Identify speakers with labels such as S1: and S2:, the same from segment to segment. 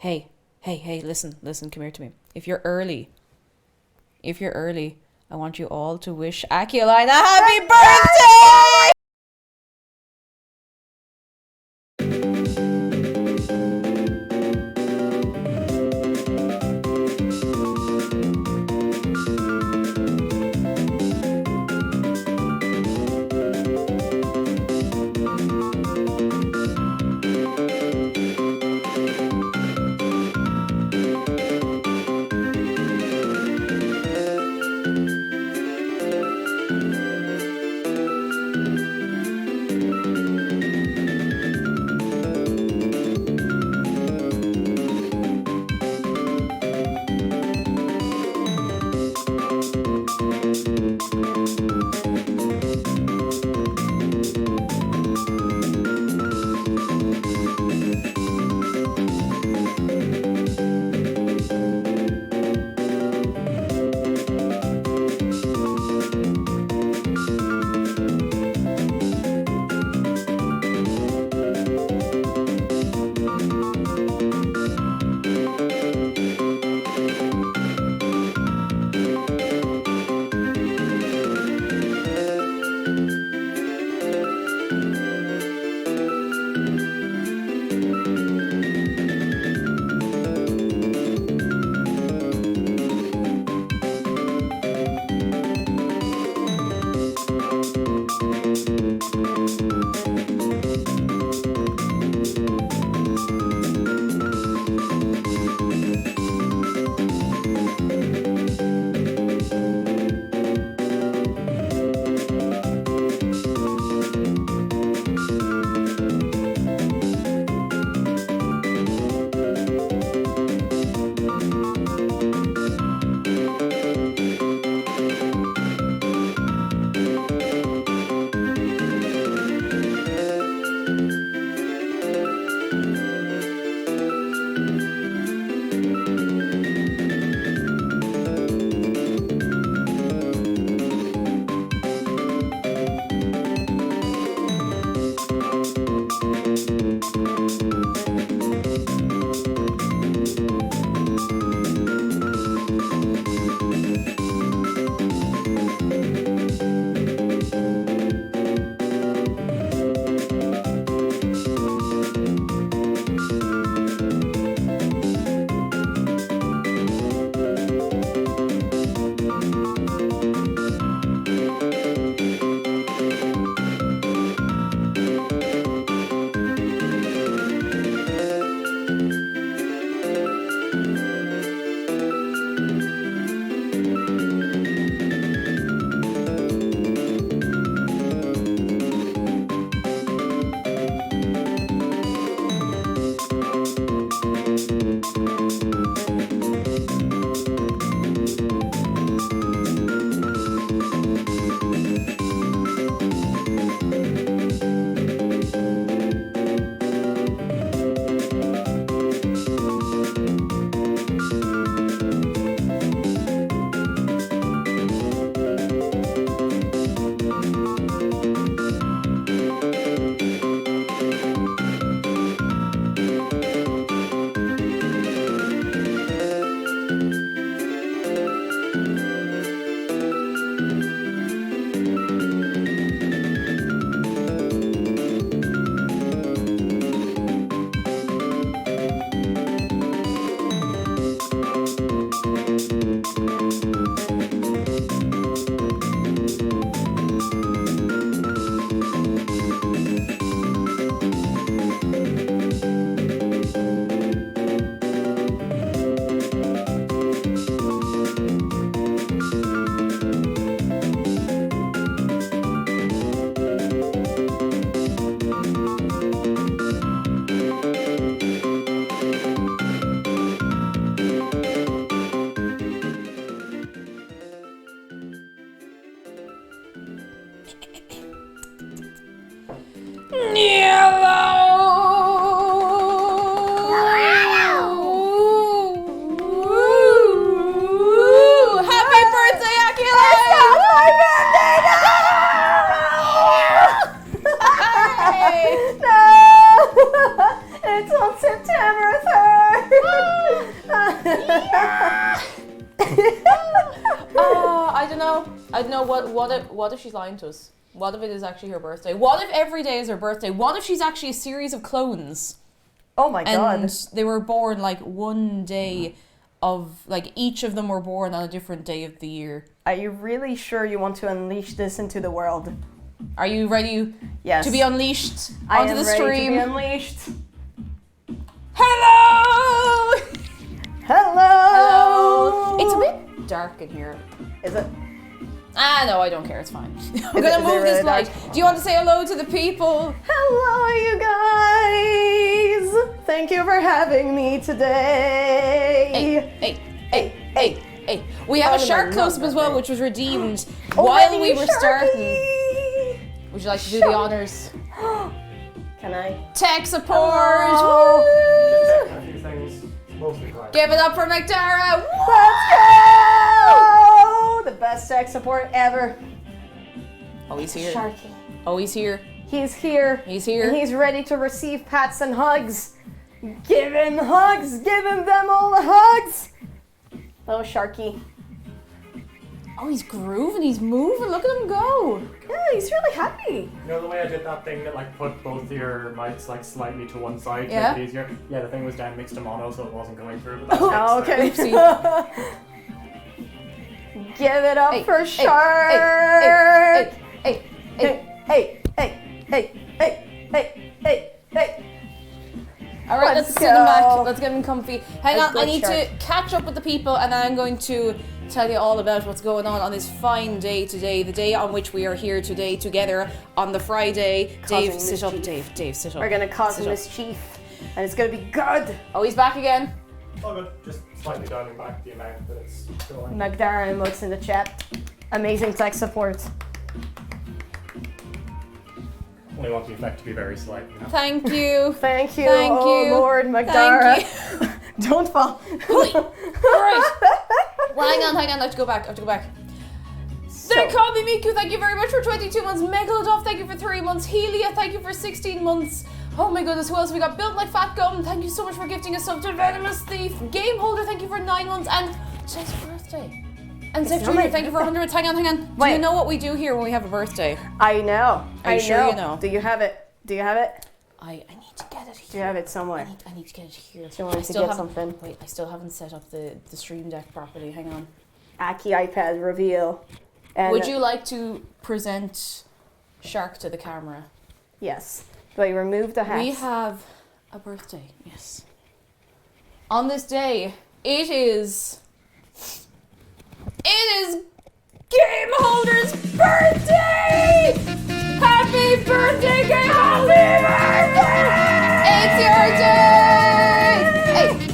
S1: Hey, listen, come here to me. If you're early, I want you all to wish Akialyne a happy birthday! Happy birthday, Akialyne!
S2: My birthday!
S1: Hey!
S2: No! It's on September 3rd!
S1: I don't know. What if she's lying to us? What if it is actually her birthday? What if every day is her birthday? What if she's actually a series of clones?
S2: Oh my god.
S1: And they were born like one day of, like, each of them were born on a different day of the year.
S2: Are you really sure you want to unleash this into the world?
S1: Are you ready
S2: Yes.
S1: to be unleashed onto the stream?
S2: I am ready to be unleashed.
S1: Hello!
S2: Hello!
S1: It's a bit dark in here.
S2: Is it?
S1: No, I don't care. It's fine. I'm gonna move this light. Do you want to say hello to the people?
S2: Hello, you guys! Thank you for having me today.
S1: Hey. We have a shark close up as well, which was redeemed while
S2: Already
S1: we were
S2: Sharky!
S1: starting. Would you like to do the honors?
S2: Can I?
S1: Tech support!
S2: Oh.
S1: Woo!
S3: A few things, mostly quiet.
S1: Give it up for McDara!
S2: Let's go! The best tech support ever.
S1: Oh, he's here.
S2: Sharky.
S1: Oh, he's here.
S2: He's here.
S1: He's here.
S2: And he's ready to receive pats and hugs. Give him hugs. Give him them all the hugs. Oh, Sharky.
S1: Oh, he's grooving. He's moving. Look at him go.
S2: Yeah, he's really happy.
S3: You know the way I did that thing that like put both your mics like slightly to one side to
S1: Yeah.
S3: make it easier? Yeah, the thing was down mixed to mono, so it wasn't going through. But that's
S2: Oh,
S3: fixed
S2: okay.
S1: Oopsie.
S2: Give it up
S1: Hey,
S2: for
S1: hey,
S2: Shark.
S1: Hey.
S2: Hey.
S1: All right,
S2: Let's
S1: let's sit him back.
S2: go.
S1: Let's get him comfy. Hang
S2: A
S1: on, I
S2: good
S1: need
S2: shark.
S1: to catch up with the people, and then I'm going to tell you all about what's going on this fine day today, the day on which we are here today together on the Friday.
S2: Causing
S1: Dave, sit up.
S2: mischief.
S1: Dave, sit up.
S2: We're gonna cause
S1: Sit up.
S2: mischief, and it's gonna be good.
S1: Oh, he's back again.
S3: Oh good, just slightly dialing back the amount that it's going.
S2: Magdara emotes in the chat. Amazing tech support.
S3: Only want the effect to be very slight, you know?
S1: Thank you.
S2: Thank you,
S1: Thank
S2: oh
S1: you.
S2: Lord Magdara.
S1: Thank you.
S2: Don't fall.
S1: All right. Well, hang on. I have to go back. They call me Miku, thank you very much for 22 months. Megalodon, thank you for 3 months. Helia, thank you for 16 months. Oh my goodness, who else we got? Built Like Fat Gum, thank you so much for gifting us sub to Venomous Thief. Game Holder, thank you for 9 months. And today's your birthday. And Zef
S2: not
S1: Jr.,
S2: my
S1: thank you for 100. Hang on. Do
S2: Wait.
S1: you know what we do here when we have a birthday?
S2: I know.
S1: Are you sure you know?
S2: Do you have it?
S1: I need to get it here.
S2: Do you have it somewhere?
S1: I need to get it here.
S2: Do you want me to get something?
S1: Wait, I still haven't set up the stream deck properly. Hang on.
S2: Aki iPad reveal. And
S1: Would you like to present Shark to the camera?
S2: Yes. Do I remove the hat?
S1: We have a birthday, yes. On this day, it is Game Holder's birthday! Happy birthday, Game Holder! It's your day!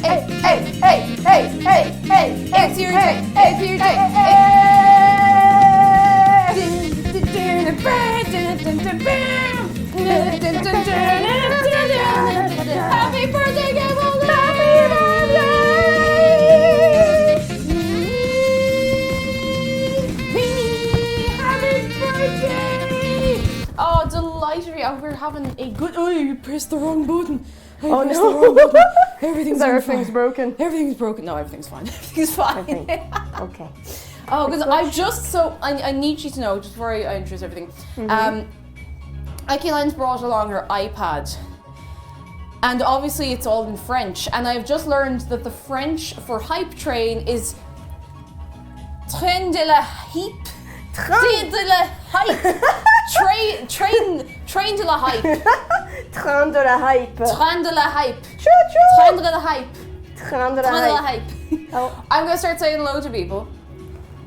S1: Hey! It's your day! Happy birthday, Game Holder! Happy birthday! Oh, delighted! We're having a good. Oh, you pressed the wrong button.
S2: Oh
S1: pressed
S2: no!
S1: the wrong button. Everything's
S2: Everything's broken.
S1: Everything's broken. No, everything's fine. Everything's fine.
S2: Okay.
S1: Oh, because I need you to know, just before I introduce everything, Akialyne's brought along her iPad. And obviously it's all in French. And I've just learned that the French for hype train is train de la hype. Train de la hype. Train de la hype.
S2: Train de la hype.
S1: Train de la hype.
S2: Choo-choo.
S1: Train de la hype.
S2: Train de
S1: Train de
S2: la
S1: la
S2: hype.
S1: hype.
S2: Oh.
S1: I'm going to start saying hello to people.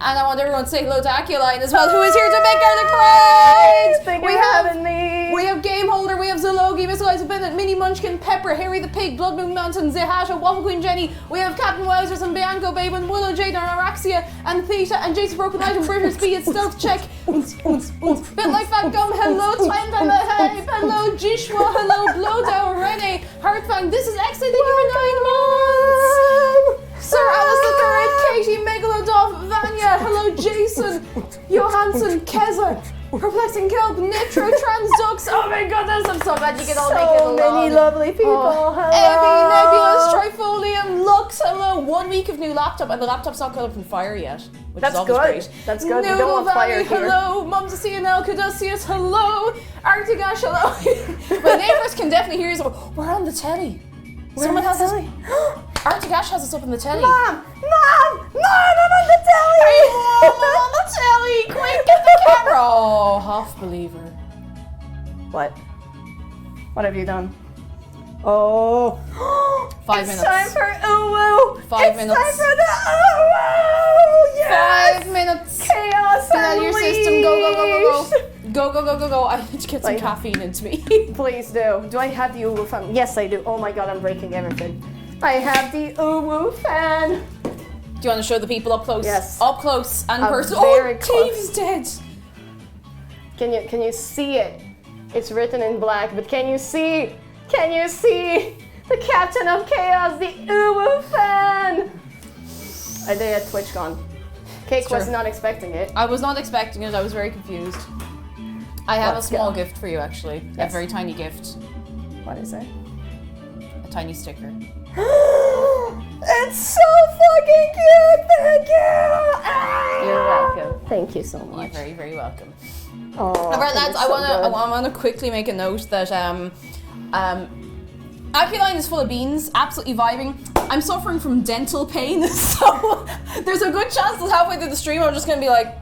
S1: And I want everyone to say hello to Akialyne as well, who is here to make garlic bread!
S2: Thank you for having me.
S1: We have Game Holder, we have Zologi, Miss Eliza Bennett, Mini Munchkin, Pepper, Harry the Pig, Blood Moon Mountain, Zehasha, Waffle Queen Jenny, we have Captain Wowzers and Bianco Babe and Willow Jade and Araxia and Theta and Jason Broken Item, British Speed, Stealth Check, Bit Like Fat Gum, hello Twine Hype, hello Jishwa, hello Blowdown, Rene, Heartfang, this is X, thank you for 9 months! Sir Alice the Third, Katie, Megalodon, Vanya, hello Jason, Johansson, Keza, Perplexing Kelp, Nitro, Transdux, oh my goodness, I'm so glad you can all make it along.
S2: So many lovely people.
S1: Oh.
S2: Hello.
S1: Abby, Nebulous, Trifolium, week of new laptop, and the laptop's not caught up in fire yet. Which
S2: That's
S1: is always
S2: good.
S1: great.
S2: That's good. We
S1: Noodle
S2: don't want fire
S1: Valley,
S2: here.
S1: hello. Mums CNL, Caduceus, hello. Arctic Ash, hello. My neighbours can definitely hear you. We're on the telly. Someone has us. Arctic Ash has us up in the telly.
S2: Mom, I'm on the telly.
S1: I'm on the telly. Quick, get the camera. Oh, half believer.
S2: What? What have you done? Oh.
S1: 5 minutes.
S2: It's time for uwu.
S1: 5 minutes.
S2: It's time for the uwu. Yes.
S1: 5 minutes.
S2: Chaos.
S1: Get out of your system. Go, go, go, go,
S2: unleashed.
S1: go. Go, go, go, go, go. I need to get some
S2: Like-
S1: caffeine into me.
S2: Please do. Do I have the uwu fan? Yes, I do. Oh my god, I'm breaking everything. I have the uwu fan.
S1: Do you want to show the people up close?
S2: Yes.
S1: Up close and
S2: Up
S1: personal.
S2: very
S1: Oh,
S2: close.
S1: Cave's dead.
S2: Can you see it? It's written in black, but can you see? Can you see? The Captain of Chaos, the uwu fan. I did at TwitchCon. Cake was
S1: true.
S2: not expecting it.
S1: I was not expecting it. I was very confused. I have
S2: Let's
S1: a small
S2: go.
S1: gift for you, actually. A
S2: Yes.
S1: very tiny gift.
S2: What is it?
S1: A tiny sticker.
S2: It's so fucking cute! Thank you! Ah!
S1: You're welcome.
S2: Thank you so
S1: You're
S2: much.
S1: very, very welcome.
S2: Oh,
S1: Alright, lads,
S2: it's
S1: I
S2: so
S1: wanna quickly make a note that Akialyne is full of beans, absolutely vibing. I'm suffering from dental pain, so there's a good chance that halfway through the stream I'm just gonna be like,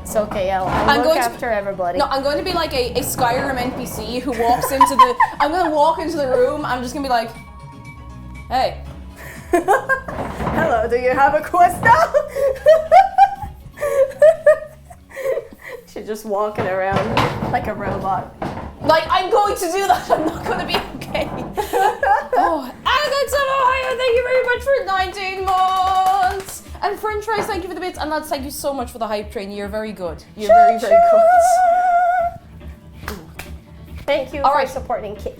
S2: It's okay, I'll
S1: I'm
S2: look
S1: going to-
S2: after everybody.
S1: no, I'm going to be like a Skyrim NPC who walks into the, I'm gonna walk into the room, I'm just gonna be like, hey.
S2: Hello, do you have a quest now? She's just walking around like a robot.
S1: Like, I'm going to do that, I'm not gonna be okay. Oh, Alex of Ohio, thank you very much for 19 months! And French fries, thank you for the bits. And lads, thank you so much for the hype train. You're very good. You're very, very good.
S2: Thank you
S1: All
S2: for
S1: right.
S2: supporting Cake.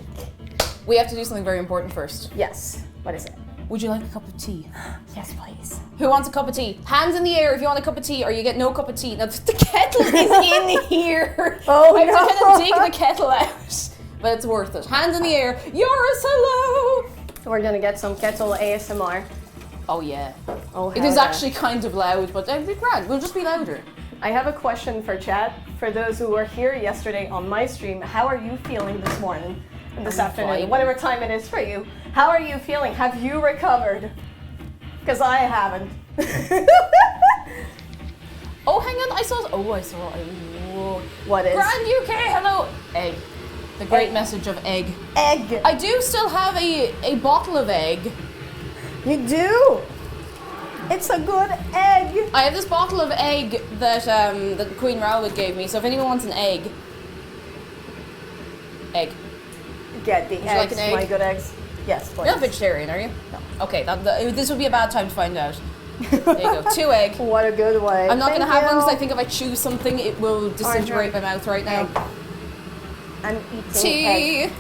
S1: We have to do something very important first.
S2: Yes. What is it?
S1: Would you like a cup of tea?
S2: Yes, please.
S1: Who wants a cup of tea? Hands in the air if you want a cup of tea, or you get no cup of tea. Now, the kettle is in here.
S2: Oh,
S1: I have to
S2: no.
S1: kind of dig the kettle out. But it's worth it. Hands in the air. Yours, hello.
S2: We're gonna get some kettle ASMR.
S1: Oh, yeah.
S2: Oh,
S1: It
S2: hell
S1: is
S2: yeah.
S1: actually kind of loud, but it'll be grand. We'll just be louder.
S2: I have a question for chat. For those who were here yesterday on my stream, how are you feeling this morning and this
S1: I'm
S2: afternoon?
S1: fine.
S2: Whatever time it is for you. How are you feeling? Have you recovered? Because I haven't.
S1: Oh, hang on. I saw. Whoa.
S2: What is?
S1: Grand UK, hello. Egg. The great
S2: Egg.
S1: message of egg.
S2: Egg.
S1: I do still have a bottle of egg.
S2: You do? It's a good egg.
S1: I have this bottle of egg that Queen Rowlett gave me, so if anyone wants an egg. Egg.
S2: Get the
S1: you like
S2: eggs,
S1: an egg?
S2: my good eggs. Yes, please.
S1: You're not vegetarian, are you? No. Okay, this would be a bad time to find out. There you go. 2 egg.
S2: What a good way.
S1: I'm not
S2: Thank
S1: going to have one because I
S2: you.
S1: think if I choose something, it will disintegrate my mouth right now.
S2: Egg. I'm eating
S1: Tea.
S2: egg.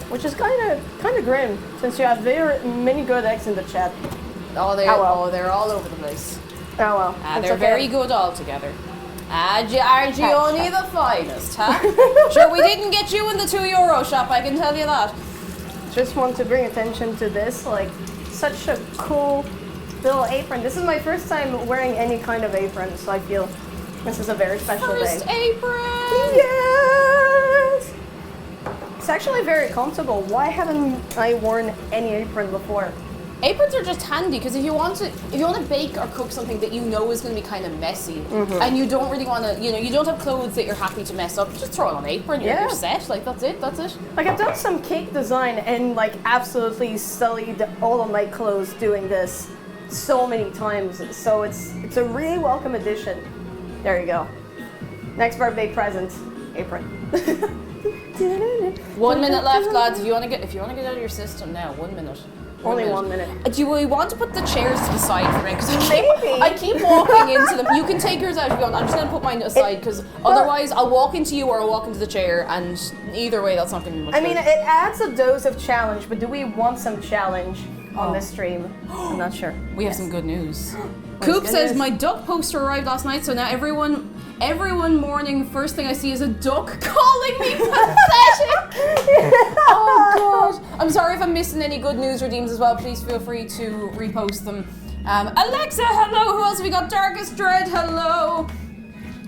S2: Which is kind of grim, since you have very many good eggs in the chat.
S1: Oh, they're all over the place.
S2: Oh well.
S1: Ah,
S2: it's
S1: they're
S2: okay.
S1: very good all together. Argioni the finest, huh? Sure, we didn't get you in the €2 shop, I can tell you that.
S2: Just want to bring attention to this, like, such a cool little apron. This is my first time wearing any kind of apron, so I feel this is a very special
S1: First
S2: day.
S1: apron!
S2: Yes! It's actually very comfortable. Why haven't I worn any apron before?
S1: Aprons are just handy because if you want to bake or cook something that you know is going to be kind of messy, and you don't really want to, you don't have clothes that you're happy to mess up, just throw on an apron,
S2: Yeah.
S1: you're set. Like that's it.
S2: Like, I've done some cake design and, like, absolutely sullied all of my clothes doing this so many times. So it's a really welcome addition. There you go. Next birthday present, apron.
S1: 1 minute left, lads. If you want to get out of your system now, 1 minute.
S2: Only 1 minute.
S1: Do we want to put the chairs to the side for me? Because
S2: Maybe.
S1: I keep walking into them. You can take yours out if you want. I'm just going to put mine aside because otherwise I'll walk into you or I'll walk into the chair, and either way that's not going to be much
S2: I mean,
S1: good.
S2: it adds a dose of challenge, but do we want some challenge on this stream? I'm not sure.
S1: We have some good news.
S2: What's
S1: Coop
S2: good
S1: says
S2: news?
S1: my duck poster arrived last night, so now everyone morning, first thing I see is a duck calling me pathetic. Oh god! I'm sorry if I'm missing any good news redeems as well. Please feel free to repost them. Alexa, hello. Who else have we got? Darkest Dread, hello.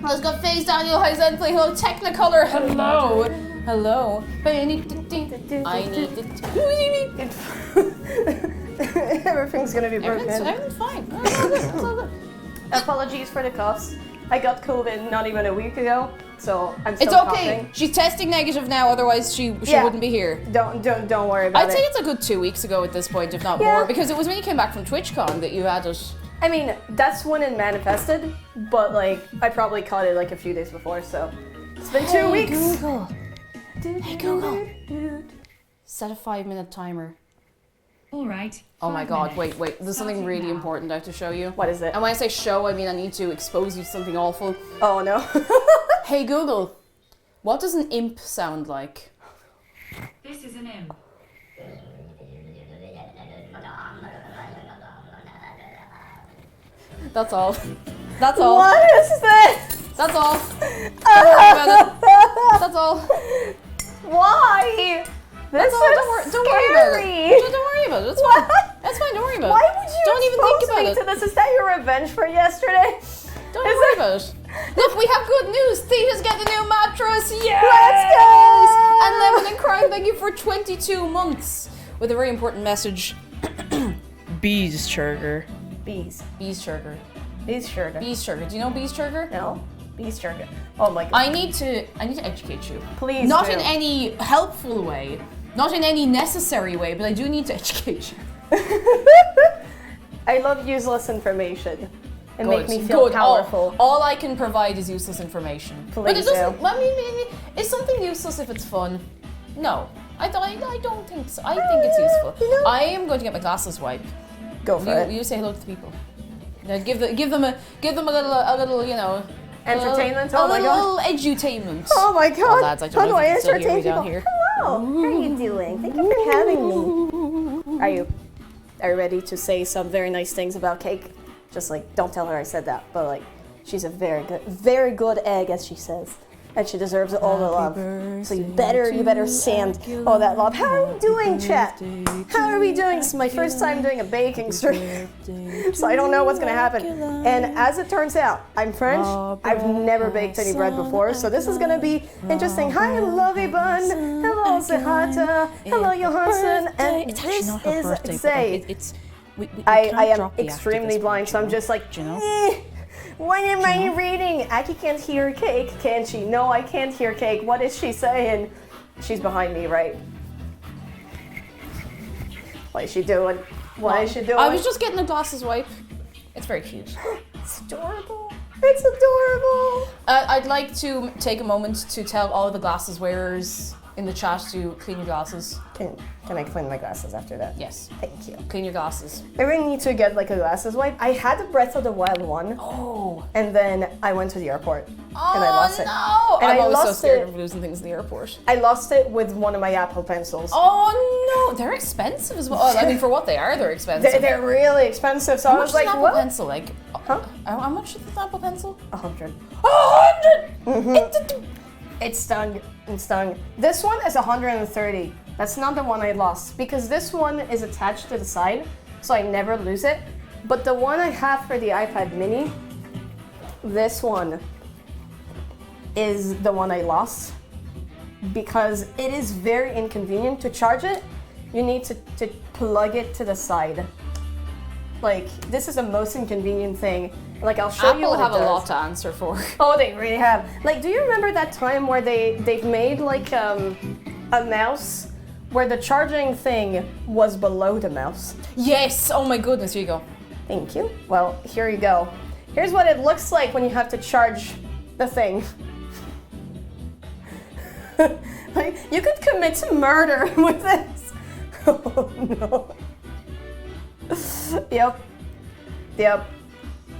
S1: Let's got Phase Daniel, hi Zenplay, hello. Technicolor, hello. Hello. I need it.
S2: Everything's gonna be broken.
S1: Everything's fine. It's all good.
S2: Apologies for the coughs. I got COVID not even a week ago, so I'm still
S1: It's okay.
S2: coughing.
S1: She's testing negative now, otherwise she wouldn't be here.
S2: Don't worry about
S1: I'd
S2: it.
S1: say it's a good 2 weeks ago at this point, if not more, because it was when you came back from TwitchCon that you had it.
S2: I mean, that's when it manifested, but like I probably caught it like a few days before, so it's been 2 weeks.
S1: Google. Hey Google. Set a 5-minute timer.
S4: All right.
S1: Oh my
S4: 5
S1: god,
S4: minutes.
S1: wait, there's something
S4: Starting
S1: really
S4: now.
S1: important I have to show you.
S2: What is it?
S1: And when I say show, I mean I need to expose you to something awful.
S2: Oh no.
S1: Hey Google, what does an imp sound like?
S4: This is an imp.
S1: That's all. That's all.
S2: What is this?
S1: That's all. Don't worry about it. That's all.
S2: Why? This
S1: All,
S2: is
S1: don't worry about
S2: scary.
S1: it. Don't worry about it. It's fine. That's fine. Don't worry about it.
S2: Why would you
S1: Don't even think
S2: expose
S1: about
S2: me
S1: it.
S2: to this? Is that your revenge for yesterday?
S1: Don't worry about it. Look, we have good news. Theta's getting a new mattress. Yes!
S2: Let's go!
S1: And Lemon and Crime, thank you for 22 months with a very important message. Bees sugar.
S2: Bees.
S1: Bees sugar.
S2: Bees sugar.
S1: Bees sugar. Do you know bees sugar?
S2: No. Bees sugar. Oh my god.
S1: I need to educate you.
S2: Please
S1: Not
S2: do.
S1: in any helpful way, not in any necessary way, but I do need to educate you.
S2: I love useless information. It
S1: Good,
S2: makes me feel
S1: good.
S2: powerful.
S1: All I can provide is useless information. But it
S2: Please
S1: doesn't.
S2: do.
S1: I mean, is something useless if it's fun? No, I don't think so. I think it's useful.
S2: You know-
S1: I am going to get my glasses wiped.
S2: Go for it.
S1: You say hello to the people. Now give them a little you know.
S2: Entertainment?
S1: A
S2: Oh my god.
S1: little edutainment.
S2: Oh my god.
S1: lads, I don't
S2: How
S1: know
S2: do I
S1: if you can still hear
S2: entertain
S1: me down
S2: people?
S1: here.
S2: Hello. How are you doing? Thank you for having me. Are you ready to say some very nice things about Cake? Just like, don't tell her I said that, but like, she's a very good egg, as she says. And she deserves all the love. So you better send all that love. How are we doing, chat? How are we doing? It's my first time doing a baking stream. So I don't know what's gonna happen. And as it turns out, I'm French. I've never baked any bread before, so this is gonna be interesting. Hi, Lovey Bun. Hello, Zahata. Hello, Johansson. And
S1: It's actually
S2: this
S1: not her
S2: is
S1: birthday, but
S2: say.
S1: it's we
S2: I
S1: can't
S2: am
S1: drop the after
S2: extremely
S1: this
S2: blind,
S1: one,
S2: so I'm just like,
S1: you know?
S2: what am I reading? Aki can't hear Cake, can she? No, I can't hear Cake. What is she saying? She's behind me, right? What is she doing? What is she doing?
S1: I was just getting the glasses wipe. It's very cute.
S2: It's adorable. It's adorable.
S1: I'd like to take a moment to tell all the glasses wearers in the chat to clean your glasses.
S2: Can I clean my glasses after that?
S1: Yes,
S2: Thank you.
S1: clean your glasses.
S2: I really need to get like a glasses wipe. I had the Breath of the Wild one,
S1: Oh.
S2: and then I went to the airport and
S1: Oh,
S2: I lost it.
S1: no!
S2: And
S1: I'm
S2: I
S1: always so
S2: lost
S1: scared
S2: it.
S1: of losing things in the airport.
S2: I lost it with one of my Apple pencils.
S1: Oh no, they're expensive as well. I mean, for what they are, they're expensive.
S2: They're really expensive, so
S1: How
S2: I
S1: much
S2: was
S1: is
S2: like,
S1: an Apple
S2: what?
S1: pencil? Like,
S2: Huh?
S1: How much is an Apple pencil?
S2: 100.
S1: 100.
S2: It stung. It stung. This one is 130. That's not the one I lost because this one is attached to the side, so I never lose it. But the one I have for the iPad mini, this one is the one I lost because it is very inconvenient to charge it. You need to plug it to the side. Like, this is the most inconvenient thing. Like, I'll show you
S1: Apple
S2: what
S1: have
S2: it
S1: a
S2: does.
S1: lot to answer for.
S2: Oh, they really have. Like, do you remember that time where they've made like a mouse where the charging thing was below the mouse?
S1: Yes. Oh my goodness. Here you go.
S2: Thank you. Well, here you go. Here's what it looks like when you have to charge the thing. Like, you could commit murder with this. Oh no. Yep.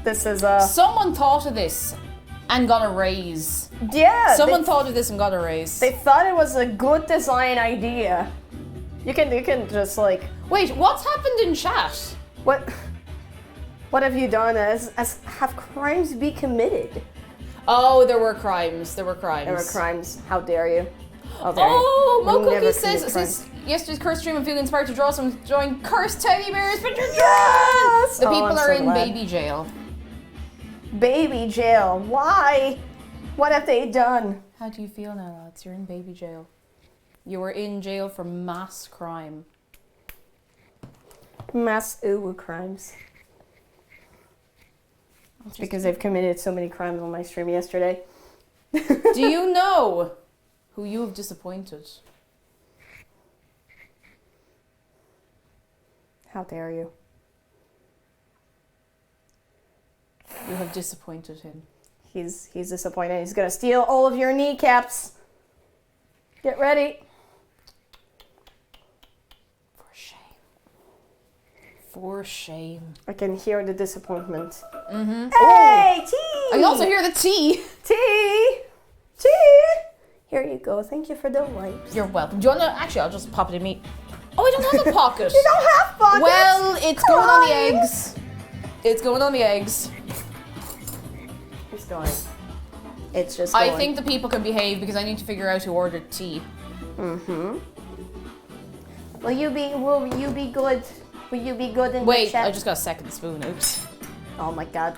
S2: This is
S1: Someone thought of this and got a raise.
S2: yeah.
S1: Someone thought of this and got a raise.
S2: They thought it was a good design idea. You can just like
S1: Wait, what's happened in chat?
S2: what have you done as have crimes be committed?
S1: Oh, there were crimes. There were crimes.
S2: There were crimes. How dare you? Oh, there.
S1: Oh, Mo
S2: Never
S1: Cookie
S2: commit
S1: says,
S2: crime.
S1: since yesterday's cursed stream, I'm feeling inspired to draw some drawing cursed teddy bears. But
S2: Yes!
S1: the
S2: Oh,
S1: people
S2: I'm
S1: are
S2: so
S1: in
S2: glad.
S1: baby jail.
S2: Baby jail. Why? What have they done?
S1: How do you feel now, lads? You're in baby jail. You were in jail for mass crime.
S2: Mass crimes. It's because I've committed so many crimes on my stream yesterday.
S1: Do you know who you have disappointed?
S2: How dare you?
S1: You have disappointed him.
S2: He's disappointed. He's gonna steal all of your kneecaps. Get ready.
S1: For shame. For shame.
S2: I can hear the disappointment.
S1: Mm-hmm.
S2: Hey, tea!
S1: I can also hear the tea.
S2: Tea! Tea! Here you go. Thank you for the wipes.
S1: You're welcome. Do you want to... Actually, I'll just pop it in me. Oh, I don't have a pocket.
S2: You don't have pockets!
S1: Well, it's going on the eggs. It's going on the eggs.
S2: It's going. It's just going.
S1: I think the people can behave because I need to figure out who ordered tea.
S2: Mm-hmm. Will you be good? Will you be good in the
S1: Wait,
S2: chat?
S1: I just got a second spoon. Oops.
S2: Oh my god.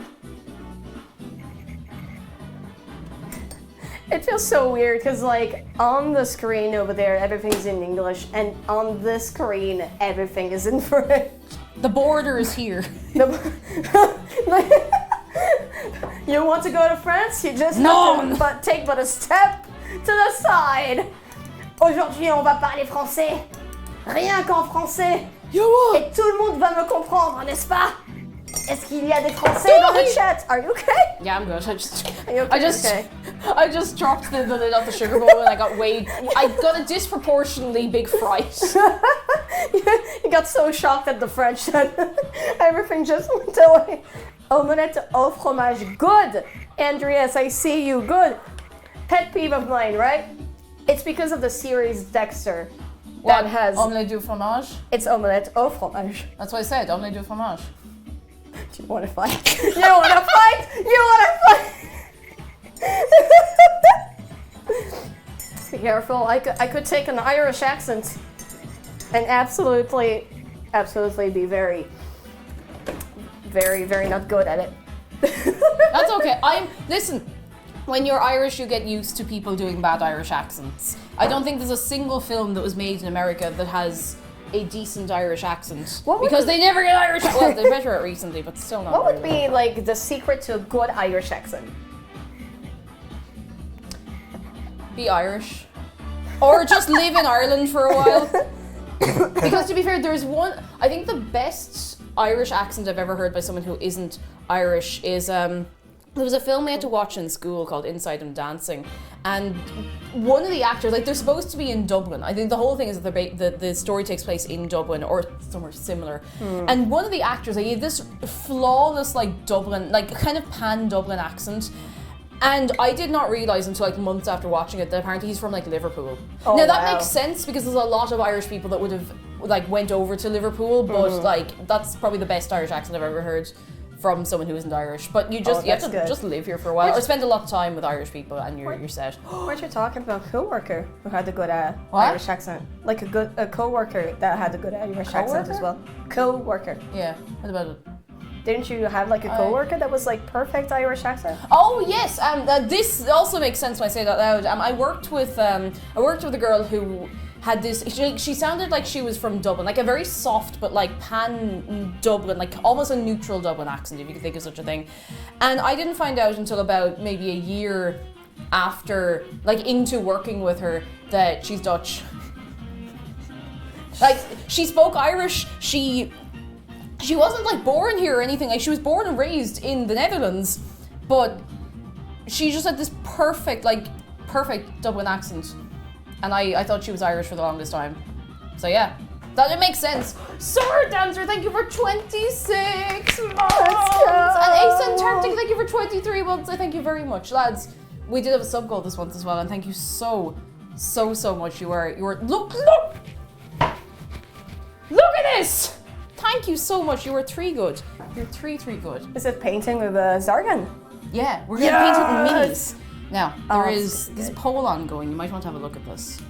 S2: It feels so weird because like on the screen over there everything's in English and on this screen everything is in French.
S1: The border is here.
S2: You want to go to France? You just
S1: No.
S2: have to take but a step to the side. Aujourd'hui on va parler français. Rien qu'en français. Et tout le monde va me comprendre, n'est-ce pas? Est-ce qu'il y a des Français dans le chat? Are you okay?
S1: Yeah, I'm good.
S2: Are you okay?
S1: I just dropped the lid off the sugar bowl and I got a disproportionately big fright.
S2: You got so shocked at the French that everything just went away. Omelette au fromage. Good! Andreas, I see you. Good. Pet peeve of mine, right? It's because of the series Dexter. That has...
S1: Omelette du fromage?
S2: It's omelette au fromage.
S1: That's what I said, omelette du fromage.
S2: Do you want to fight? You want to fight? You want to fight? Be careful. I could take an Irish accent and absolutely be very, very, very not good at it.
S1: That's okay. Listen, when you're Irish, you get used to people doing bad Irish accents. I don't think there's a single film that was made in America that has a decent Irish accent. Because they never get Irish. Well, they're better at recently, but still not.
S2: What would be like the secret to a good Irish accent?
S1: Be Irish. Or just live in Ireland for a while. Because to be fair, I think the best Irish accent I've ever heard by someone who isn't Irish is, there was a film we had to watch in school called Inside and Dancing, and one of the actors, like they're supposed to be in Dublin. I think the whole thing is that the story takes place in Dublin or somewhere similar. And one of the actors, like, he had this flawless, like Dublin, like kind of pan-Dublin accent. And I did not realise until like months after watching it that apparently he's from like Liverpool.
S2: Oh,
S1: now that
S2: wow.
S1: makes sense because there's a lot of Irish people that would have like went over to Liverpool, but like that's probably the best Irish accent I've ever heard from someone who isn't Irish. But you have to just live here for a while or spend a lot of time with Irish people and you're set.
S2: Weren't you talking about a co-worker who had a good
S1: What?
S2: Irish accent? Like a co-worker that had a good Irish accent as well. Co-worker.
S1: Yeah, what about it?
S2: Didn't you have like a co-worker that was like perfect Irish accent?
S1: Oh yes, this also makes sense when I say that loud. I worked with a girl who had this. She sounded like she was from Dublin, like a very soft but like pan Dublin, like almost a neutral Dublin accent, if you could think of such a thing. And I didn't find out until about maybe a year after, like into working with her, that she's Dutch. Like she spoke Irish. She wasn't like born here or anything, like she was born and raised in the Netherlands, but she just had this perfect Dublin accent. And I thought she was Irish for the longest time. So yeah, that it makes sense. Sword Dancer, thank you for 26 months! And Ace Antarctic, thank you for 23 months. I thank you very much. Lads, we did have a sub goal this month as well, and thank you so much. You were look at this! Thank you so much. You were 3 good. You're 3 good.
S2: Is it painting with a Zargan?
S1: Yeah, we're gonna paint it in minis. Now, there's
S2: so
S1: this poll ongoing. You might want to have a look at this.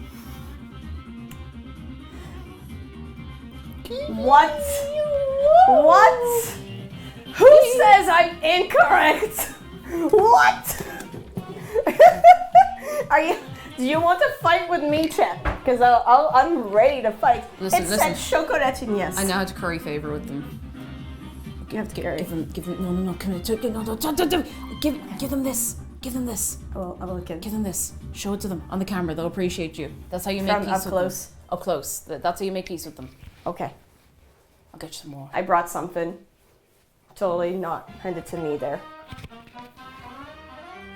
S2: What? What? Who says I'm incorrect? What? Do you want to fight with me, chat? Because I'm ready to fight.
S1: Listen,
S2: It said chocolatinias.
S1: I know how to curry favor with them.
S2: You have to get ready.
S1: Give them. No. Give them this. Give them this.
S2: I will give
S1: Give them this. Show it to them on the camera. They'll appreciate you. That's how you make
S2: From
S1: peace
S2: up
S1: with
S2: close.
S1: them. Up close. That's how you make peace with them.
S2: Okay.
S1: I'll get you some more.
S2: I brought something. Totally not handed to me there.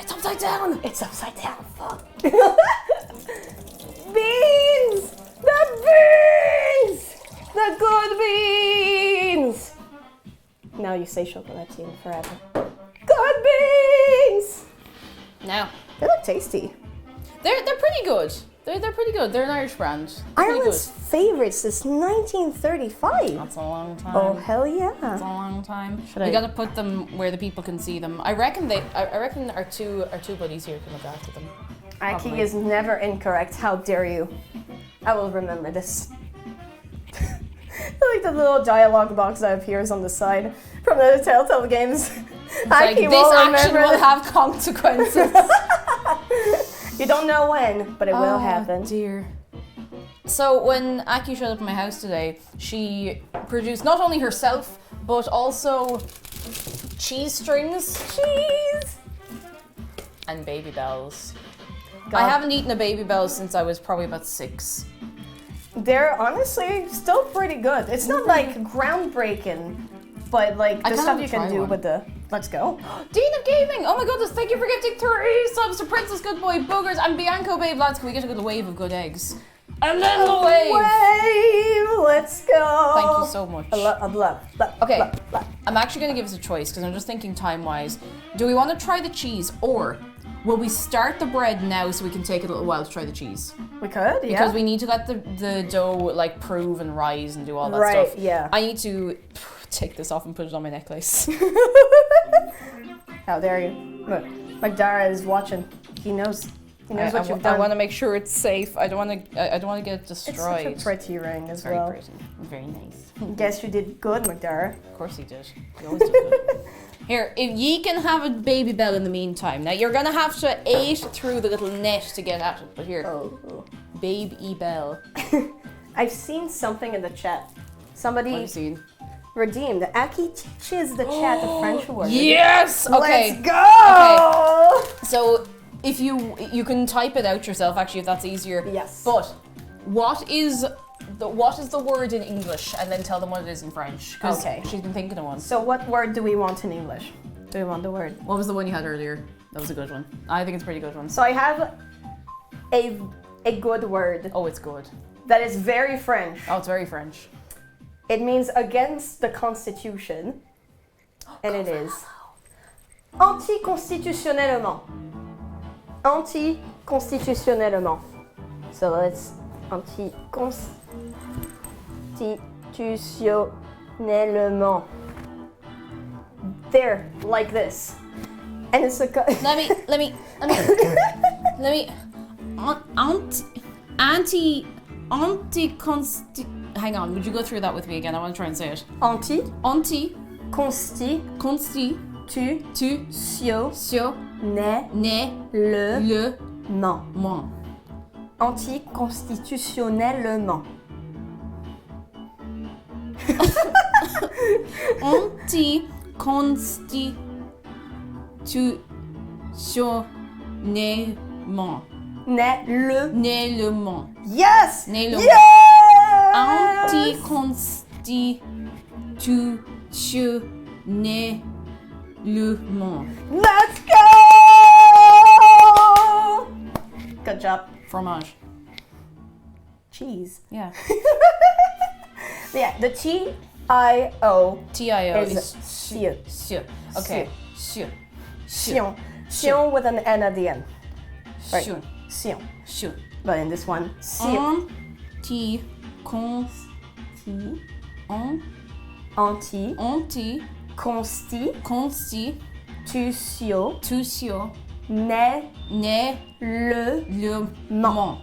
S1: It's upside down.
S2: It's upside down. Fuck. Beans! The beans! The good beans! Now you say chocolatine forever. Good beans!
S1: Now,
S2: They look tasty.
S1: they're pretty good. They're pretty good. They're an Irish brand. They're pretty
S2: Ireland's favorites since 1935.
S1: good. That's a long time.
S2: Oh hell
S1: That's a
S2: yeah!
S1: long time.
S2: Should
S1: We
S2: I-
S1: gotta put them where the people can see them. I reckon our two buddies here can look after them.
S2: Aki
S1: Probably.
S2: is never incorrect. How dare you? I will remember this. Like the little dialogue box that appears on the side from the Telltale games.
S1: Like,
S2: Aki
S1: this
S2: will
S1: action
S2: remember
S1: will
S2: this.
S1: have consequences.
S2: You don't know when, but it will happen.
S1: Dear. So when Aki showed up at my house today, she produced not only herself, but also cheese strings. Cheese! And baby bells.
S2: God.
S1: I haven't eaten a baby bell since I was probably about 6.
S2: They're honestly still pretty good. It's not like groundbreaking, but like
S1: I
S2: the
S1: kinda
S2: stuff
S1: wanna
S2: you can
S1: try
S2: do
S1: one.
S2: with the. Let's go.
S1: Dina Gaming! Oh my goodness, thank you for gifting 3 subs to Princess Good Boy Boogers and Bianco Babe. Lads, can we get a good wave of good eggs? And then the wave!
S2: Wave, let's go.
S1: Thank you so much.
S2: I love.
S1: Okay, I'm actually going to give us a choice because I'm just thinking time-wise. Do we want to try the cheese or will we start the bread now so we can take a little while to try the cheese?
S2: We could, yeah.
S1: Because we need to let the dough like prove and rise and do all that
S2: Right,
S1: stuff.
S2: yeah.
S1: I need to take this off and put it on my necklace.
S2: How dare you? Look, Magdara is watching. He knows. He knows what you've done.
S1: I want to make sure it's safe. I don't want to get it
S2: It's
S1: destroyed.
S2: such a pretty ring as
S1: Very
S2: well.
S1: pretty. Very nice.
S2: Guess you did good, Magdara.
S1: Of course he did. He always did good. Here, if ye can have a baby bell in the meantime. Now you're gonna have to ate through the little net to get at it. But here,
S2: Oh.
S1: baby bell.
S2: I've seen something in the chat.
S1: What have
S2: Somebody
S1: you seen?
S2: redeemed. Aki teaches the chat the French word.
S1: Yes. Okay.
S2: Let's go!
S1: So if you can type it out yourself actually if that's easier.
S2: Yes.
S1: But what is the word in English and then tell them what it is in French? 'Cause
S2: Okay.
S1: she's been thinking of one.
S2: So what word do we want in English? Do we want the word?
S1: What was the one you had earlier? That was a good one. I think it's a pretty good one.
S2: So I have a good word
S1: Oh, it's good.
S2: that is very French.
S1: Oh, it's very French.
S2: It means against the Constitution. And it is anticonstitutionnellement. Anticonstitutionnellement. So let's anticonstitutionnellement. There, like this. And it's a
S1: Let me hang on, would you go through that with me again? I want to try and say it.
S2: anticonstitutionnellement.
S1: Anticonstitutionnellement.
S2: Anticonstitutionnellement.
S1: Anticonstitutionnellement.
S2: Nellement.
S1: Nellement.
S2: Yes!
S1: Nellement.
S2: Yes!
S1: Anticonstitutionnellement.
S2: Let's go! Good job.
S1: Fromage.
S2: Cheese.
S1: Yeah.
S2: Yeah, the T-I-O
S1: T-I-O
S2: is
S1: is
S2: Sion.
S1: Sion. Okay. Sion.
S2: Sion. Sion with an N at the end. Right.
S1: Sion.
S2: Sion.
S1: Sion.
S2: But in this one, Sion.
S1: Anticonstitution.
S2: Anticonstitutionnellement.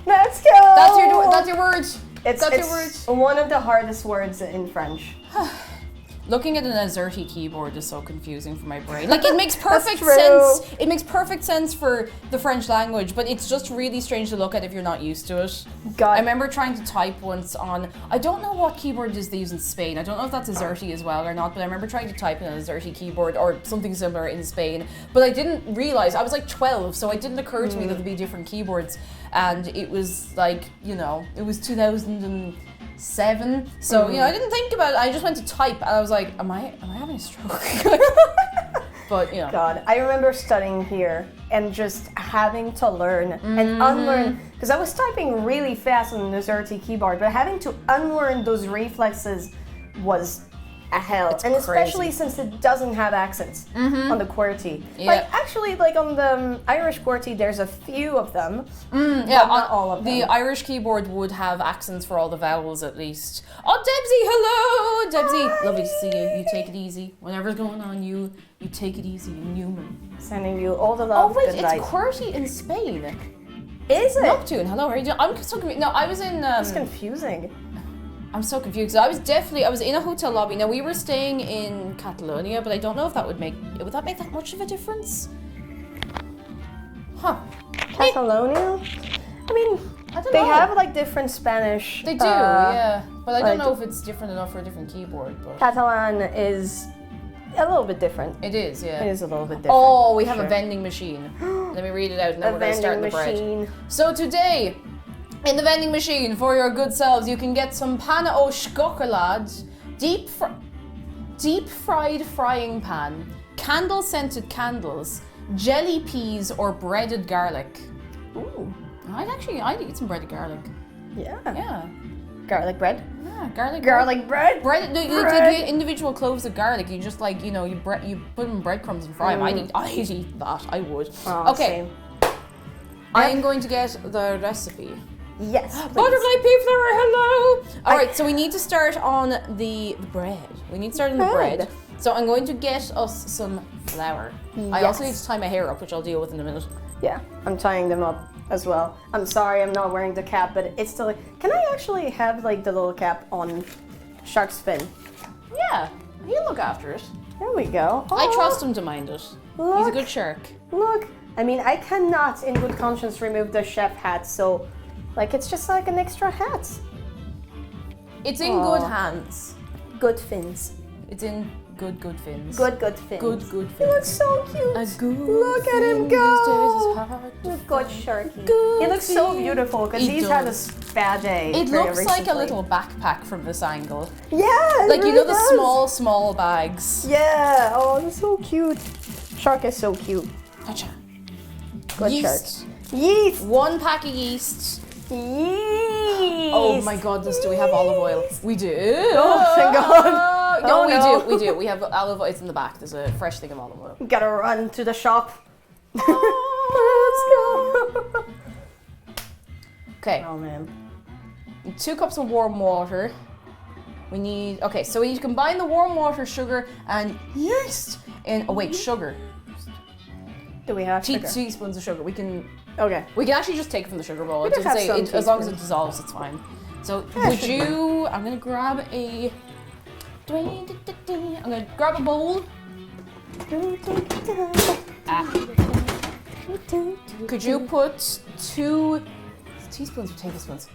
S1: Let's
S2: Let's go!
S1: That's your word.
S2: It's
S1: Got your words?
S2: one of the hardest words in French.
S1: Looking at an AZERTY keyboard is so confusing for my brain. Like it makes perfect
S2: true.
S1: sense. It makes perfect sense for the French language, but it's just really strange to look at if you're not used to it. I remember trying to type once on, I don't know what keyboard it is they use in Spain. I don't know if that's AZERTY as well or not, but I remember trying to type in an AZERTY keyboard or something similar in Spain, but I didn't realize, I was like 12, so it didn't occur to me that there'd be different keyboards, and it was like, you know, it was 2007, so you know, I didn't think about it. I just went to type and I was like, am I having a stroke? But you know,
S2: God, I remember studying here and just having to learn and unlearn, because I was typing really fast on the AZERTY keyboard, but having to unlearn those reflexes was a hell.
S1: It's
S2: and especially
S1: crazy.
S2: since it doesn't have accents on the QWERTY.
S1: Yeah.
S2: Like actually, like on the Irish QWERTY, there's a few of them.
S1: yeah,
S2: but not all of them.
S1: the Irish keyboard would have accents for all the vowels at least. Oh, Debsy, hello, Debsy. Lovely to see you. You take it easy. Whatever's going on, you take it easy. Newman.
S2: Sending you all the
S1: Oh
S2: love.
S1: wait,
S2: good
S1: it's
S2: night.
S1: QWERTY in Spain.
S2: Is it?
S1: Noctune, hello, how are you doing? I'm so confused. No, I was in.
S2: It's confusing.
S1: I'm so confused. I was in a hotel lobby. Now we were staying in Catalonia, but I don't know if that would that make that much of a difference? Huh.
S2: Catalonia? I mean,
S1: I don't
S2: they
S1: know.
S2: have like different Spanish.
S1: They do, yeah. But I don't
S2: like-
S1: know if it's different enough for a different keyboard, but
S2: Catalan is a little bit different.
S1: it is, yeah.
S2: It is a little bit different.
S1: Oh, we have
S2: Sure.
S1: a vending machine. Let me read it out and then
S2: A
S1: we're going to start
S2: vending
S1: the bread.
S2: machine.
S1: So today, in the vending machine for your good selves, you can get some panna au chocolat, deep fried frying pan, candle scented candles, jelly peas or breaded garlic.
S2: Ooh,
S1: I'd eat some breaded garlic.
S2: yeah.
S1: Yeah.
S2: Garlic bread.
S1: Yeah, garlic.
S2: Garlic bread.
S1: Bread, no, you
S2: Bread.
S1: get individual cloves of garlic. You just like, you know, you put them in breadcrumbs and fry them. I'd eat that. I would.
S2: Oh,
S1: Okay,
S2: same.
S1: I am going to get the recipe.
S2: Yes. please.
S1: Butterfly pea flour, hello! Alright, so we need to start on the bread. We need to start on the
S2: Bread.
S1: bread. So I'm going to get us some flour. I also need
S2: Yes.
S1: to tie my hair up, which I'll deal with in a minute.
S2: Yeah, I'm tying them up as well. I'm sorry, I'm not wearing the cap, but it's still. Can I actually have like the little cap on Shark's fin?
S1: Yeah, he'll look after it.
S2: There we go.
S1: I
S2: Oh,
S1: trust him to mind it. He's a
S2: Look.
S1: good shark.
S2: Look, I mean, I cannot, in good conscience, remove the chef hat, so like it's just like an extra hat.
S1: It's in
S2: Aw.
S1: good hands.
S2: Good fins.
S1: It's in good fins.
S2: Good fins.
S1: Good
S2: He looks
S1: fins.
S2: so cute.
S1: A good
S2: Look at him
S1: fin these days
S2: go.
S1: is hard to
S2: Good Sharky.
S1: Good
S2: He looks so
S1: fin.
S2: beautiful because
S1: He
S2: he's had a
S1: does.
S2: bad day.
S1: It
S2: very
S1: looks like a
S2: recently.
S1: little backpack from this angle.
S2: Yeah, it
S1: Like, you
S2: really
S1: know the
S2: does.
S1: small bags.
S2: Yeah. Oh, he's so cute. Shark is so cute.
S1: Gotcha.
S2: Good
S1: Yeast.
S2: shark. Yeast.
S1: 1 pack of yeast.
S2: Yeast.
S1: Oh my goodness, do we have olive oil? We do.
S2: Oh, thank God.
S1: No,
S2: Oh,
S1: we
S2: no.
S1: do. We do. We have olive oil. It's in the back. There's a fresh thing of olive oil.
S2: Gotta run to the shop.
S1: Oh.
S2: Let's go.
S1: Okay.
S2: Oh man.
S1: 2 cups of warm water. We need. Okay, so we need to combine the warm water, sugar, and yeast. Oh wait, sugar.
S2: Do we have sugar?
S1: Teaspoons of sugar. We can
S2: Okay.
S1: actually just take it from the sugar bowl.
S2: We
S1: It
S2: just
S1: doesn't
S2: have
S1: say
S2: some
S1: as long as it
S2: teaspoons.
S1: dissolves, it's fine. So
S2: Yeah,
S1: would
S2: sure.
S1: you? I'm gonna grab a. I'm gonna grab a bowl. Could you put 2 teaspoons or tablespoons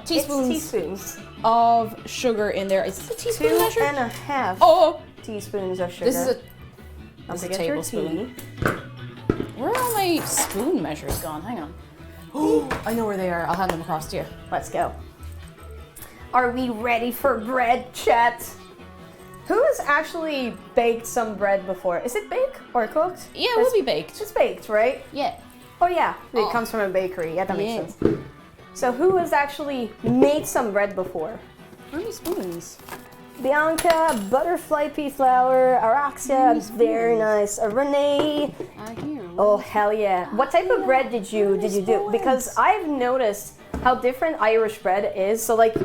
S1: Teaspoons.
S2: It's teaspoons.
S1: of sugar in there? Is this a teaspoon
S2: 2.5
S1: measure? Oh,
S2: teaspoons of sugar.
S1: this is a.
S2: Don't
S1: this is a
S2: forget your
S1: tablespoon.
S2: tea.
S1: Where are all my spoon measures gone? Hang on. Oh, I know where they are. I'll hand them across to you.
S2: Let's go. Are we ready for bread, chat? Who has actually baked some bread before? Is it baked or cooked?
S1: Yeah, it will be baked.
S2: It's baked, right?
S1: Yeah.
S2: Oh yeah, it
S1: Oh.
S2: comes from a bakery. Yeah, that
S1: Yeah.
S2: makes sense. So who has actually made some bread before?
S1: How many spoons?
S2: Bianca, butterfly pea flour, Araxia, very nice. Renee,
S1: Here.
S2: oh hell yeah. What type of bread did you do? Because I've noticed how different Irish bread is. So like,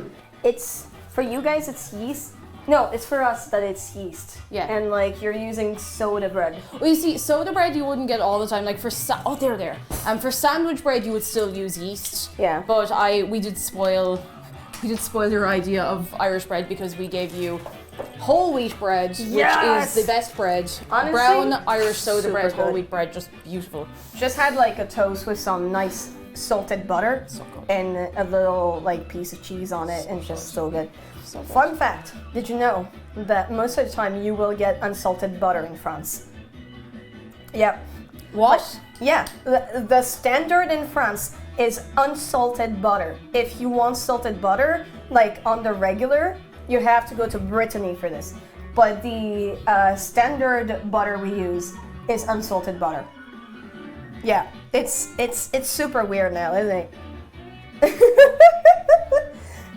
S2: it's for you guys it's yeast, No, it's for us that it's yeast.
S1: Yeah.
S2: And like you're using soda bread.
S1: Well, you see, soda bread you wouldn't get all the time. Like for for sandwich bread you would still use yeast.
S2: Yeah.
S1: But we did spoil your idea of Irish bread because we gave you whole wheat bread,
S2: Yes!
S1: which is the best bread.
S2: Honestly,
S1: Brown Irish soda
S2: super
S1: bread, whole
S2: good.
S1: wheat bread, just beautiful.
S2: Just had like a toast with some nice salted butter
S1: So good.
S2: and a little like piece of cheese on it, and just so good.
S1: So good.
S2: Fun fact: did you know that most of the time you will get unsalted butter in France? Yep.
S1: What?
S2: Yeah, the standard in France is unsalted butter. If you want salted butter, like on the regular, you have to go to Brittany for this. But the standard butter we use is unsalted butter. Yeah, it's super weird now, isn't it?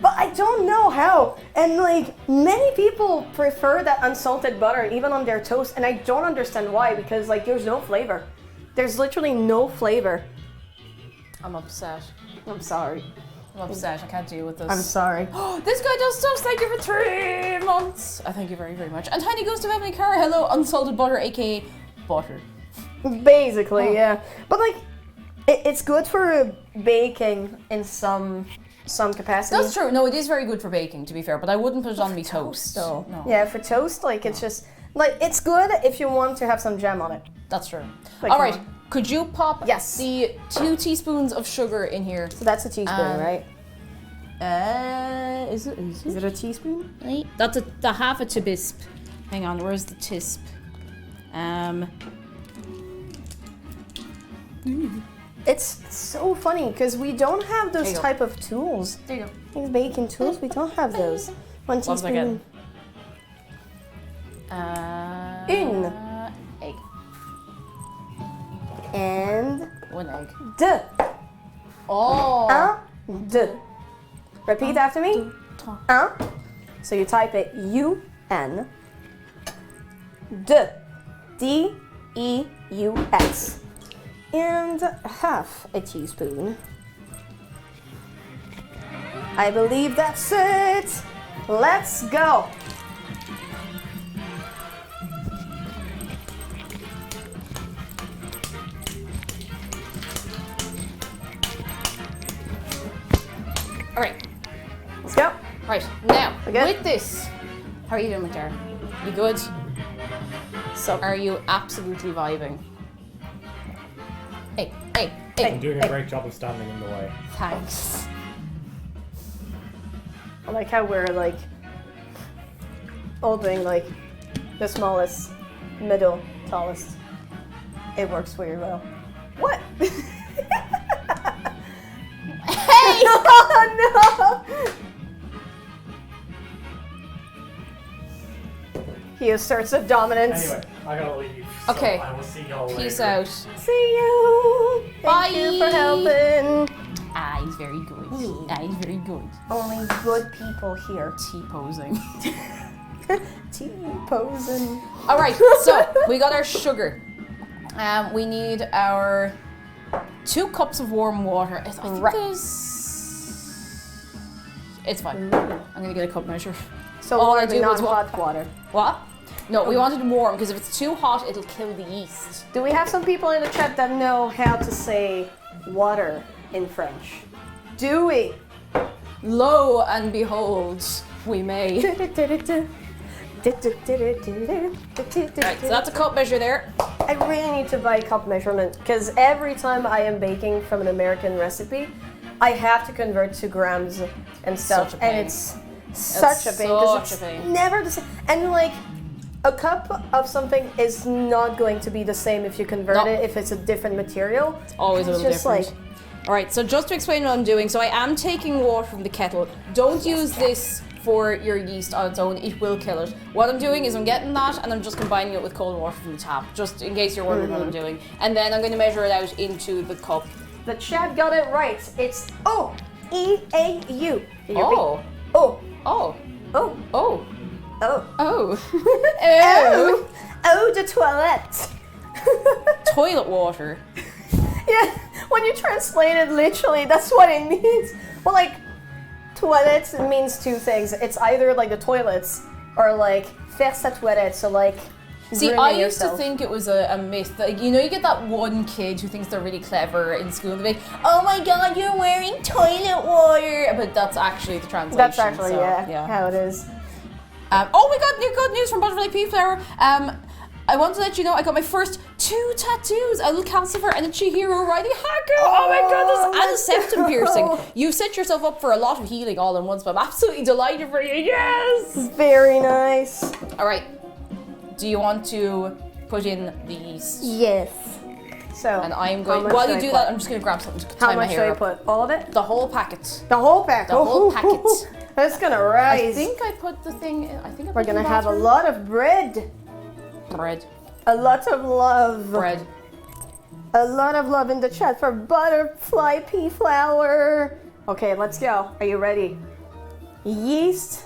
S2: But I don't know how. And like many people prefer that unsalted butter even on their toast, and I don't understand why, because like there's no flavor. There's literally no flavor.
S1: I'm upset.
S2: I'm sorry.
S1: I'm upset. I can't deal with this.
S2: I'm sorry.
S1: This guy does stuff. Thank you for 3 months. I thank you very, very much. And Tiny goes to Emily Carr. Hello, unsalted butter, aka butter.
S2: Basically, yeah. But like, it's good for baking in some capacity.
S1: That's true. No, it is very good for baking, to be fair. But I wouldn't put it on me toast.
S2: So
S1: No.
S2: yeah, for toast, like it's just like it's good if you want to have some jam on it.
S1: That's true.
S2: Like,
S1: All right.
S2: come
S1: Could you pop
S2: Yes.
S1: the 2 teaspoons of sugar in here?
S2: So that's a teaspoon, right?
S1: Is it?
S2: Is it a teaspoon?
S1: That's the half a tibisp. Hang on, where's the tisp?
S2: It's so funny because we don't have those
S1: There you go.
S2: type of tools.
S1: There you go.
S2: These baking tools, we don't have those. 1
S1: What was I getting?
S2: teaspoon.
S1: Egg.
S2: And
S1: 1 egg.
S2: de.
S1: Oh.
S2: De. Repeat after me. So you type it U-N. De. D-E-U-X. And half a teaspoon. I believe that's it. Let's go.
S1: All right.
S2: Let's go.
S1: Right. Now,
S2: We good?
S1: with this, how are you doing, McDara? You good?
S2: So
S1: Are you absolutely vibing? Hey.
S3: I'm doing a great job of standing in the way.
S1: Thanks.
S2: I like how we're like all doing like the smallest, middle, tallest. It works very well. What?
S1: Hey!
S2: Oh no! He asserts a dominance.
S3: Anyway, I gotta leave.
S1: Okay.
S3: So I will see y'all later.
S1: Peace out.
S2: See you. Thank you for
S1: Bye.
S2: helping.
S1: He's very good. He's very good.
S2: Only good people here.
S1: T-posing.
S2: T-posing.
S1: All right, so we got our sugar. We need our 2 cups of warm water. I think
S2: Right.
S1: it's fine. I'm gonna get a cup measure.
S2: So
S1: All I
S2: water,
S1: do
S2: not
S1: is wa-
S2: hot water.
S1: What? No, we want it warm because if it's too hot, it'll kill the yeast.
S2: Do we have some people in the chat that know how to say water in French? Do we?
S1: Lo and behold, we may. Right, so that's a cup measure there.
S2: I really need to buy cup measurement because every time I am baking from an American recipe, I have to convert to grams and stuff,
S1: Such a pain.
S2: and it's such a pain because
S1: such a
S2: it's
S1: pain.
S2: never the same. And like a cup of something is not going to be the same if you convert
S1: No.
S2: it if it's a different material. It's
S1: Always a little
S2: just
S1: different.
S2: like
S1: All right, so just to explain what I'm doing, so I am taking water from the kettle. Don't use this for your yeast on its own, it will kill it. What I'm doing is I'm getting that and I'm just combining it with cold water from the tap, just in case you're wondering what I'm doing. And then I'm going to measure it out into the cup.
S2: the chat got it right. It's O-E-A-U.
S1: Oh.
S2: Oh.
S1: Oh.
S2: Oh.
S1: Oh.
S2: Oh.
S1: Oh.
S2: Oh. Oh, the toilette.
S1: Toilet water.
S2: Yeah, when you translate it literally, that's what it means. Well, like, toilets means 2 things. It's either like the toilets or like faire sa toilette, so like
S1: See,
S2: grooming
S1: I used
S2: yourself.
S1: to think it was a myth. Like, you know, you get that one kid who thinks they're really clever in school and they're like, oh my god, you're wearing toilet water. But that's actually the translation.
S2: That's actually,
S1: so,
S2: yeah, how it is.
S1: Oh, we got new good news from Butterfly Pea Flower. I want to let you know I got my first 2 tattoos, a little calcifer and a Chihiro riding Haku. Oh my goodness, and a septum piercing. You set yourself up for a lot of healing all in once, but I'm absolutely delighted for you. Yes!
S2: Very nice.
S1: All right. Do you want to put in the yeast?
S2: Yes. So,
S1: And I'm going,
S2: much
S1: while
S2: do
S1: you
S2: I
S1: do
S2: put?
S1: that, I'm just going to grab something to tie
S2: How
S1: my
S2: much do
S1: hair
S2: I
S1: up.
S2: put? All of it?
S1: The whole packet.
S2: The whole pack.
S1: The whole packet.
S2: That's gonna
S1: I
S2: rise.
S1: think I put the thing in, I think I put
S2: We're
S1: it in
S2: gonna
S1: the
S2: have a
S1: bathroom.
S2: lot of bread.
S1: Bread.
S2: A lot of love.
S1: Bread.
S2: A lot of love in the chat for Butterfly Pea Flower. Okay, let's go. Are you ready? Yeast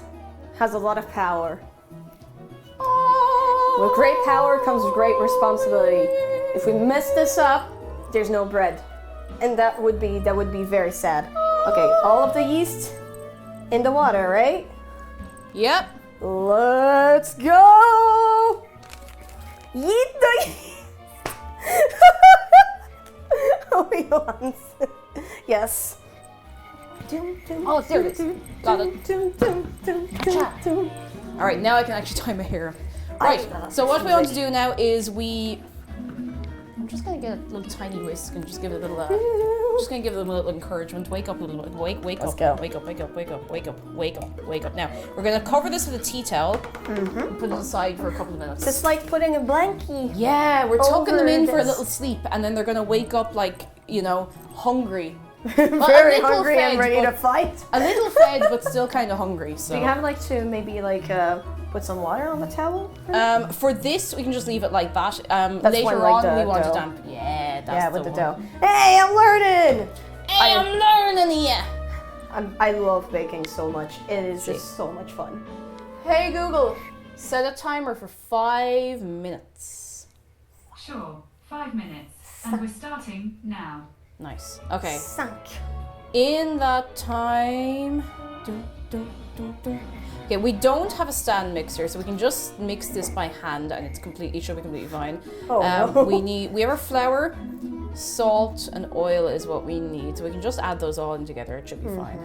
S2: has a lot of power. With great power comes great responsibility. If we mess this up, there's no bread. And that would be very sad. Okay, all of the yeast in the water, right?
S1: Yep.
S2: Let's go! Yeet the yeast! Oh, yes. Yes.
S1: Oh, there it is. Got it. All right, now I can actually tie my hair up. Right, so what we want to do now is I'm just gonna get a little tiny whisk and just give it a little, just gonna give it a little encouragement. Wake up a little bit, wake
S2: Let's
S1: up,
S2: go.
S1: wake up, wake up, wake up, wake up, wake up, wake up. Now, we're gonna cover this with a tea towel, and put it aside for a couple of minutes.
S2: Just like putting a blankie.
S1: Yeah, we're tucking them in for a
S2: this.
S1: little sleep, and then they're gonna wake up like, you know, hungry.
S2: Very
S1: little
S2: hungry and
S1: fed,
S2: ready to
S1: but-
S2: fight.
S1: A little fed, but still kind of hungry, so.
S2: Do you have like to maybe like put some water on the towel?
S1: For this, we can just leave it like that.
S2: That's
S1: Later
S2: when, like,
S1: on,
S2: the
S1: we want to
S2: dough.
S1: damp. Yeah, that's
S2: Yeah, with the
S1: one.
S2: dough. Hey, I'm learning!
S1: Hey, I'm learning here.
S2: I love baking so much. It is just so much fun.
S1: Hey Google, set a timer for 5 minutes.
S4: Sure, 5 minutes. And we're starting now.
S1: Nice. Okay.
S2: Sank.
S1: In that time. Okay, we don't have a stand mixer, so we can just mix this by hand, and should be completely fine.
S2: Oh, no.
S1: We have our flour, salt, and oil is what we need, so we can just add those all in together. It should be fine.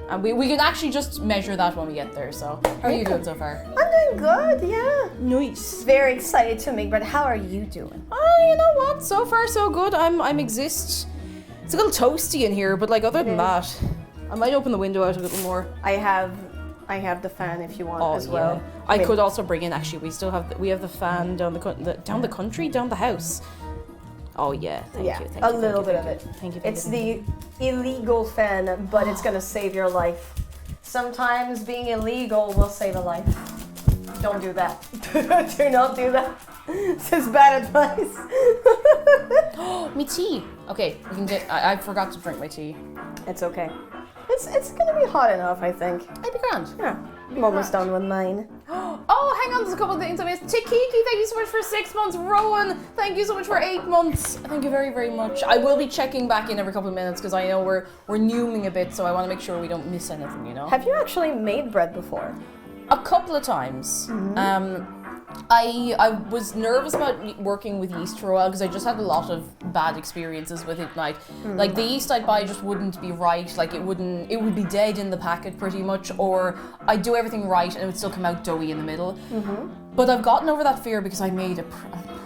S1: And we can actually just measure that when we get there. So, how are you doing so far?
S2: I'm doing good, yeah.
S1: Nice.
S2: Very excited to make bread. How are you doing?
S1: Oh, you know what? So far, so good. I'm exist. It's a little toasty in here, but like other than that, I might open the window out a little more.
S2: I have the fan if you want as well.
S1: Yeah. I could also bring in. Actually, we have the fan down the house. Oh yeah, thank you. Thank
S2: a
S1: you,
S2: little
S1: thank
S2: bit
S1: you,
S2: of it.
S1: Thank you.
S2: It's the illegal fan, but it's gonna save your life. Sometimes being illegal will save a life. Don't do that. Do not do that. This is bad advice.
S1: me tea. Okay, we can get. I forgot to drink my tea.
S2: It's okay. It's gonna be hot enough, I think.
S1: I'd be grand.
S2: Yeah, I'm almost done with mine.
S1: Oh, hang on, there's a couple of things I missed. Tikiki, thank you so much for 6 months. Rowan, thank you so much for 8 months. Thank you very, very much. I will be checking back in every couple of minutes because I know we're newing a bit, so I want to make sure we don't miss anything, you know?
S2: Have you actually made bread before?
S1: A couple of times. I was nervous about working with yeast for a while because I just had a lot of bad experiences with it. Like the yeast I'd buy just wouldn't be right. Like it would be dead in the packet pretty much, or I'd do everything right and it would still come out doughy in the middle. But I've gotten over that fear because I made a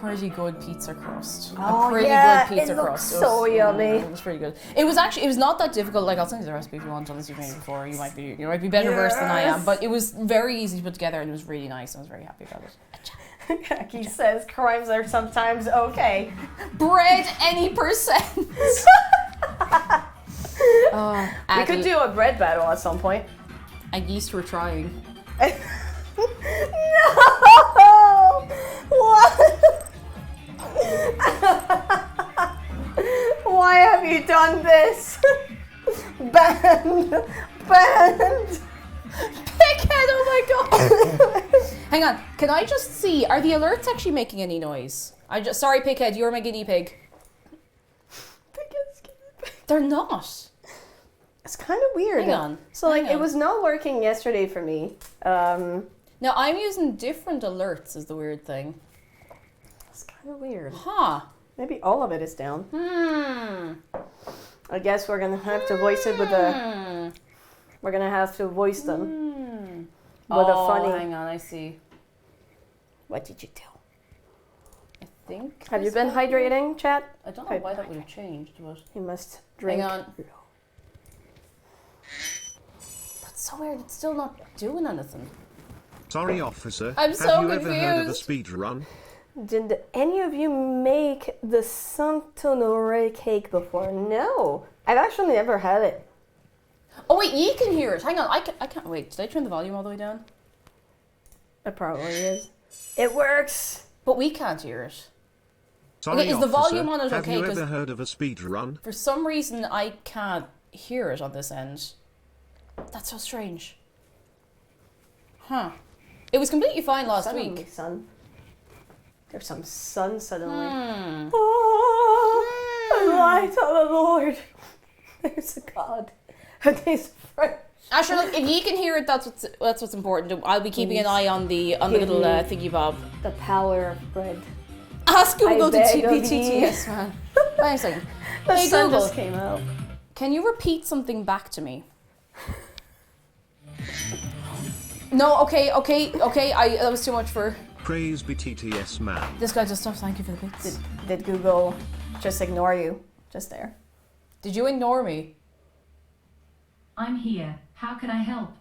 S1: pretty good pizza crust.
S2: Oh,
S1: a pretty
S2: yeah,
S1: good pizza
S2: it looks
S1: crust.
S2: so yummy.
S1: It was pretty good. It was not that difficult. Like I'll send you the recipe if you want, unless you've made it before. You might be better versed than I am. But it was very easy to put together and it was really nice. I was very happy about it.
S2: He says crimes are sometimes okay.
S1: Bread any percent.
S2: We could do a bread battle at some point.
S1: At least we're trying.
S2: No! What? Why have you done this? Banned!
S1: Pighead, oh my god! Hang on, can I just see, are the alerts actually making any noise? Sorry Pighead, you're my guinea pig. They're not.
S2: It's kind of weird.
S1: Hang on.
S2: So like
S1: hang
S2: it
S1: on.
S2: was not working yesterday for me.
S1: Now I'm using different alerts is the weird thing.
S2: It's kind of weird.
S1: Huh.
S2: Maybe all of it is down. I guess we're gonna have to voice it with a. We're gonna have to voice them with a funny.
S1: Hang on, I see. What did you do? I think.
S2: Have you been hydrating, chat?
S1: I don't know why that would have changed, but
S2: You must drink.
S1: hang on. That's so weird. It's still not doing anything.
S5: Sorry, officer.
S1: I'm
S5: Have
S1: so
S5: you ever heard of a
S1: confused.
S5: speed run?
S2: Did any of you make the Saint-Honoré cake before? No, I've actually never had it.
S1: Oh wait, you can hear it. Hang on, I can't wait. Did I turn the volume all the way down?
S2: It probably is. It works.
S1: But we can't hear it.
S5: Sorry,
S1: Okay, is the
S5: officer.
S1: volume on it
S5: Have
S1: okay?
S5: you
S1: 'Cause
S5: ever heard of a speed run?
S1: for some reason I can't hear it on this end. That's so strange. Huh. It was completely fine last
S2: Suddenly,
S1: week.
S2: sun. There's some sun suddenly.
S1: Hmm.
S2: Oh, the light of the Lord. There's a God. And he's French.
S1: Asher, look, if you can hear it, that's what's important. I'll be keeping an eye on the
S2: Give
S1: little
S2: me
S1: thingy bob.
S2: The power of bread.
S1: Ask Google to
S2: beg of
S1: TTS, man. Wait a second.
S2: The
S1: Hey
S2: sun
S1: Google,
S2: just came out.
S1: can you repeat something back to me? No, okay. That was too much for
S5: Praise be TTS man.
S1: this guy. Just stuff. Thank you for the bits.
S2: Did Google just ignore you? Just there.
S1: Did you ignore me?
S4: I'm here. How can I help?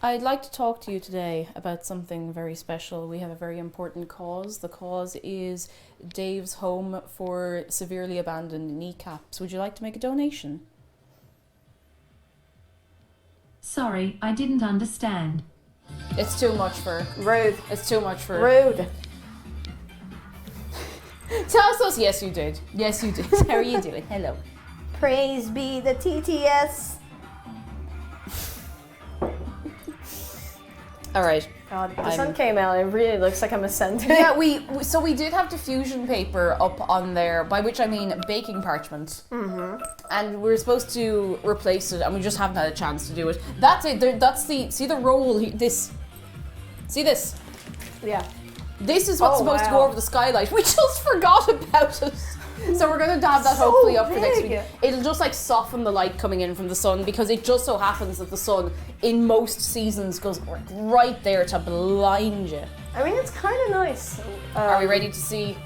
S1: I'd like to talk to you today about something very special. We have a very important cause. The cause is Dave's home for severely abandoned kneecaps. Would you like to make a donation?
S4: Sorry, I didn't understand.
S1: It's too much for.
S2: Rude.
S1: It's too much for.
S2: Rude.
S1: Tell us. Yes, you did. Yes, you did. How are you doing? Hello.
S2: Praise be the TTS.
S1: All right.
S2: God, the sun came out. It really looks like I'm ascending.
S1: Yeah, we did have diffusion paper up on there, by which I mean baking parchment. Mm-hmm. And we were supposed to replace it, and we just haven't had a chance to do it. That's it. That's see the roll. This. See this.
S2: Yeah.
S1: This is what's
S2: Oh,
S1: supposed to go
S2: wow.
S1: over the skylight. We just forgot about it. So we're gonna have that
S2: So
S1: hopefully up for next
S2: big.
S1: week. It'll just like soften the light coming in from the sun, because it just so happens that the sun in most seasons goes right there to blind you.
S2: I mean, it's kind of nice.
S1: Are we ready to see?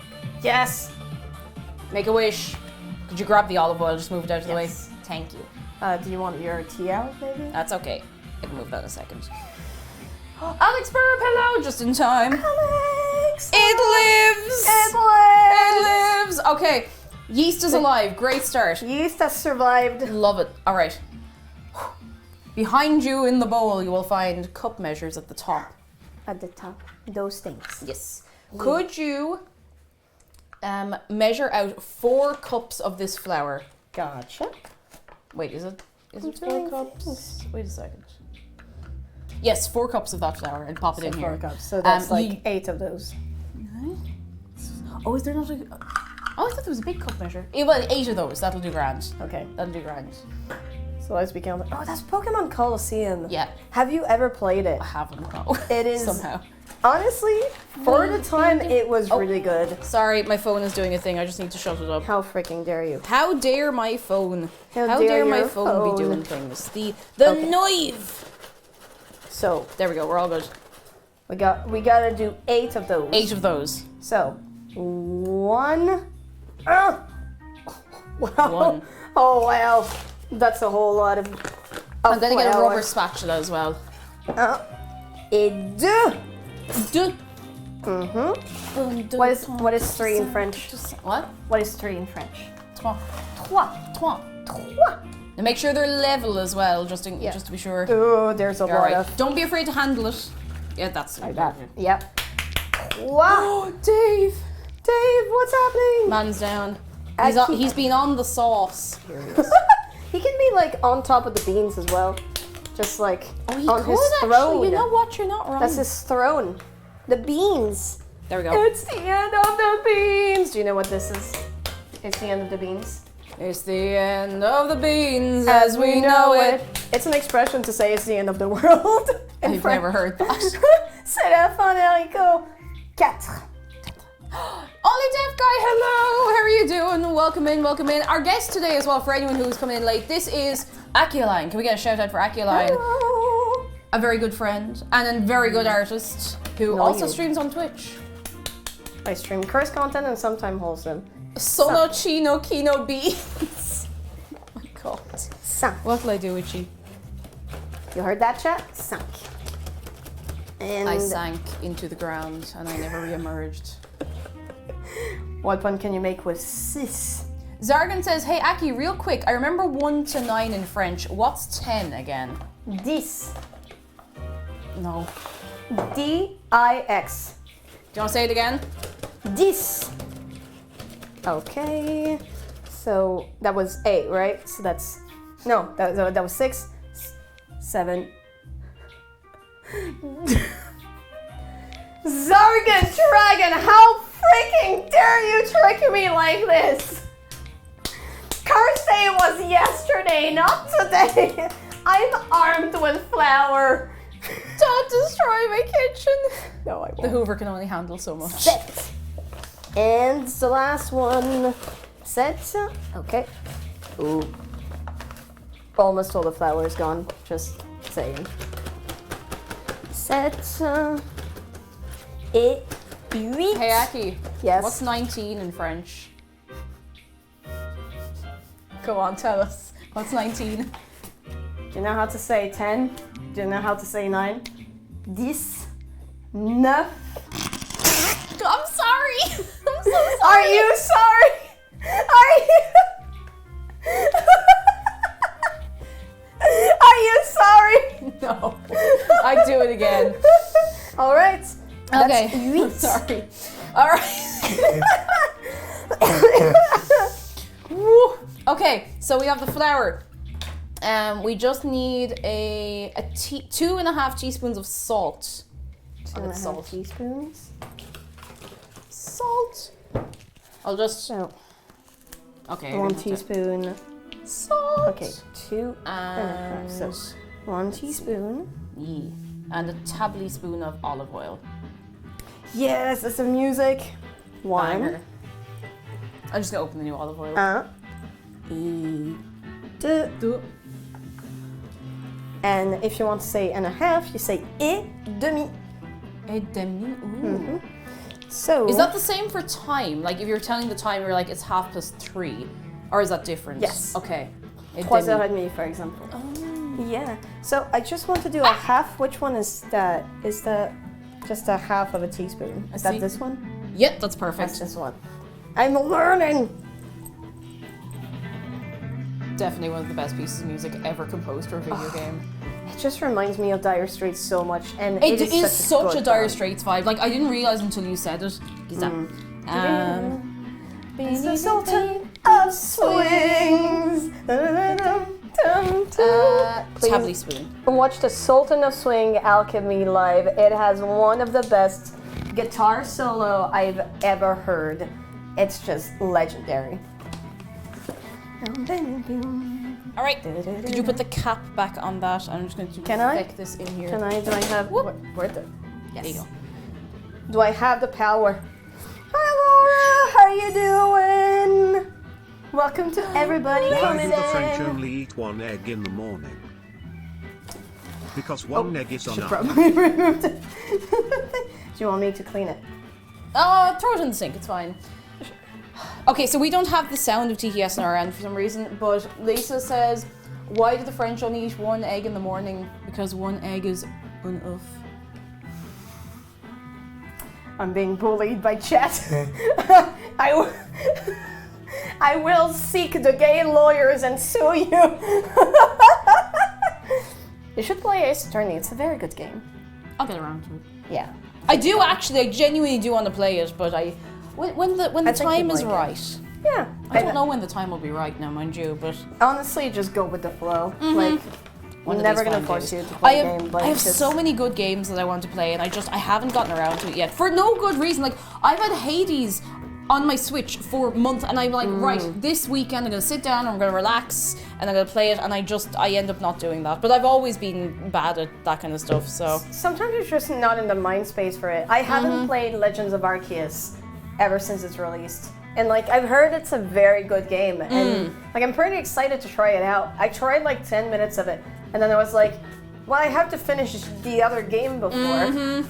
S2: Yes.
S1: Make a wish. Could you grab the olive oil? Just move it out of the way.
S2: Yes.
S1: Thank you.
S2: Do you want your tea out, maybe?
S1: That's okay. I can move that in a second. Alex Burp, hello! Just in time.
S2: Alex!
S1: It lives!
S2: It lives!
S1: It lives! Okay. Yeast is alive. Great start.
S2: Yeast has survived.
S1: Love it. All right. Behind you in the bowl, you will find cup measures at the top.
S2: At the top. Those things.
S1: Yes. Could you measure out 4 cups of this flour?
S2: Gotcha.
S1: Wait, is it 4
S2: filling
S1: cups?
S2: things.
S1: Wait a second. Yes, 4 cups of that flour, and pop it in
S2: So
S1: here.
S2: 4 cups. So that's like
S1: you-
S2: 8 of those.
S1: Oh, is there not a... Oh, I thought there was a big cup measure. Well, 8 of those. That'll do grand.
S2: Okay.
S1: That'll do grand.
S2: So as we count. Oh, that's Pokemon Coliseum.
S1: Yeah.
S2: Have you ever played it?
S1: I haven't, no.
S2: It is
S1: Somehow.
S2: honestly, for the time, it was really good.
S1: Sorry, my phone is doing a thing. I just need to shut it up.
S2: How freaking dare you?
S1: How dare my phone?
S2: How dare
S1: my
S2: your
S1: phone be
S2: phone.
S1: doing things? The
S2: Okay.
S1: knife.
S2: So
S1: There we go. We're all good.
S2: we gotta do 8 of those.
S1: 8 of those.
S2: So 1. Wow.
S1: 1.
S2: Oh wow. That's a whole lot of.
S1: I'm gonna get a rubber
S2: flour.
S1: spatula as well.
S2: Et deux.
S1: Deux.
S2: What is 3 in French?
S1: What?
S2: What is 3 in French?
S1: Trois.
S2: Trois.
S1: Trois.
S2: Trois.
S1: Now make sure they're level as well, just to be sure.
S2: Oh, there's a
S1: All
S2: lot
S1: right.
S2: of.
S1: Don't be afraid to handle it. Yeah, that's
S2: Like that. Yep. Wow.
S1: Oh, Dave.
S2: Dave, what's happening?
S1: Man's down.
S2: Aki-
S1: He's been on the sauce. Here he is.
S2: He can be like on top of the beans as well. Just like
S1: Oh, he
S2: on
S1: could
S2: his
S1: actually.
S2: throne.
S1: You know what? You're not wrong.
S2: That's his throne. The beans.
S1: There we go.
S2: It's the end of the beans. Do you know what this is? It's the end of the beans.
S1: It's the end of the beans as we know it.
S2: It's an expression to say it's the end of the world. In
S1: I've
S2: French.
S1: never heard that.
S2: C'est la fin des haricots. 4.
S1: Only Deaf Guy, hello! How are you doing? Welcome in, welcome in. Our guest today as well, for anyone who's coming in late, this is Akialyne. Can we get a shout out for Akialyne?
S2: Hello.
S1: A very good friend and a very good artist who
S2: No,
S1: also
S2: you.
S1: streams on Twitch.
S2: I stream curse content and sometimes wholesome.
S1: Sono Chino Kino Beans. Oh my god.
S2: 5.
S1: What'll I do with you?
S2: You heard that, chat? 5. And
S1: I sank into the ground and I never re-emerged.
S2: what one can you make with 6?
S1: Zargan says, hey Aki, real quick, I remember 1 to 9 in French. What's 10 again?
S2: 10.
S1: No.
S2: D-I-X.
S1: Do you want to say it again?
S2: 10. Okay. So that was 8, right? So that's... No, that was 6. 7. Zargan Dragon, how freaking dare you trick me like this? Curse Day was yesterday, not today. I'm armed with flour.
S1: Don't destroy my kitchen.
S2: No, I
S1: The
S2: won't.
S1: Hoover can only handle so much.
S2: Set. And the last one. Set. Okay. Ooh. Almost all the flour is gone. Just saying. Set. Et 8.
S1: Hey Aki,
S2: Yes.
S1: what's 19 in French? Go on, tell us. What's 19?
S2: Do you know how to say 10? Do you know how to say 9? 10. 9.
S1: I'm sorry. I'm so sorry.
S2: Are you sorry? Are you? Are you sorry?
S1: No. I do it again.
S2: All right.
S1: Okay.
S2: That's 8.
S1: Sorry. All right. Woo. Okay, so we have the flour. We just need a 2.5 teaspoons of salt.
S2: 2.5
S1: salt.
S2: teaspoons.
S1: Salt. I'll just.
S2: So
S1: Okay.
S2: 1 teaspoon.
S1: Salt.
S2: Okay, 2.5. So 1 teaspoon.
S1: Yeah. And a tablespoon of olive oil.
S2: Yes, that's the music. 1.
S1: Banger. I'm just gonna open the new olive oil.
S2: 1. Et 2. And if you want to say and a half, you say et demi.
S1: Et demi. Ooh.
S2: So
S1: Is that the same for time? Like if you're telling the time, you're like it's 3:30, or is that different?
S2: Yes.
S1: Okay. Et
S2: 3h30, for example. Yeah. So I just want to do a half. Which one is that? Is that just a half of a teaspoon? Is that
S1: see.
S2: this one?
S1: Yep, that's perfect.
S2: That's this one. I'm learning.
S1: Definitely one of the best pieces of music ever composed for a video game.
S2: It just reminds me of Dire Straits so much, and
S1: It is such a
S2: good
S1: Dire
S2: band.
S1: Straits vibe. Like I didn't realize until you said it.
S2: It's the Sultan of Swings. Please
S1: tablespoon.
S2: watch the Sultan of Swing Alchemy live. It has one of the best guitar solo I've ever heard. It's just legendary.
S1: All right. Could you put the cap back on that? I'm just going to
S2: Can I?
S1: stick this in here.
S2: Can I? Do I have? Where the?
S1: There you go.
S2: Do I have the power? Hi Laura, how are you doing? Welcome to everybody
S5: Why
S2: coming
S5: do the French
S2: in.
S5: only eat 1 egg in the morning? Because 1 egg is
S2: Should
S5: enough.
S2: probably remove it. Do you want me to clean it?
S1: Throw it in the sink. It's fine. Okay, so we don't have the sound of TTS in our end for some reason, but Lisa says, why do the French only eat 1 egg in the morning? Because 1 egg is enough.
S2: I'm being bullied by chat. I will seek the gay lawyers and sue you. You should play Ace Attorney. It's a very good game.
S1: I'll get around to it.
S2: Yeah.
S1: I genuinely do want to play it, but when the
S2: I think
S1: time
S2: you'd
S1: is
S2: like it.
S1: right.
S2: Yeah.
S1: I don't know when the time will be right now, mind you, but
S2: Honestly, just go with the flow. Like,
S1: one
S2: I'm
S1: of
S2: never
S1: these
S2: gonna
S1: fine
S2: force
S1: days.
S2: you to play
S1: I
S2: a
S1: have,
S2: game, but
S1: I have
S2: it's just...
S1: so many good games that I want to play, and I haven't gotten around to it yet for no good reason. Like I've had Hades on my Switch for months, and I'm like, right, this weekend I'm gonna sit down, I'm gonna relax, and I'm gonna play it, and I end up not doing that. But I've always been bad at that kind of stuff, so.
S2: Sometimes you're just not in the mind space for it. I haven't played Legends of Arceus ever since it's released. And like I've heard it's a very good game, and like I'm pretty excited to try it out. I tried like 10 minutes of it, and then I was like, well, I have to finish the other game before.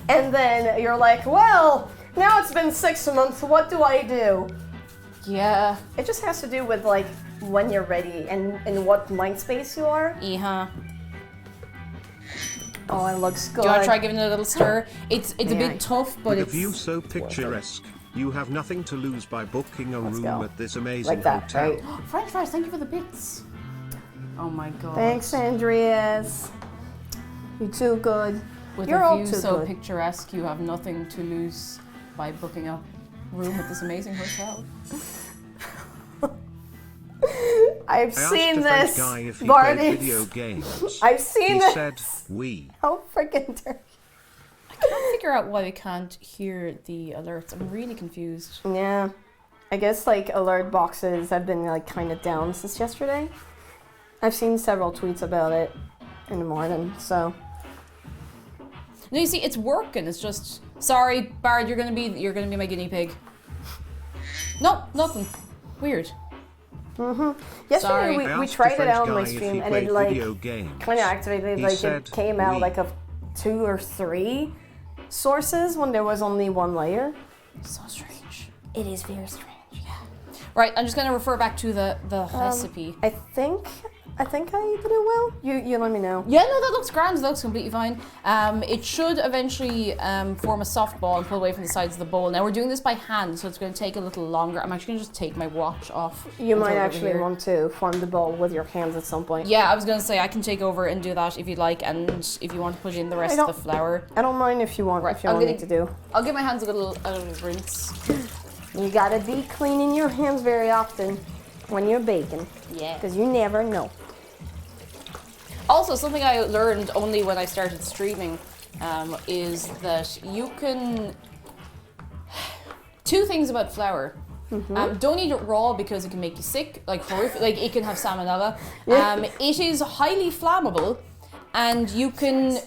S2: And then you're like, well, now it's been 6 months, what do I do?
S1: Yeah.
S2: It just has to do with like when you're ready and in what mind space you are. Oh, it looks good.
S1: Do you want to try giving it a little stir? It's a bit tough, but
S5: With
S1: it's...
S5: a view so picturesque, you have nothing to lose by booking a room
S2: go.
S5: at this amazing
S2: Like that,
S5: hotel.
S2: right?
S1: French fries, thank you for the bits. Oh my god.
S2: Thanks, Andreas. You're too good.
S1: With
S2: You're
S1: a
S2: all
S1: view
S2: too
S1: so
S2: good.
S1: picturesque, you have nothing to lose by booking a room at this amazing hotel.
S2: I've
S5: I asked
S2: seen
S5: a French
S2: this,
S5: guy if he
S2: Barney.
S5: played video games.
S2: I've seen
S5: He
S2: this.
S5: said, "We."
S2: How freaking dirty.
S1: I can't figure out why we can't hear the alerts. I'm really confused.
S2: Yeah. I guess like alert boxes have been like kind of down since yesterday. I've seen several tweets about it in the morning, so.
S1: No, you see, it's working. It's just, sorry, Bard, you're gonna be my guinea pig. No, nothing. Weird.
S2: Yesterday
S1: Sorry.
S2: we
S5: I asked
S2: tried
S5: a
S2: it
S5: French
S2: out on my
S5: guy if
S2: stream
S5: he
S2: and
S5: played
S2: it like
S5: video games.
S2: kind of activated,
S5: He
S2: like
S5: said,
S2: it came out
S5: "We."
S2: like of 2 or 3 sources when there was only 1 layer.
S1: So strange.
S2: It is very strange.
S1: Right, I'm just gonna refer back to the recipe.
S2: I think I did it well. You let me know.
S1: Yeah, no, that looks grand. That looks completely fine. It should eventually form a soft ball and pull away from the sides of the bowl. Now we're doing this by hand, so it's going to take a little longer. I'm actually going to just take my watch off.
S2: You
S1: and
S2: might
S1: throw it over
S2: actually
S1: here.
S2: want to form the ball with your hands at some point.
S1: Yeah, I was going to say I can take over and do that if you'd like, and if you want to put in the rest of the flour.
S2: I don't mind if you want.
S1: Right,
S2: if you
S1: I'm
S2: want me
S1: gonna-
S2: to do.
S1: I'll give my hands a little rinse.
S2: You gotta be cleaning your hands very often when you're baking,
S1: Yeah.
S2: because you never know.
S1: Also, something I learned only when I started streaming is that you can... 2 things about flour. Don't eat it raw because it can make you sick, like horrific, like it can have salmonella. It is highly flammable, and you can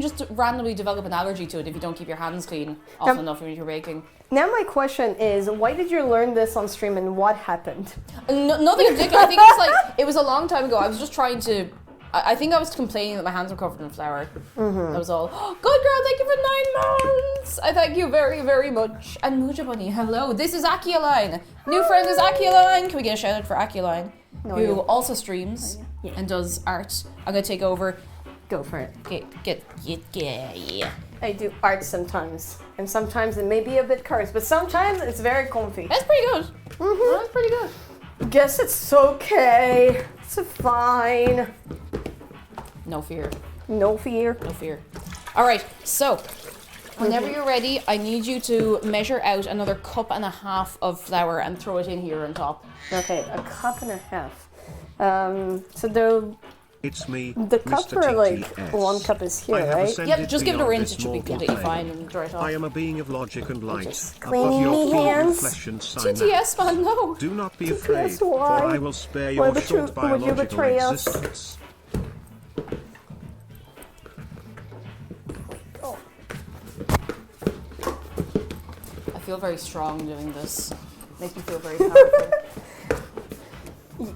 S1: just randomly develop an allergy to it if you don't keep your hands clean often enough when you're baking.
S2: Now my question is, why did you learn this on stream and what happened?
S1: Nothing particular. I think it's like it was a long time ago. I was just trying to. I think I was complaining that my hands were covered in flour. That was all. Good girl, thank you for 9 months. I thank you very, very much. And Muja Bunny, hello. This is Akialyne. New friend is Akialyne. Can we get a shout out for Akialyne, who also streams and does art? I'm gonna take over.
S2: Go for it.
S1: Yeah.
S2: I do art sometimes, and sometimes it may be a bit cursed, but sometimes it's very comfy.
S1: That's pretty good. That's pretty good.
S2: Guess it's okay. It's fine.
S1: No fear.
S2: No fear.
S1: No fear. All right, so whenever you're ready, I need you to measure out another 1.5 cups of flour and throw it in here on top.
S2: Okay, 1.5 cups. So
S5: It's me,
S2: the cup
S5: Mr.
S2: for like
S5: TTS.
S2: 1 cup is here,
S5: I have
S2: right?
S5: ascended
S1: Yep, just give it a
S5: beyond
S1: rinse.
S5: this
S1: It should be
S5: mortal
S1: completely
S5: plane.
S1: fine and dry it off.
S5: I am a being of logic and light,
S2: Just
S5: above
S2: cleaning
S5: your
S2: me
S5: human
S2: hands.
S5: flesh and synapse.
S1: TTS, man, no.
S5: Do not be
S2: TTS,
S5: afraid,
S2: why?
S5: for I will spare
S2: Why
S5: your
S2: would
S5: short
S2: you- would you
S5: biological
S2: betray us?
S5: existence.
S1: I feel very strong doing this. Makes me feel very powerful.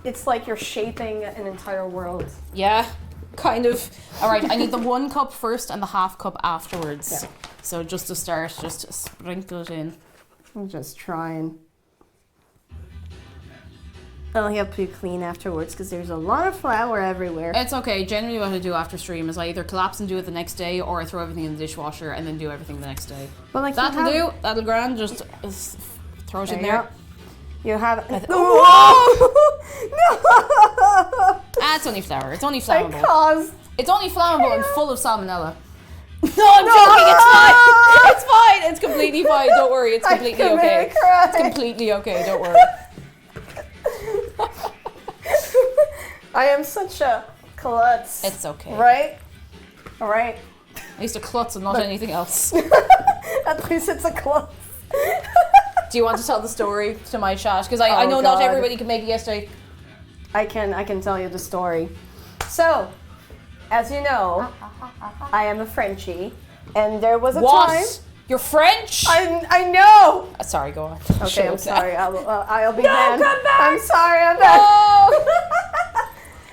S2: It's like you're shaping an entire world.
S1: Yeah, kind of. All right, I need the 1 cup first and the 1/2 cup afterwards.
S2: Yeah.
S1: So just to start, just sprinkle it in.
S2: I'm just trying. I'll have to be clean afterwards because there's a lot of flour everywhere.
S1: It's okay. Generally, what I do after stream is I either collapse and do it the next day, or I throw everything in the dishwasher and then do everything the next day.
S2: But like
S1: That'll do. That'll grand. Just throw it in
S2: you
S1: there.
S2: go. You have.
S1: Whoa!
S2: No!
S1: Ah, it's only flour. It's only
S2: I
S1: flammable.
S2: caused.
S1: It's only flammable and full of salmonella. No, I'm joking. It's fine. It's fine. It's completely fine. Don't worry. It's completely
S2: I
S1: okay.
S2: commit a crime.
S1: It's completely okay. Don't worry.
S2: I am such a klutz.
S1: It's okay.
S2: Right? Alright.
S1: I used to klutz and not anything else.
S2: At least it's a klutz.
S1: Do you want to tell the story to my chat? Because I
S2: Oh,
S1: know not
S2: God.
S1: everybody can make it yesterday.
S2: I can tell you the story. So, as you know, I am a Frenchie, and there was a
S1: What?
S2: time.
S1: You're French?
S2: I know.
S1: Sorry, go on.
S2: Okay,
S1: Shut
S2: I'm
S1: up.
S2: sorry. I'll be
S1: No,
S2: banned.
S1: come back!
S2: I'm sorry. I'm back.
S1: No!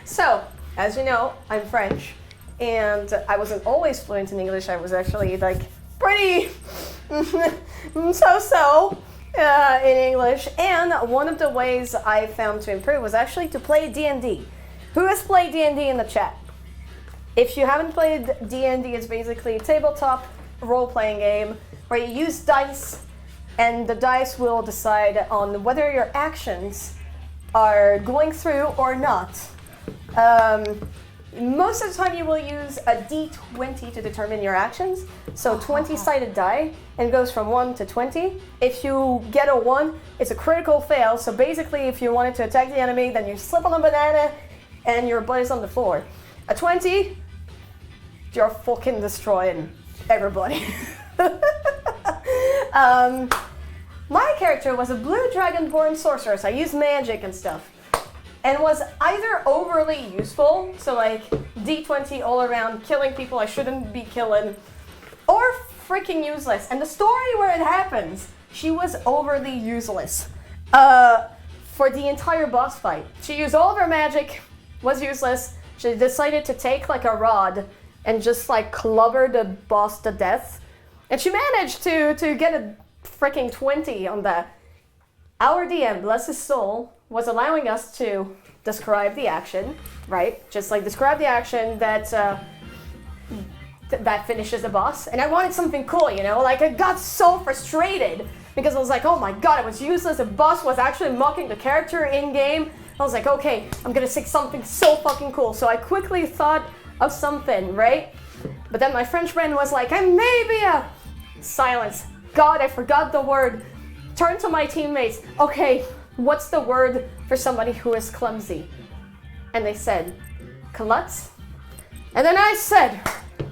S2: So, as you know, I'm French, and I wasn't always fluent in English. I was actually like pretty so in English. And one of the ways I found to improve was actually to play D&D. Who has played D&D in the chat? If you haven't played D&D, it's basically a tabletop role-playing game where you use dice, and the dice will decide on whether your actions are going through or not. Most of the time you will use a d20 to determine your actions. So 20-sided die, and it goes from 1 to 20. If you get a 1, it's a critical fail. So basically, if you wanted to attack the enemy, then you slip on a banana and your butt is on the floor. A 20, you're fucking destroying everybody. My character was a blue dragonborn sorceress. I used magic and stuff. And was either overly useful, so like D20 all around, killing people I shouldn't be killing, or freaking useless. And the story where it happens, she was overly useless for the entire boss fight. She used all of her magic, was useless. She decided to take like a rod and just like clobber the boss to death. And she managed to get a freaking 20 on that. Our DM, bless his soul, was allowing us to describe the action, right? Just like describe the action that that finishes the boss. And I wanted something cool, you know? Like I got so frustrated because I was like, oh my god, it was useless. The boss was actually mocking the character in game. I was like, okay, I'm gonna say something so fucking cool. So I quickly thought of something, right? But then my French friend was like, and maybe a silence. God, I forgot the word. Turn to my teammates. Okay, what's the word for somebody who is clumsy? And they said, klutz. And then I said,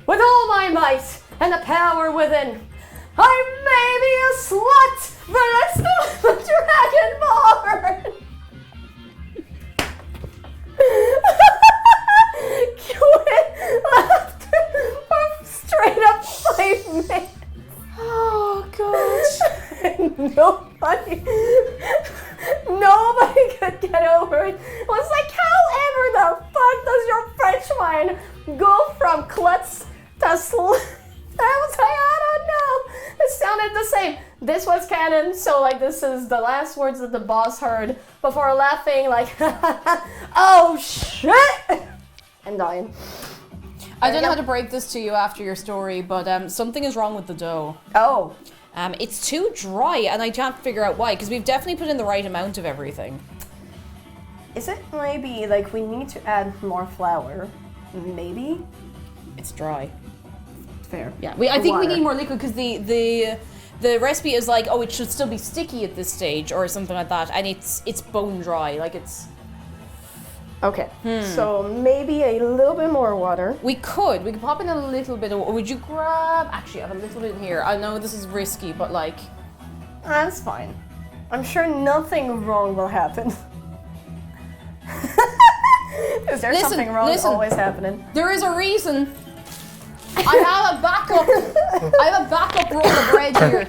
S2: with all my might and the power within, I may be a slut, but I'm still a dragonborn. Quit laughter for straight up 5 minutes.
S1: Oh, gosh.
S2: Nobody could get over it. It was like, however the fuck does your French wine go from klutz to slut? I was like, I don't know. It sounded the same. This was canon, so like this is the last words that the boss heard before laughing like, oh shit, and dying.
S1: I don't know how to break this to you after your story, but something is wrong with the dough.
S2: Oh.
S1: It's too dry, and I can't figure out why, because we've definitely put in the right amount of everything.
S2: Is it maybe like we need to add more flour? Maybe?
S1: It's dry.
S2: Fair.
S1: Yeah, I think we
S2: Water.
S1: need more liquid, because the recipe is like, oh, it should still be sticky at this stage, or something like that, and it's bone dry, like it's...
S2: Okay, so maybe a little bit more water.
S1: We could pop in a little bit of, would you grab, actually I have a little bit in here. I know this is risky, but like...
S2: That's fine. I'm sure nothing wrong will happen. Is there something wrong always happening?
S1: There is a reason. I have a backup roll of bread here.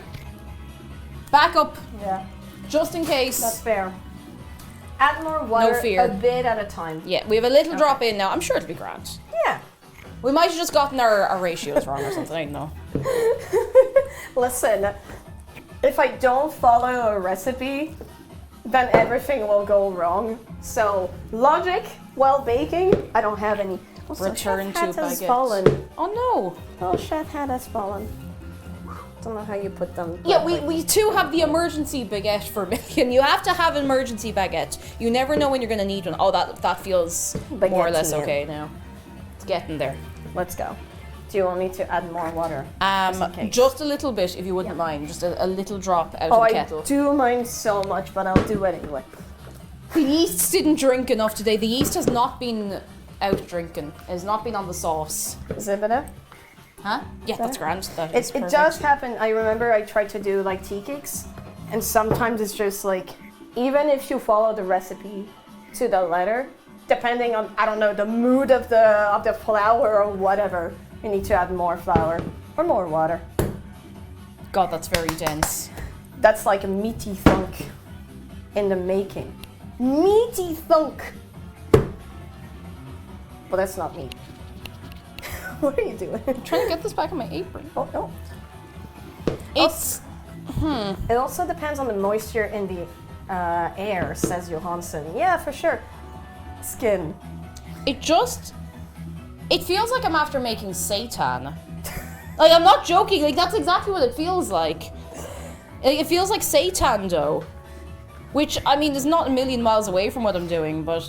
S1: Backup,
S2: Yeah,
S1: just in case.
S2: that's fair. Add more water
S1: fear.
S2: a bit at a time.
S1: Yeah, we have a little drop in now. I'm sure it'll be grand.
S2: Yeah.
S1: We might have just gotten our ratios wrong or something, I don't know.
S2: Listen, if I don't follow a recipe, then everything will go wrong. So, logic while baking, I don't have any. Also,
S1: Return
S2: chef
S1: to
S2: hat has
S1: baguette.
S2: fallen.
S1: Oh no.
S2: Oh, chef hat has fallen. Don't know how you put them.
S1: Yeah,
S2: but, like,
S1: we too have the emergency baguette for Million. You have to have an emergency baguette. You never know when you're going to need one. Oh, that feels more or less
S2: Baguette-ian.
S1: okay now. It's getting there.
S2: Let's go. Do you want me to add more water? in case.
S1: Just a little bit, if you wouldn't mind. Just a little drop out
S2: Oh,
S1: of the
S2: I
S1: kettle.
S2: do mind so much, but I'll do it anyway.
S1: The yeast didn't drink enough today. The yeast has not been out drinking. It has not been on the sauce.
S2: Is it better?
S1: Huh? Yeah, that's grand. That is
S2: It
S1: perfect.
S2: does happen. I remember I tried to do like tea cakes, And sometimes it's just like, even if you follow the recipe to the letter, depending on, I don't know, the mood of the flour or whatever, you need to add more flour or more water.
S1: God, that's very dense.
S2: That's like a meaty thunk in the making. Meaty thunk! Well, that's not me. What are you doing?
S1: I'm trying to get this back on my apron.
S2: Oh, no.
S1: It's...
S2: It also depends on the moisture in the air, says Johansson. Yeah, for sure. Skin.
S1: It feels like I'm after making seitan. Like, I'm not joking, like, that's exactly what it feels like. It feels like seitan dough. Which, I mean, is not a million miles away from what I'm doing, but...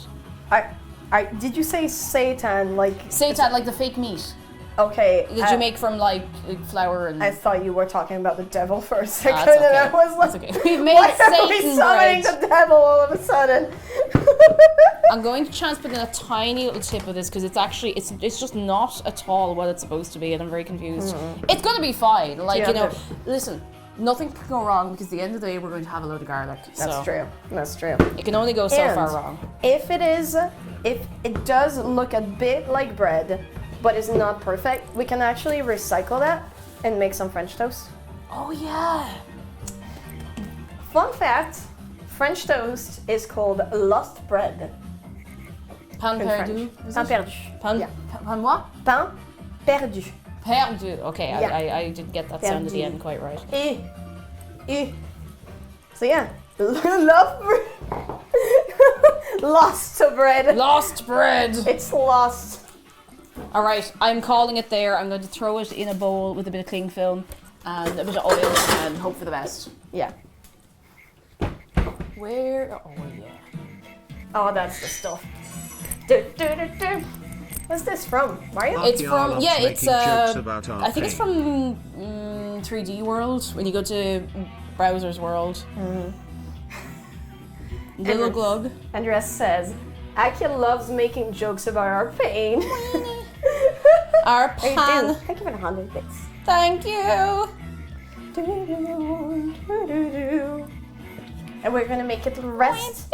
S2: Did you say seitan, like...
S1: Seitan, like the fake meat.
S2: Okay.
S1: That you make from, like flour and...
S2: I thought you were talking about the devil for a second,
S1: That's okay.
S2: and I was like...
S1: That's okay. We've made
S2: why are we
S1: Satan
S2: summoning
S1: bread.
S2: the devil all of a sudden?
S1: I'm going to chance put in a tiny little tip of this because it's actually, it's just not at all what it's supposed to be and I'm very confused. It's going to be fine. Like,
S2: Yeah,
S1: you know,
S2: but-
S1: listen, nothing can go wrong because at the end of the day we're going to have a load of garlic.
S2: That's
S1: so
S2: true. That's true.
S1: It can only go so
S2: And
S1: far wrong.
S2: If it does look a bit like bread, but is not perfect, we can actually recycle that and make some French toast.
S1: Oh yeah.
S2: Fun fact, French toast is called lost bread
S1: Pain
S2: in
S1: perdu.
S2: French. Pain perdu.
S1: Pain,
S2: Yeah.
S1: pain what?
S2: Pain perdu.
S1: Perdu. Okay,
S2: Yeah.
S1: I didn't get that sound at the
S2: Perdu.
S1: end quite right.
S2: So yeah, lost bread. Lost bread.
S1: Lost bread.
S2: It's lost.
S1: All right, I'm calling it there. I'm going to throw it in a bowl with a bit of cling film and a bit of oil and hope for the best.
S2: Yeah.
S1: Where? Oh yeah.
S2: Oh, that's the stuff. Do, do, do, do. What's this from? Mario?
S1: It's
S5: Akialyne
S1: from
S5: loves
S1: yeah. It's
S5: making jokes about our
S1: I think it's
S5: pain.
S1: from 3D World when you go to Browser's World. Little
S2: And-
S1: glug.
S2: Andres says, Akia loves making jokes about our pain.
S1: Our
S2: Hey, dude,
S1: pan.
S2: thank you for the 100 bits.
S1: Thank you.
S2: And we're gonna make it rest.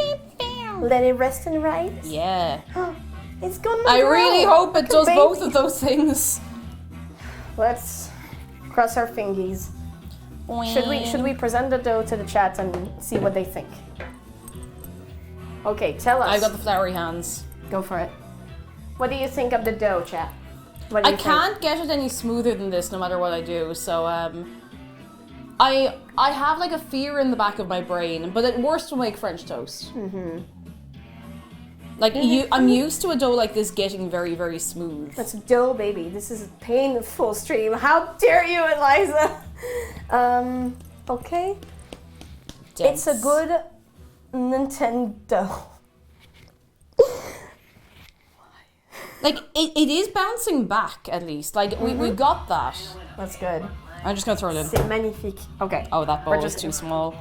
S2: Let it rest and rise.
S1: Yeah.
S2: It's gonna
S1: I
S2: grow
S1: really hope it
S2: like a
S1: does both
S2: baby.
S1: of those things.
S2: Let's cross our fingies. Should we present the dough to the chat and see what they think? Okay, tell us.
S1: I got the flowery hands.
S2: Go for it. What do you think of the dough, chat? What do
S1: I
S2: you think?
S1: can't get it any smoother than this, no matter what I do. So I have like a fear in the back of my brain, but at worst will make French toast. Like I'm used to a dough like this getting very, very smooth.
S2: That's dough, baby. This is a painful stream. How dare you, Eliza? Okay. It's a
S1: Dense.
S2: good Nintendo.
S1: Like it is bouncing back at least. Like we got that.
S2: That's good.
S1: I'm just gonna throw it in.
S2: C'est magnifique. Okay.
S1: Oh, that bowl is too small.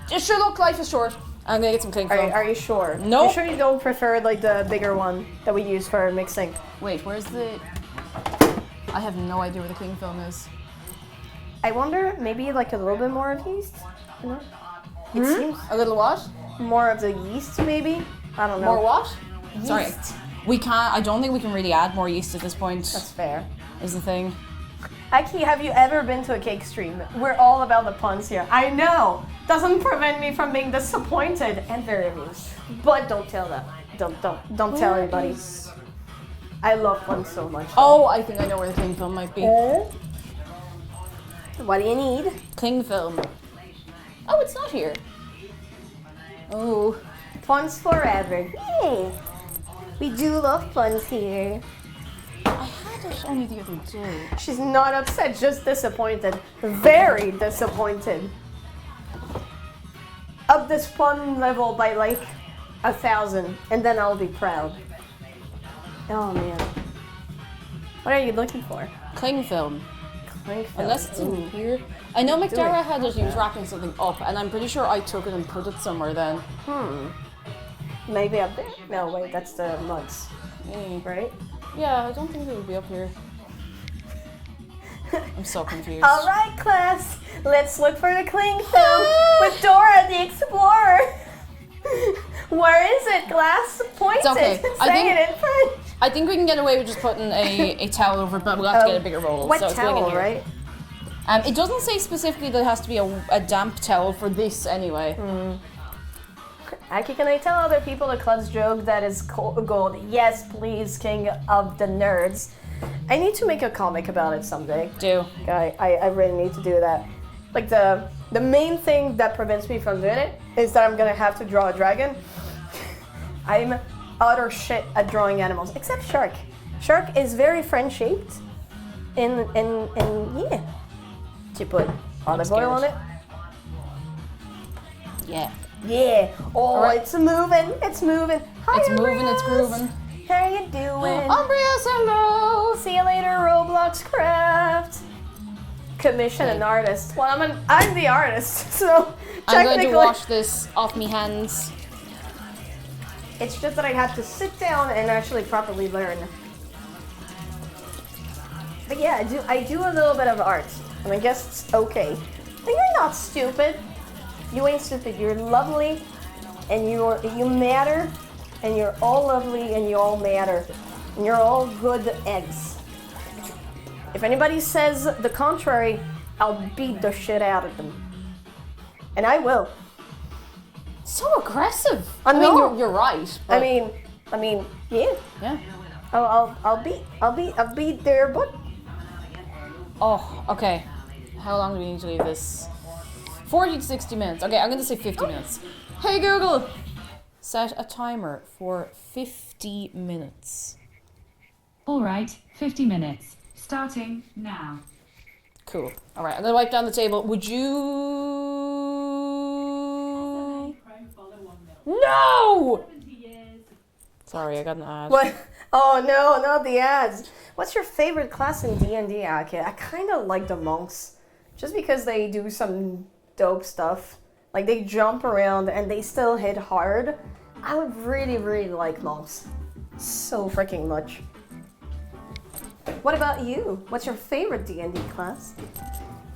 S1: Just sure, look, life is short. I'm gonna get some cling film.
S2: Are you sure?
S1: Nope.
S2: You sure you don't prefer like the bigger one that we use for mixing?
S1: Wait, where's the? I have no idea where the cling film is.
S2: I wonder, maybe like a little bit more of yeast? You know? It seems
S1: A little what?
S2: more of the yeast, maybe? I don't know.
S1: More what?
S2: Yeast.
S1: Sorry. We can't. I don't think we can really add more yeast at this point.
S2: That's fair.
S1: Is the thing.
S2: Aki, have you ever been to a cake stream? We're all about the puns here. I know. Doesn't prevent me from being disappointed and very amused. But don't tell them. Don't tell anybody. I love puns so much.
S1: Oh, I think I know where the cling film might be.
S2: What do you need?
S1: Cling film. Oh, it's not here. Oh.
S2: Puns forever. Yay. We do love puns here.
S1: I had it only the other day.
S2: She's not upset, just disappointed. Very disappointed. Up this fun level by like 1,000, and then I'll be proud. Oh man. What are you looking for?
S1: Cling film.
S2: Cling film.
S1: Unless it's in here. I know McDara had it, he was wrapping something up, and I'm pretty sure I took it and put it somewhere then.
S2: Maybe up there? No, wait, that's the mugs,
S1: Mm.
S2: right?
S1: Yeah, I don't think it would be up here. I'm so confused.
S2: All right, class. Let's look for the cling film with Dora the Explorer. Where is it, class? Point
S1: It's okay.
S2: it.
S1: I
S2: Say
S1: think-
S2: it in French.
S1: I think we can get away with just putting a towel over it, but we'll have to get a bigger roll.
S2: Wet
S1: so it's going in
S2: towel,
S1: here.
S2: right?
S1: It doesn't say specifically that it has to be a damp towel for this anyway.
S2: Aki, can I tell other people the Club's joke that is gold? Yes, please, king of the nerds. I need to make a comic about it someday.
S1: Do.
S2: I really need to do that. Like the main thing that prevents me from doing it is that I'm gonna have to draw a dragon. I'm utter shit at drawing animals, except shark. Shark is very friend-shaped. And yeah. To put olive oil on it.
S1: Yeah.
S2: Yeah. Oh,
S1: Alright.
S2: it's moving. It's moving. Hi,
S1: It's moving, it's
S2: Umbrias.
S1: grooving.
S2: How you doing?
S1: Umbrias, hello!
S2: See you later, Roblox Craft. Commission an artist. Well, I'm the artist, so
S1: I'm going
S2: technically,
S1: to wash this off me hands.
S2: it's just that I have to sit down and actually properly learn. But yeah, I do a little bit of art, and I guess it's okay. But you're not stupid. You ain't stupid. You're lovely, and you matter, and you're all lovely, and you all matter, and you're all good eggs. If anybody says the contrary, I'll beat the shit out of them, and I will.
S1: So aggressive.
S2: I
S1: mean,
S2: know.
S1: you're right.
S2: I
S1: but-
S2: mean, yeah.
S1: Yeah.
S2: I'll beat their butt.
S1: Oh, okay. How long do we need to leave this? 40 to 60 minutes. Okay, I'm going to say 50 minutes. Hey Google, set a timer for 50 minutes.
S4: All right, 50 minutes. Starting now.
S1: Cool. All right, I'm going to wipe down the table. Would you? No! Sorry, I got an ad.
S2: What? Oh no, not the ads. What's your favorite class in D&D, Aki? I kind of like the monks, just because they do some dope stuff. Like they jump around and they still hit hard. I would really, really like monks, so freaking much. What about you? What's your favorite D&D class?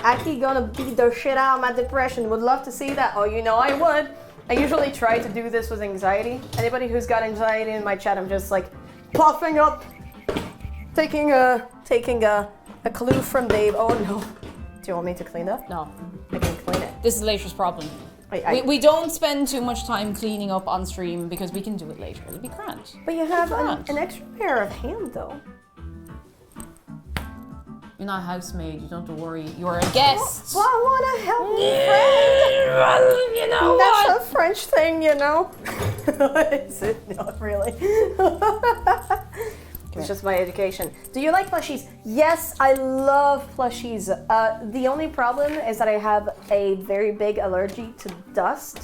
S2: Aki gonna beat the shit out of my depression. Would love to see that. Oh, you know I would. I usually try to do this with anxiety. Anybody who's got anxiety in my chat, I'm just like puffing up, taking a clue from Dave. Oh no. Do you want me to clean up?
S1: No.
S2: I can clean it.
S1: This is Later's problem. We don't spend too much time cleaning up on stream because we can do it later. It'll be grand.
S2: But you have
S1: Grand.
S2: an extra pair of hands though.
S1: You're not a housemaid. You don't have to worry. You're a guest.
S2: Well, I want to help me, friend.
S1: Well, you know
S2: That's
S1: what?
S2: a French thing, you know. Is it? Not really. It's just my education. Do you like plushies? Yes, I love plushies. The only problem is that I have a very big allergy to dust.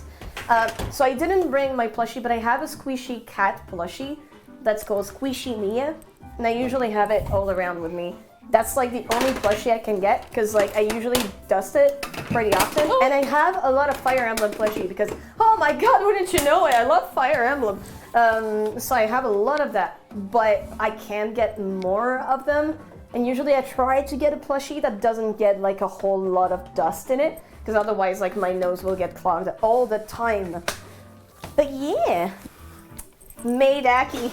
S2: So I didn't bring my plushie, but I have a squishy cat plushie that's called Squishy Mia, and I usually have it all around with me. That's like the only plushie I can get because like I usually dust it pretty often, and I have a lot of Fire Emblem plushie because oh my god, wouldn't you know it? I love Fire Emblem. So I have a lot of that, but I can get more of them, and usually I try to get a plushie that doesn't get like a whole lot of dust in it because otherwise like my nose will get clogged all the time. But yeah, Maid Aki.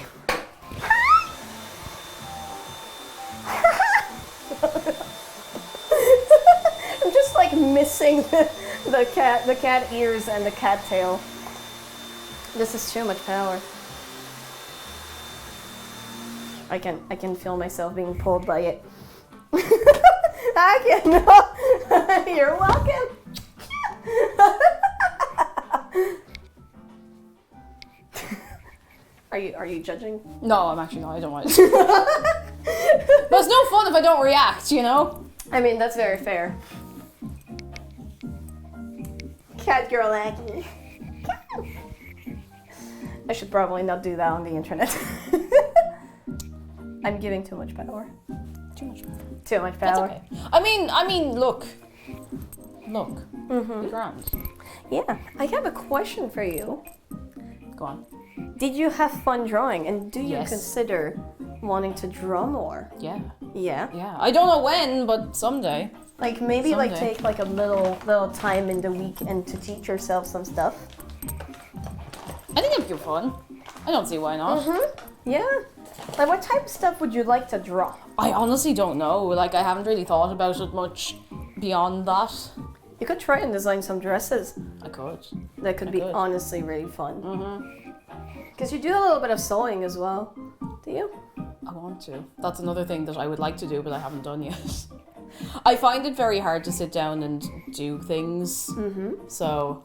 S2: I'm just like missing the cat ears and the cat tail. This is too much power. I can feel myself being pulled by it. I can. You're welcome. Are you judging?
S1: No, I'm actually not. I don't want it. But it's no fun if I don't react, you know?
S2: I mean, that's very fair. Cat girl Aki. I should probably not do that on the internet. I'm giving too much power.
S1: Too much.
S2: Too much
S1: That's
S2: power.
S1: okay. I mean, look. Be grand.
S2: Yeah, I have a question for you.
S1: Go on.
S2: Did you have fun drawing? And do you
S1: Yes.
S2: consider wanting to draw more?
S1: Yeah.
S2: Yeah.
S1: Yeah. I don't know when, but someday.
S2: Like maybe like
S1: Someday.
S2: take like a little time in the week and to teach yourself some stuff.
S1: I think it'd be fun. I don't see why not.
S2: Yeah. Like what type of stuff would you like to draw?
S1: I honestly don't know. Like, I haven't really thought about it much beyond that.
S2: You could try and design some dresses.
S1: I could.
S2: That could be
S1: could.
S2: honestly really fun. Because you do a little bit of sewing as well. Do you?
S1: I want to. That's another thing that I would like to do, but I haven't done yet. I find it very hard to sit down and do things. So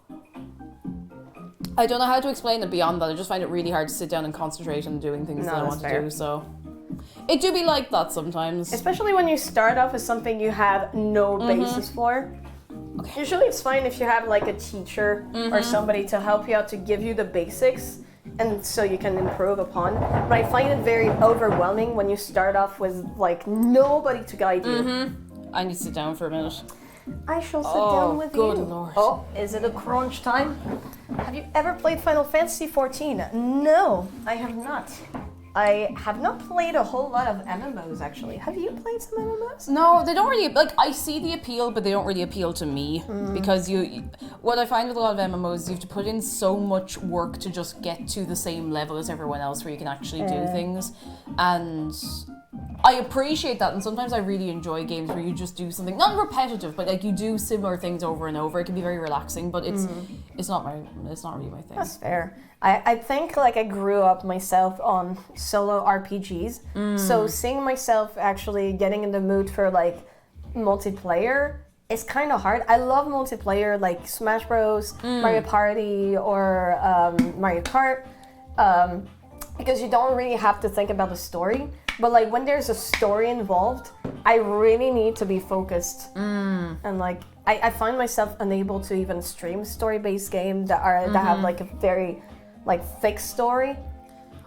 S1: I don't know how to explain it beyond that. I just find it really hard to sit down and concentrate on doing things
S2: No,
S1: that I
S2: that's
S1: want
S2: fair.
S1: to do. So it do be like that sometimes.
S2: Especially when you start off with something you have no basis for. Usually it's fine if you have like a teacher or somebody to help you out to give you the basics and so you can improve upon. But I find it very overwhelming when you start off with like nobody to guide you.
S1: I need to sit down for a minute.
S2: I shall sit
S1: Oh,
S2: down with
S1: good
S2: you.
S1: lord.
S2: Oh, is it a crunch time? Have you ever played Final Fantasy XIV? No, I have not. I have not played a whole lot of MMOs actually. Have you played some MMOs?
S1: No, they don't really, like, I see the appeal, but they don't really appeal to me. Because what I find with a lot of MMOs is you have to put in so much work to just get to the same level as everyone else where you can actually do things. And I appreciate that, and sometimes I really enjoy games where you just do something, not repetitive, but like you do similar things over and over. It can be very relaxing, but it's not really my thing.
S2: That's fair. I think like I grew up myself on solo RPGs, so seeing myself actually getting in the mood for like multiplayer is kind of hard. I love multiplayer like Smash Bros, Mario Party, or Mario Kart, because you don't really have to think about the story. But like when there's a story involved, I really need to be focused. And like I find myself unable to even stream story-based games that have like a very like thick story.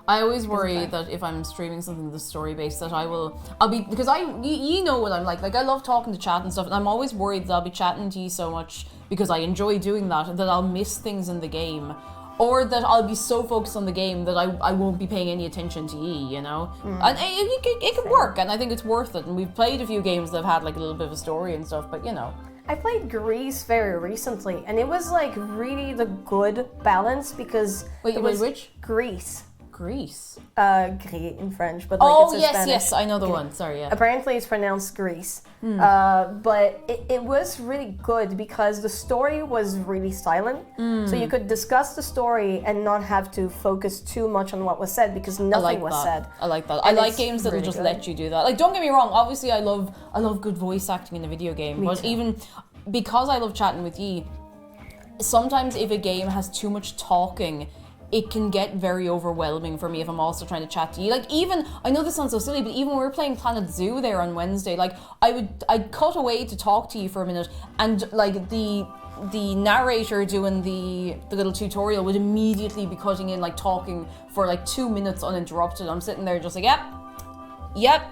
S1: I always worry that if I'm streaming something that's story-based that I'll be, because you know what I'm like I love talking to chat and stuff, and I'm always worried that I'll be chatting to you so much because I enjoy doing that I'll miss things in the game. Or that I'll be so focused on the game that I won't be paying any attention to you, you know? And it can work, and I think it's worth it. And we've played a few games that have had like a little bit of a story and stuff, but you know.
S2: I played Grease very recently, and it was like really the good balance because
S1: Wait,
S2: it was
S1: which?
S2: Grease.
S1: Greece.
S2: Gris in French, but like
S1: Oh,
S2: it's in
S1: yes,
S2: Spanish.
S1: yes, I know the one. Sorry, yeah.
S2: Apparently it's pronounced Grease. But it was really good because the story was really silent. So you could discuss the story and not have to focus too much on what was said because nothing was said.
S1: I like that. I
S2: And
S1: like
S2: it's
S1: games that'll
S2: really
S1: just
S2: good.
S1: let you do that. Like, don't get me wrong, obviously I love good voice acting in a video game, but
S2: too.
S1: even because I love chatting with you, sometimes if a game has too much talking, it can get very overwhelming for me if I'm also trying to chat to you. Like, even, I know this sounds so silly, but even when we were playing Planet Zoo there on Wednesday, like, I'd cut away to talk to you for a minute, and like the narrator doing the little tutorial would immediately be cutting in, like, talking for like 2 minutes uninterrupted. I'm sitting there just like, yep, yep,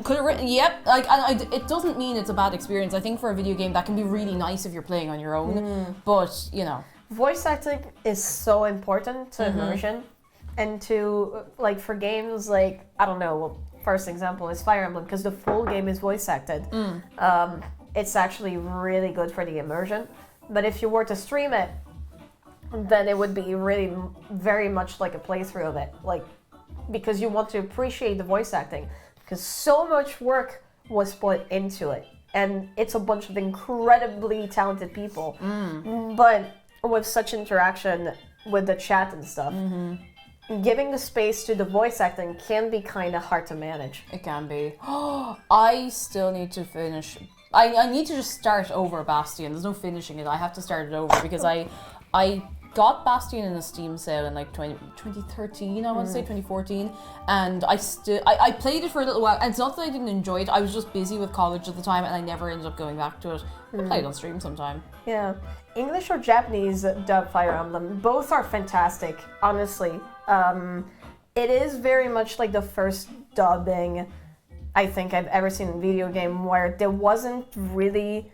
S1: could have written, yep. Like, it doesn't mean it's a bad experience. I think for a video game that can be really nice if you're playing on your own, but you know.
S2: Voice acting is so important to immersion and to like for games like I don't know. Well, first example is Fire Emblem because the full game is voice acted. It's actually really good for the immersion. But if you were to stream it, then it would be really very much like a playthrough of it, like because you want to appreciate the voice acting because so much work was put into it, and it's a bunch of incredibly talented people. But with such interaction with the chat and stuff, giving the space to the voice acting can be kind of hard to manage.
S1: It can be. I still need to finish. I need to just start over Bastion. There's no finishing it. I have to start it over because I got Bastion in a Steam sale in like 2013, I want to say 2014, and I played it for a little while, and it's not that I didn't enjoy it, I was just busy with college at the time and I never ended up going back to it. I'll play it on stream sometime.
S2: Yeah. English or Japanese dub Fire Emblem, both are fantastic, honestly. It is very much like the first dubbing I think I've ever seen in a video game where there wasn't really,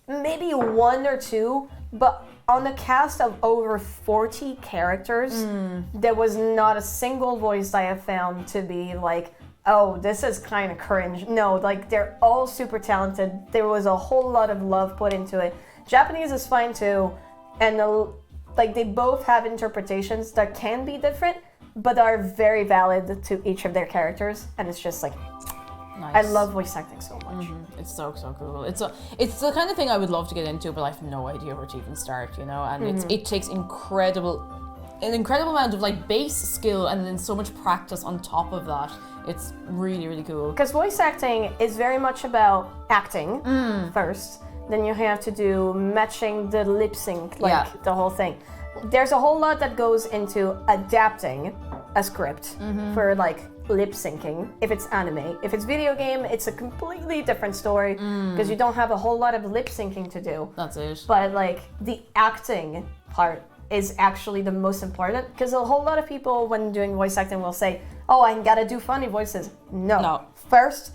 S2: maybe one or two, but on a cast of over 40 characters, there was not a single voice I have found to be like, oh, this is kind of cringe. No, like they're all super talented. There was a whole lot of love put into it. Japanese is fine too, and like they both have interpretations that can be different, but are very valid to each of their characters. And it's just like,
S1: Nice.
S2: I love voice acting so much.
S1: It's so cool. It's the kind of thing I would love to get into, but I have no idea where to even start, you know. And it takes an incredible amount of like base skill and then so much practice on top of that. It's really, really cool.
S2: Because voice acting is very much about acting first. Then you have to do matching the lip sync, like the whole thing. There's a whole lot that goes into adapting a script for like lip syncing if it's anime. If it's video game, it's a completely different story because you don't have a whole lot of lip syncing to do.
S1: That's it.
S2: But like the acting part is actually the most important because a whole lot of people when doing voice acting will say, oh, I gotta do funny voices. No. First,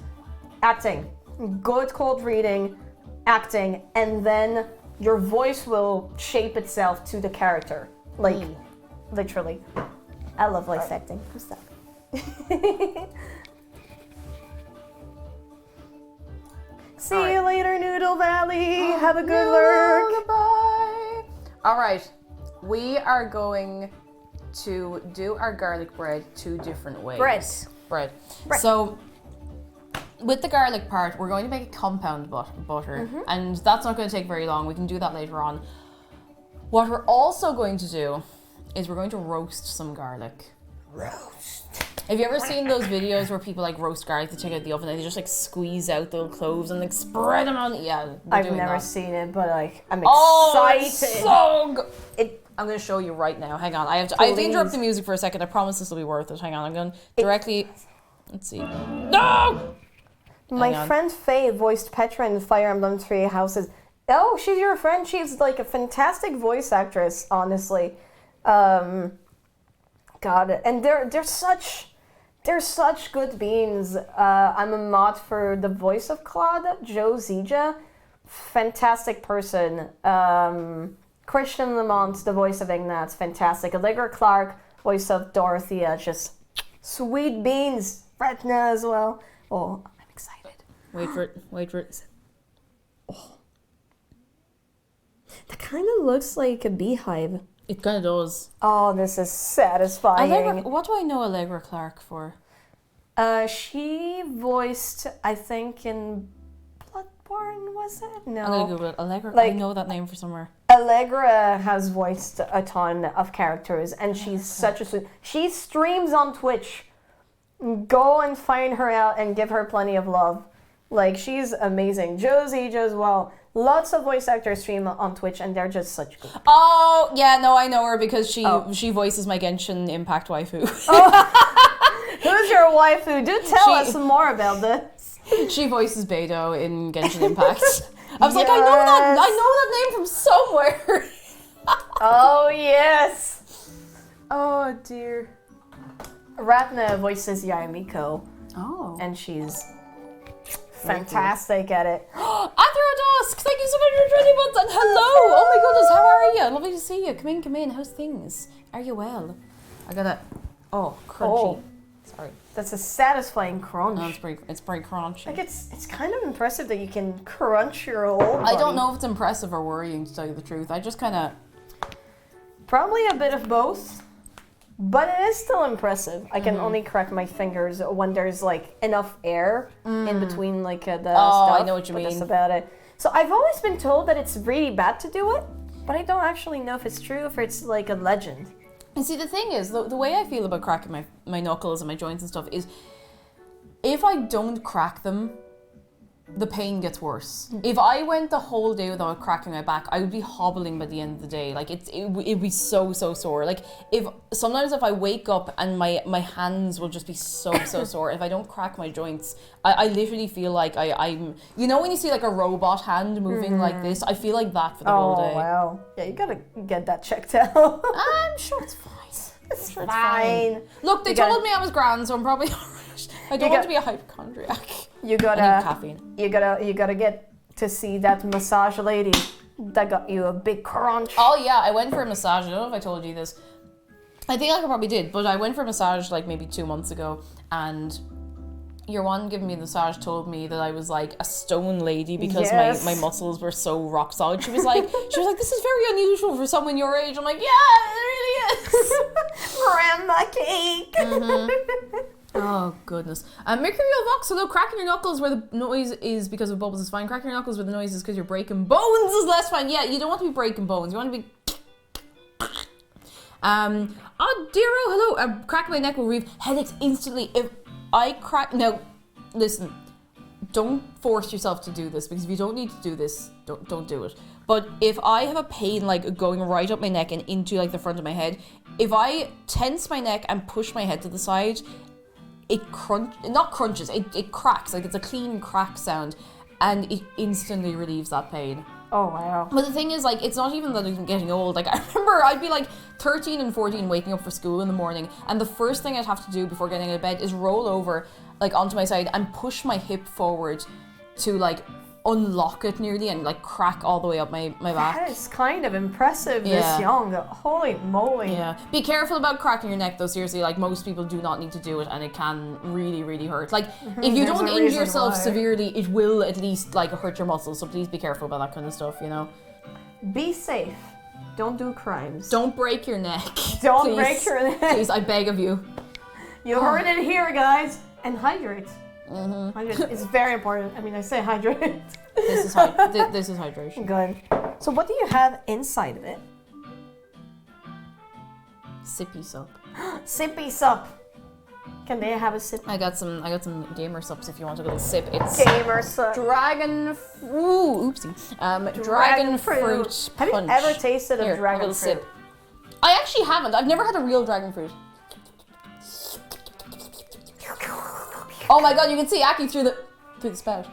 S2: acting. Good cold reading, acting, and then your voice will shape itself to the character. Like, literally. I love voice acting. What's that? See you later, Noodle Valley. Have a good lurk.
S1: Goodbye. All right, we are going to do our garlic bread 2 different ways. Bread. So with the garlic part, we're going to make a compound butter, and that's not going to take very long. We can do that later on. What we're also going to do is we're going to roast some garlic. Have you ever seen those videos where people like roast garlic, they take out the oven and they just like squeeze out the cloves and like spread them on? Yeah,
S2: I've never seen it, but like I'm excited.
S1: Oh, it's so good. I'm going to show you right now. Hang on. I have to interrupt the music for a second. I promise this will be worth it. Hang on. I'm going directly. Let's see. No!
S2: My friend Faye voiced Petra in Fire Emblem Three Houses. Oh, she's your friend. She's like a fantastic voice actress, honestly. God, and they're such good beans. I'm a mod for the voice of Claude, Joe Zija. Fantastic person. Christian Lamont, the voice of Ignatz, fantastic. Allegra Clark, voice of Dorothea, just sweet beans. Retna as well. Oh, I'm excited.
S1: Wait for it.
S2: Oh. That kind of looks like a beehive.
S1: It kind of does.
S2: Oh, this is satisfying.
S1: What do I know Allegra Clark for?
S2: She voiced, I think, in Bloodborne, was it? No.
S1: I'm going to Google it. Allegra,
S2: Like-
S1: I know that name for somewhere.
S2: Allegra has voiced a ton of characters, and she's such a sweet... She streams on Twitch. Go and find her out and give her plenty of love. Like, she's amazing. Josie as well. Lots of voice actors stream on Twitch, and they're just such good.
S1: Oh, yeah, no, I know her because she voices my Genshin Impact waifu.
S2: Who's your waifu? Do tell us more about this.
S1: She voices Beidou in Genshin Impact. I was like, I know that name from somewhere.
S2: Oh, yes.
S1: Oh, dear.
S2: Ratna voices Yamiko,
S1: Oh.
S2: and she's fantastic at it.
S1: Atherodusk, thank you so much for 20 months, and hello! Oh my goodness, how are you? Lovely to see you. Come in, how's things? Are you well? I got crunchy.
S2: Oh.
S1: Sorry.
S2: That's a satisfying crunch.
S1: No, it's pretty crunchy.
S2: Like it's kind of impressive that you can crunch your whole body.
S1: I don't know if it's impressive or worrying, to tell you the truth. I just kind of...
S2: Probably a bit of both. But it is still impressive. I can only crack my fingers when there's like enough air in between like the stuff.
S1: I know what you mean.
S2: That's about it. So I've always been told that it's really bad to do it, but I don't actually know if it's true or if it's like a legend.
S1: And see, the thing is, the way I feel about cracking my knuckles and my joints and stuff is, if I don't crack them, the pain gets worse. If I went the whole day without cracking my back, I would be hobbling by the end of the day. Like it'd be so sore. Like sometimes if I wake up and my hands will just be so sore. If I don't crack my joints, I literally feel like I'm, you know when you see like a robot hand moving like this, I feel like that for the whole day.
S2: Oh wow. Yeah, you gotta get that checked out.
S1: I'm sure it's fine.
S2: It's fine.
S1: Look, they told me I was grand, so I'm probably alright. I don't want to be a hypochondriac.
S2: You
S1: I need caffeine.
S2: You gotta get to see that massage lady. that got you a big crunch?
S1: Oh yeah, I went for a massage. I don't know if I told you this. I think I probably did, but I went for a massage like maybe 2 months ago, and your one giving me the massage told me that I was like a stone lady because my muscles were so rock solid. She was like, this is very unusual for someone your age. I'm like, yeah, it really is.
S2: Grandma cake.
S1: Oh goodness. Mercurial Vox, hello, cracking your knuckles where the noise is because of bubbles is fine. Cracking your knuckles where the noise is because you're breaking bones is less fine. Yeah, you don't want to be breaking bones. You want to be... Oh, Dero, hello. Crack my neck will relieve headaches instantly. If I crack... Now, listen. Don't force yourself to do this, because if you don't need to do this, don't do it. But if I have a pain like going right up my neck and into like the front of my head, if I tense my neck and push my head to the side, it crunches, it cracks, like it's a clean crack sound, and it instantly relieves that pain.
S2: Oh wow.
S1: But the thing is, like, it's not even that I'm getting old. Like, I remember I'd be like 13 and 14 waking up for school in the morning, and the first thing I'd have to do before getting out of bed is roll over like onto my side and push my hip forward to like unlock it nearly and like crack all the way up my back.
S2: That is kind of impressive this young. Holy moly.
S1: Yeah. Be careful about cracking your neck though, seriously. Like, most people do not need to do it, and it can really, really hurt. Like, if you don't injure yourself severely, it will at least like hurt your muscles, so please be careful about that kind of stuff, you know?
S2: Be safe. Don't do crimes.
S1: Don't break your neck.
S2: Don't
S1: Please.
S2: break your neck.
S1: Please, I beg of you.
S2: You heard it here, guys. And hydrate. Hydrate is very important. I mean, I say hydrate.
S1: This is this is hydration.
S2: Good. So what do you have inside of it?
S1: Sippy sup.
S2: Sippy sup. Can they have a sip?
S1: I got some gamer sups if you want a little sip. It's
S2: Gamer sup.
S1: dragon fruit punch.
S2: Have you ever tasted a
S1: Here,
S2: dragon
S1: a little
S2: fruit?
S1: sip. I actually haven't. I've never had a real dragon fruit. Oh my god, you can see Aki through the spout.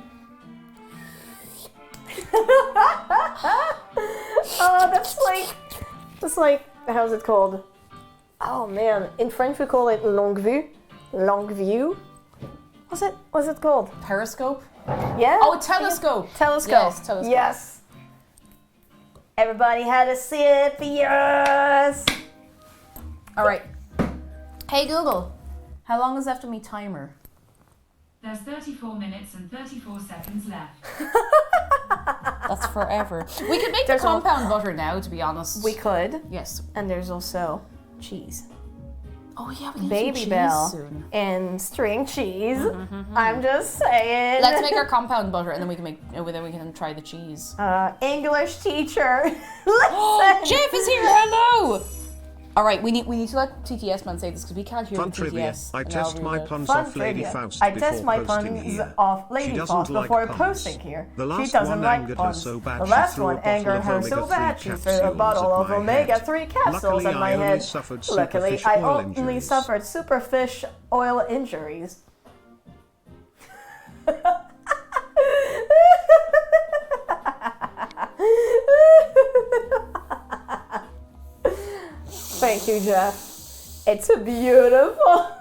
S2: Oh, that's like, how's it called? Oh man, in French we call it longue vue. Longue vue. What's it called?
S1: Periscope?
S2: Yeah?
S1: Oh, telescope.
S2: Telescope.
S1: Yes, telescope.
S2: Yes. Everybody had a sip, yes.
S1: All right. Hey Google, how long is left of me timer?
S4: There's 34 minutes and 34 seconds left.
S1: That's forever. We could make the compound butter now, to be honest.
S2: We could.
S1: Yes.
S2: And there's also cheese.
S1: Oh yeah, we can
S2: Baby
S1: do cheese
S2: Bell
S1: soon.
S2: and string cheese. I'm just saying.
S1: Let's make our compound butter, and then we can try the cheese.
S2: English teacher.
S1: Oh,
S2: Listen.
S1: Jeff is here. Hello. All right, we need to let TTS man say this because we can't hear
S5: Fun
S1: the
S5: trivia.
S1: TTS.
S5: I test my puns
S2: Fun
S5: off Lady
S2: trivia.
S5: Faust
S2: I
S5: before
S2: test my
S5: posting
S2: puns
S5: here.
S2: off
S5: She
S2: Lady
S5: doesn't
S2: Faust
S5: like
S2: before
S5: puns.
S2: posting here.
S5: The
S2: She
S5: last
S2: doesn't
S5: one
S2: like
S5: angered her
S2: puns.
S5: so bad
S2: The
S5: she
S2: last
S5: threw a
S2: one
S5: bottle
S2: angered
S5: of
S2: her so
S5: omega-3
S2: bad she threw a
S5: capsules
S2: bottle
S5: at
S2: of
S5: my
S2: omega-3
S5: head.
S2: capsules
S5: Luckily,
S2: at my
S5: I only
S2: head.
S5: suffered
S2: Luckily,
S5: superfish
S2: I
S5: oil
S2: only
S5: injuries.
S2: suffered superfish oil injuries. Thank you, Jeff. It's beautiful.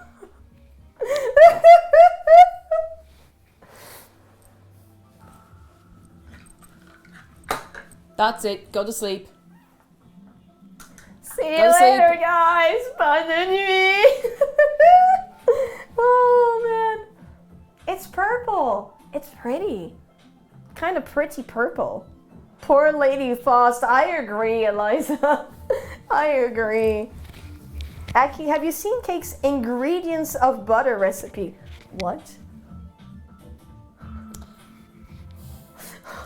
S1: That's it. Go to sleep.
S2: See you
S1: Go to sleep.
S2: later, guys. Bonne nuit. Oh man, it's purple. It's pretty, kind of pretty purple. Poor Lady Faust. I agree, Eliza. I agree. Aki, have you seen Cake's ingredients of butter recipe? What?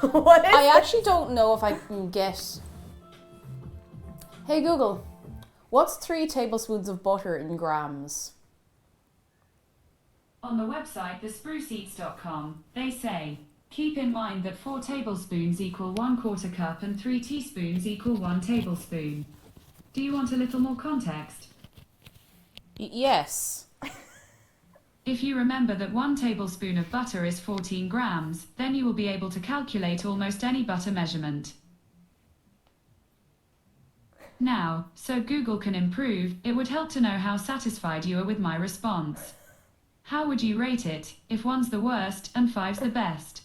S2: What is
S1: I
S2: it?
S1: actually don't know if I can get... Hey Google, what's 3 tablespoons of butter in grams?
S4: On the website thespruceeats.com, they say, keep in mind that 4 tablespoons equal 1/4 cup and 3 teaspoons equal 1 tablespoon. Do you want a little more context?
S1: Yes.
S4: If you remember that 1 tablespoon of butter is 14 grams, then you will be able to calculate almost any butter measurement. Now, so Google can improve, it would help to know how satisfied you are with my response. How would you rate it, if 1's the worst and 5's the best?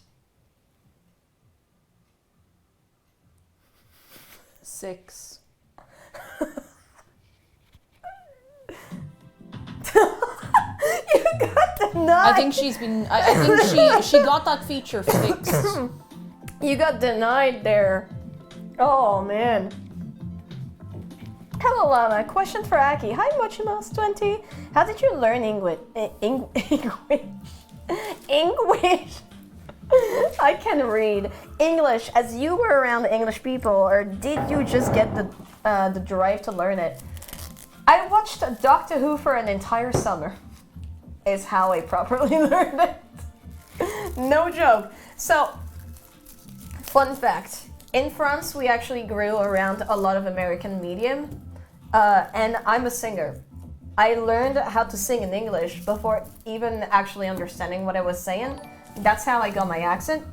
S1: 6.
S2: You got denied.
S1: I think she's been. I think she got that feature fixed.
S2: You got denied there. Oh man. Hello Lana, question for Aki. Hi Mochimas20. How did you learn English? English. I can read English as you were around English people, or did you just get the drive to learn it? I watched Doctor Who for an entire summer. Is how I properly learned it. No joke. So, fun fact. In France, we actually grew around a lot of American medium, and I'm a singer. I learned how to sing in English before even actually understanding what I was saying. That's how I got my accent.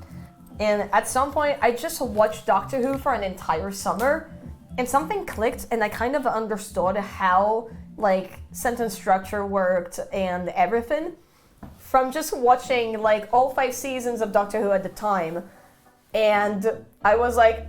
S2: And at some point, I just watched Doctor Who for an entire summer, and something clicked, and I kind of understood how like sentence structure worked and everything from just watching like all 5 seasons of Doctor Who at the time. And I was like,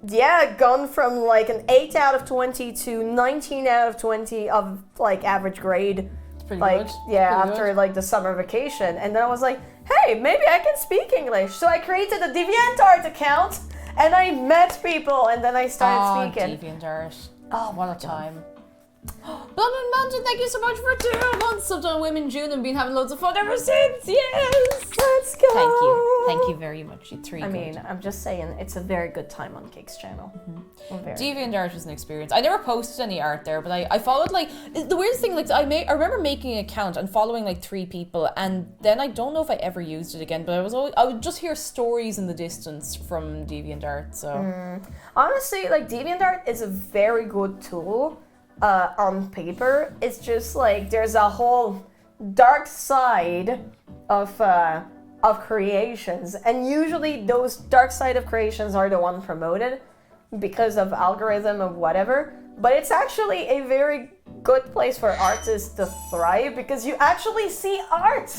S2: yeah, gone from like an 8 out of 20 to 19 out of 20 of like average grade.
S1: Pretty
S2: like,
S1: good.
S2: yeah,
S1: Pretty
S2: after
S1: good.
S2: like the summer vacation. And then I was like, hey, maybe I can speak English. So I created a DeviantArt account and I met people and then I started speaking.
S1: DeviantArt.
S2: Oh,
S1: What a time. Bloodman Mountain, thank you so much for 2 months of done Women June and been having loads of fun ever since. Yes!
S2: Let's go.
S1: Thank you very much. You 3
S2: I
S1: good.
S2: mean, I'm just saying, it's a very good time on Cake's channel. Very.
S1: DeviantArt was an experience. I never posted any art there, but I followed like the weirdest thing. Like I remember making an account and following like 3 people, and then I don't know if I ever used it again. But I would just hear stories in the distance from DeviantArt. So
S2: Honestly, like DeviantArt is a very good tool on paper. It's just like there's a whole dark side of creations, and usually those dark side of creations are the one promoted because of algorithm or whatever. But it's actually a very good place for artists to thrive because you actually see art.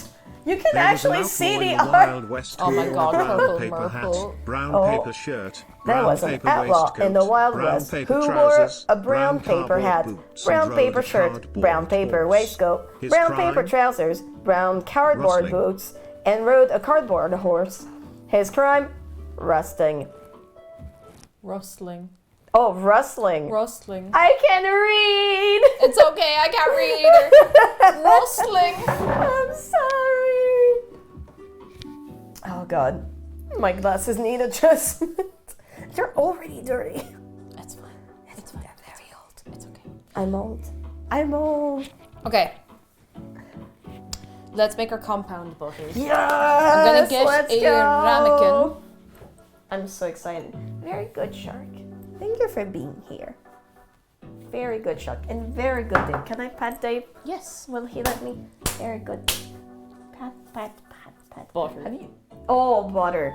S2: You can
S5: There was an
S2: actually
S5: outlaw
S2: see
S5: in
S2: the
S5: the
S2: art.
S5: Wild West
S1: Oh
S5: who
S1: my
S5: wore
S1: God,
S5: a brown
S1: purple
S5: paper hat,
S1: Merple.
S5: brown
S2: Oh.
S5: paper shirt,
S2: There
S5: brown
S2: was an
S5: paper
S2: outlaw
S5: waistcoat,
S2: in the Wild
S5: brown
S2: West
S5: paper
S2: who
S5: trousers,
S2: wore a brown paper
S5: cardboard
S2: hat,
S5: boots,
S2: brown
S5: and rode
S2: paper
S5: a
S2: shirt,
S5: cardboard
S2: brown paper
S5: horse.
S2: waistcoat,
S5: His
S2: brown
S5: crime?
S2: paper trousers, brown cardboard
S5: Rustling.
S2: boots, and rode a cardboard horse. His crime? Rusting.
S1: rustling.
S2: Oh, rustling.
S1: Rustling.
S2: I can read!
S1: It's okay, I can't read either. Rustling.
S2: I'm sorry. Oh god. My glasses need adjustment. They're already dirty.
S1: It's fine. It's fine. They're very old. It's okay.
S2: I'm old. I'm old.
S1: Okay. Let's make our compound butters.
S2: Yes!
S1: I'm gonna get
S2: let's
S1: a
S2: go.
S1: ramekin.
S2: I'm so excited. Very good, Shark. Thank you for being here. Very good, Shark. And very good, Dave. Can I pat Dave?
S1: Yes.
S2: Will he let me? Very good. Pat, pat, pat, pat.
S1: Butter.
S2: Have you? Oh, butter.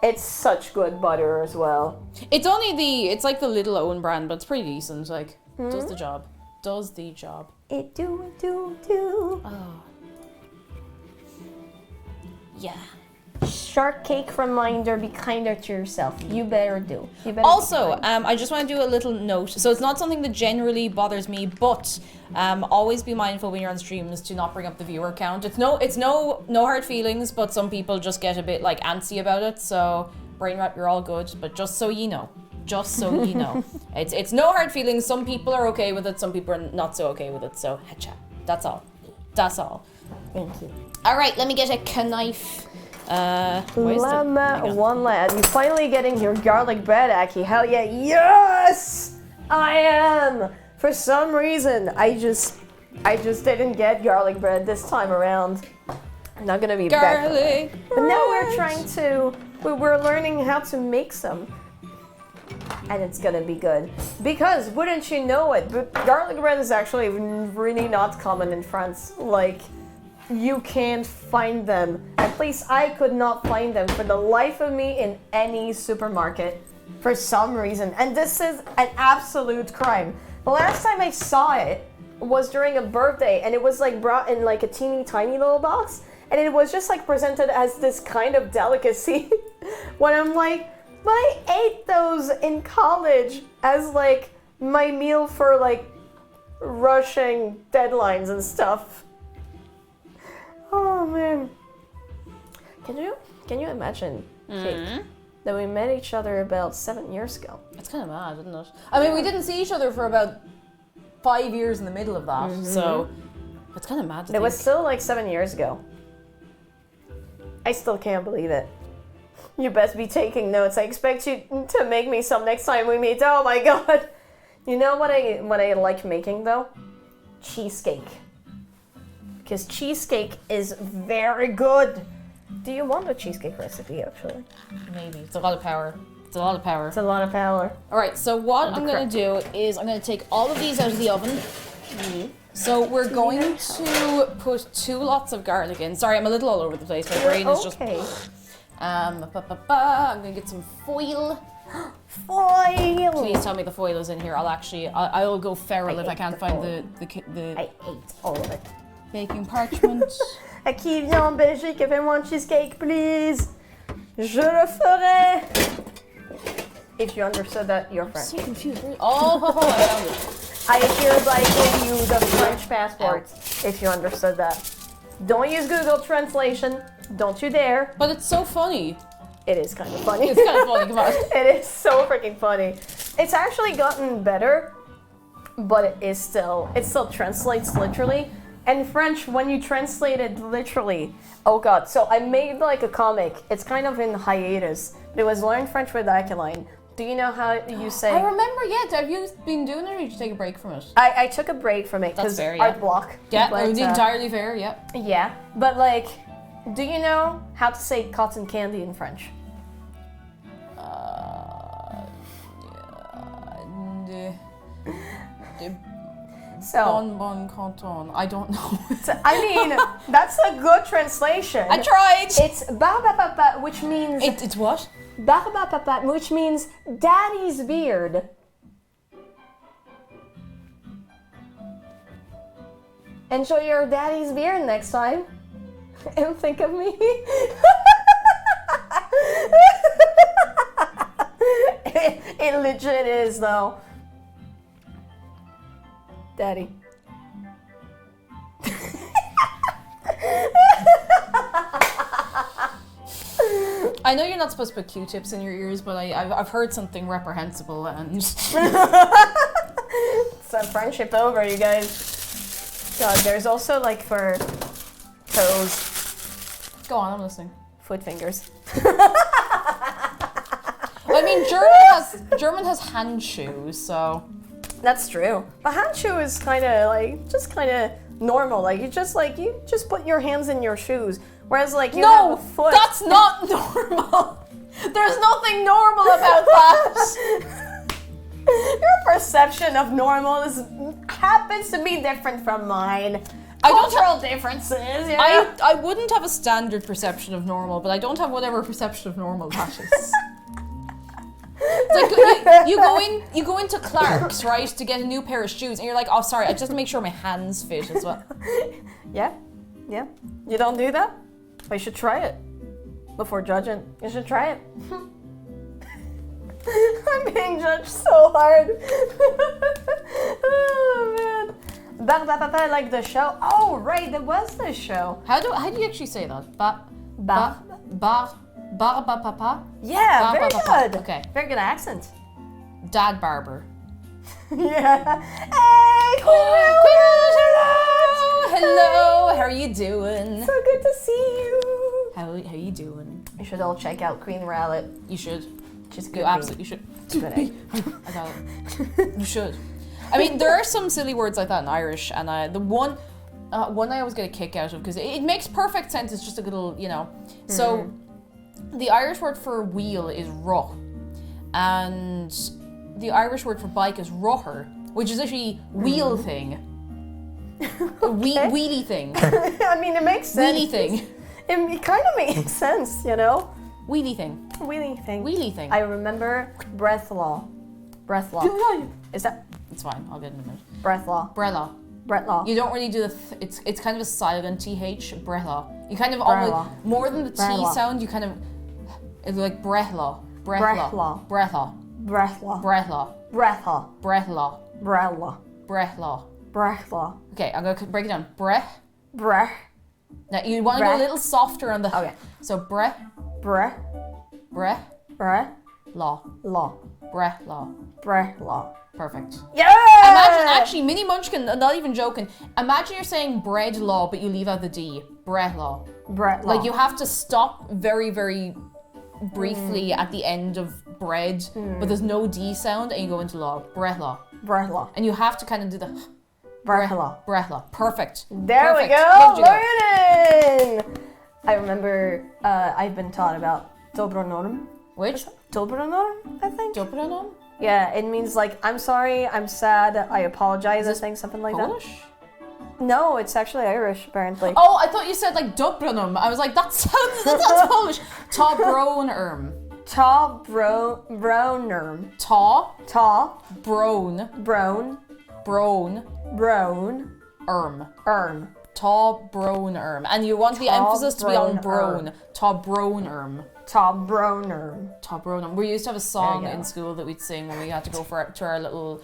S2: It's such good butter as well.
S1: It's it's like the Little Owen brand, but it's pretty decent. Like, does the job. Does the job.
S2: It do.
S1: Oh. Yeah.
S2: Shark cake reminder, be kinder to yourself. You better do. You better
S1: Also,
S2: be kind.
S1: I just want to do a little note. So it's not something that generally bothers me, but always be mindful when you're on streams to not bring up the viewer count. It's no hard feelings, but some people just get a bit like antsy about it. So brain rot, you're all good, but just so you know. It's no hard feelings. Some people are okay with it, some people are not so okay with it. So headshot. That's all.
S2: Thank you.
S1: All right, let me get a knife. Where's the-
S2: Llama,
S1: hang on.
S2: one lad. You finally getting your garlic bread, Aki. Hell yeah. Yes! I am! For some reason, I just didn't get garlic bread this time around. I'm not gonna be back.
S1: Garlic.
S2: But now we're learning how to make some. And it's gonna be good. Because, wouldn't you know it, but garlic bread is actually really not common in France. Like, you can't find them. At least I could not find them for the life of me in any supermarket for some reason. And this is an absolute crime. The last time I saw it was during a birthday, and it was like brought in like a teeny tiny little box, and it was just like presented as this kind of delicacy. When I'm like, But I ate those in college as like my meal for like rushing deadlines and stuff. Oh man. Can you imagine, Kate, that we met each other about 7 years ago?
S1: It's kind of mad, isn't it? I mean, we didn't see each other for about 5 years in the middle of that, so it's kind of mad to
S2: It
S1: think.
S2: was still like 7 years ago. I still can't believe it. You best be taking notes. I expect you to make me some next time we meet. Oh my god. You know what I like making though? Cheesecake. Because cheesecake is very good. Do you want a cheesecake recipe actually?
S1: Maybe. It's a lot of power. It's a lot of power.
S2: It's a lot of power.
S1: All right, so what I'm going to do is I'm going to take all of these out of the oven. So we're going to put 2 lots of garlic in. Sorry, I'm a little all over the place. My brain is just...
S2: Okay.
S1: I'm going to get some foil.
S2: Foil.
S1: Please tell me the foil is in here. I'll go feral if I can't find the
S2: I ate all of it.
S1: baking parchment.
S2: Akialyne en Belgique, if I want cheesecake, please. Je le ferai. If you understood that, you're French.
S1: So confused. Oh, I found it.
S2: I hereby give you the French passport, if you understood that. Don't use Google Translation. Don't you dare.
S1: But it's so funny.
S2: It is kind of funny.
S1: It's kind of funny, come on.
S2: It is so freaking funny. It's actually gotten better, but it still translates literally. And French, when you translate it literally, oh god. So I made like a comic. It's kind of in hiatus. But it was Learn French with Akialyne. Do you know how you say?
S1: I remember, yeah. Have you been doing it or did you take a break from it?
S2: I took a break from it
S1: That's
S2: because
S1: fair, yeah.
S2: art block.
S1: Yeah,
S2: but,
S1: entirely fair, yeah.
S2: yeah, but like, do you know how to say cotton candy in French? So,
S1: Bonbon canton. I don't know.
S2: I mean, that's a good translation.
S1: I tried.
S2: It's barbapapa, which means
S1: It's what?
S2: barbapapa, which means daddy's beard. Enjoy your daddy's beard next time, and think of me. It legit is though. Daddy.
S1: I know you're not supposed to put Q-tips in your ears, but I've heard something reprehensible and...
S2: Some friendship over, you guys. God, there's also like for toes,
S1: Go on, I'm listening.
S2: foot fingers.
S1: I mean, German has hand shoes, so...
S2: That's true. A hand shoe is kind of like just kind of normal. Like you just put your hands in your shoes. Whereas like you have a foot.
S1: That's not normal. There's nothing normal about that.
S2: Your perception of normal happens to be different from mine.
S1: I don't
S2: Cultural differences. You know?
S1: I wouldn't have a standard perception of normal, but I don't have whatever perception of normal that is. It's like you go into Clark's, right, to get a new pair of shoes, and you're like, oh, sorry, I just have to make sure my hands fit as well.
S2: Yeah. You don't do that? Well, you should try it before judging. You should try it. I'm being judged so hard. Oh man. Barbapapa, like the show. Oh right, there was the show.
S1: How do you actually say that? Barbapapa?
S2: Yeah, very
S1: Barbapapa.
S2: good.
S1: Okay.
S2: Very good accent.
S1: Dad barber.
S2: Yeah. Hey, Queen
S1: Hello, how are you doing?
S2: So good to see you.
S1: How you doing?
S2: You should all check out Queen Rowlett.
S1: You should.
S2: She's
S1: You
S2: good.
S1: absolutely should.
S2: Good egg.
S1: I got it. You should. I mean, there are some silly words like that in Irish, and the one I always get a kick out of because it makes perfect sense. It's just a little, you know. So, the Irish word for wheel is roch, and the Irish word for bike is rocher, which is actually wheel thing. Wheelie thing.
S2: I mean, it makes sense.
S1: Wheelie thing.
S2: It kind of makes sense, you know?
S1: Wheelie thing.
S2: Wheelie thing.
S1: Wheelie thing.
S2: I remember breath law. Breath law. Is that
S1: It's fine. I'll get it in a minute.
S2: breath law?
S1: Brella.
S2: Breath law.
S1: You don't really do the. It's kind of a silent th. Brella. You kind of
S2: Brella.
S1: almost more than the t
S2: Brella.
S1: sound. You kind of it's like brella. Breathlaw. Breathlaw.
S2: Breathlaw.
S1: Breathlaw.
S2: Breathlaw.
S1: Breathlaw.
S2: Breathlaw.
S1: Breathlaw.
S2: Breathlaw.
S1: Okay, I'm gonna break it down. Breath.
S2: Breath.
S1: Now you want to go a
S2: Breath.
S1: little softer on the.
S2: Okay.
S1: So breath.
S2: Breath.
S1: Breath.
S2: Breath.
S1: Law.
S2: Law.
S1: Breath. Law.
S2: Breathlaw.
S1: Perfect.
S2: Yeah!
S1: Imagine, actually, Mini Munchkin, not even joking. Imagine you're saying bread law, but you leave out the D. Bread law.
S2: Breathlaw.
S1: Like you have to stop very, very briefly at the end of bread, but there's no D sound, and you go into law. Breath law.
S2: Breathlaw.
S1: And you have to kind of do the
S2: Breathlaw.
S1: breath law. Perfect.
S2: There
S1: Perfect.
S2: we go.
S1: Good job.
S2: Learning. I remember I've been taught about Dobronorm.
S1: Which?
S2: Dobronorm, I think.
S1: Dobronom?
S2: Yeah, it means like I'm sorry, I'm sad, I apologize. I think something like
S1: Polish?
S2: that. No, it's actually Irish apparently.
S1: Oh, I thought you said like Dobronom. I was like, that sounds Polish. Ta bronerm.
S2: Ta bronerm.
S1: Ta
S2: Ta
S1: brown
S2: brown
S1: brown
S2: brown
S1: erm. Ta bronerm. And you want the
S2: Ta
S1: emphasis to be on
S2: brown
S1: brown. Ta bronerm.
S2: ta bronerm.
S1: Ta bronerm. We used to have a song
S2: There you go.
S1: in school that we'd sing when we had to go to our little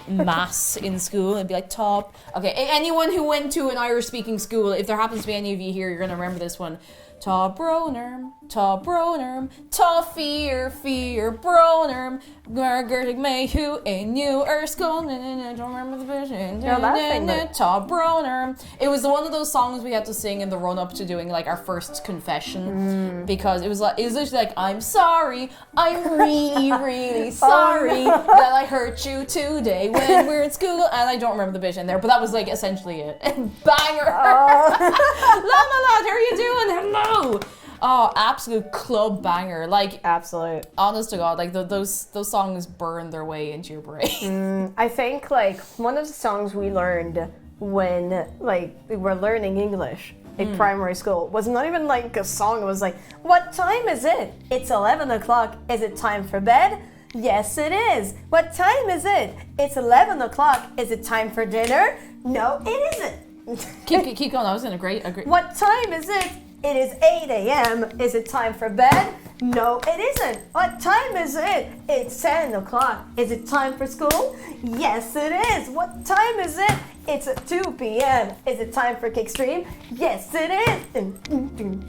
S1: mass in school. It'd be like top. Okay, anyone who went to an Irish speaking school, if there happens to be any of you here, you're gonna remember this one. Ta bronerm, ta fear bronerm, Margaret May who in you are school. Don't remember the vision.
S2: No, that thing that-
S1: Ta bronerm. It was one of those songs we had to sing in the run up to doing like our first confession because it was literally like, I'm sorry, I'm really sorry that I hurt you today when we're in school, and I don't remember the bit in there, but that was like essentially it. Banger. La la la, how are you doing? Hello. Oh, absolute club banger. Like,
S2: Absolute.
S1: honest to God, like those songs burn their way into your brain.
S2: I think like one of the songs we learned when like we were learning English in primary school was not even like a song. It was like, what time is it? It's 11 o'clock. Is it time for bed? Yes, it is. What time is it? It's 11 o'clock. Is it time for dinner? No, it isn't.
S1: keep going. I was in a great.
S2: What time is it? It is 8 a.m. Is it time for bed? No, it isn't. What time is it? It's 10 o'clock. Is it time for school? Yes, it is. What time is it? It's at 2 p.m. Is it time for kick stream? Yes, it is.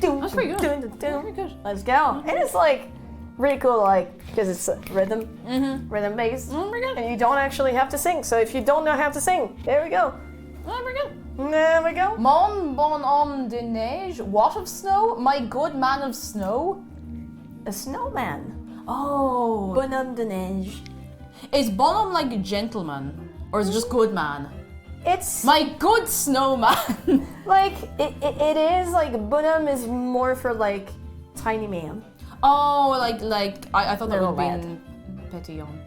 S1: That's pretty good. Very good.
S2: Let's go. It is like really cool, like because it's rhythm based,
S1: Very good.
S2: and you don't actually have to sing. So if you don't know how to sing, there we go.
S1: Very good.
S2: There we go.
S1: Mon bon homme de neige. What of snow? My good man of snow.
S2: A snowman.
S1: Oh.
S2: Bonhomme de neige.
S1: Is bonhomme like a gentleman? Or is it just good man?
S2: It's
S1: My good snowman.
S2: like it is like bonhomme is more for like tiny man.
S1: Oh, like I thought that
S2: Little
S1: would
S2: lad.
S1: be petit homme.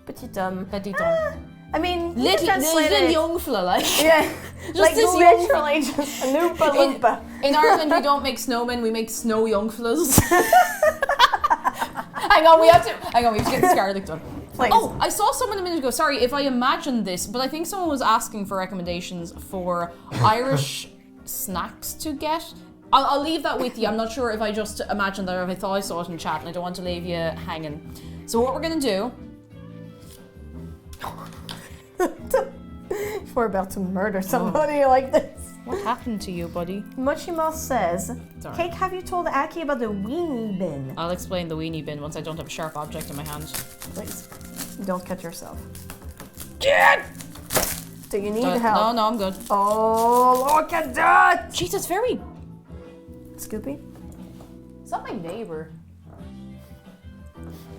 S2: Petit
S1: Petit
S2: Ah,
S1: homme.
S2: I mean, you
S1: Little,
S2: can translate
S1: little
S2: it.
S1: young fella, like.
S2: Yeah, like
S1: this young
S2: literally just a loompa loompa.
S1: In Ireland, we don't make snowmen, we make snow young fellas. Hang on, we have to get this garlic done.
S2: Please.
S1: Oh, I saw someone a minute ago. Sorry if I imagined this, but I think someone was asking for recommendations for Irish snacks to get. I'll leave that with you. I'm not sure if I just imagined that or if I thought I saw it in chat, and I don't want to leave you hanging. So what we're gonna do?
S2: We're about to murder somebody like this.
S1: What happened to you, buddy?
S2: Muchimo says,
S1: Sorry.
S2: Cake, have you told Aki about the weenie bin?
S1: I'll explain the weenie bin once I don't have a sharp object in my hand.
S2: Please, don't cut yourself.
S1: Jen!
S2: Do you need help?
S1: No, I'm good.
S2: Oh, look at that!
S1: Jeez, it's very.
S2: Scoopy?
S1: Is that my neighbor?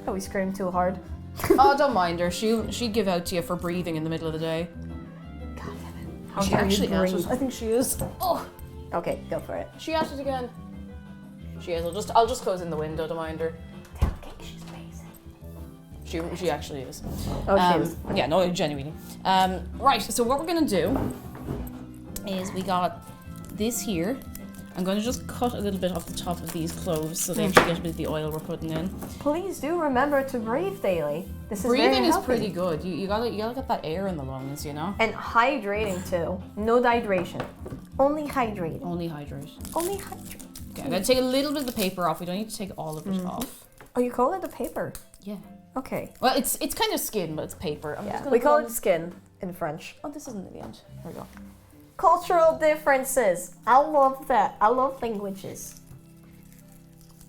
S2: Oh, we screamed too hard.
S1: Oh, don't mind her. She'd give out to you for breathing in the middle of the day.
S2: God damn it. How
S1: She
S2: dare you
S1: actually
S2: breathe.
S1: answers. I think she is. Oh,
S2: Okay, go for it.
S1: she answers again. She is. I'll just close in the window. Don't mind her.
S2: Tell Cake she's amazing.
S1: She actually is.
S2: Oh, she is.
S1: Yeah, no, genuinely. Right. So what we're gonna do is we got this here. I'm going to just cut a little bit off the top of these cloves so they actually get a bit of the oil we're putting in.
S2: Please do remember to breathe daily. This is
S1: Breathing
S2: very
S1: is
S2: healthy.
S1: pretty good. You gotta get that air in the lungs, you know.
S2: And hydrating too. No dehydration. Only hydrate.
S1: Only hydrate.
S2: Only hydrate.
S1: Okay, I'm gonna take a little bit of the paper off. We don't need to take all of it off.
S2: Oh, you call it a paper?
S1: Yeah.
S2: Okay.
S1: Well, it's kind of skin, but it's paper. I'm just
S2: Yeah,
S1: gonna
S2: we call
S1: put
S2: it skin in French.
S1: Oh, this isn't the end. Here we go.
S2: Cultural differences. I love that. I love languages.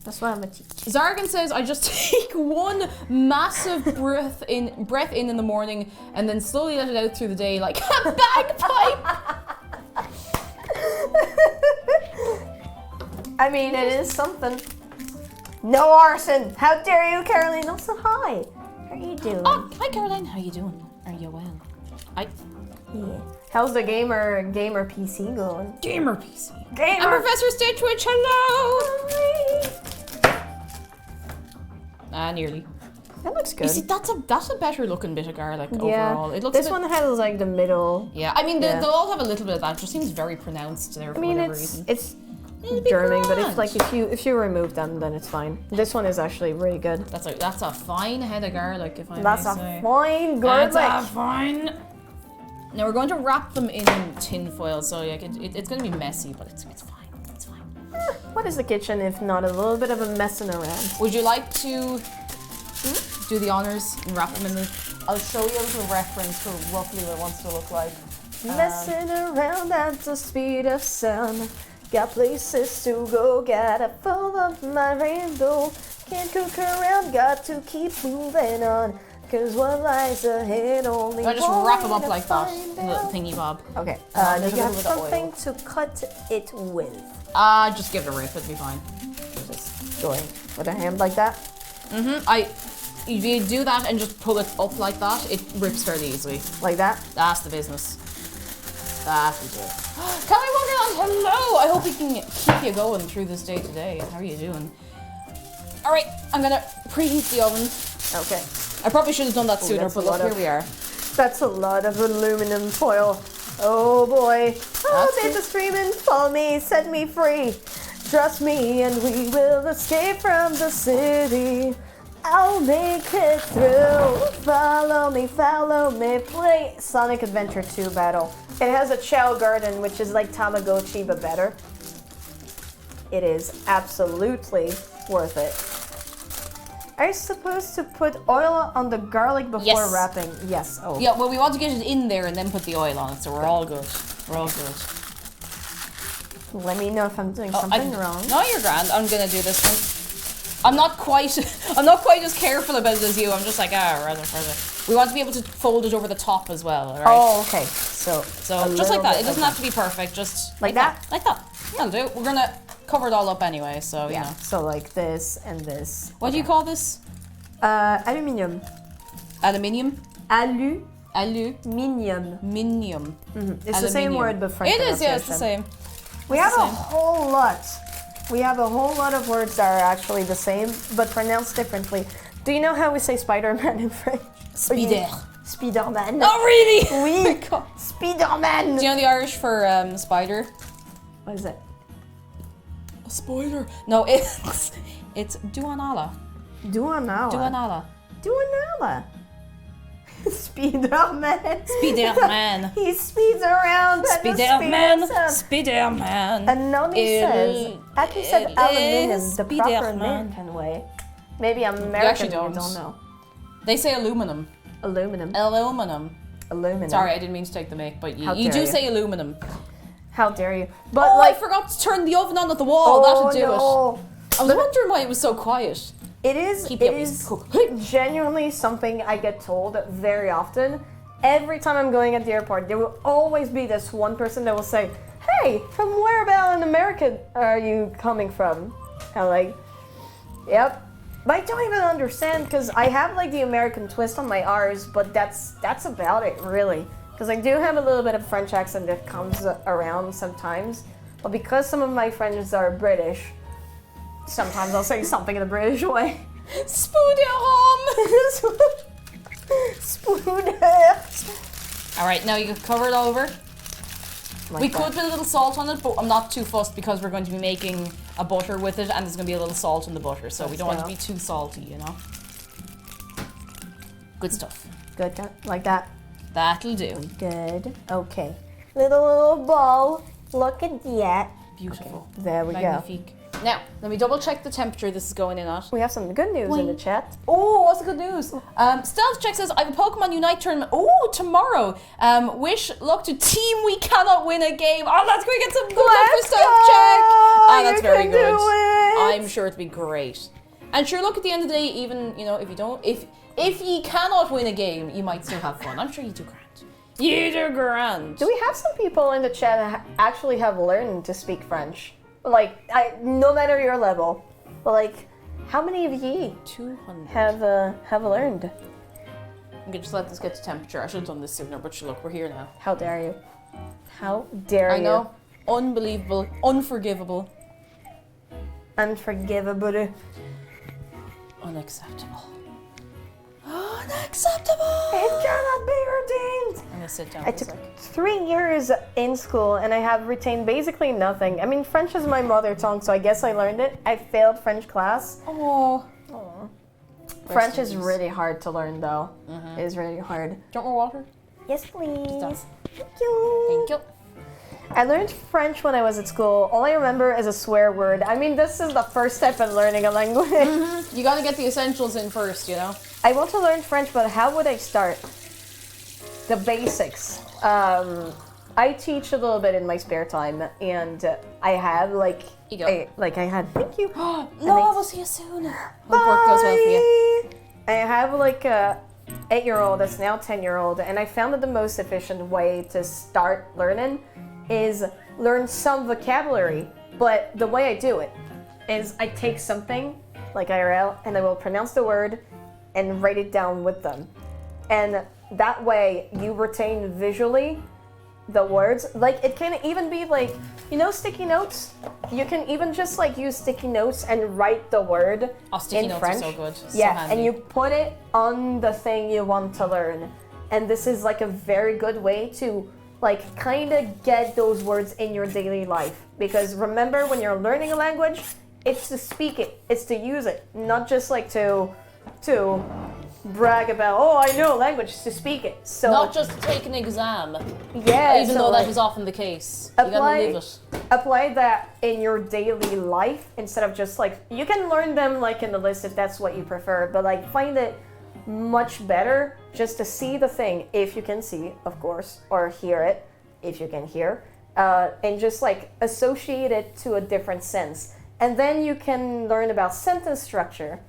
S2: That's what I'm gonna teach.
S1: Zargan says, I just take one massive breath in the morning and then slowly let it out through the day like a bagpipe.
S2: I mean, it is something. No arson. How dare you, Caroline? Also, hi. How are you doing?
S1: Oh, hi Caroline. How you doing? Are you well?
S2: Yeah. How's the gamer PC going?
S1: Gamer PC.
S2: Gamer.
S1: And Professor Stitch Witch, hello! Nearly.
S2: That looks good.
S1: You see, that's a better looking bit of garlic
S2: Yeah.
S1: overall. It looks
S2: this
S1: a bit,
S2: one has like the middle.
S1: Yeah, I mean,
S2: Yeah.
S1: they'll all have a little bit of that. It just seems very pronounced there for
S2: I mean,
S1: whatever reason.
S2: it's
S1: It'll be
S2: German, but
S1: grand.
S2: it's like if you remove them, then it's fine. This one is actually really good.
S1: That's a fine head of garlic, if I
S2: That's
S1: may
S2: a
S1: say.
S2: fine garlic.
S1: That's a fine. Now we're going to wrap them in tin foil, so like it's going to be messy, but it's fine. It's fine.
S2: What is the kitchen if not a little bit of a messing around?
S1: Would you like to do the honors and wrap them in the? I'll show you a little reference for roughly what it wants to look like.
S2: Messing around at the speed of sound. Got places to go, gotta follow my rainbow. Can't cook around, got to keep moving on. Cause what lies ahead only.
S1: I just wrap them up
S2: to
S1: like that,
S2: find
S1: little
S2: out.
S1: thingy bob.
S2: Okay,
S1: there's
S2: do
S1: a
S2: you
S1: little
S2: have
S1: bit of
S2: something
S1: oil.
S2: to cut it with?
S1: Just give it a rip, it'll be fine.
S2: Just going with a hand like that.
S1: If you do that and just pull it up like that, it rips fairly easily.
S2: Like that?
S1: That's the business. That we do. Kelly Wonderland, hello! I hope we can keep you going through this day today. How are you doing? Alright, I'm gonna preheat the oven.
S2: Okay.
S1: I probably should have done that sooner,
S2: that's
S1: but
S2: a
S1: look,
S2: lot
S1: here
S2: of-
S1: we are.
S2: That's a lot of aluminum foil. Oh boy. Oh,
S1: That's
S2: there's a streaming. Follow me, set me free. Trust me, and we will escape from the city. I'll make it through. Follow me, play Sonic Adventure 2 battle. It has a Chow Garden, which is like Tamagotchi, but better. It is absolutely worth it. Are you supposed to put oil on the garlic before
S1: Yes.
S2: wrapping? Yes. Oh.
S1: Yeah, well, we want to get it in there and then put the oil on it, so we're all good. We're all good.
S2: Let me know if I'm doing
S1: Oh,
S2: something wrong.
S1: No, you're grand. I'm gonna do this one. I'm not quite as careful about it as you. I'm just like, rather. We want to be able to fold it over the top as well, alright?
S2: Oh, okay. So
S1: just like that. It doesn't have to be perfect, just
S2: Like that?
S1: Like that. That'll do. We're gonna cover it all up anyway, so
S2: Yeah.
S1: you know.
S2: So like this and this.
S1: What do you call this?
S2: Aluminium.
S1: Aluminium?
S2: Aluminium.
S1: Aluminium.
S2: It's the same word, but French
S1: It is, yeah, it's the
S2: pronunciation.
S1: same.
S2: We have a whole lot. We have a whole lot of words that are actually the same, but pronounced differently. Do you know how we say Spider-Man in French?
S1: Spider.
S2: Spider-Man.
S1: Oh, really?
S2: Oui.
S1: God.
S2: Spider-Man.
S1: Do you know the Irish for spider?
S2: What is it?
S1: A spoiler. No, it's Duanala.
S2: Duanala.
S1: Duanala.
S2: Duanala. Spider-Man.
S1: Spider-Man.
S2: He speeds around at the
S1: Spider-Man.
S2: speed of sound.
S1: Spider-Man.
S2: And Noni says, actually said aluminium, the proper
S1: Spider-Man.
S2: American way. Maybe American,
S1: actually
S2: you
S1: don't.
S2: don't know.
S1: They say aluminum.
S2: Aluminum.
S1: Aluminum.
S2: Aluminum.
S1: Sorry, I didn't mean to take the mic, but
S2: How
S1: you
S2: dare
S1: do
S2: you.
S1: say aluminum.
S2: How dare you? But
S1: Oh,
S2: like,
S1: I forgot to turn the oven on at the wall. That'll do
S2: no.
S1: it. I was wondering why it was so quiet.
S2: It is,
S1: Keep
S2: it
S1: your
S2: is
S1: cook.
S2: genuinely something I get told very often. Every time I'm going at the airport, there will always be this one person that will say, hey, from where about in America are you coming from? I'm like, yep. But I don't even understand because I have like the American twist on my R's, but that's about it really. Because I do have a little bit of French accent that comes around sometimes. But because some of my friends are British, sometimes I'll say something in the British way.
S1: Spooderhom.
S2: Spooder.
S1: All right, now you can cover it over.
S2: Like
S1: We
S2: that.
S1: could put a little salt on it, but I'm not too fussed because we're going to be making a butter with it, and there's going to be a little salt in the butter, so we don't want it to be too salty, you know. Good stuff.
S2: Good, like that.
S1: That'll do.
S2: Good. Okay. Little ball. Look at that.
S1: Beautiful.
S2: There we
S1: Magnifique.
S2: go.
S1: Now, let me double check the temperature this is going in at.
S2: We have some good news in the chat.
S1: Oh, what's the good news? Stealth Check says, I have a Pokemon Unite tournament. Oh, tomorrow. Wish luck to Team We Cannot Win a Game. Oh, that's going to get some good luck for Stealth Check. Oh, that's very good. I'm sure it'll be great. And sure, look, at the end of the day, even, you know, if you cannot win a game, you might still have fun. I'm sure you do grand. You do grand.
S2: Do we have some people in the chat that actually have learned to speak French? Like, no matter your level, but like, how many of ye
S1: 200
S2: have learned?
S1: I'm gonna just let this get to temperature. I should have done this sooner, but look, we're here now.
S2: How dare you? How dare you?
S1: I know. Unbelievable. Unforgivable.
S2: Unforgivable.
S1: Unacceptable. Unacceptable!
S2: It cannot be retained!
S1: I'm gonna sit down
S2: I
S1: for a
S2: took
S1: sec.
S2: 3 years in school and I have retained basically nothing. I mean, French is my mother tongue, so I guess I learned it. I failed French class.
S1: Oh.
S2: French is really hard to learn, though. It is really hard.
S1: Do you want more water?
S2: Yes, please.
S1: Stop.
S2: Thank you.
S1: Thank you.
S2: I learned French when I was at school. All I remember is a swear word. I mean, this is the first step in learning a language.
S1: You gotta get the essentials in first, you know?
S2: I want to learn French, but how would I start? The basics. I teach a little bit in my spare time, and I have like,
S1: You go.
S2: thank you.
S1: No, we'll see you soon. Hope work goes well for you.
S2: I have like a 8-year-old that's now 10-year-old, and I found that the most efficient way to start learning is learn some vocabulary. But the way I do it is I take something like IRL and I will pronounce the word and write it down with them. And that way you retain visually the words. Like, it can even be like, you know, sticky notes? You can even just like use sticky notes and write the word
S1: Sticky
S2: in
S1: notes
S2: French.
S1: are so good. So
S2: Yeah,
S1: handy.
S2: and you put it on the thing you want to learn. And this is like a very good way to like kind of get those words in your daily life. Because remember, when you're learning a language, it's to speak it, it's to use it, not just like to brag about, oh, I know language, it's to speak it. So
S1: Not just to take an exam,
S2: yeah,
S1: even
S2: so
S1: though
S2: like,
S1: that is often the case. You gotta live it.
S2: apply that in your daily life instead of just like, you can learn them like in the list if that's what you prefer, but like find it much better just to see the thing, if you can see, of course, or hear it, if you can hear, and just like associate it to a different sense. And then you can learn about sentence structure.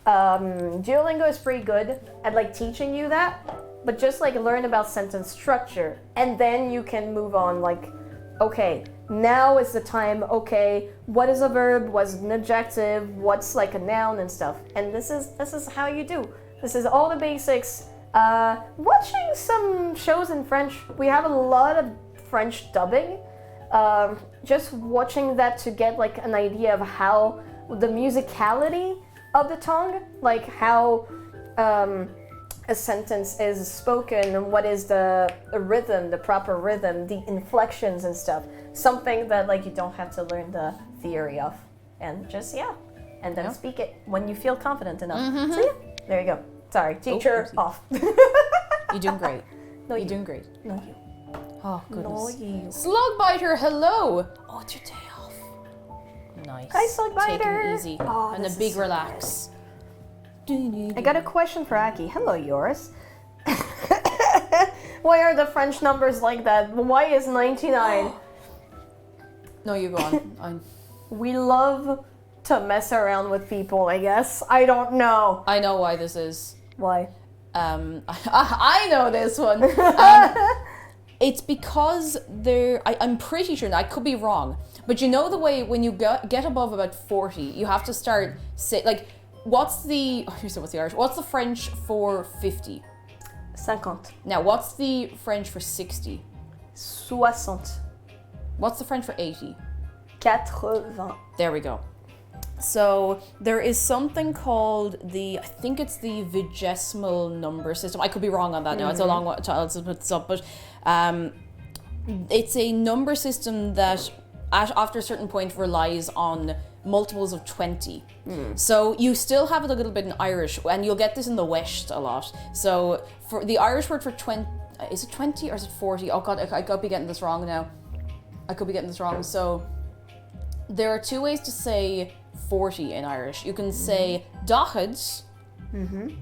S2: Duolingo is pretty good at like teaching you that, but just like learn about sentence structure, and then you can move on like, okay, now is the time, okay, what is a verb, what's an adjective, what's like a noun and stuff. And this is how you do. This is all the basics. Watching some shows in French, we have a lot of French dubbing. Just watching that to get like an idea of how the musicality of the tongue, like how a sentence is spoken and what is the rhythm, the proper rhythm, the inflections and stuff. Something that like you don't have to learn the theory of, and just and then speak it when you feel confident enough. So there you go. Sorry, teacher off.
S1: You're doing great.
S2: No,
S1: You're doing great.
S2: No, you.
S1: Oh, goodness.
S2: No, you.
S1: Slugbiter, hello. Oh, it's your day off. Nice.
S2: Hi, Slugbiter.
S1: Take it easy.
S2: Oh,
S1: and a
S2: this
S1: big
S2: is so
S1: relax.
S2: I got a question for Aki. Hello, yours. Why are the French numbers like that? Why is 99?
S1: No, you go on.
S2: We love to mess around with people, I guess. I don't know.
S1: I know why this is.
S2: Why?
S1: I know this one. It's because I'm pretty sure, I could be wrong, but you know the way when you get above about 40, you have to start like, what's the Irish? What's the French for 50?
S2: 50.
S1: Now, what's the French for 60?
S2: 60.
S1: What's the French for 80?
S2: 80.
S1: There we go. So there is something called I think it's the vigesimal number system. I could be wrong on that now. It's a long while to put this up, but it's a number system that after a certain point relies on multiples of 20. So you still have it a little bit in Irish, and you'll get this in the West a lot. So for the Irish word for 20, is it 20 or is it 40? Oh God, I could be getting this wrong now. So there are two ways to say 40 in Irish. You can say dachad,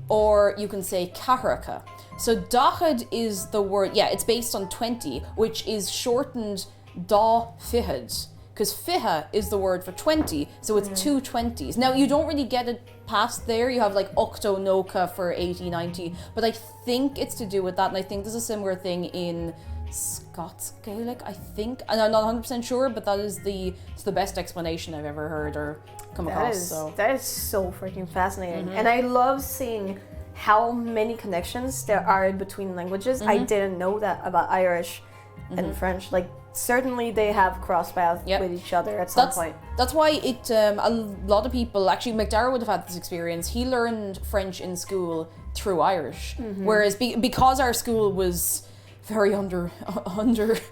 S1: or you can say cahracha. So dachad is the word, it's based on 20, which is shortened da fihad, because fiha is the word for 20, so it's two 20s. Now, you don't really get it past there. You have like octo noca for 80, 90, but I think it's to do with that, and I think there's a similar thing in Scots Gaelic, I think. And I'm not 100% sure, but it's the best explanation I've ever heard or come across.
S2: That is so freaking fascinating. And I love seeing how many connections there are between languages. I didn't know that about Irish and French. Like, certainly they have cross paths with each other at some point.
S1: That's why a lot of people, actually McDara would have had this experience. He learned French in school through Irish, whereas because our school was very underfunded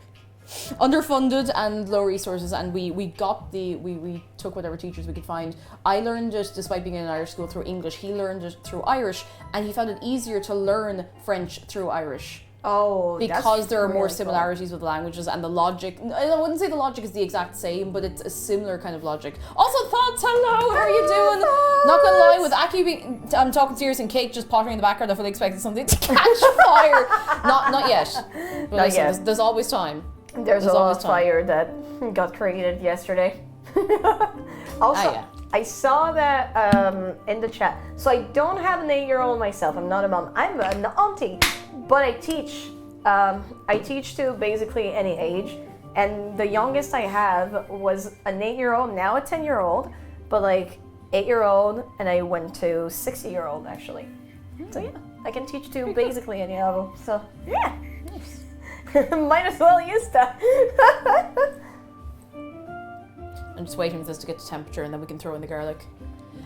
S1: and low resources, and we took whatever teachers we could find. I learned it, despite being in an Irish school, through English. He learned it through Irish, and he found it easier to learn French through Irish.
S2: Oh,
S1: because there are more
S2: really
S1: similarities with languages, and the logic, I wouldn't say the logic is the exact same, but it's a similar kind of logic. Also, Thoughts, hello, how are you doing? Not gonna lie, with Aki I'm talking serious, and Kate just pottering in the background, I fully expected something to catch fire. Not yet. But
S2: Not
S1: listen,
S2: yet.
S1: There's always time.
S2: There's a lot of fire that got created yesterday. Also, I saw that in the chat. So I don't have an 8-year-old myself. I'm not a mom. I'm an auntie, but I teach. I teach to basically any age, and the youngest I have was an 8-year-old, now a 10-year-old, but like 8-year-old, and I went to 60-year-old actually. So yeah, I can teach to basically any level. So yeah.
S1: Nice.
S2: Might as well use that.
S1: I'm just waiting for this to get to temperature, and then we can throw in the garlic.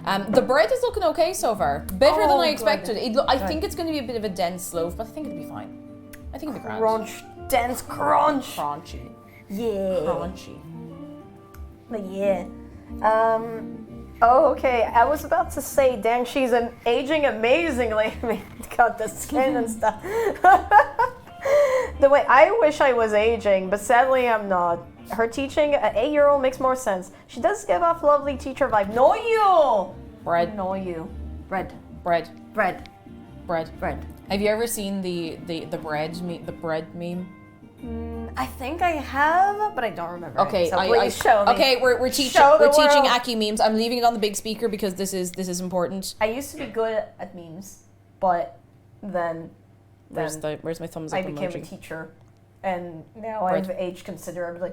S1: The bread is looking okay so far. Better than I expected. I think it's going to be a bit of a dense loaf, but I think it'll be fine. I think it'll be grand.
S2: Crunch, dense crunch.
S1: Crunchy.
S2: Yeah.
S1: Crunchy.
S2: But yeah. Oh, okay. I was about to say, dang, she's aging amazingly. I mean, got the skin and stuff. The way I wish I was aging, but sadly I'm not. Her teaching an 8-year-old makes more sense. She does give off lovely teacher vibe. No you!
S1: Bread.
S2: No you. Bread.
S1: Bread.
S2: Bread.
S1: Bread.
S2: Bread.
S1: Have you ever seen the bread meme?
S2: I think I have, but I don't remember.
S1: Okay,
S2: so please show me.
S1: Okay, we're teaching Aki memes. I'm leaving it on the big speaker because this is important.
S2: I used to be good at memes, but then
S1: Where's my thumbs up?
S2: I became a teacher, and now I've aged considerably.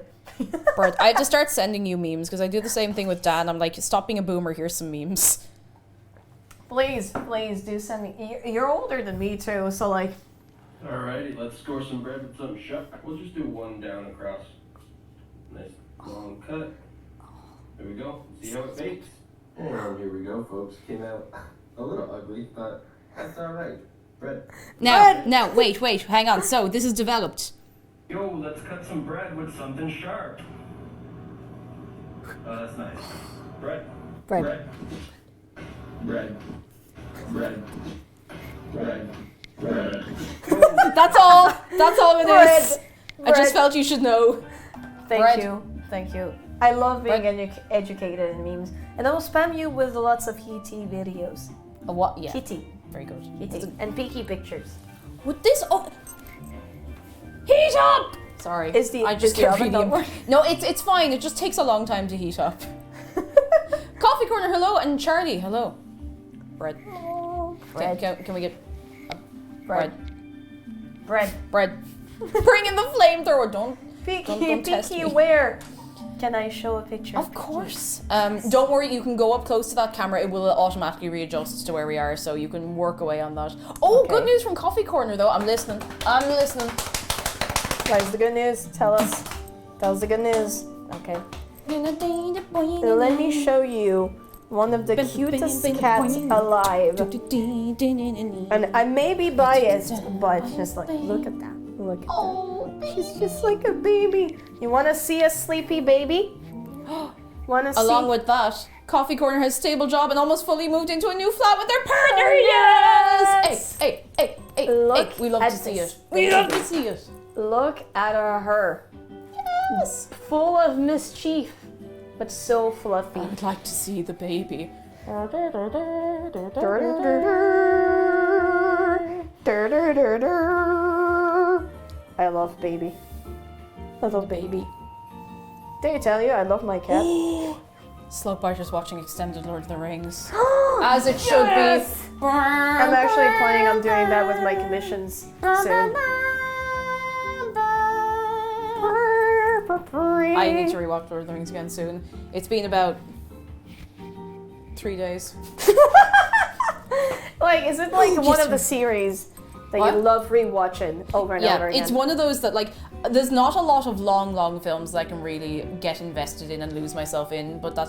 S1: Bread. I have to start sending you memes because I do the same thing with Dan. I'm like, stop being a boomer. Here's some memes.
S2: Please do send me. You're older than me too, so like.
S6: Alrighty, let's score some bread with some shuck. We'll just do one down across. Nice long cut. There we go. See how it bakes. And here we go, folks. Came out a little ugly, but that's alright. Bread.
S1: Now, wait, hang on. So this is developed.
S6: Yo, let's cut some bread with something sharp. Oh, that's nice. Bread.
S2: Bread.
S6: Bread. Bread. Bread. Bread.
S1: That's all it is.
S2: Bread.
S1: I just felt you should know.
S2: Thank you. I love being educated in memes, and I will spam you with lots of Kitty videos.
S1: A what? Yeah.
S2: Kitty.
S1: Very good.
S2: Kitty. And peaky pictures.
S1: With this, heat up. Sorry.
S2: I just get really
S1: No, it's fine. It just takes a long time to heat up. Coffee Corner, hello, and Charlie, hello. Bread.
S2: Oh, bread.
S1: Can we get
S2: Bread.
S1: Bring in the flamethrower. Don't test
S2: Peaky,
S1: me.
S2: where? Can I show a picture?
S1: Of course. Don't worry, you can go up close to that camera. It will automatically readjust to where we are, so you can work away on that. Oh,
S2: Okay.
S1: Good news from Coffee Corner, though. I'm listening.
S2: Guys, the good news. Tell us the good news. Okay. Let me show you one of the cutest cats alive. And I may be biased, but just like, look at that. Look at that. She's just like a baby. You want to see a sleepy baby?
S1: Along with that, Coffee Corner has stable job and almost fully moved into a new flat with their partner. Yes! Hey,
S2: Look
S1: we love
S2: at
S1: to see
S2: this
S1: it. We love to see it.
S2: Look at her.
S1: Yes.
S2: Full of mischief. but so fluffy.
S1: I'd like to see the baby.
S2: I love baby. I love baby. Did I tell you I love my cat?
S1: Slopebiter's watching extended Lord of the Rings. As it should
S2: Yes!
S1: be.
S2: I'm actually planning on doing that with my commissions soon.
S1: I need to rewatch Lord of the Rings again soon. It's been about 3 days.
S2: Like, is it like one
S1: Yes,
S2: of the series that
S1: What?
S2: you love rewatching over and over again?
S1: It's one of those that, like, there's not a lot of long films that I can really get invested in and lose myself in, but that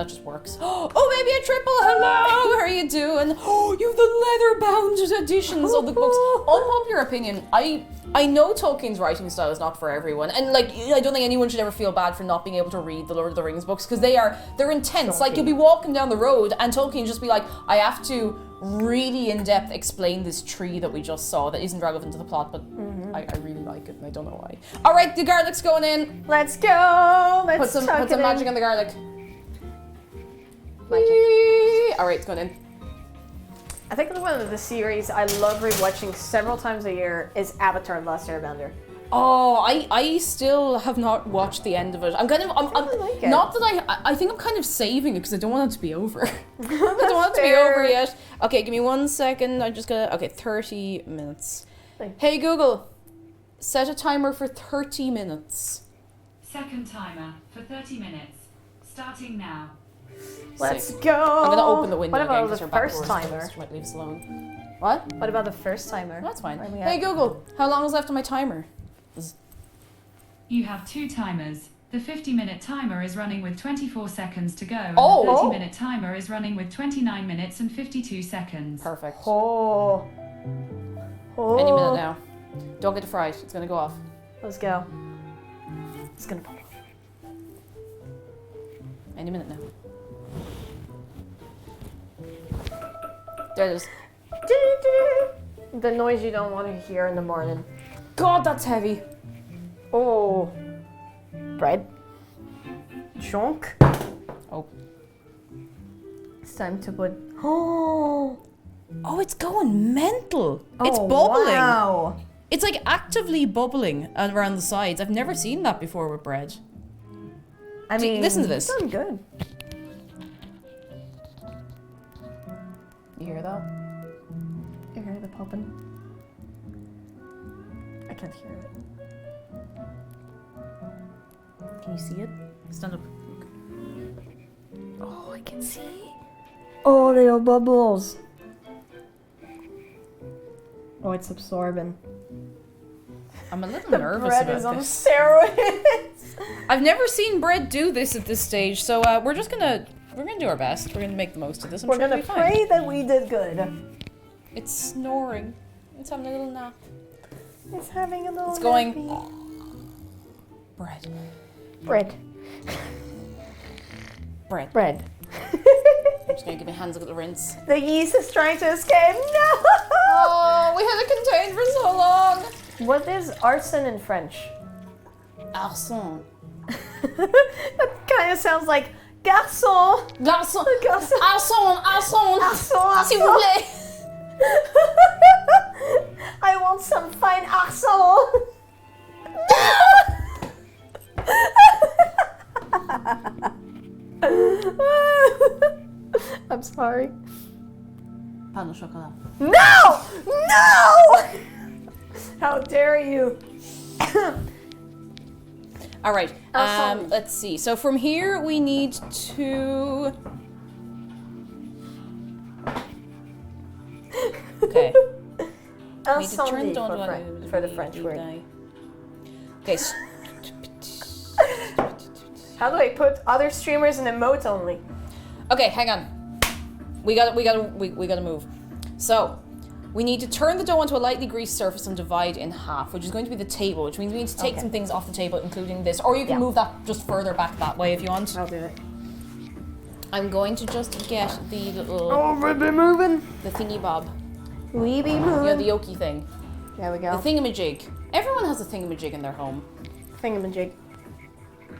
S1: just works. Oh, baby, a triple, hello, how are you doing? Oh, you have the leather-bound editions of the books. Unpopular opinion, I know Tolkien's writing style is not for everyone, and like, I don't think anyone should ever feel bad for not being able to read the Lord of the Rings books, because they're intense. Like, you'll be walking down the road, and Tolkien just be like, I have to really in-depth explain this tree that we just saw that isn't relevant to the plot, but I really like it and I don't know why. Alright, the garlic's going in.
S2: Let's go! Let's
S1: Put
S2: chuck
S1: some
S2: it
S1: magic
S2: in.
S1: on the garlic. Magic. Alright, it's going in.
S2: I think one of the series I love rewatching several times a year is Avatar: The Last Airbender.
S1: Oh, I still have not watched the end of it. I'm
S2: really like it.
S1: not that I think I'm kind of saving it because I don't want it to be over. I don't want it to be
S2: fair.
S1: over yet. Okay, give me 1 second. I'm just gonna. Okay, 30 minutes.
S2: Thanks.
S1: Hey Google, set a timer for 30 minutes.
S4: Second timer for 30 minutes. Starting now.
S2: Let's
S1: Sick.
S2: go!
S1: I'm gonna open the window
S2: What
S1: again
S2: about
S1: because
S2: the
S1: her back
S2: first
S1: door's
S2: timer?
S1: closed. She might leave us alone. What?
S2: What about the first timer?
S1: That's fine.
S2: Where are we
S1: Hey
S2: at?
S1: Google, how long is left on my timer?
S4: You have 2 timers. The 50-minute timer is running with 24 seconds to go, and
S1: Oh.
S4: the 30-minute timer is running with 29 minutes and 52 seconds.
S1: Perfect.
S2: Oh. Oh.
S1: Any minute now. Don't get it fried. It's gonna go off.
S2: Let's go. It's gonna pop off.
S1: Any minute now. There it is.
S2: The noise you don't want to hear in the morning.
S1: God, that's heavy.
S2: Oh. Bread. Chunk.
S1: Oh.
S2: It's time to put. Oh.
S1: Oh, it's going mental. It's bubbling.
S2: Wow.
S1: It's like actively bubbling around the sides. I've never seen that before with bread.
S2: I mean,
S1: listen to this.
S2: It's done good.
S1: You hear that?
S2: You hear the popping? I can't hear it.
S1: Can you see it? Stand up.
S2: Oh, I can see. Oh, little bubbles. Oh, it's absorbing.
S1: I'm a little
S2: The
S1: nervous
S2: bread
S1: about
S2: is on
S1: this.
S2: steroids.
S1: I've never seen bread do this at this stage, so we're gonna do our best. We're gonna make the most of this. I'm
S2: We're
S1: sure
S2: gonna
S1: it'll be fine.
S2: pray that we did good.
S1: It's snoring. It's having a little nap.
S2: It's having a little.
S1: It's going.
S2: nappy.
S1: Bread.
S2: Bread.
S1: Bread.
S2: Bread.
S1: I'm just gonna give my hands a little rinse.
S2: The yeast is trying to escape. No.
S1: Oh, we had it contained for so long.
S2: What is arson in French?
S1: Arson.
S2: That kind of sounds like garçon.
S1: Garçon.
S2: Garçon.
S1: Arson. Arson.
S2: Arson.
S1: S'il vous plaît.
S2: I want some fine arson. I'm sorry.
S1: Pain au chocolat.
S2: No! No! How dare you?
S1: All right.
S2: Awesome.
S1: Let's see. So from here we need to. Okay. We need to turn it on
S2: for the French word.
S1: Okay.
S2: How do I put other streamers in emote only?
S1: Okay, hang on. We gotta move. So, we need to turn the dough onto a lightly greased surface and divide in half, which is going to be the table, which means we need to take some things off the table, including this. Or you can move that just further back that way if you want.
S2: I'll do it.
S1: I'm going to just get the little
S2: Oh, we be moving.
S1: the thingy bob.
S2: We be
S1: You
S2: moving.
S1: know, the oaky thing.
S2: There we
S1: The
S2: go.
S1: thingamajig. Everyone has a thingamajig in their home.
S2: Thingamajig.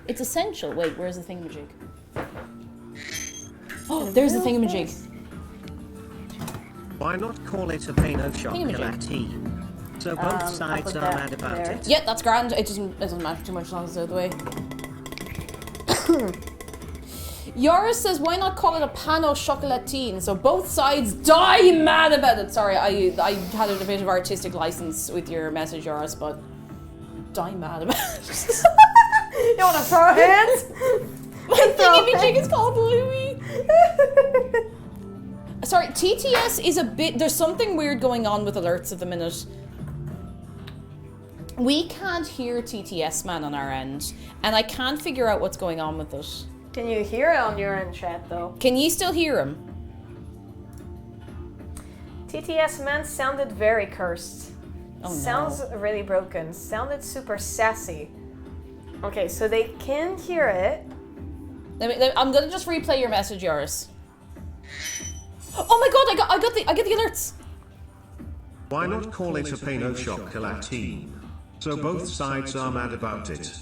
S1: It's essential. Wait, where's the thingamajig? Oh, there's the thingamajig.
S5: Why not call it a pain of shock
S1: Thingamajig.
S5: Latine? So both
S2: I'll
S5: sides
S2: put
S5: are
S2: that
S5: mad about
S2: there.
S5: it.
S1: Yeah, that's grand. It doesn't matter too much as long as it's out of the way. Yoris says, why not call it a pano chocolatine? So both sides die mad about it. Sorry, I had a bit of artistic license with your message, Yoris, but die mad about it.
S2: You want to throw hands?
S1: My thingamajig is called Louie. Sorry, TTS is a bit... There's something weird going on with alerts at the minute. We can't hear TTS man on our end, and I can't figure out what's going on with it.
S2: Can you hear it on your end, chat, though?
S1: Can you still hear him?
S2: TTS man sounded very cursed.
S1: Oh, no.
S2: Sounds really broken. Sounded super sassy. Okay, so they can hear it.
S1: I'm gonna just replay your message, Yoris. Oh my god, I get the alerts.
S5: Why not call it a pain of shock Latine? So both sides are mad about it.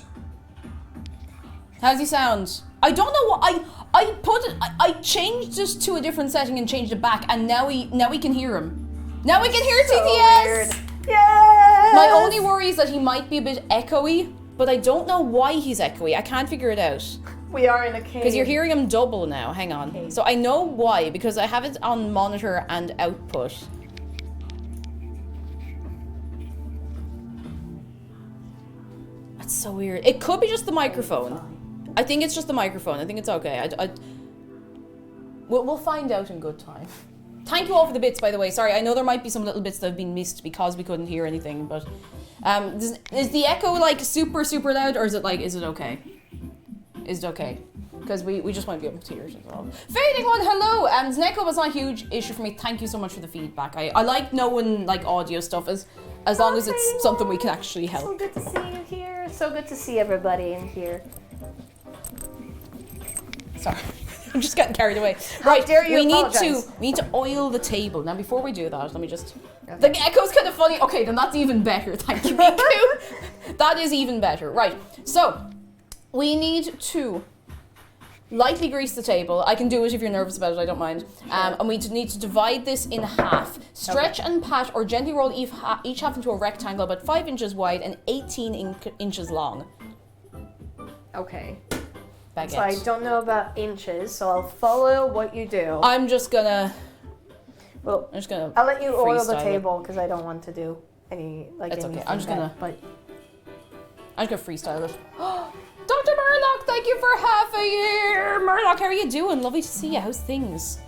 S1: How's he sound? I don't know what I changed this to a different setting and changed it back, and now we can hear him. Now we can hear TTS.
S2: Weird. Yes!
S1: My only worry is that he might be a bit echoey, but I don't know why he's echoey. I can't figure it out.
S2: We are in a cave.
S1: Because you're hearing him double now. Hang on.
S2: Okay.
S1: So I know why, because I have it on monitor and output. That's so weird. It could be just the microphone. I think it's just the microphone. I think it's okay. We'll find out in good time. Thank you all for the bits, by the way. Sorry, I know there might be some little bits that have been missed because we couldn't hear anything, but is the echo like super loud, or is it okay? Is it okay? Because we just want to be able to hear it as well. Fading one, hello! Zneko was not a huge issue for me. Thank you so much for the feedback. I like knowing like audio stuff as long as it's something we can actually help.
S2: So good to see you here. So good to see everybody in here.
S1: Sorry. I'm just getting carried away. Right,
S2: dare you
S1: we need
S2: apologize.
S1: to oil the table. Now before we do that, let me just The echo's kind of funny. Okay, then that's even better. Thank you, Miku. That is even better. Right. So we need to lightly grease the table. I can do it if you're nervous about it, I don't mind. And we need to divide this in half. Stretch and pat or gently roll each half into a rectangle about 5 inches wide and 18 inches long.
S2: Okay.
S1: Baguette.
S2: So I don't know about inches, so I'll follow what you do.
S1: I'm just gonna
S2: Well,
S1: I'll
S2: let you oil the
S1: freestyle it.
S2: table because I don't want to do any
S1: It's okay.
S2: anything
S1: I'm just gonna
S2: but
S1: freestyle it. Dr. Murloc, thank you for half a year. Murloc, how are you doing? Lovely to see you. How's things?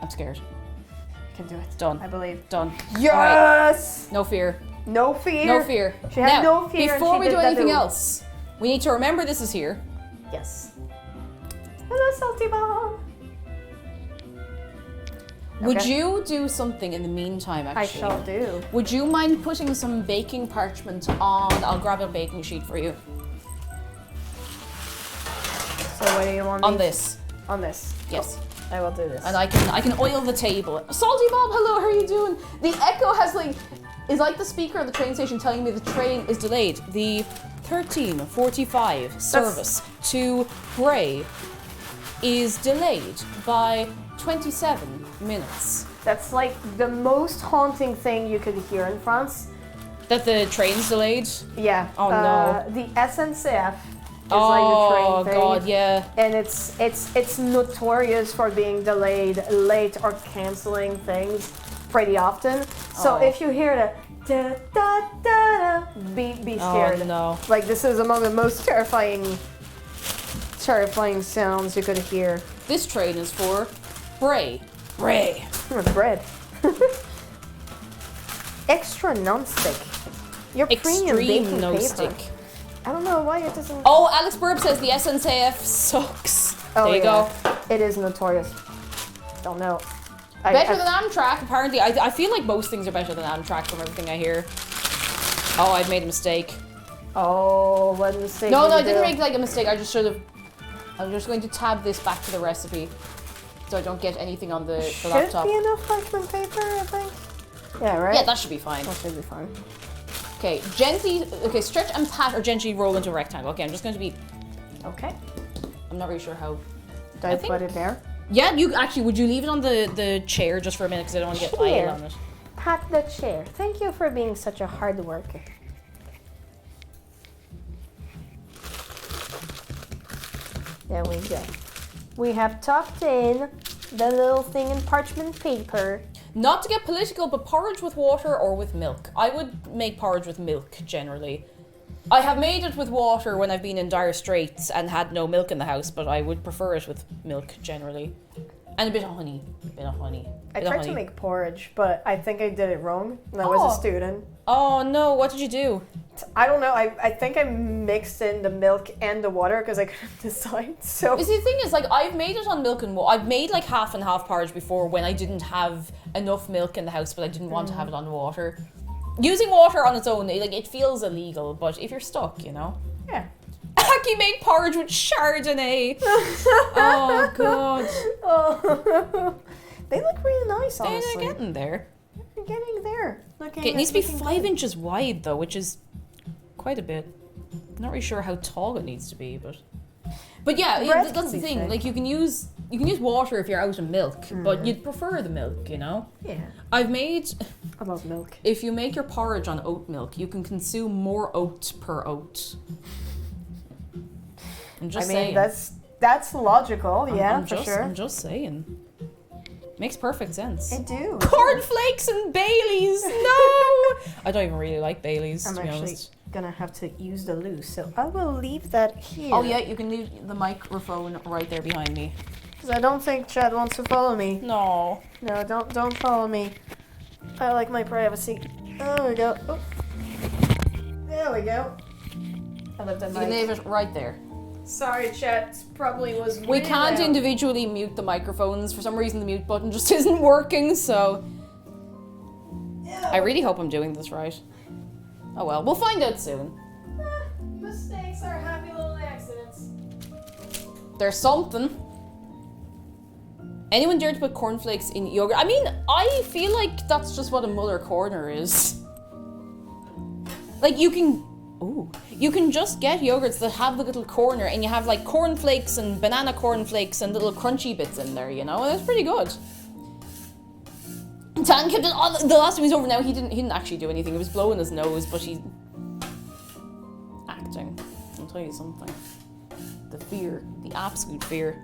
S1: I'm scared.
S2: I can do it.
S1: Done.
S2: I believe.
S1: Done.
S2: Yes.
S1: No fear.
S2: No fear.
S1: No fear.
S2: She had
S1: Now,
S2: no fear. and
S1: before
S2: she
S1: we
S2: did
S1: do
S2: that
S1: anything
S2: too.
S1: else, we need to remember this is here.
S2: Yes. Hello, Salty Bomb.
S1: Would
S2: Okay.
S1: you do something in the meantime, actually?
S2: I shall do.
S1: Would you mind putting some baking parchment on? I'll grab a baking sheet for you.
S2: So what do you want?
S1: On
S2: me-
S1: this.
S2: On this.
S1: Yes.
S2: I will do this.
S1: And I can oil the table. Salty Bob, hello, how are you doing? The echo is like the speaker of the train station telling me the train is delayed. The 13:45 service to Bray is delayed by 27 minutes.
S2: That's like the most haunting thing you could hear in France.
S1: That the train's delayed?
S2: Yeah.
S1: Oh, no.
S2: The SNCF is
S1: Oh
S2: like the train thing.
S1: god, yeah.
S2: And it's notorious for being delayed, late, or canceling things pretty often. So
S1: Oh.
S2: if you hear the da da da, be scared.
S1: Oh no.
S2: Like this is among the most terrifying sounds you could hear.
S1: This train is for Bray. Bray.
S2: Bread. Extra non-stick. Your premium
S1: Extreme
S2: baking
S1: no
S2: paper.
S1: stick.
S2: I don't know why it doesn't.
S1: Oh, Alex Burb says the SNCF sucks.
S2: Oh,
S1: there you
S2: yeah.
S1: go.
S2: It is notorious. Don't know.
S1: Better than Amtrak, apparently. I feel like most things are better than Amtrak from everything I hear. Oh, I've made a mistake.
S2: Oh, what mistake?
S1: No,
S2: did
S1: I
S2: you
S1: didn't
S2: do?
S1: make like a mistake. I just should have. I'm just going to tab this back to the recipe, so I don't get anything on the
S2: Should
S1: laptop.
S2: be enough parchment paper, I think. Yeah, right?
S1: Yeah, that should be fine.
S2: That should be fine.
S1: Okay, gently. Okay, stretch and pat or gently roll into a rectangle. Okay, I'm just going to be.
S2: Okay.
S1: I'm not really sure how.
S2: Do I put it there?
S1: Yeah, you actually. Would you leave it on the chair just for a minute because I don't want to get oil on it.
S2: Pat the chair. Thank you for being such a hard worker. There we go. We have tucked in the little thing in parchment paper.
S1: Not to get political, but porridge with water or with milk. I would make porridge with milk generally. I have made it with water when I've been in dire straits and had no milk in the house, but I would prefer it with milk generally. And a bit of honey.
S2: I tried to make porridge, but I think I did it wrong when I was a student.
S1: Oh no, what did you do?
S2: I don't know. I think I mixed in the milk and the water because I couldn't decide. So
S1: You see, the thing is, like, I've made it on milk and water. I've made like half and half porridge before when I didn't have enough milk in the house, but I didn't want to have it on water. Using water on its own, like, it feels illegal, but if you're stuck, you know.
S2: yeah.
S1: Aki made porridge with Chardonnay. Oh god.
S2: Oh. They look really nice, honestly.
S1: They're getting there.
S2: They're getting there.
S1: Okay, it needs to be 5 inches wide though, which is quite a bit. I'm not really sure how tall it needs to be, but yeah,
S2: Bread
S1: that's the
S2: can be
S1: thing.
S2: thick.
S1: Like you can use water if you're out of milk, but you'd prefer the milk, you know.
S2: Yeah.
S1: I've made.
S2: I love milk.
S1: If you make your porridge on oat milk, you can consume more oat per oat. I'm just saying.
S2: that's logical.
S1: I'm
S2: for
S1: just,
S2: sure.
S1: I'm just saying. Makes perfect sense.
S2: I do.
S1: Cornflakes and Baileys. No, I don't even really like Baileys.
S2: I'm
S1: to be
S2: actually
S1: honest.
S2: gonna have to use the loo, so I will leave that here.
S1: Oh yeah, you can leave the microphone right there behind me.
S2: Because I don't think Chad wants to follow me.
S1: No.
S2: No, don't follow me. I like my privacy. There we go. Oh. There we go. I love that
S1: You can leave it right there.
S2: Sorry, chat. Probably was.
S1: We can't individually mute the microphones. For some reason, the mute button just isn't working, so. I really hope I'm doing this right. Oh well, we'll find out soon.
S2: Mistakes are happy little accidents.
S1: There's something. Anyone dare to put cornflakes in yogurt? I mean, I feel like that's just what a Muller corner is. Like you can just get yogurts that have the little corner and you have like cornflakes and banana cornflakes and little crunchy bits in there, you know? And it's pretty good. Tan kept it on the last time he's over now, he didn't actually do anything. He was blowing his nose, but he's acting. I'll tell you something. The fear, the absolute fear.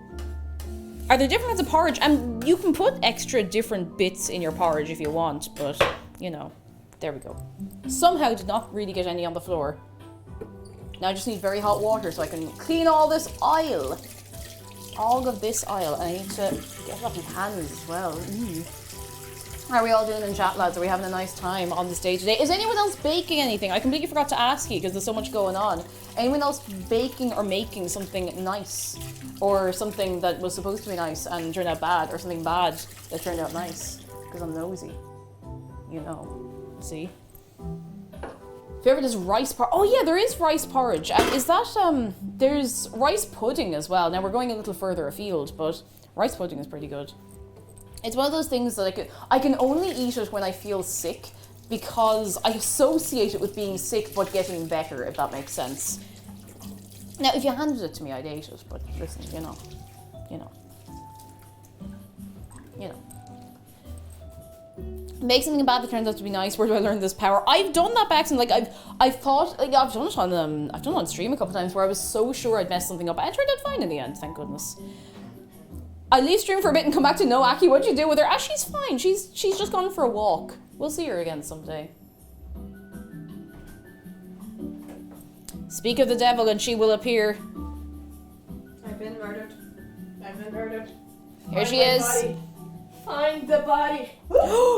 S1: Are there different kinds of porridge? And you can put extra different bits in your porridge if you want, but you know, there we go. Somehow did not really get any on the floor. Now I just need very hot water so I can clean all this oil. All of this oil. And I need to get it off my hands as well. How are we all doing in chat, lads? Are we having a nice time on this day today? Is anyone else baking anything? I completely forgot to ask you because there's so much going on. Anyone else baking or making something nice? Or something that was supposed to be nice and turned out bad? Or something bad that turned out nice? Because I'm nosy. You know. See? Favorite is rice porridge. Oh yeah, there is rice porridge. Is that, there's rice pudding as well. Now we're going a little further afield, but rice pudding is pretty good. It's one of those things that I can only eat it when I feel sick because I associate it with being sick but getting better, if that makes sense. Now, if you handed it to me, I'd eat it, but listen, you know. Make something bad that turns out to be nice. Where do I learn this power? I've done that by accident. Like I've thought, like I've done it on stream a couple times where I was so sure I'd mess something up. And it turned out fine in the end, thank goodness. I leave stream for a bit and come back to no, Aki, what'd you do with her? Ah, she's fine. She's just gone for a walk. We'll see her again someday. Speak of the devil and she will appear.
S2: I've been murdered.
S1: Here she is.
S2: Body. Find the body.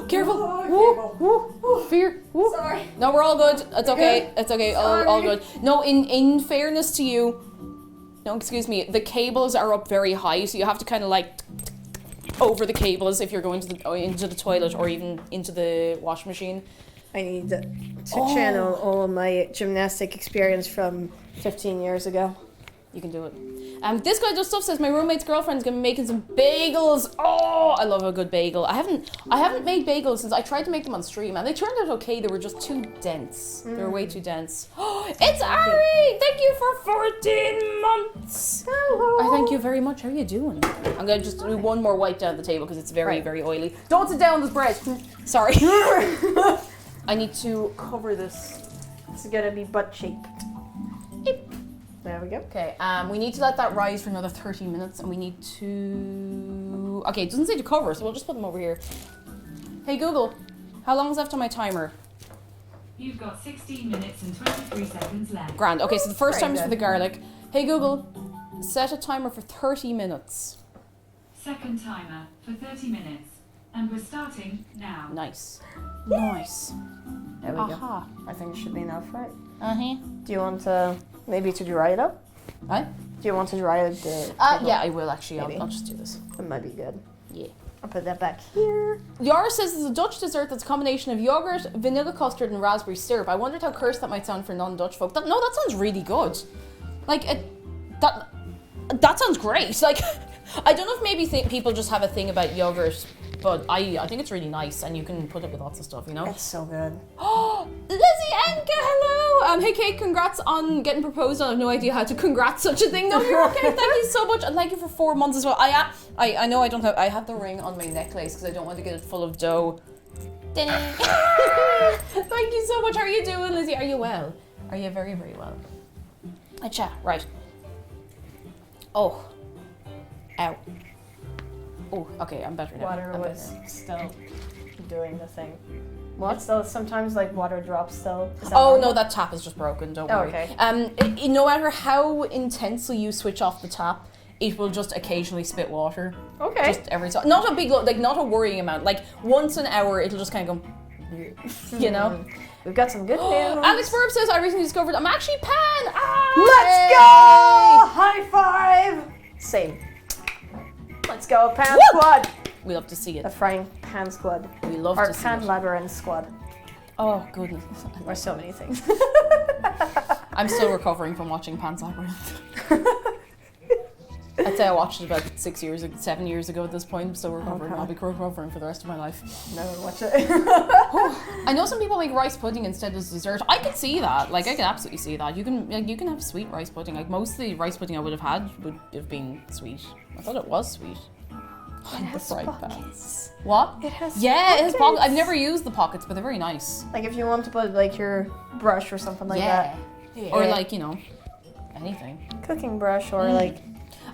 S1: Careful.
S2: Oh,
S1: Woo. Fear. Woo.
S2: Sorry.
S1: No, we're all good. It's okay.
S2: Good.
S1: It's okay. All good. No, in fairness to you, no, excuse me, the cables are up very high, so you have to kind of like over the cables if you're going to into the toilet or even into the washing machine.
S2: I need to channel all of my gymnastic experience from 15 years ago.
S1: You can do it. This guy does stuff says my roommate's girlfriend's gonna be making some bagels. Oh, I love a good bagel. I haven't made bagels since I tried to make them on stream and they turned out okay. They were just too dense. They were way too dense. Oh, it's Ari! Thank you for 14 months.
S2: Hello.
S1: I thank you very much. How are you doing? I'm gonna just do one more wipe down the table because it's very, very oily. Don't sit down on this bread. Sorry. I need to cover this.
S2: It's gonna be butt shaped. There we go.
S1: Okay, we need to let that rise for another 30 minutes and we need to... Okay, it doesn't say to cover, so we'll just put them over here. Hey Google, how long is left on my timer?
S4: You've got 16 minutes and 23 seconds left.
S1: Grand. Okay, so the first
S2: Very
S1: time is for
S2: good.
S1: the garlic. Hey Google, set a timer for 30 minutes.
S4: Second timer for 30 minutes. And we're starting now.
S1: Nice. Nice.
S2: There we
S1: Aha.
S2: go. I think it should be enough, right?
S1: Uh-huh.
S2: Do you want to maybe to dry it up?
S1: What?
S2: Do you want to dry it?
S1: Yeah, I will actually.
S2: Maybe.
S1: I'll just do this.
S2: It might be good.
S1: Yeah.
S2: I'll put that back here.
S1: Yara says it's a Dutch dessert that's a combination of yogurt, vanilla custard, and raspberry syrup. I wondered how cursed that might sound for non-Dutch folk. No, that sounds really good. Like, that sounds great. Like, I don't know if maybe people just have a thing about yogurt, but I think it's really nice, and you can put it with lots of stuff, you know?
S2: It's so good.
S1: Oh, Lizzie Enke, hello! Hey Kate, congrats on getting proposed on. I have no idea how to congrats such a thing. No, you're okay. Thank you so much, and thank you for 4 months as well. I know I have the ring on my necklace because I don't want to get it full of dough. Thank you so much. How are you doing, Lizzie? Are you well? Are you very, very well? Acha, right. Oh. Ow. Oh, okay, I'm better now.
S2: Water
S1: I'm
S2: was
S1: better.
S2: still doing the thing. What? So sometimes like water drops still. Is that
S1: Oh
S2: normal?
S1: no, that tap is just broken. Don't
S2: Oh,
S1: worry.
S2: okay.
S1: No matter how intensely you switch off the tap, it will just occasionally spit water.
S2: Okay.
S1: Just every time. Not a big, like not a worrying amount. Like once an hour, it'll just kind of go. You know.
S2: We've got some good news.
S1: Alex Verb says I recently discovered I'm actually pan.
S2: Let's go! High five! Same. Let's go, pan
S1: Woo!
S2: squad.
S1: We love to see
S2: The
S1: it.
S2: frying pan squad.
S1: We love
S2: Or
S1: to see
S2: pan
S1: it.
S2: labyrinth squad.
S1: Oh goodness.
S2: Or so many things.
S1: I'm still recovering from watching Pan's Labyrinth. I'd say I watched it about 7 years ago at this point. I'm still recovering.
S2: Okay.
S1: I'll be recovering for the rest of my life.
S2: Never watch it.
S1: I know some people make rice pudding instead as dessert. I could see that. Like I can absolutely see that. You can have sweet rice pudding. Like most of the rice pudding I would have had would have been sweet. I thought it was sweet. The fried pans. What?
S2: It has
S1: Yeah, it has pockets.
S2: pockets.
S1: I've never used the pockets, but they're very nice.
S2: Like if you want to put like your brush or something like
S1: yeah.
S2: that.
S1: Or
S2: Yeah.
S1: like, anything.
S2: Cooking brush or like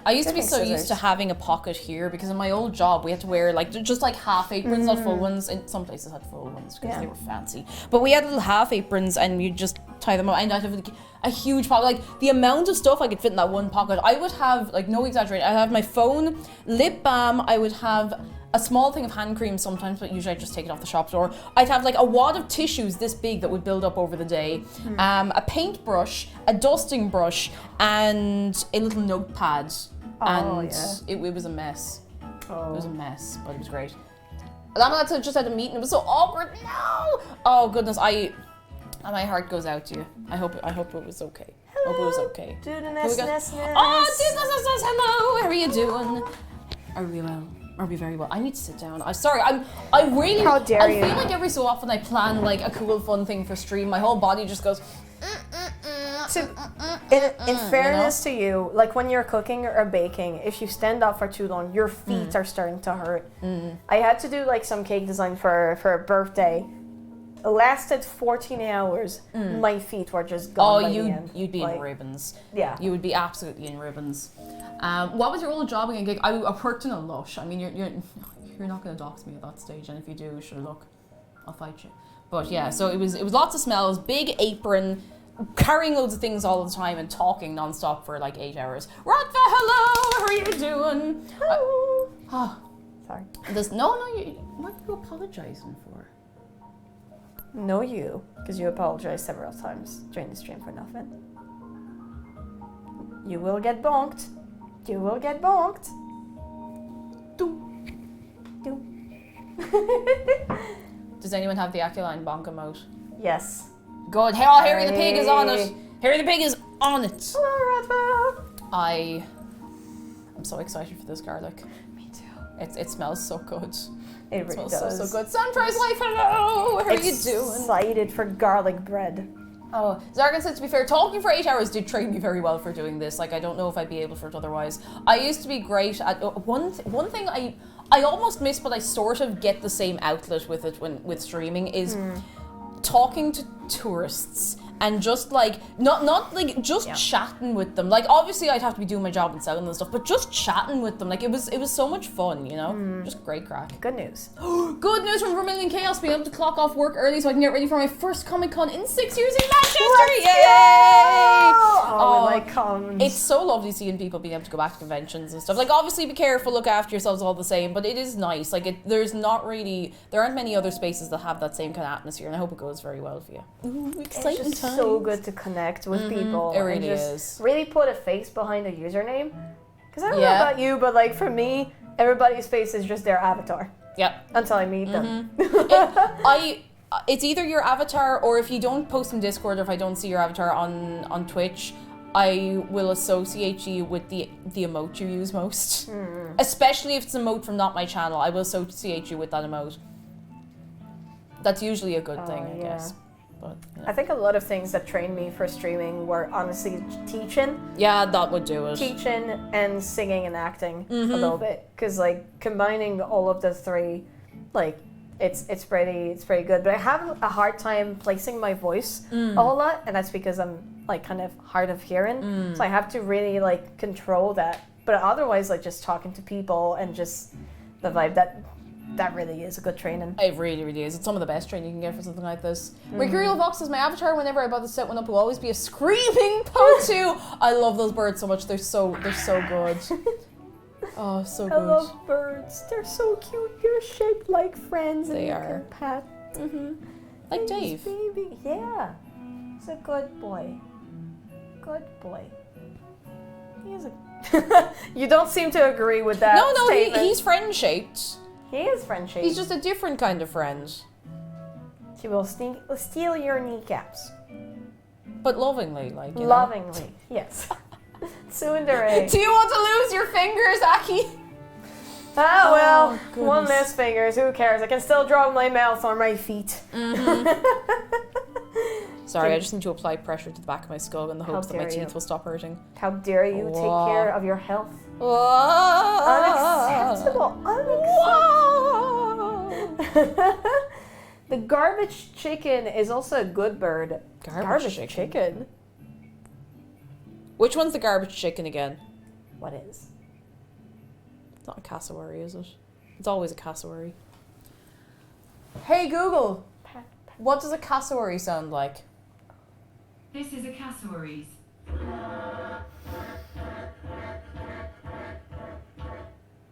S1: I used to be so
S2: Different
S1: used to
S2: scissors.
S1: having a pocket here because in my old job we had to wear just like half aprons, not full ones. And some places had full ones because
S2: Yeah.
S1: they were fancy. But we had little half aprons and you just tie them up. And I'd have a huge pocket. Like the amount of stuff I could fit in that one pocket. I would have, like no exaggeration, I'd have my phone, lip balm, I would have a small thing of hand cream sometimes, but usually I just take it off the shop door. I'd have like a wad of tissues this big that would build up over the day, a paintbrush, a dusting brush, and a little notepad.
S2: Oh,
S1: And
S2: yeah.
S1: it was a mess. It was a
S2: oh.
S1: mess, but it was great. Lama just had a meeting. It was so awkward. No. Oh goodness, my heart goes out to you. I hope it was okay. Hope it was okay.
S2: Do the
S1: Who we
S2: nest,
S1: got?
S2: nest, nest.
S1: Oh, dude, hello. How are you doing? Are we well? Are we very well? I need to sit down. I really.
S2: How dare
S1: I
S2: you.
S1: feel like every so often I plan like a cool, fun thing for stream. My whole body just goes.
S2: In fairness to you, like when you're cooking or baking, if you stand up for too long, your feet are starting to hurt. I had to do like some cake design for a birthday. It lasted 14 hours. My feet were just gone.
S1: Oh,
S2: by the end.
S1: you'd be
S2: Like,
S1: in ribbons.
S2: Yeah.
S1: You would be absolutely in ribbons. What was your old job again, gig? I worked in a lush. I mean, you're not going to dox me at that stage, and if you do, sure, look, I'll fight you. But yeah, so it was lots of smells, big apron, carrying loads of things all the time, and talking nonstop for like 8 hours. Radva, hello, how are you doing?
S2: Sorry.
S1: What are you apologising for?
S2: No, you, because you apologized several times during the stream for nothing. You will get bonked. You will get bonked.
S1: Does anyone have the Akialyne bonk emote?
S2: Yes.
S1: Good. Harry the pig is on it. Harry the pig is on it.
S2: Hello, Radva.
S1: I'm so excited for this garlic.
S2: Me too.
S1: It smells so good.
S2: It really
S1: smells
S2: does.
S1: so good. Sunrise Life, hello! How are you doing?
S2: Excited for garlic bread.
S1: Oh, Zargan said, to be fair, talking for 8 hours did train me very well for doing this. Like, I don't know if I'd be able for it otherwise. I used to be great at one thing I almost miss, but I sort of get the same outlet with it with streaming is talking to tourists. And just like not like just chatting with them. Like obviously I'd have to be doing my job and selling and stuff, but just chatting with them. Like it was so much fun, you know? Just great crack.
S2: Good news.
S1: Good news from Vermilion Chaos, being able to clock off work early so I can get ready for my first Comic Con in 6 years in Manchester. Yay!
S2: Oh, we like cons.
S1: It's so lovely seeing people being able to go back to conventions and stuff. Like obviously be careful, look after yourselves all the same, but it is nice. Like there aren't many other spaces that have that same kind of atmosphere, and I hope it goes very well for you. Ooh, exciting
S2: It's just
S1: times.
S2: so good to connect with people.
S1: It really
S2: and just
S1: is.
S2: really put a face behind a username. Because I don't know
S1: Yeah.
S2: about you, but like for me, everybody's face is just their avatar.
S1: Yep.
S2: Until I meet them.
S1: It's either your avatar, or if you don't post in Discord, or if I don't see your avatar on Twitch, I will associate you with the emote you use most. Especially if it's an emote from not my channel, I will associate you with that emote. That's usually a good thing, I guess. But, yeah.
S2: I think a lot of things that trained me for streaming were honestly teaching.
S1: Yeah, that would do it.
S2: Teaching and singing and acting a little bit. Because like combining all of the three, like it's pretty good. But I have a hard time placing my voice a whole lot, and that's because I'm like kind of hard of hearing. So I have to really like control that. But otherwise, like just talking to people and just the vibe, that really is a good training.
S1: It really, really is. It's some of the best training you can get for something like this. Mercurial Vox is my avatar. Whenever I bother to set one up, will always be a screaming Potu. I love those birds so much. They're so good. Oh, so good.
S2: I love birds. They're so cute. They're shaped like friends.
S1: They
S2: and you
S1: are.
S2: can pat.
S1: Like
S2: His
S1: Dave.
S2: baby. Yeah. He's a good boy. Good boy. He is a... You don't seem to agree with that
S1: No,
S2: statement.
S1: he's friend-shaped.
S2: He is friend-shaped.
S1: He's just a different kind of friend.
S2: She will steal your kneecaps.
S1: But lovingly, like, you know.
S2: Lovingly. Yes. Tsundere.
S1: Do you want to lose your fingers, Aki?
S2: Ah, well,
S1: goodness.
S2: one less fingers. Who cares? I can still draw my mouth or my feet.
S1: Sorry, I just need to apply pressure to the back of my skull in the hopes that my
S2: dare you.
S1: teeth will stop hurting.
S2: How dare you take care of your health?
S1: Unacceptable.
S2: Unacceptable. The garbage chicken is also a good bird.
S1: Garbage
S2: chicken?
S1: Which one's the garbage chicken again?
S2: What is?
S1: It's not a cassowary, is it? It's always a cassowary. Hey Google, what does a cassowary sound like?
S4: This is a cassowaries.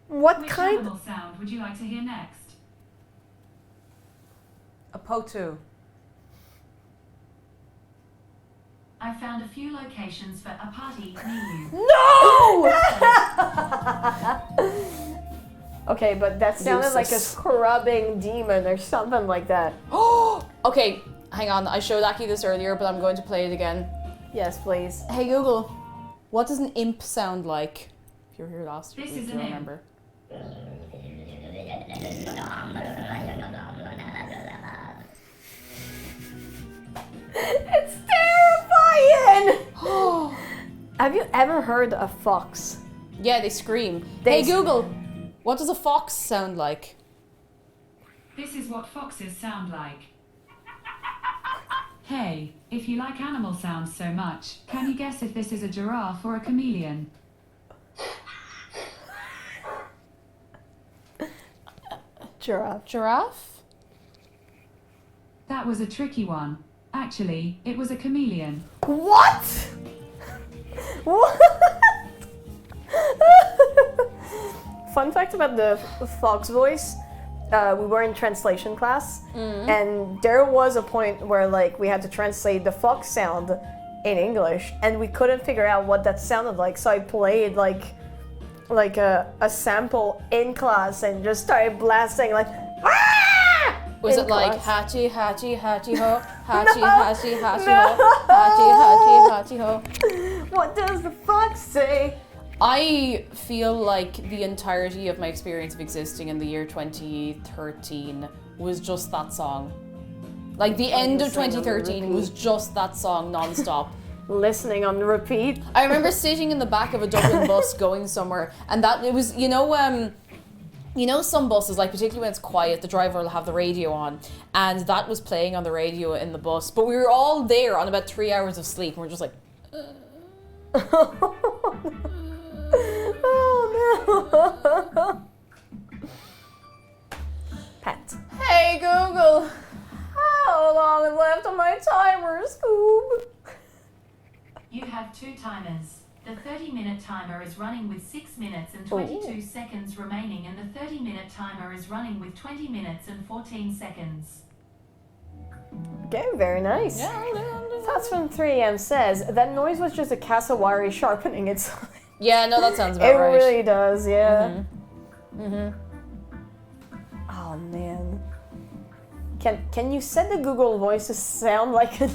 S2: What
S4: Which
S2: kind?
S4: animal sound would you like to hear next?
S1: A potu.
S4: I found a few locations for a party near you.
S1: No!
S2: Okay, but that sounded like a
S1: Useless.
S2: scrubbing demon or something like that.
S1: Okay, hang on. I showed Aki this earlier, but I'm going to play it again.
S2: Yes, please.
S1: Hey Google, what does an imp sound like? If you were here last week,
S4: This is
S1: you'll
S4: an imp.
S1: remember.
S2: It's terrifying! Have you ever heard a fox?
S1: Yeah, they scream.
S2: They
S1: Hey Google, what does a fox sound like?
S4: This is what foxes sound like. Hey, if you like animal sounds so much, can you guess if this is a giraffe or a chameleon?
S2: Giraffe.
S1: Giraffe?
S4: That was a tricky one. Actually, it was a chameleon.
S2: What? What? Fun fact about the fox voice. We were in translation class, and there was a point where like we had to translate the fox sound in English, and we couldn't figure out what that sounded like. So I played like a sample in class and just started blasting like, "Ah!"
S1: Was
S2: in
S1: it like
S2: class.
S1: hatchy, hatchy, hatchy ho, hatchy, hatchy, hatchy ho, hatchy, hatchy, hatchy ho?
S2: What does the fox say?
S1: I feel like the entirety of my experience of existing in the year 2013 was just that song. Like the end of
S2: listening on
S1: 2013
S2: repeat.
S1: was just that song non-stop.
S2: Listening on repeat.
S1: I remember sitting in the back of a Dublin bus going somewhere, and that it was, you know some buses, like particularly when it's quiet, the driver will have the radio on, and that was playing on the radio in the bus. But we were all there on about 3 hours of sleep, and we're just like,
S2: Oh no. Pat.
S1: "Hey Google, how long is left on my timer, Scoob?"
S4: You have 2 timers. The 30-minute timer is running with 6 minutes and 22 seconds remaining, and the 30-minute timer is running with 20 minutes and 14 seconds.
S2: Okay, very nice. Thoughts from 3am says that noise was just a cassowary sharpening its.
S1: Yeah, no, that sounds
S2: It
S1: about right.
S2: really does, yeah. Oh man. Can you set the Google Voice to sound like a?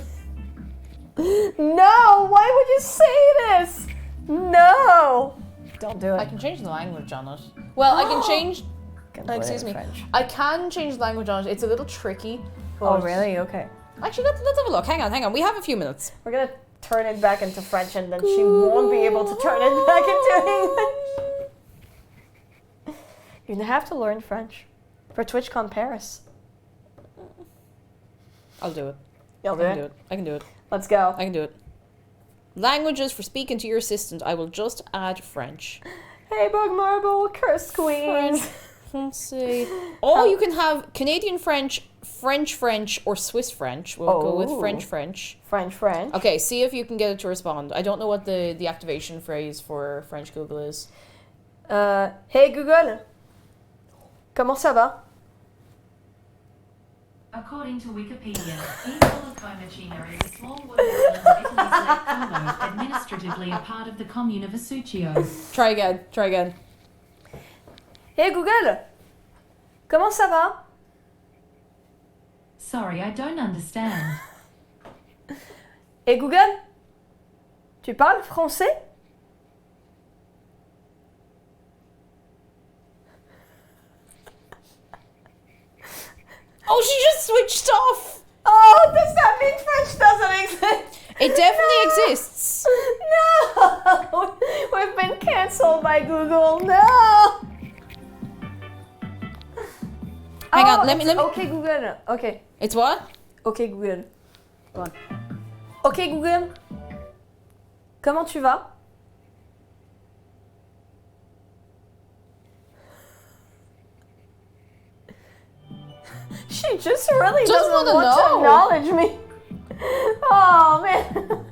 S2: No! Why would you say this? No! Don't do it.
S1: I can change the language on it. Well, I can change.
S2: Can put it
S1: Excuse
S2: in
S1: me.
S2: French.
S1: I can change the language on it. It's a little tricky.
S2: Oh
S1: but-
S2: really? Okay.
S1: Actually, let's have a look. Hang on. We have a few minutes.
S2: We're gonna turn it back into French, and then she won't be able to turn it back into English. You're gonna have to learn French for TwitchCon Paris.
S1: I'll do it.
S2: You'll do
S1: I
S2: it.
S1: can do it. I can do it.
S2: Let's go.
S1: I can do it. Languages for speaking to your assistant. I will just add French.
S2: Hey, Bug Marble, Cursed Queens.
S1: Let's see. Oh, you can have Canadian French, French, or Swiss French. We'll go with
S2: Oh.
S1: French.
S2: French.
S1: Okay, see if you can get it to respond. I don't know what the activation phrase for French Google is.
S2: Hey Google, comment ça va?
S4: According to Wikipedia, Ecola Comacina is a small wooden island of Italy's Lake Como, administratively a part of the commune of Asucio.
S1: Try again.
S2: Hey Google, comment ça va?
S4: Sorry, I don't understand.
S2: Hey Google, tu parles français?
S1: Oh, she just switched off.
S2: Oh, does that mean French doesn't exist?
S1: It definitely exists.
S2: No! We've been cancelled by Google. No!
S1: Hang on,
S2: Oh,
S1: let me.
S2: Okay, Google. Okay.
S1: It's what?
S2: Okay, Google. Go on. Okay, Google. Comment tu vas? She just really
S1: Doesn't
S2: doesn't
S1: wanna
S2: want to
S1: know.
S2: acknowledge me. Oh, man.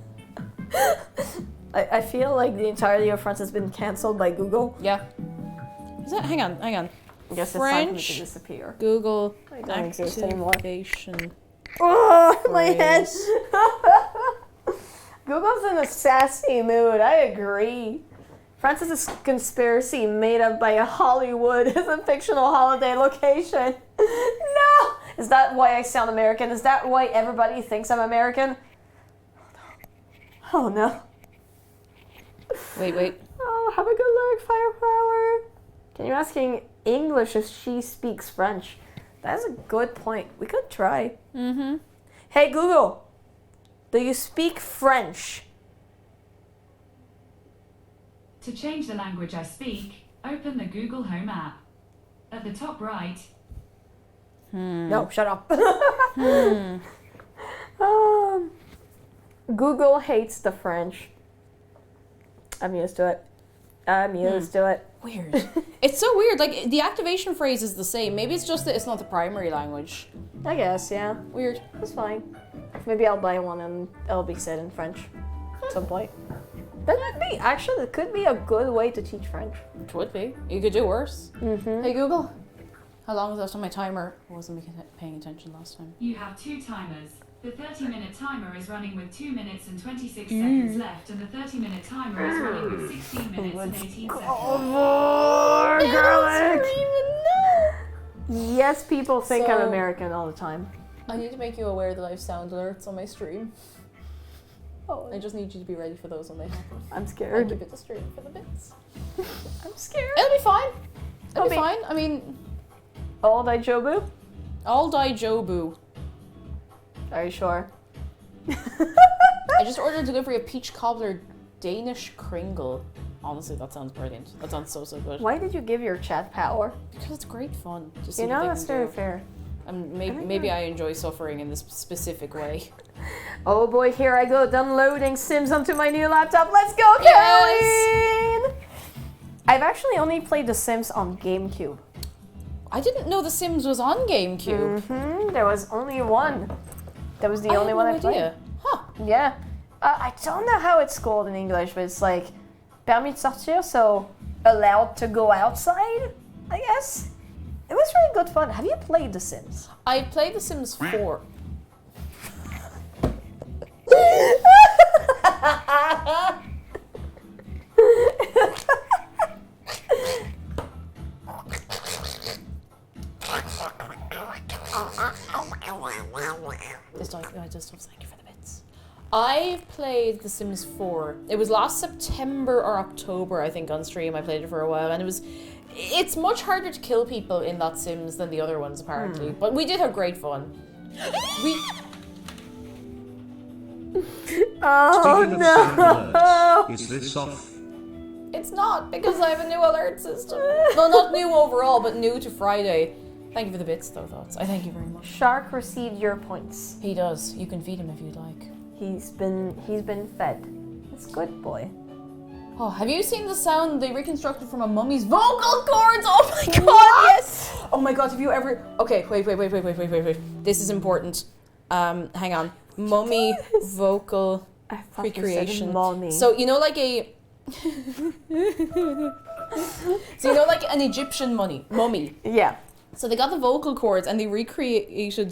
S2: I feel like the entirety of France has been cancelled by Google.
S1: Yeah. Is that? Hang on.
S2: I guess it's time for me to
S1: French.
S2: disappear.
S1: Google
S2: I don't exist anymore.
S1: activation.
S2: Oh, my head.
S1: Phrase.
S2: Google's in a sassy mood. I agree. France is a conspiracy made up by Hollywood as a fictional holiday location. No! Is that why I sound American? Is that why everybody thinks I'm American? Oh no.
S1: Wait.
S2: Oh, have a good luck, Fireflower. Can you ask in English if she speaks French? That's a good point. We could try.
S1: Mm-hmm.
S2: Hey Google, do you speak French?
S4: To change the language I speak, open the Google Home app. At the top right,
S2: No, shut up. Google hates the French. I'm used to it.
S1: Weird. It's so weird. Like the activation phrase is the same. Maybe it's just that it's not the primary language.
S2: I guess, yeah.
S1: Weird.
S2: That's fine. Maybe I'll buy one and it'll be said in French at some point. That could be a good way to teach French.
S1: It would be. You could do worse.
S2: Mm-hmm.
S1: Hey Google, how long is left on my timer? I wasn't paying attention last time.
S4: you have 2 timers. The 30-minute timer is running with 2 minutes and 26 seconds left, and the 30-minute timer is running with 16 minutes and 18 seconds.
S2: More garlic! Yes, people think I'm
S1: So-
S2: American all the time.
S1: I need to make you aware that I have sound alerts on my stream.
S2: Oh,
S1: I just need you to be ready for those when they happen.
S2: I'm
S1: I'll
S2: scared.
S1: keep it the stream for the bits.
S2: I'm scared.
S1: It'll be fine. It'll be
S2: Okay.
S1: fine. I mean,
S2: All die Jobu?
S1: I'll die Jobu.
S2: Are you sure?
S1: I just ordered delivery of peach cobbler Danish Kringle. Honestly, that sounds brilliant. That sounds so good.
S2: Why did you give your chat power?
S1: Because it's great fun. To see
S2: You
S1: what
S2: know,
S1: they
S2: that's
S1: can
S2: very
S1: do.
S2: fair.
S1: And maybe I enjoy suffering in this specific way.
S2: Oh boy, here I go, downloading Sims onto my new laptop. Let's go,
S1: Yes!
S2: Caroline! I've actually only played The Sims on GameCube.
S1: I didn't know The Sims was on GameCube.
S2: There was only one. That was the only
S1: had
S2: one
S1: no
S2: I played.
S1: idea. Huh.
S2: Yeah. I don't know how it's called in English, but it's like permis de sortir, so allowed to go outside, I guess. It was really good fun. Have you played The Sims?
S1: I played The Sims 4. Just thank you for the bits. I've played The Sims 4. It was last September or October, I think, on stream. I played it for a while, and it's much harder to kill people in that Sims than the other ones, apparently. But we did have great fun.
S2: Oh
S5: Speaking of sound alerts, is this off?
S1: It's not, because I have a new alert system. No, not new overall, but new to Friday. Thank you for the bits, though, Thoughts. I thank you very much.
S2: Shark received your points.
S1: He does. You can feed him if you'd like.
S2: He's been fed. It's good, boy.
S1: Oh, have you seen the sound they reconstructed from a mummy's vocal cords? Oh my god, yes! Oh my god, have you ever... Okay, wait. This is important. Hang on. Mummy vocal
S2: I thought you said
S1: recreation.
S2: mommy.
S1: So, you know, like a... So, you know, like an Egyptian mummy.
S2: Yeah.
S1: So they got the vocal cords and they recreated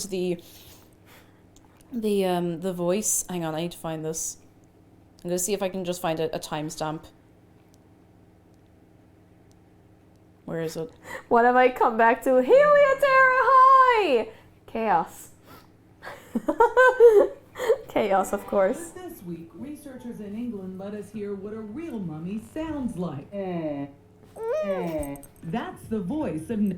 S1: the voice. Hang on, I need to find this. I'm gonna see if I can just find a timestamp. Where is it?
S2: What have I come back to? Helioterra, hi! Chaos. Chaos, of course.
S7: This week, researchers in England let us hear what a real mummy sounds like. That's the voice of...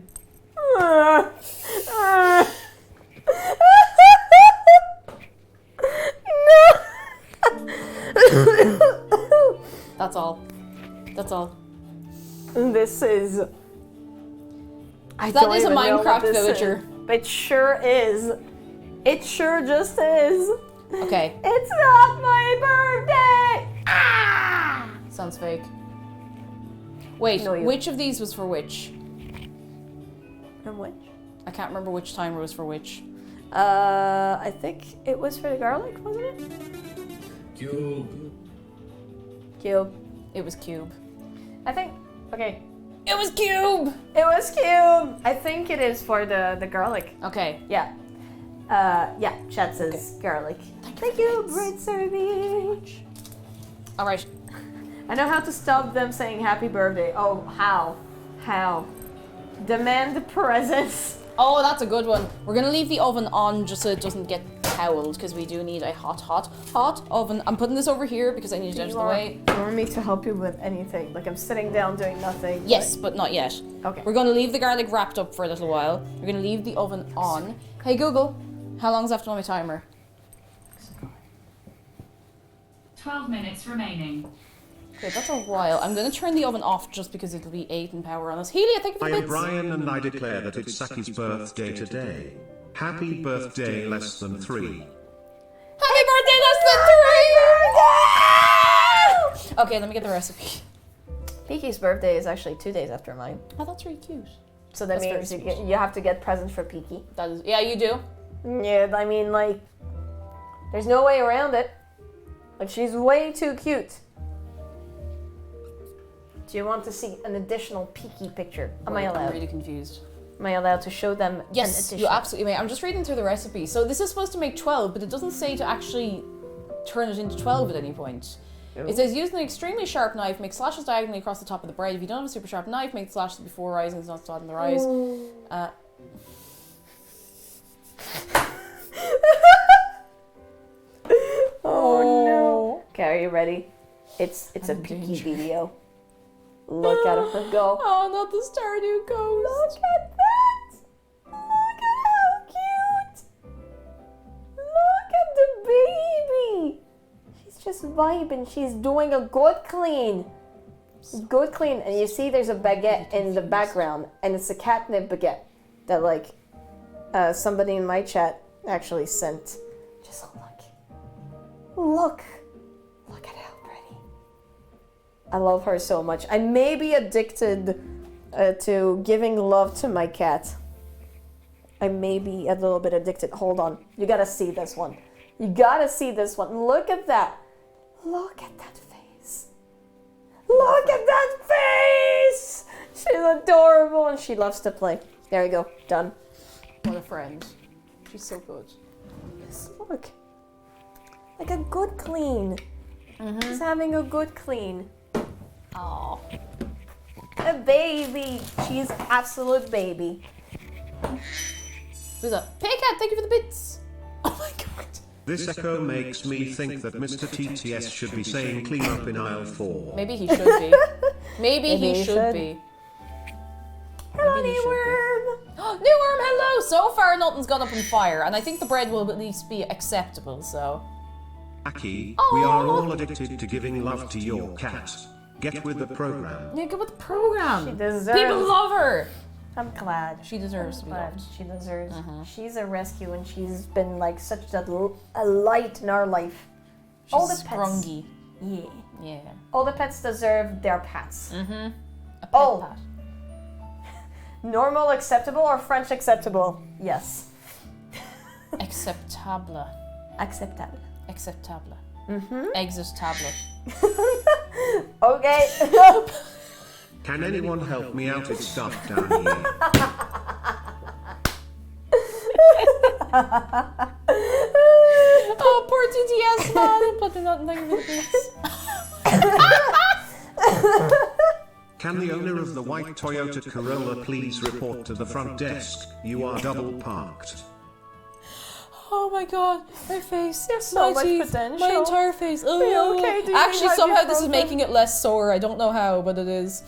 S1: That's all. That's all.
S2: This is... I
S1: That
S2: don't
S1: is a
S2: even know what
S1: Minecraft
S2: this
S1: villager.
S2: is. It sure is. It sure just is.
S1: Okay,
S2: It's not my birthday! Ah!
S1: sounds fake. Wait,
S2: No, you-
S1: which of these was for which?
S2: And which?
S1: I can't remember which timer was for which.
S2: I think it was for the garlic, wasn't it?
S6: Cube.
S2: Cube.
S1: It was Cube.
S2: I think, okay.
S1: It was Cube!
S2: It was cube! I think it is for the garlic.
S1: Okay.
S2: Yeah. Yeah, chat says garlic. Thank you, bread serving.
S1: Alright.
S2: I know how to stop them saying happy birthday. Oh, how? How? Demand presents.
S1: Oh, that's a good one. We're gonna leave the oven on just so it doesn't get cowled, because we do need a hot oven. I'm putting this over here because I need it out of the way.
S2: Do you want me to help you with anything? Like I'm sitting down doing nothing.
S1: Yes, but not yet.
S2: Okay.
S1: We're gonna leave the garlic wrapped up for a little while. We're gonna leave the oven on. Hey Google, how long's left on my timer?
S4: 12 minutes remaining.
S1: Okay, that's a while. I'm gonna turn the oven off just because it'll be 8 in power on us. Helia, thank you for
S5: I
S1: the
S5: am
S1: bits.
S5: Brian and I declare that it's Saki's birthday today. Happy birthday less than 3.
S1: Happy birthday, less than 3! Okay, let me get the recipe.
S2: Piki's birthday is actually 2 days after mine.
S1: Oh, that's really cute.
S2: So that
S1: That's very
S2: means
S1: sweet.
S2: you have to get presents for Piki.
S1: That is, yeah, you do.
S2: Yeah, I mean, like, there's no way around it. Like, she's way too cute. Do you want to see an additional Piki picture? Am I
S1: I'm
S2: allowed?
S1: really confused.
S2: Am I allowed to show them an
S1: Yes,
S2: addition?
S1: you absolutely may. I'm just reading through the recipe. So this is supposed to make 12, but it doesn't say to actually turn it into 12 at any point. It says use an extremely sharp knife, make slashes diagonally across the top of the bread. If you don't have a super sharp knife, make the slashes before rising, so not starting the rise.
S2: Oh no. Okay, are you ready? It's a peeky video. Look at her go.
S1: Oh, not the Stardew Ghost.
S2: Look at that! Look at how cute! Look at the baby! She's just vibing. She's doing a good clean. Good clean. And you see there's a baguette in the background. And it's a catnip baguette that like somebody in my chat actually sent. Just look. Look. Look at how pretty. I love her so much. I may be addicted to giving love to my cat. I may be a little bit addicted. Hold on. You gotta see this one. You gotta see this one. Look at that. Look at that face. Look at that face. She's adorable and she loves to play. There you go. Done.
S1: What a friend. She's so good.
S2: Just look. Like a good clean. She's having a good clean.
S1: Oh.
S2: A baby. She's absolute baby.
S1: Who's that? Hey cat, thank you for the bits. Oh my god.
S5: This echo makes me think that Mr. TTS should be saying clean up in aisle 4.
S1: Maybe he should be. Maybe he should be.
S2: Hello,
S1: Maybe he should
S2: Newworm.
S1: be. Newworm, hello! So far nothing's gone up in fire, and I think the bread will at least be acceptable, so.
S5: Aki, we are all addicted to giving love to your cat. Get with the program.
S1: Yeah, get with the program.
S2: She deserves.
S1: People love her.
S2: I'm glad.
S1: She deserves to be
S2: But
S1: loved.
S2: she deserves. She's a rescue, and she's been like such a light in our life. All the
S1: She's
S2: pets.
S1: sprungy.
S2: Yeah.
S1: Yeah.
S2: All the pets deserve their pets.
S1: A pet
S2: Oh.
S1: pat.
S2: Normal acceptable or French acceptable? Yes.
S1: Acceptable.
S2: Acceptable.
S1: Acceptable. Exit tablet.
S2: Okay.
S5: Can anyone help me out? It's dark down here.
S1: Oh, poor TTS, man. But they're not thinking of the
S5: Can the owner of the white Toyota Corolla please report to the front desk? You are double parked.
S1: Oh my god, my face.
S2: There's so
S1: my
S2: much
S1: teeth,
S2: potential.
S1: my entire face.
S2: you
S1: Oh.
S2: okay? Do you
S1: Actually,
S2: think
S1: somehow
S2: I'd be
S1: this is
S2: broken?
S1: making it less sore. I don't know how, but it is.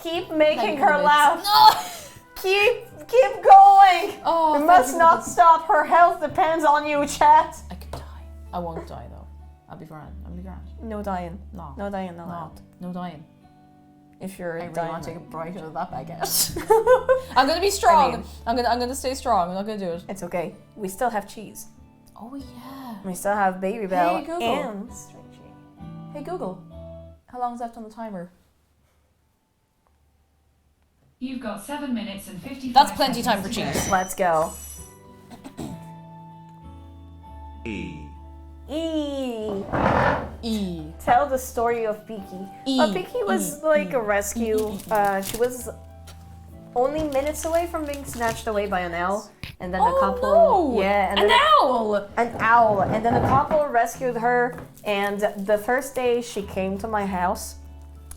S2: Keep making
S1: Thank you
S2: her
S1: for the
S2: laugh.
S1: bits. No!
S2: Keep going.
S1: Oh,
S2: we
S1: thank
S2: must
S1: you.
S2: not stop. Her health depends on you, chat.
S1: I could die. I won't die though. I'll be grand. I'll be grand.
S2: No dying.
S1: No.
S2: No dying
S1: No.
S2: allowed.
S1: No dying.
S2: If you're
S1: I really
S2: dying.
S1: want to take a bite out of that baguette. I'm gonna be strong.
S2: I mean-
S1: I'm gonna stay strong. I'm not gonna do it.
S2: It's okay. We still have cheese.
S1: Oh yeah.
S2: We still have Baby Bell
S1: Hey, Google.
S2: and Stringy.
S1: Hey Google, how long's left on the timer?
S4: You've got 7 minutes and 55
S1: That's plenty time for
S4: seconds to
S1: cheese.
S2: Let's go.
S5: E.
S2: E.
S1: E.
S2: Tell the story of Peaky. Peaky was like a rescue. She was only minutes away from being snatched away by an owl, and then a couple.
S1: No!
S2: Yeah, and
S1: An
S2: then
S1: owl!
S2: an owl, and then a couple rescued her. And the first day she came to my house,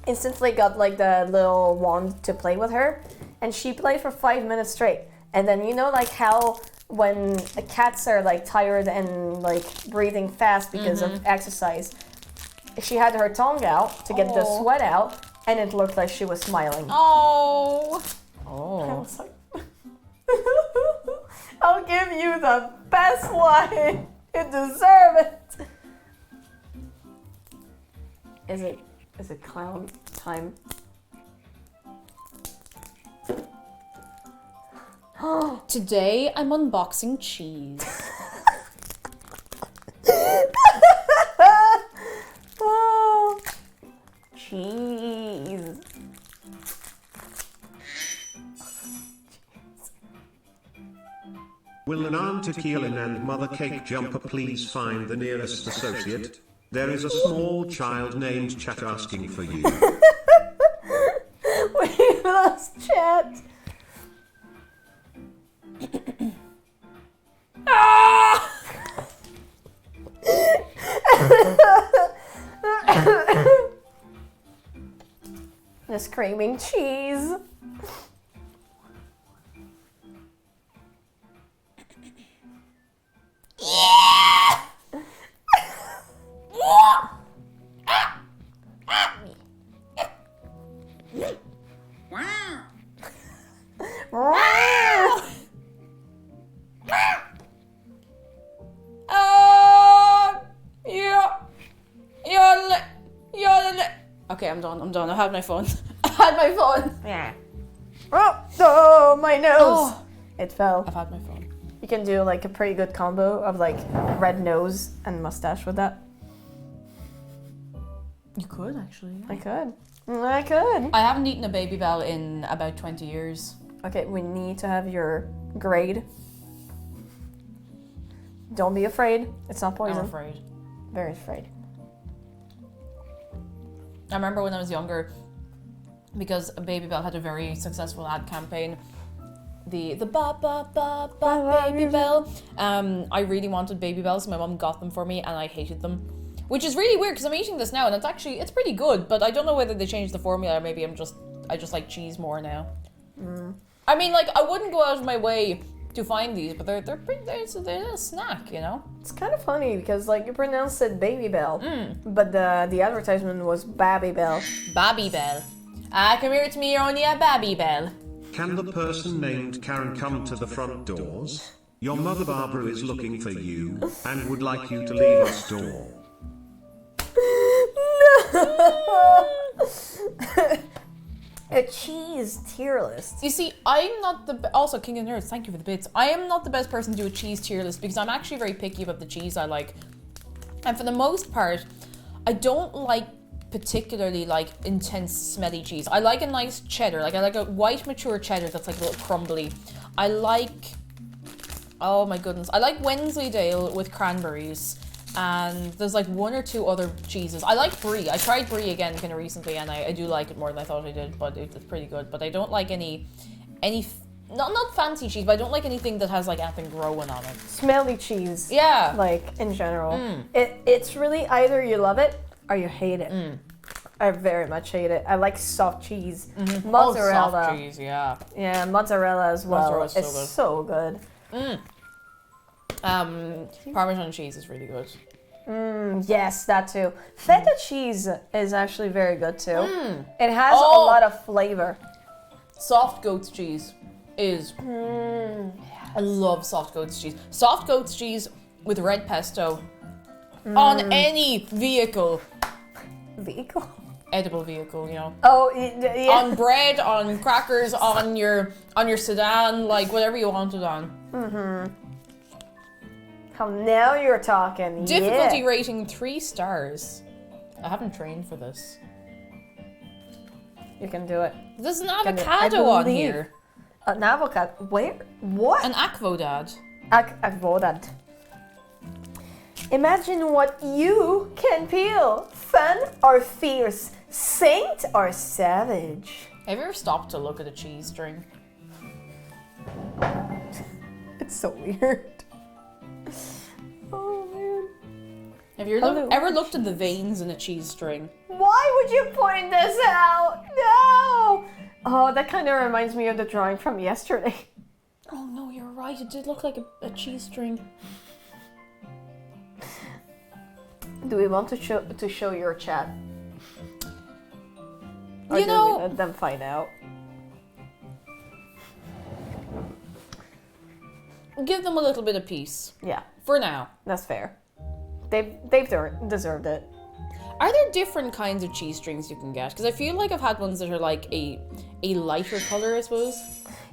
S2: instantly got like the little wand to play with her, and she played for 5 minutes straight. And then you know like how when cats are like tired and like breathing fast because of exercise, she had her tongue out to get the sweat out, and it looked like she was smiling.
S1: Oh.
S2: I
S1: Oh.
S2: was like, I'll give you the best one. You deserve it. Is it clown time?
S1: Today I'm unboxing cheese.
S2: Oh, cheese.
S5: Will an Aunt Akialyne and Mother Cake Jumper please find the nearest associate? There is a small child named Chat asking for you.
S2: We lost chat. The screaming cheese.
S1: Okay, I'm done. I had my fun. I had my fun.
S2: Yeah. Oh, my nose.
S1: Oh.
S2: It fell.
S1: I've had my fun.
S2: You can do like a pretty good combo of like red nose and mustache with that.
S1: You could actually. Yeah.
S2: I could.
S1: I haven't eaten a Baby Bell in about 20 years.
S2: Okay, we need to have your grade. Don't be afraid. It's not poison.
S1: I'm afraid.
S2: Very afraid.
S1: I remember when I was younger, because Baby Bell had a very successful ad campaign. The ba ba ba ba Baby Bell. I really wanted Baby Bells, so my mum got them for me, and I hated them, which is really weird because I'm eating this now, and it's pretty good. But I don't know whether they changed the formula, or maybe I just like cheese more now. I mean, like I wouldn't go out of my way to find these, but they're a snack, you know.
S2: It's kind of funny because like you pronounced it Baby Bell, but the advertisement was Babby Bell.
S1: Babby Bell. Come here to me, you're only a Babby Bell.
S5: Can the person named Karen come to the front doors? Your mother Barbara is looking for you and would like you to leave a store.
S2: No. A cheese tier list.
S1: You see, I'm not also King of Nerds, thank you for the bits. I am not the best person to do a cheese tier list because I'm actually very picky about the cheese I like. And for the most part, I don't like particularly like intense smelly cheese. I like a nice cheddar, like I like a white mature cheddar that's like a little crumbly. I like, oh my goodness, I like Wensleydale with cranberries. And there's like one or two other cheeses. I like brie. I tried brie again kind of recently, and I do like it more than I thought I did, but it's pretty good. But I don't like any not fancy cheese, but I don't like anything that has like anything growing on it.
S2: Smelly cheese.
S1: Yeah.
S2: Like in general. It's really either you love it or you hate it. I very much hate it. I like soft cheese. Mozzarella.
S1: Oh, soft cheese, yeah.
S2: Yeah, mozzarella as well.
S1: Mozzarella's so
S2: it's
S1: good.
S2: so good.
S1: Parmesan cheese is really good.
S2: Yes, that too. Feta cheese is actually very good too. It has a lot of flavor.
S1: Soft goat's cheese is... I love soft goat's cheese. Soft goat's cheese with red pesto on any vehicle.
S2: Vehicle?
S1: Edible vehicle, you know.
S2: Oh, yeah.
S1: On bread, on crackers, on your sedan, like whatever you want it on.
S2: Oh, now you're talking.
S1: Difficulty
S2: Yeah.
S1: rating 3 stars. I haven't trained for this.
S2: You can do it.
S1: There's an
S2: Can you-
S1: avocado
S2: I
S1: on
S2: believe-
S1: here.
S2: An avocado? Where? What?
S1: An aquodad.
S2: Avoided. Imagine what you can peel. Fun or fierce? Saint or savage?
S1: Have you ever stopped to look at a cheese string?
S2: It's so weird. Oh man.
S1: Have you
S2: Hello.
S1: ever looked at the veins in a cheese string?
S2: Why would you point this out? No! Oh, that kind of reminds me of the drawing from yesterday.
S1: Oh no, you're right. It did look like a cheese string.
S2: Do we want to show your chat? Or
S1: You
S2: do
S1: know-
S2: we let them find out?
S1: Give them a little bit of peace.
S2: Yeah,
S1: For now.
S2: that's fair. They've deserved it.
S1: Are there different kinds of cheese strings you can get? Because I feel like I've had ones that are like a lighter color, I suppose.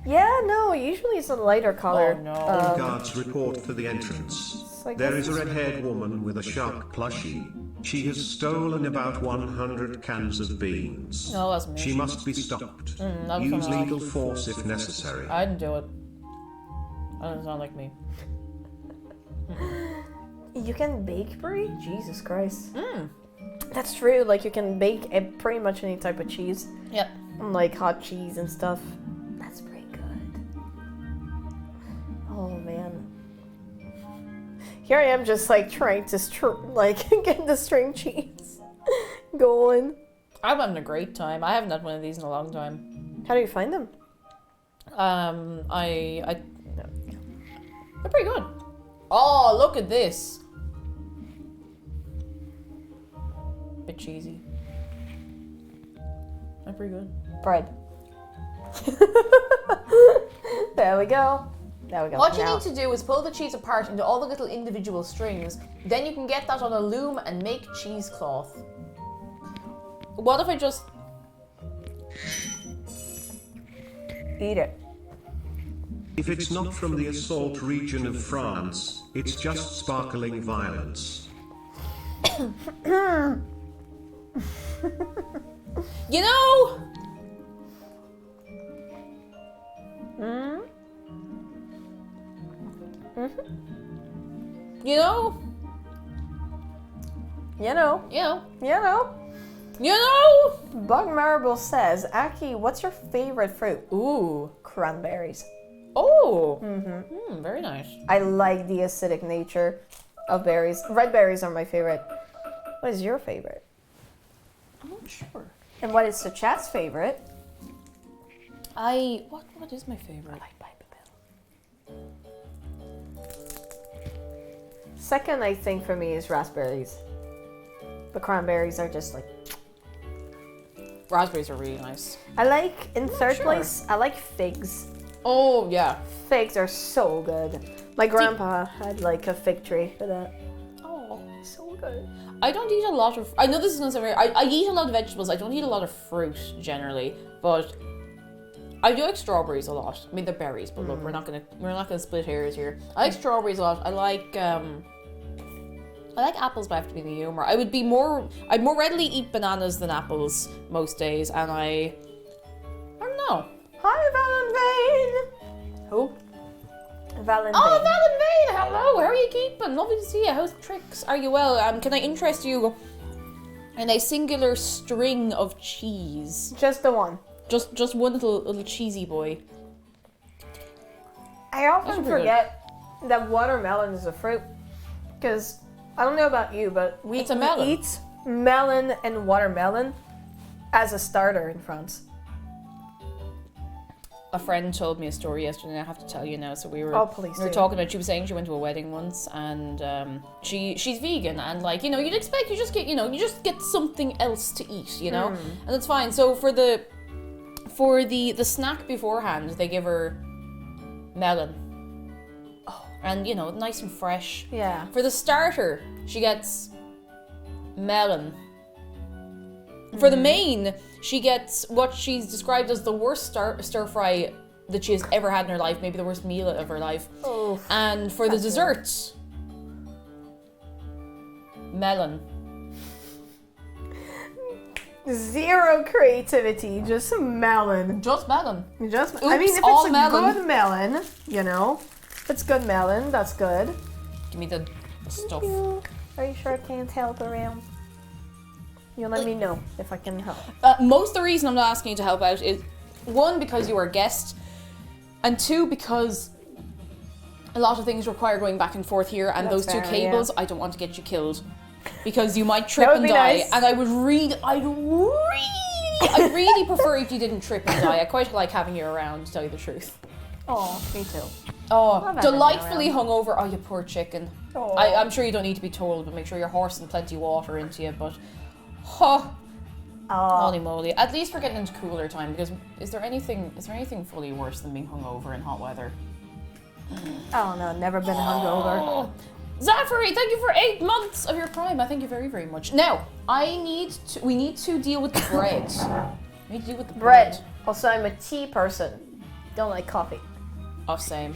S2: Yeah, no, usually it's a lighter color.
S1: Oh no.
S5: Guards report for the entrance.
S2: like
S5: There
S2: this
S5: is a red-haired woman with a shark plushie. She has stolen about 100 cans of beans.
S1: No, that's me.
S5: She must be stopped.
S1: that was
S5: Use
S1: someone else.
S5: legal force if necessary.
S1: I didn't do it. That doesn't sound like me.
S2: You can bake brie? Jesus Christ. That's true, like you can bake pretty much any type of cheese.
S1: Yep.
S2: Like hot cheese and stuff. That's pretty good. Oh man. Here I am just like trying to get the string cheese going.
S1: I'm having a great time. I haven't had one of these in a long time.
S2: How do you find them?
S1: They're pretty good. Oh, look at this. Bit cheesy. They're pretty good.
S2: Bread. There we go. There we go.
S1: What you
S2: Now-
S1: need to do is pull the cheese apart into all the little individual strings. Then you can get that on a loom and make cheesecloth. What if I just
S2: Eat it.
S5: If it's not from the assault region of France, it's just sparkling violence.
S1: You know? You know?
S2: You know.
S1: You know?
S2: You know.
S1: You know?
S2: Bug Marble says, Aki, what's your favorite fruit?
S1: Ooh.
S2: Cranberries.
S1: Oh. Very nice.
S2: I like the acidic nature of berries. Red berries are my favorite. What is your favorite?
S1: I'm not sure.
S2: And what is the chat's favorite?
S1: What is my favorite?
S2: Second, I think for me is raspberries. The cranberries are just like.
S1: Raspberries are really nice.
S2: I like, in third
S1: sure.
S2: place, I like figs.
S1: Oh, yeah.
S2: Figs are so good. My grandpa had like a fig tree for that.
S1: Oh.
S2: So good.
S1: I don't eat a lot of... I know this is going to sound very... I eat a lot of vegetables. I don't eat a lot of fruit, generally. But I do like strawberries a lot. I mean, they're berries, but look, we're not gonna split hairs here. I like strawberries a lot. I like apples, but I have to be in the humor. I'd more readily eat bananas than apples most days, and I don't know.
S2: Hi, Valentine!
S1: Who?
S2: Valentine.
S1: Oh, Valentine! Hello, how are you keeping? Lovely to see you. How's tricks? Are you well? Can I interest you in a singular string of cheese?
S2: Just the one.
S1: Just one little cheesy boy.
S2: I often
S1: should be
S2: forget that watermelon is a fruit. Because, I don't know about you, but we
S1: It's a melon.
S2: eat melon and watermelon as a starter in France.
S1: A friend told me a story yesterday, and I have to tell you now. So we were
S2: Please
S1: we were
S2: do.
S1: talking about. She was saying she went to a wedding once, and she's vegan, and like you'd expect you just get something else to eat, and that's fine. So for the snack beforehand, they give her melon. And nice and fresh.
S2: Yeah.
S1: For the starter, she gets melon. For the main, she gets what she's described as the worst stir fry that she has ever had in her life, maybe the worst meal of her life.
S2: Oh.
S1: And for the dessert, melon.
S2: Zero creativity, just melon.
S1: Just melon.
S2: Just,
S1: Oops,
S2: I mean, if
S1: all
S2: it's a
S1: melon.
S2: good melon, if it's good melon, that's good.
S1: Give me the stuff.
S2: Are you sure I can't help around? You'll let me know if I can help.
S1: Most of the reason I'm not asking you to help out is, one, because you are a guest, and two, because a lot of things require going back and forth here, and
S2: That's
S1: those two
S2: fair,
S1: cables,
S2: yeah.
S1: I don't want to get you killed. Because you might trip
S2: That would
S1: and
S2: be
S1: die,
S2: nice.
S1: and I'd really prefer if you didn't trip and die. I quite like having you around, to tell you the truth.
S2: Oh, me too.
S1: Oh,
S2: Love having
S1: delightfully
S2: you
S1: hungover. Oh, you poor chicken.
S2: Oh.
S1: I'm sure you don't need to be told, but make sure you're horsing plenty of water into you. But, holy moly! At least we're getting into cooler time. Because is there anything fully worse than being hungover in hot weather?
S2: Oh no, never been hungover.
S1: Oh. Zafari, thank you for 8 months of your Prime. I thank you very, very much. Now, we need to deal with the bread. We need to deal with the bread.
S2: Also, I'm a tea person. Don't like coffee.
S1: Oh, same.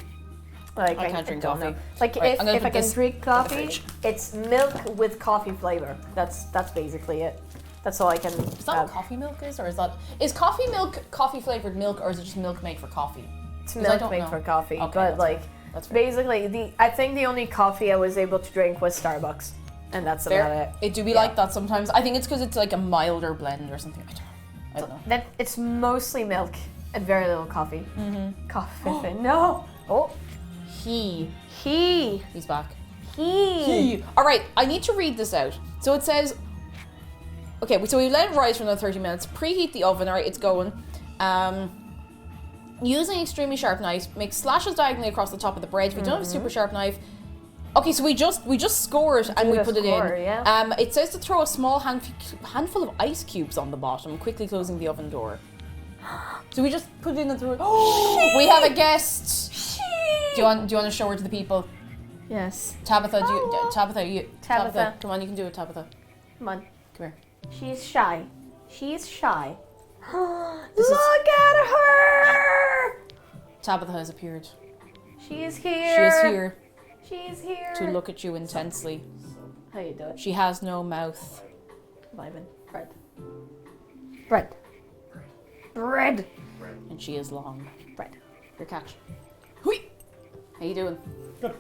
S2: Like
S1: I can't drink
S2: don't
S1: coffee.
S2: know. Like
S1: Right, I'm gonna
S2: if I
S1: put
S2: can
S1: this
S2: drink
S1: in the
S2: coffee,
S1: fridge.
S2: it's milk with coffee flavor. That's basically it. That's all I can.
S1: Is that what coffee milk is, or is coffee milk coffee flavored milk, or is it just milk made for coffee?
S2: It's
S1: 'Cause I
S2: milk
S1: don't
S2: made
S1: know.
S2: for coffee,
S1: Okay,
S2: but
S1: that's
S2: like
S1: fair. That's fair.
S2: basically I think the only coffee I was able to drink was Starbucks, and that's about it.
S1: It do be like that sometimes. I think it's because it's like a milder blend or something. I don't know.
S2: That it's mostly milk and very little coffee. Mm-hmm. Coffee. No. Oh,
S1: He's back. All right, I need to read this out. So it says, okay, so we let it rise for another 30 minutes. Preheat the oven. All right, it's going. Using an extremely sharp knife, make slashes diagonally across the top of the bread. If you don't have a super sharp knife, okay, so we just score it and we put it in.
S2: Yeah.
S1: It says to throw a small handful of ice cubes on the bottom, quickly closing the oven door. So we just put it in and throw it. Oh, we have a guest. Do you want to show her to the people?
S2: Yes.
S1: Tabitha,
S2: Tabitha.
S1: come on, you can do it, Tabitha.
S2: Come on.
S1: Come here.
S2: She's shy. She is shy.
S1: This is-
S2: Look at her!
S1: Tabitha has appeared.
S2: She is
S1: She
S2: here.
S1: is here
S2: She is here.
S1: to look at you intensely.
S2: How you doing?
S1: She has no mouth.
S2: Vibin. Bread. Bread. Bread.
S1: And she is long.
S2: Bread.
S1: Your cat. Hui! How you doing?
S3: Good.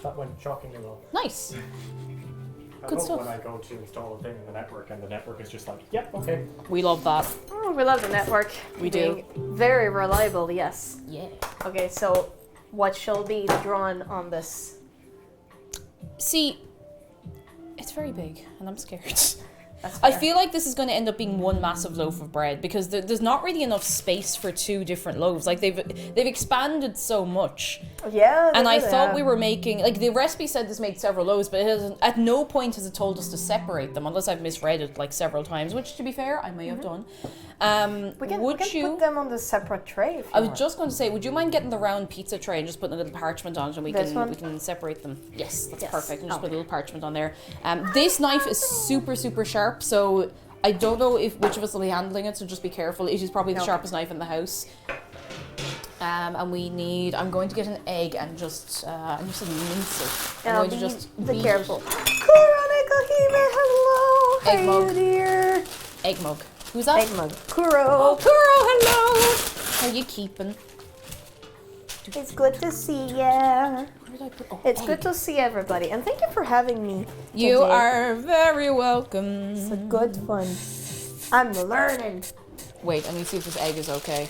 S3: That went shockingly well.
S1: Nice.
S3: I
S1: Good
S3: love
S1: stuff.
S3: when I go to install a thing in the network and the network is just like, yep, okay.
S1: We love that.
S2: Oh, we love the network.
S1: We do.
S2: Being very reliable, yes.
S1: Yeah.
S2: Okay, so what shall be drawn on this?
S1: See, it's very big, and I'm scared.
S2: That's
S1: I
S2: fair.
S1: feel like this is going to end up being one massive loaf of bread because there's not really enough space for two different loaves. Like they've expanded so much,
S2: Yeah.
S1: and I
S2: really
S1: thought
S2: have.
S1: we were making like the recipe said this made several loaves, but it hasn't, at no point has it told us to separate them unless I've misread it like several times. Which, to be fair, I may have done.
S2: We can
S1: would you?
S2: put them on the separate tray if you
S1: I was
S2: want.
S1: just going to say, would you mind getting the round pizza tray and just putting a little parchment on it, and
S2: This one?
S1: we can separate them? Yes, that's
S2: Yes.
S1: perfect. And just put a
S2: Okay.
S1: little parchment on there. This knife is super sharp, so I don't know which of us will be handling it. So just be careful. It is probably the
S2: Okay.
S1: sharpest knife in the house. And we need. I'm going to get an egg and just. I'm just going to mince it. I'm going to just
S2: be
S1: beat
S2: careful.
S1: it.
S2: Coronica Hime, hello.
S1: Egg
S2: Hey,
S1: mug.
S2: dear.
S1: Egg mug. Who's that?
S2: Egg mug. Kuro.
S1: Oh, Kuro, hello. How you keeping?
S2: It's good to see ya.
S1: Where did I put? Oh,
S2: It's
S1: egg.
S2: good to see everybody, and thank you for having me.
S1: You
S2: today.
S1: are very welcome.
S2: It's a good fun. I'm learning.
S1: Wait, I need to see if this egg is okay.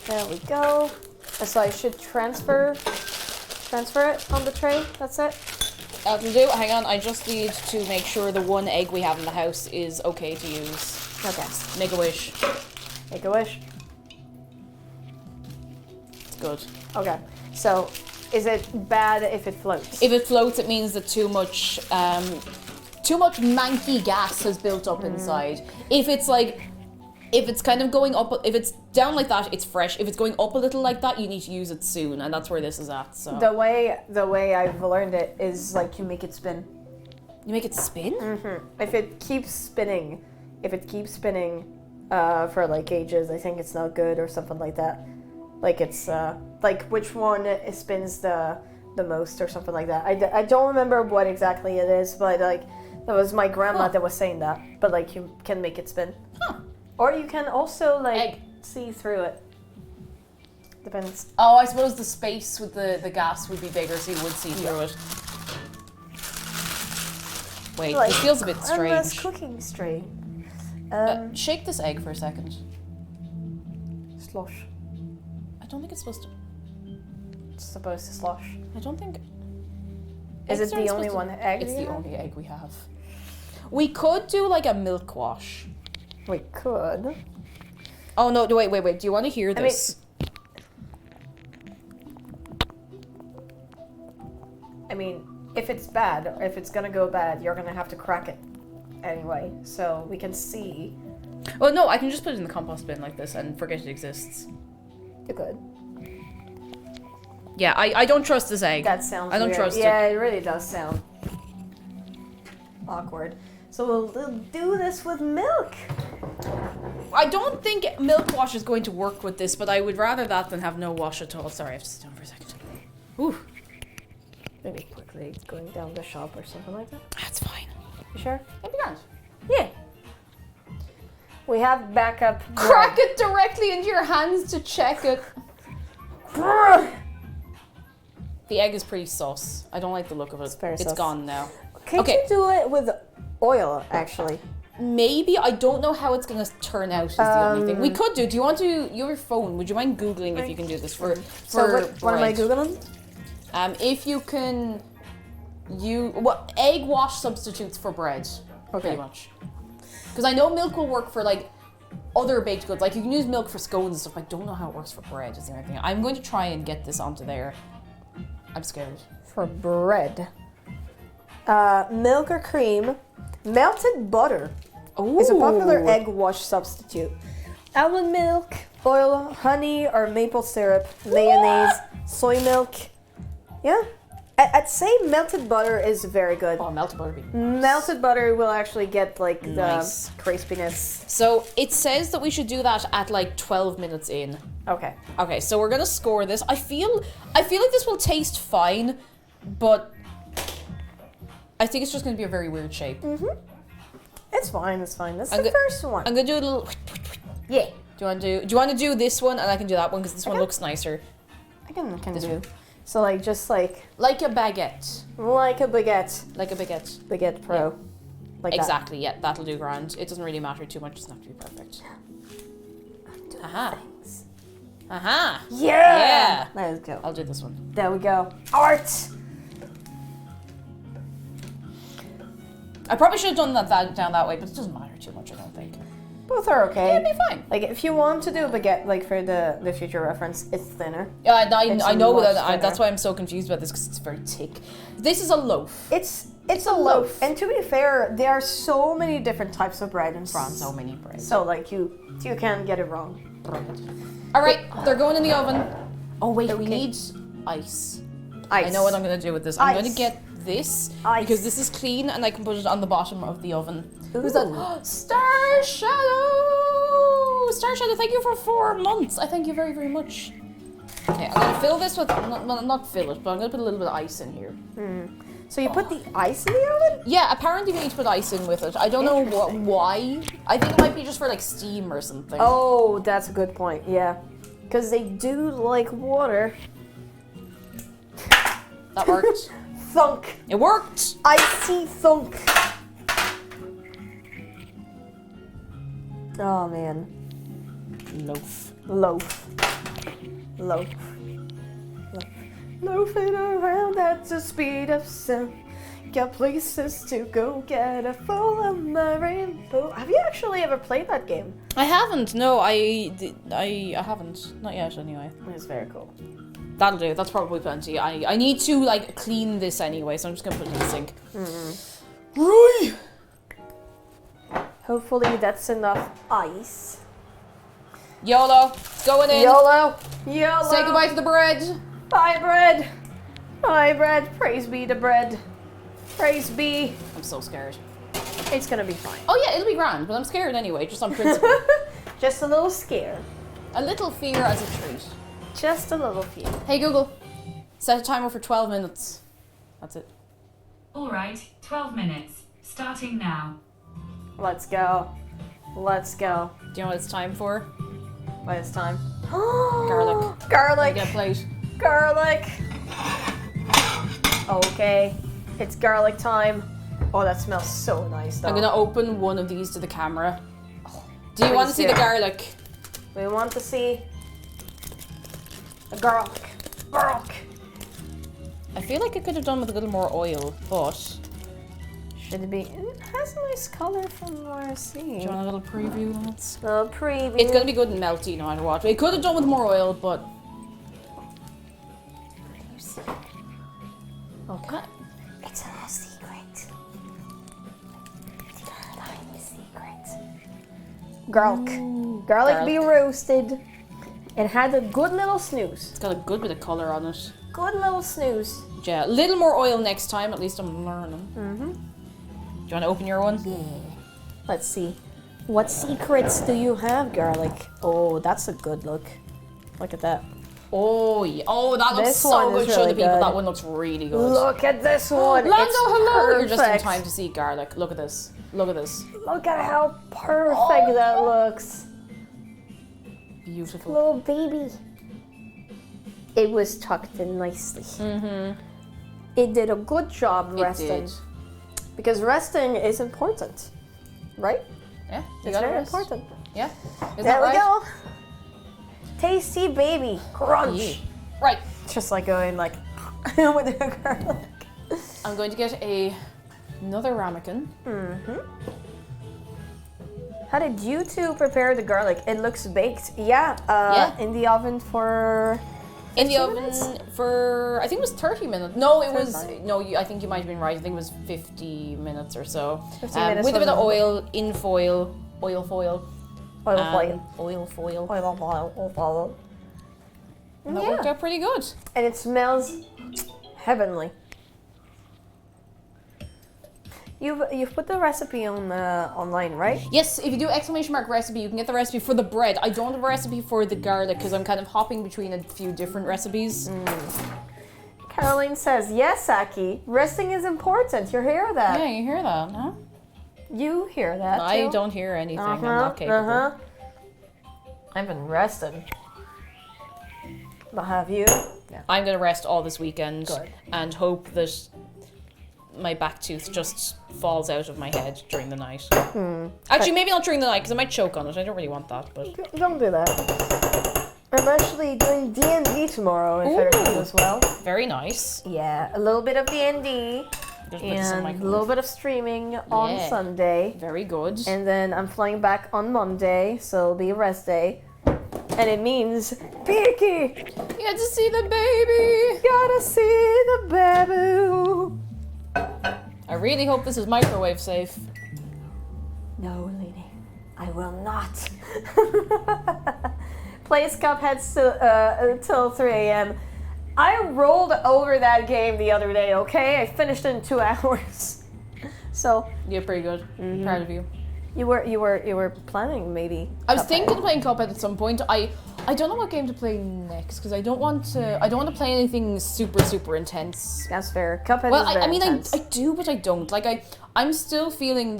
S2: There we go. So I should transfer it on the tray. That's it.
S1: That'll do. Hang on, I just need to make sure the one egg we have in the house is okay to use.
S2: Okay.
S1: Make a wish.
S2: Make a wish.
S1: It's good.
S2: Okay. So, is it bad if it floats?
S1: If it floats, it means that too much manky gas has built up inside. If it's kind of going up, if it's down like that, it's fresh. If it's going up a little like that, you need to use it soon, and that's where this is at. So
S2: The way I've learned it is like you make it spin.
S1: you make it spin.
S2: If it keeps spinning, for like ages, I think it's not good or something like that. Like it's like which one spins the most or something like that. I don't remember what exactly it is, but like that was my grandma that was saying that. But like you can make it spin, or you can also like
S1: Egg.
S2: see through it. Depends.
S1: Oh, I suppose the space with the gas would be bigger, so you would see through it. Wait,
S2: Like,
S1: this feels a bit
S2: endless
S1: strange.
S2: cooking stray.
S1: Shake this egg for a second.
S2: Slosh.
S1: I don't think it's supposed to.
S2: It's supposed to slosh.
S1: I don't think.
S2: Is
S1: eggs
S2: it
S1: aren't
S2: the only
S1: supposed
S2: one
S1: to-
S2: egg
S1: It's
S2: you
S1: the
S2: have?
S1: only egg we have. We could do like a milk wash.
S2: We could.
S1: Oh no! Wait. Do you want to hear this?
S2: I mean, if it's bad, or if it's gonna go bad, you're gonna have to crack it anyway, so we can see.
S1: Oh no! I can just put it in the compost bin like this and forget it exists.
S2: You could.
S1: Yeah, I don't trust this egg.
S2: That sounds
S1: I don't
S2: weird.
S1: trust
S2: Yeah,
S1: it.
S2: it really does sound awkward. So we'll do this with milk.
S1: I don't think milk wash is going to work with this, but I would rather that than have no wash at all. Sorry, I have to sit down for a second. Ooh,
S2: Maybe quickly going down the shop or something like that.
S1: that's fine.
S2: You sure?
S1: That'd be grand.
S2: Yeah. We have backup.
S1: Crack it directly into your hands to check it.
S2: bread.
S1: The egg is pretty sus. I don't like the look of it.
S2: very
S1: It's
S2: sus.
S1: gone now.
S2: Can't
S1: Okay.
S2: you do it with oil, actually?
S1: Maybe. I don't know how it's going to turn out is the only thing. We could do. Do you want to... Your phone, would you mind Googling if you can do this for
S2: So what am I
S1: bread?
S2: Googling?
S1: If you can... egg wash substitutes for bread.
S2: Okay.
S1: Pretty much. Because I know milk will work for, like, other baked goods. Like, you can use milk for scones and stuff. I don't know how it works for bread is the only thing. I'm going to try and get this onto there. I'm scared.
S2: For bread. Milk or cream. Melted butter is a popular
S1: Ooh.
S2: egg wash substitute. Almond milk, oil, honey, or maple syrup, mayonnaise, soy milk. Yeah, I'd say melted butter is very good.
S1: Oh, melted butter.
S2: Melted butter will actually get like the
S1: Nice.
S2: crispiness.
S1: So it says that we should do that at like 12 minutes in.
S2: Okay.
S1: Okay, so we're gonna score this. I feel like this will taste fine, but I think it's just gonna be a very weird shape.
S2: It's fine. It's fine. That's
S1: I'm
S2: the
S1: go-
S2: first one.
S1: I'm gonna do a little.
S2: Yeah.
S1: Do you want to do this one and I can do that one because this one looks nicer,
S2: I can
S1: This
S2: do.
S1: one.
S2: So like just like
S1: like a baguette,
S2: like a baguette.
S1: like a baguette.
S2: Baguette Pro. Like
S1: Exactly. Yeah, that'll do grand. It doesn't really matter too much. It doesn't have to be perfect. Aha. Aha.
S2: that. Yeah.
S1: Yeah.
S2: Let's go.
S1: I'll do this one.
S2: There we go. Art.
S1: I probably should have done that down that way, but it doesn't matter too much. I don't think.
S2: Both are okay.
S1: Yeah, it'd be fine.
S2: Like if you want to do a baguette, like for the future reference, it's thinner.
S1: Yeah,
S2: It's
S1: I know
S2: much
S1: that.
S2: thinner.
S1: That's why I'm so confused about this because it's very thick. This is a loaf.
S2: It's a loaf. And to be fair, there are so many different types of bread in France.
S1: So many breads.
S2: So like you can't get it wrong.
S1: All right, they're going in the oven. Oh wait, we
S2: Okay.
S1: need ice.
S2: Ice.
S1: I know what I'm gonna do with this. I'm
S2: Ice.
S1: gonna get this
S2: Ice.
S1: because this is clean and I can put it on the bottom of the oven. Who's
S2: Ooh.
S1: that? Star Shadow! Star Shadow, thank you for 4 months. I thank you very, very much. Okay, I'm gonna fill this with, not fill it, but I'm gonna put a little bit of ice in here.
S2: So you put the ice in the oven?
S1: Yeah, apparently we need to put ice in with it. I don't know why. I think it might be just for like steam or something.
S2: Oh, that's a good point. Yeah, because they do like water.
S1: That worked.
S2: Thunk.
S1: It worked!
S2: Icy thunk. Oh man.
S1: Loaf.
S2: Loaf. Loaf. Loafing around at the speed of sound. Got places to go, get a full of my rainbow. Have you actually ever played that game?
S1: I haven't. No, I haven't. Not yet, anyway.
S2: It's very cool.
S1: That'll do. That's probably plenty. I need to like clean this anyway, so I'm just gonna put it in the sink. Right.
S2: Hopefully that's enough ice.
S1: YOLO. It's going in.
S2: YOLO. YOLO.
S1: Say goodbye to the bread.
S2: Bye, bread. Bye, bread. Praise be to bread. Praise be.
S1: I'm so scared.
S2: It's gonna be fine.
S1: Oh yeah, it'll be grand, but I'm scared anyway, just on principle.
S2: Just a little scare.
S1: A little fear as a treat.
S2: Just a little fear.
S1: Hey Google, set a timer for 12 minutes. That's it.
S4: Alright, 12 minutes. Starting now.
S2: Let's go. Let's go.
S1: Do you know what it's time for?
S2: What is time?
S1: Garlic.
S2: Garlic.
S1: Get a plate.
S2: Garlic. Okay. It's garlic time. Oh, that smells so nice though.
S1: I'm gonna open one of these to the camera. Do you
S2: Please
S1: want to see the
S2: do.
S1: garlic?
S2: We want to see the garlic. Garlic.
S1: I feel like I could have done with a little more oil, but
S2: Should it be? It has a nice color from what I see.
S1: do you want a little preview, lads?
S2: Little preview.
S1: It's gonna be good and melty no matter what. We could have done with more oil, but
S2: Okay. It's a little secret. The Akialyne secret. Garlic. Garlic be roasted. And had a good little snooze.
S1: it's got a good bit of colour on it.
S2: Good little snooze.
S1: Yeah, a little more oil next time, at least I'm learning. Mm-hmm. Do you want to open your one?
S2: Yeah. Let's see. What secrets do you have, garlic? Oh, that's a good look. Look at that.
S1: Oh, yeah. Oh, that looks
S2: This
S1: so
S2: one
S1: good.
S2: is
S1: Show
S2: really
S1: the people.
S2: good.
S1: That one looks really good.
S2: Look at this one.
S1: Lando,
S2: It's
S1: hello! You're just in
S2: perfect.
S1: time to see garlic. Look at this. Look at this.
S2: Look at how perfect that looks.
S1: Beautiful.
S2: Little baby. It was tucked in nicely.
S1: Mm-hmm.
S2: It did a good job resting.
S1: It did.
S2: Because resting is important, right?
S1: Yeah, you
S2: It's
S1: got
S2: very
S1: it.
S2: important.
S1: Yeah. Is
S2: There
S1: that
S2: we
S1: right?
S2: go. Tasty baby crunch.
S1: Yeah. Right.
S2: Just like going like with the garlic.
S1: I'm going to get another ramekin.
S2: How did you two prepare the garlic? It looks baked. Yeah.
S1: Yeah.
S2: In the oven for.
S1: In the
S2: 15
S1: oven
S2: minutes?
S1: for, I think it was 30 minutes. No, it was,
S2: 35.
S1: no, I think you might have been right. I think it was 50 minutes or so.
S2: 15 minutes
S1: with a bit of
S2: was-
S1: oil, in foil, oil foil.
S2: Oil
S1: and
S2: foil.
S1: Oil foil.
S2: Oil foil.
S1: And that
S2: Yeah.
S1: worked out pretty good.
S2: And it smells heavenly. You've put the recipe on online, right?
S1: Yes, if you do !recipe, you can get the recipe for the bread. I don't have a recipe for the garlic because I'm kind of hopping between a few different recipes.
S2: Caroline says, yes, Aki, resting is important. You hear that?
S1: Yeah, you hear that, huh?
S2: You hear that,
S1: I
S2: too?
S1: don't hear anything. I'm not capable.
S2: I've been resting. But have you?
S1: Yeah. I'm going to rest all this weekend.
S2: Good.
S1: And hope that my back tooth just falls out of my head during the night. Actually, maybe not during the night because I might choke on it. I don't really want that, but...
S2: Don't do that. I'm actually doing D&D tomorrow if everything goes well.
S1: Very nice.
S2: Yeah, a little bit of D&D
S1: Just put this in my
S2: and a little bit of streaming on Sunday.
S1: Very good.
S2: And then I'm flying back on Monday, so it'll be a rest day. And it means Peaky!
S1: You got to see the baby!
S2: Gotta see the baby!
S1: I really hope this is microwave safe.
S2: No, lady, I will not. Plays Cuphead till 3 a.m. I rolled over that game the other day, okay? I finished it in 2 hours. So
S1: Yeah, pretty good. Proud of you.
S2: you were planning maybe.
S1: I was thinking of playing Cuphead at some point. I don't know what game to play next because I don't want to play anything super intense.
S2: That's fair. Cuphead
S1: Well,
S2: is very intense.
S1: I do, but I don't. Like I'm still feeling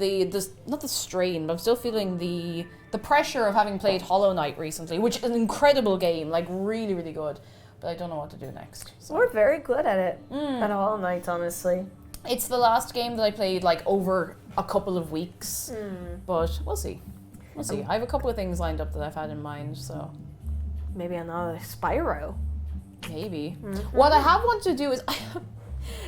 S1: not the strain, but I'm still feeling the pressure of having played Hollow Knight recently, which is an incredible game, like really good. But I don't know what to do next. So.
S2: We're very good at it at Hollow Knight, honestly.
S1: It's the last game that I played like over a couple of weeks, but we'll see. We'll see. I have a couple of things lined up that I've had in mind, so
S2: Maybe another Spyro.
S1: maybe. What I have wanted to do is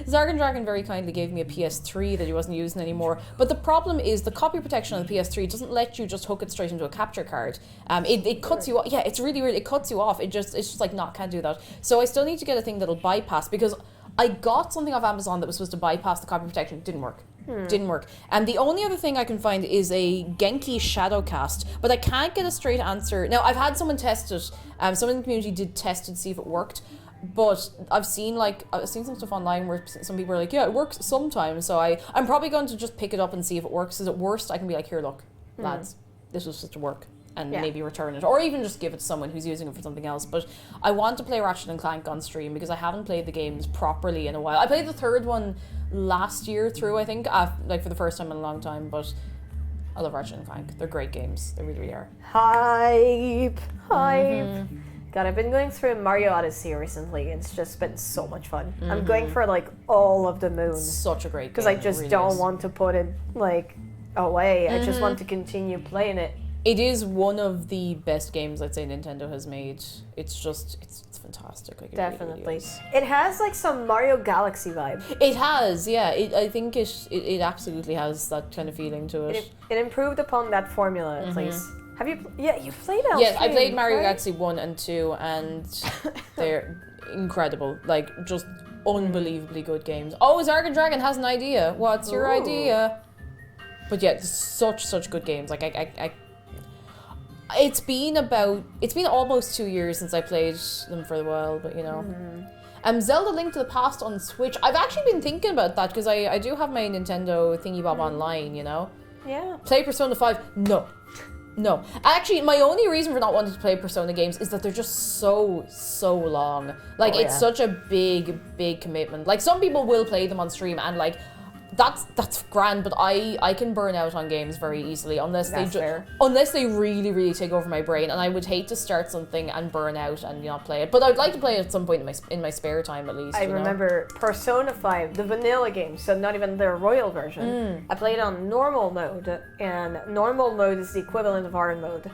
S1: Zargan Dragon very kindly gave me a PS3 that he wasn't using anymore, but the problem is the copy protection on the PS3 doesn't let you just hook it straight into a capture card. It cuts you off. Yeah, it's really weird. It cuts you off. It's just like, can't do that. So I still need to get a thing that'll bypass, because I got something off Amazon that was supposed to bypass the copy protection. It didn't work. Didn't work. And the only other thing I can find is a Genki Shadowcast, but I can't get a straight answer. Now, I've had someone test it. Someone in the community did test it to see if it worked. But I've seen some stuff online where some people are like, yeah, it works sometimes. So I'm probably going to just pick it up and see if it works. Is it worst? I can be like, here, look, lads, this was supposed to work, and maybe return it, or even just give it to someone who's using it for something else. But I want to play Ratchet and Clank on stream because I haven't played the games properly in a while. I played the third one last year through, I think, like for the first time in a long time. But I love Ratchet and Clank. They're great games. They really are.
S2: Hype. God, I've been going through Mario Odyssey recently. It's just been so much fun. I'm going for like all of the moons
S1: Such a great game.
S2: because I just
S1: really
S2: don't
S1: is.
S2: want to put it like away. I just want to continue playing it.
S1: It is one of the best games I'd say Nintendo has made. It's just, it's fantastic. Like, it
S2: Definitely.
S1: really is.
S2: It has like some Mario Galaxy vibe.
S1: It has, yeah. I think it absolutely has that kind of feeling to it.
S2: It improved upon that formula at least. Have you? Yeah, you played it.
S1: Yes, I played Mario Galaxy 1 and 2, and they're incredible. Like, just unbelievably good games. Oh, Zargan Dragon has an idea. What's your idea? But yeah, such good games. Like, it's been almost 2 years since I played them for a while, but you know. Zelda Link to the Past on Switch. I've actually been thinking about that because I do have my Nintendo thingy bob online, you know.
S2: Yeah.
S1: Play Persona 5? No. Actually, my only reason for not wanting to play Persona games is that they're just so long. Like, it's such a big commitment. Like, some people will play them on stream and like, that's grand, but I can burn out on games very easily unless they really take over my brain, and I would hate to start something and burn out and not play it. But I'd like to play it at some point in my spare time at least.
S2: I remember Persona 5, the vanilla game, so not even the royal version. I played on normal mode, and normal mode is the equivalent of hard mode.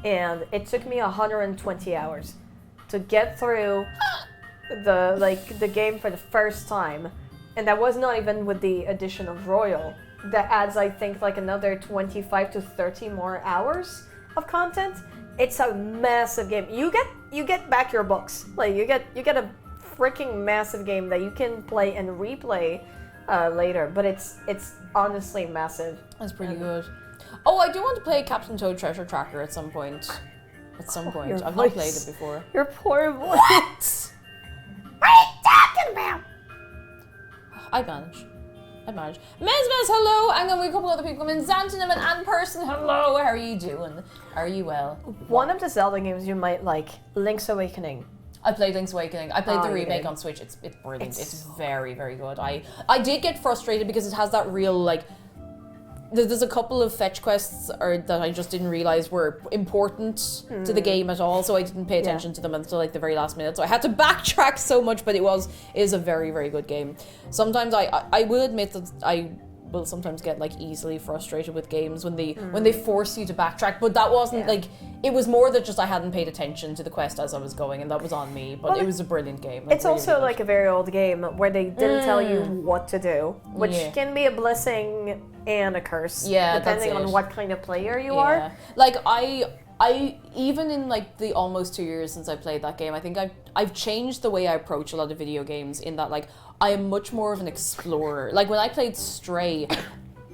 S2: And it took me 120 hours to get through the game for the first time. And that was not even with the addition of Royal. That adds, I think, like another 25 to 30 more hours of content. It's a massive game. You get back your books. Like you get a freaking massive game that you can play and replay later. But it's honestly massive.
S1: That's pretty good. Oh, I do want to play Captain Toad Treasure Tracker at some point. I've not played it before.
S2: Your poor voice.
S1: What? What are you talking about? I manage. I'd manage. Mesmes, hello! And then we have a couple other people come in. Xantanim and Ann Person, hello! How are you doing? Are you well?
S2: One of the Zelda games you might like, Link's Awakening.
S1: I played Link's Awakening. I played the
S2: you
S1: remake
S2: did.
S1: on Switch. It's brilliant. It's very, very good. I did get frustrated because it has that real, like, there's a couple of fetch quests that I just didn't realize were important to the game at all, so I didn't pay attention to them until like the very last minute. So I had to backtrack so much, but it is a very, very good game. Sometimes I will admit that I will sometimes get like easily frustrated with games when they force you to backtrack, but that wasn't like, it was more that just I hadn't paid attention to the quest as I was going, and that was on me. But it was a brilliant game.
S2: It's really, also really like a very old game where they didn't tell you what to do, which can be a blessing and a curse, depending on what kind of player you are.
S1: Like I even in like the almost 2 years since I played that game, I think I've changed the way I approach a lot of video games, in that like I am much more of an explorer. Like when I played Stray,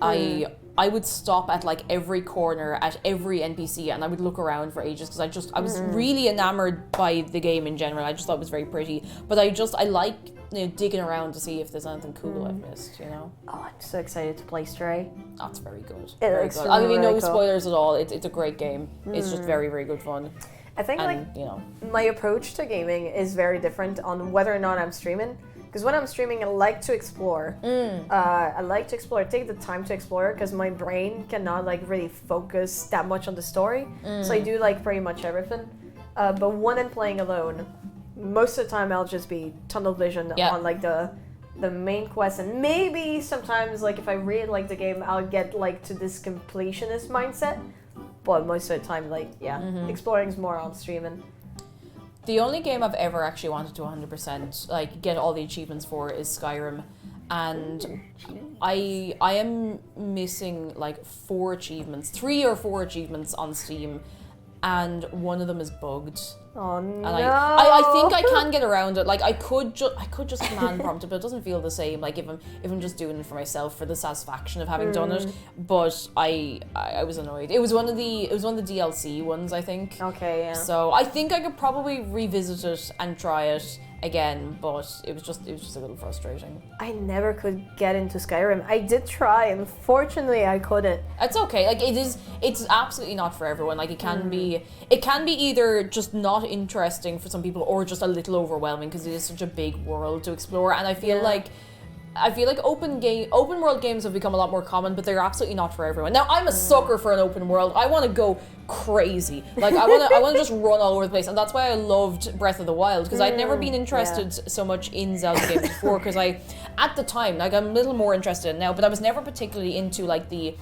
S1: I would stop at like every corner, at every NPC, and I would look around for ages because I was really enamored by the game in general. I just thought it was very pretty, but I like, you know, digging around to see if there's anything cool I've missed, you know.
S2: Oh, I'm so excited to play Stray.
S1: That's very good.
S2: Very
S1: good.
S2: really,
S1: I'll give you no
S2: really cool.
S1: spoilers at all. It's a great game. It's just very, very good fun.
S2: I think
S1: And, you know,
S2: my approach to gaming is very different on whether or not I'm streaming. Because when I'm streaming, I like to explore. I like to explore. Take the time to explore because my brain cannot like really focus that much on the story. So I do like pretty much everything. But when I'm playing alone, most of the time I'll just be tunnel vision on like the main quest, and maybe sometimes like if I really like the game, I'll get like to this completionist mindset. But most of the time, like exploring is more on streaming.
S1: the only game I've ever actually wanted to 100% like get all the achievements for is Skyrim, and I am missing like 3 or 4 achievements on Steam, and one of them is bugged.
S2: Oh no!
S1: And I think I can get around it. Like I could just command prompt it, but it doesn't feel the same. Like if I'm just doing it for myself for the satisfaction of having done it. But I was annoyed. It was one of the DLC ones, I think.
S2: Okay, yeah.
S1: So I think I could probably revisit it and try it again, but it was just a little frustrating.
S2: I never could get into Skyrim. I did try, and unfortunately I couldn't.
S1: It's okay. Like it's absolutely not for everyone. Like it can be either just not interesting for some people or just a little overwhelming because it is such a big world to explore, and I feel like open world games have become a lot more common, but they're absolutely not for everyone. Now I'm a sucker for an open world. I want to go crazy. Like I want to just run all over the place, and that's why I loved Breath of the Wild, because I'd never been interested so much in Zelda games before, because at the time, like I'm a little more interested in now, but I was never particularly into like the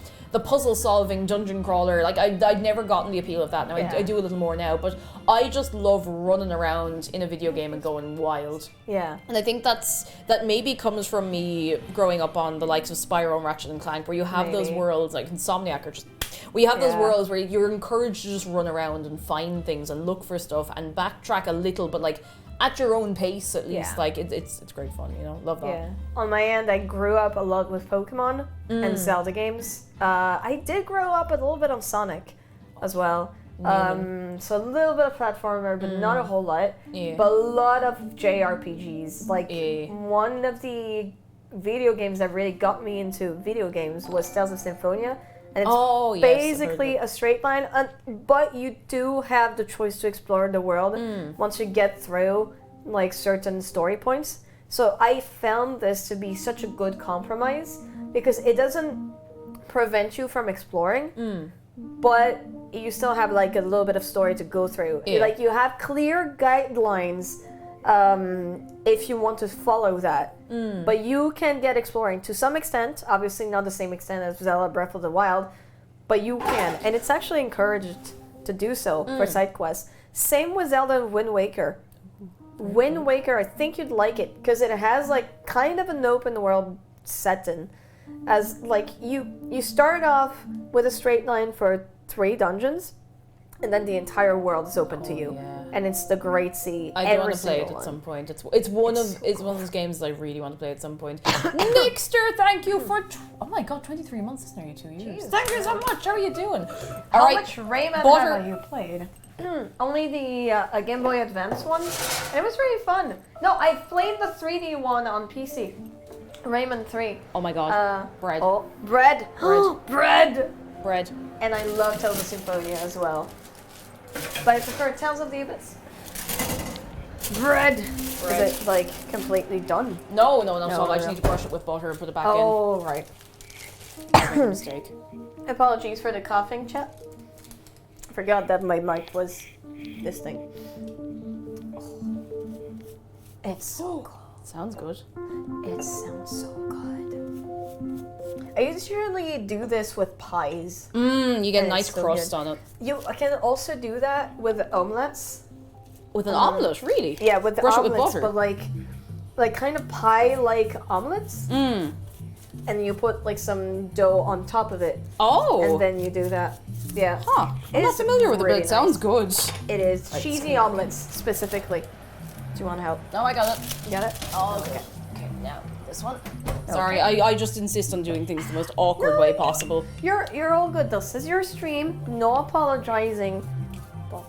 S1: puzzle solving dungeon crawler. Like I'd never gotten the appeal of that. Now I do a little more now, but I just love running around in a video game and going wild.
S2: Yeah.
S1: And I think that maybe comes from me growing up on the likes of Spyro and Ratchet and Clank, where you have those worlds like Insomniac, or just we have those worlds where you're encouraged to just run around and find things and look for stuff and backtrack a little, but like at your own pace at least. Like it's great fun, you know. Love that.
S2: Yeah. On my end, I grew up a lot with Pokemon and Zelda games. I did grow up a little bit on Sonic as well. So a little bit of platformer, but not a whole lot.
S1: Yeah.
S2: But a lot of JRPGs. Like one of the video games that really got me into video games was Tales of Symphonia. And it's basically a straight line, but you do have the choice to explore the world once you get through like certain story points. So I found this to be such a good compromise because it doesn't prevent you from exploring, but you still have like a little bit of story to go through. Like you have clear guidelines if you want to follow that. But you can get exploring to some extent, obviously not the same extent as Zelda Breath of the Wild, but you can. And it's actually encouraged to do so for side quests. Same with Zelda Wind Waker. Wind Waker, I think you'd like it because it has like kind of an open world setting. As like you start off with a straight line for 3 dungeons, and then the entire world is open to you, and it's the Great Sea.
S1: I do want to play it at some point. It's one of those games that I really want to play at some point. Nixter, thank you for oh my god, 23 months is nearly 2 years. Thank you so much. How are you doing?
S2: How much Rayman have you played? Only the Game Boy Advance one. It was really fun. No, I played the 3D one on PC. Rayman 3.
S1: Oh my god. Bread.
S2: Oh, bread.
S1: Bread.
S2: Bread.
S1: Bread.
S2: And I love Tales of Symphonia as well. But I prefer Tales of the Abyss. Bread.
S1: Bread.
S2: Is it like completely done?
S1: No,
S2: No,
S1: I just
S2: no.
S1: need to brush it with butter and put it back
S2: Oh, right.
S1: in. That's a mistake.
S2: Apologies for the coughing, chat. I forgot that my mic was this thing. It's so good.
S1: Sounds good.
S2: It sounds so good. I usually do this with pies.
S1: You get a
S2: And
S1: nice
S2: it's so
S1: crust
S2: good.
S1: on it.
S2: You can also do that with omelets.
S1: With an omelette, really?
S2: Yeah, with the
S1: Brush it with
S2: omelets,
S1: butter.
S2: but like kind of pie-like omelets.
S1: Mm.
S2: And you put like some dough on top of it,
S1: Oh.
S2: and then you do that. Yeah.
S1: Huh. I'm not
S2: It's
S1: familiar with it, but
S2: really
S1: it sounds
S2: nice.
S1: good.
S2: It is cheesy omelets specifically. Do you want help?
S1: No, I got it.
S2: You got it?
S1: Oh, okay. Okay, now this one. Sorry, I just insist on doing things the most awkward way possible.
S2: You're all good. This is your stream. No apologizing. Bonk.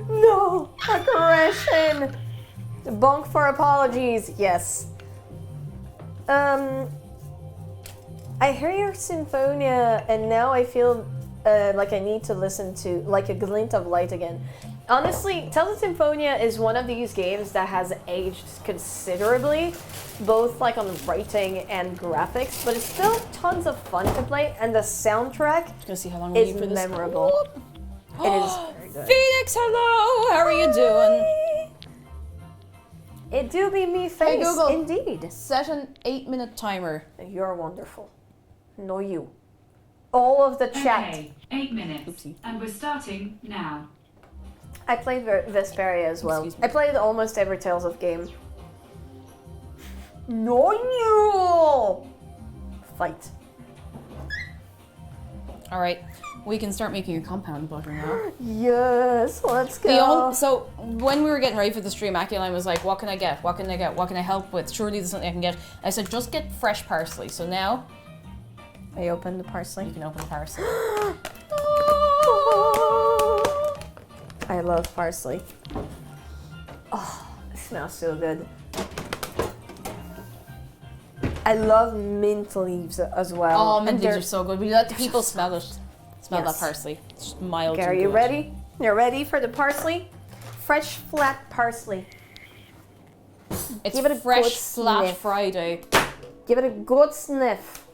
S2: No aggression. Bonk for apologies. Yes. I hear your Symphonia, and now I feel like I need to listen to like a glint of light again. Honestly, Tales of Symphonia is one of these games that has aged considerably, both like on writing and graphics, but it's still tons of fun to play, and the soundtrack
S1: Gonna see how long we need for
S2: is
S1: this.
S2: memorable. It is very good.
S1: Phoenix, hello. How are you doing?
S2: It do be me
S1: Hey,
S2: face,
S1: Google.
S2: indeed.
S1: Set an 8-minute timer.
S2: You're wonderful. No, you. All of the chat.
S4: Okay, 8 minutes.
S1: Oopsie.
S4: And we're starting now.
S2: I played Vesperia as well.
S1: Excuse me.
S2: I played almost every Tales of game. No, you. Fight.
S1: All right, we can start making your compound butter now.
S2: Yes, let's go.
S1: So when we were getting ready for the stream, Akialyne was like, "What can I get? What can I get? What can I help with? Surely there's something I can get." I said, "Just get fresh parsley." So now
S2: I opened the parsley.
S1: you can open the parsley.
S2: I love parsley. Oh, it smells so good. I love mint leaves as well.
S1: Oh, mint
S2: And
S1: leaves
S2: they're-
S1: are so good. We let the people smell it. Smell
S2: Yes.
S1: that parsley. It's mild.
S2: Okay,
S1: and
S2: are you
S1: good.
S2: ready? You're ready for the parsley? Fresh, flat parsley.
S1: It's
S2: Give it a
S1: fresh,
S2: good
S1: flat
S2: sniff.
S1: Friday.
S2: Give it a good sniff.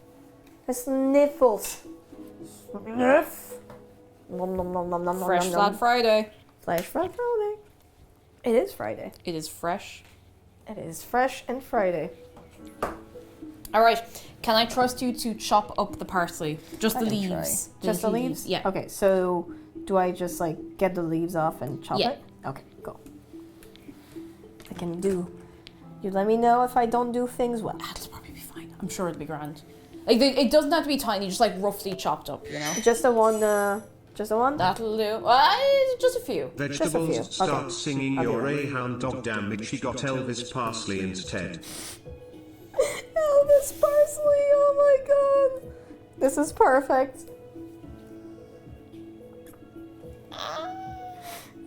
S2: A sniffles. Sniff. Nom, nom, nom, nom, nom,
S1: Fresh,
S2: nom,
S1: flat
S2: nom.
S1: Friday.
S2: Fresh, flat Friday. It is Friday.
S1: It is fresh.
S2: It is fresh and Friday.
S1: All right. Can I trust you to chop up the parsley? Just
S2: I
S1: the
S2: can try.
S1: leaves.
S2: Just the leaves?
S1: Yeah.
S2: Okay, so do I just like get the leaves off and chop
S1: Yeah.
S2: it? Okay, go. I can do. You let me know if I don't do things well.
S1: That'll probably be fine. I'm sure it'll be grand. Like it doesn't have to be tiny, just like roughly chopped up, you know.
S2: Just the one. Just the one.
S1: That'll do. Just a few.
S5: Vegetables
S2: few.
S5: start
S2: Okay.
S5: singing
S2: I'll do
S5: your
S2: it.
S5: A-hound dog, damn it, she got Elvis Parsley instead.
S2: Elvis Parsley. Oh my god. This is perfect.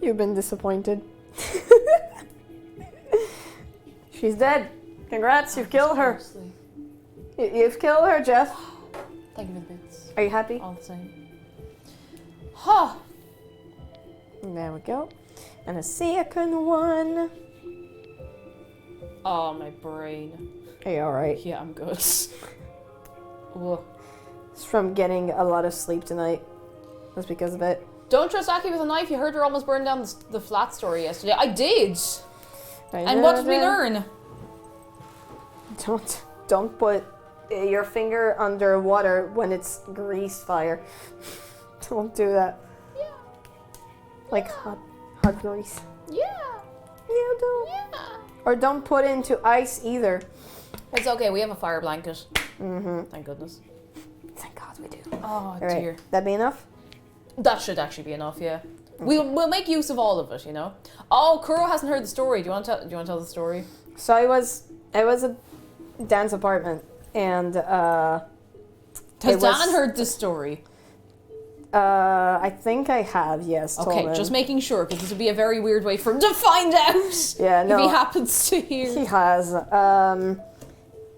S2: You've been disappointed. She's dead. Congrats, you've killed her.
S1: Parsley.
S2: You've killed her, Jeff.
S1: Thank you for the bits.
S2: Are you happy?
S1: All the same. Huh.
S2: There we go. And a second one.
S1: Oh, my brain.
S2: Are you alright?
S1: Yeah, I'm good. Whoa.
S2: It's from getting a lot of sleep tonight. That's because of it.
S1: Don't trust Aki with a knife. You heard her almost burn down the flat story yesterday. I did.
S2: I
S1: And
S2: know
S1: what did we
S2: that.
S1: learn?
S2: Don't put your finger under water when it's grease fire. Don't do that.
S1: Yeah.
S2: Like hot grease.
S1: Yeah.
S2: Yeah, don't.
S1: Yeah.
S2: Or don't put into ice either.
S1: It's okay. We have a fire blanket.
S2: Mm-hmm.
S1: Thank goodness.
S2: Thank God we do.
S1: Oh,
S2: All right.
S1: dear.
S2: That be enough?
S1: That should actually be enough, yeah. We'll make use of all of it, you know. Oh, Kuro hasn't heard the story. Do you want to tell the story?
S2: So I was at Dan's apartment, and
S1: Has
S2: It was-
S1: Dan heard this story?
S2: I think I have, yes. told
S1: Okay,
S2: him.
S1: just making sure, because this would be a very weird way for him to find out
S2: Yeah,
S1: if
S2: no.
S1: he happens to hear.
S2: He has.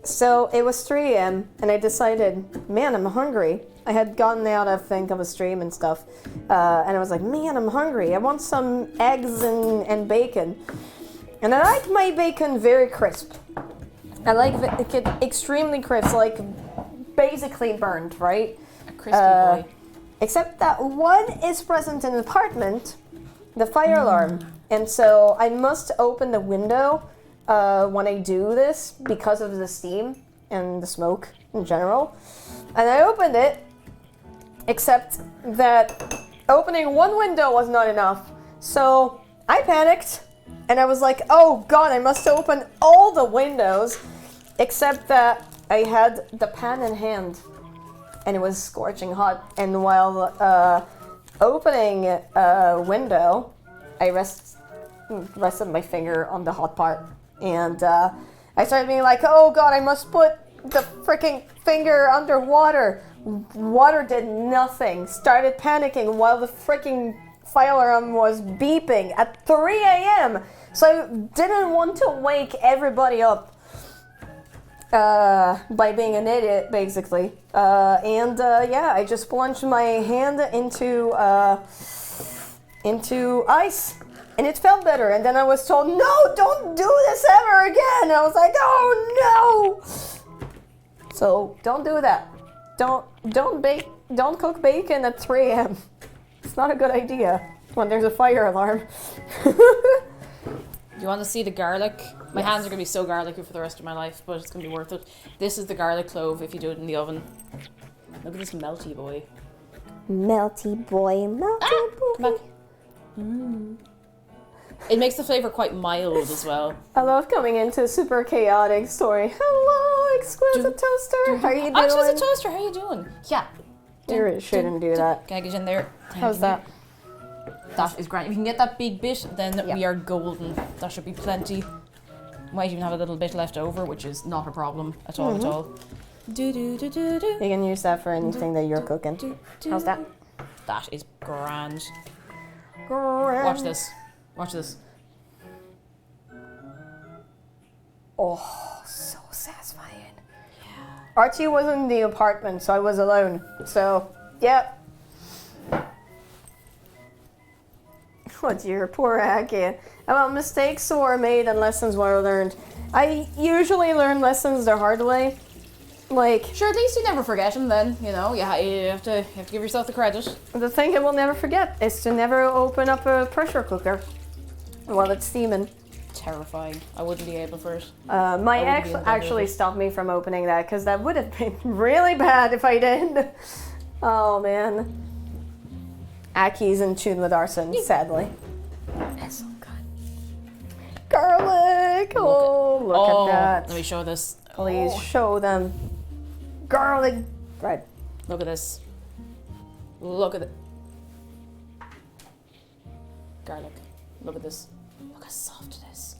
S2: So it was 3 a.m. and I decided, man, I'm hungry. I had gotten out, I think, of a stream and stuff. And I was like, man, I'm hungry. I want some eggs and bacon. And I like my bacon very crisp. I like it extremely crisp, like basically burnt, right?
S1: A crispy boy.
S2: Except that one is present in the apartment, the fire alarm. And so I must open the window when I do this because of the steam and the smoke in general. And I opened it, except that opening one window was not enough. So I panicked and I was like, oh God, I must open all the windows, except that I had the pan in hand and it was scorching hot. And while opening a window, I rested my finger on the hot part. And I started being like, oh God, I must put the freaking finger underwater. Water did nothing. Started panicking while the freaking fire alarm was beeping at 3 a.m. So I didn't want to wake everybody up by being an idiot, basically. Yeah, I just plunged my hand into ice. And it felt better, and then I was told, no, don't do this ever again. And I was like, oh no. So don't do that. Don't cook bacon at 3 a.m. It's not a good idea when there's a fire alarm.
S1: You want to see the garlic? My hands are going to be so garlicky for the rest of my life, but it's going to be worth it. This is the garlic clove if you do it in the oven. Look at this melty boy.
S2: Melty boy, melty boy.
S1: Come back. It makes the flavour quite mild as well.
S2: I love coming into a super chaotic story. Hello, exquisite toaster. How are you doing?
S1: Exquisite toaster, how are you doing? Yeah.
S2: You really shouldn't do that.
S1: Can I get in there?
S2: How's that?
S1: That is great. If you can get that big bit, then
S2: Yeah.
S1: we are golden. That should be plenty. Might even have a little bit left over, which is not a problem at all at all.
S2: You can use that for anything that you're cooking. How's that?
S1: That is grand.
S2: Grand.
S1: Watch this. Watch this.
S2: Oh, so satisfying. Yeah. Archie was in the apartment, so I was alone. So, yep. What's your poor Akialyne? About mistakes were made and lessons were learned. I usually learn lessons the hard way. Like,
S1: Sure, at least you never forget them then, you know. You have to give yourself the credit.
S2: the thing I will never forget is to never open up a pressure cooker while it's steaming.
S1: Terrifying. I wouldn't be able for it.
S2: My
S1: wouldn't
S2: ex
S1: be able to do
S2: actually
S1: it.
S2: stopped me from opening that because that would have been really bad if I did. Oh man. Aki's in tune with arson, sadly. It's so good. Garlic! Oh, look at that.
S1: Let me show this.
S2: Please show them. Garlic bread.
S1: Look at this. Look at it. Garlic. Look at this. Look how soft it is.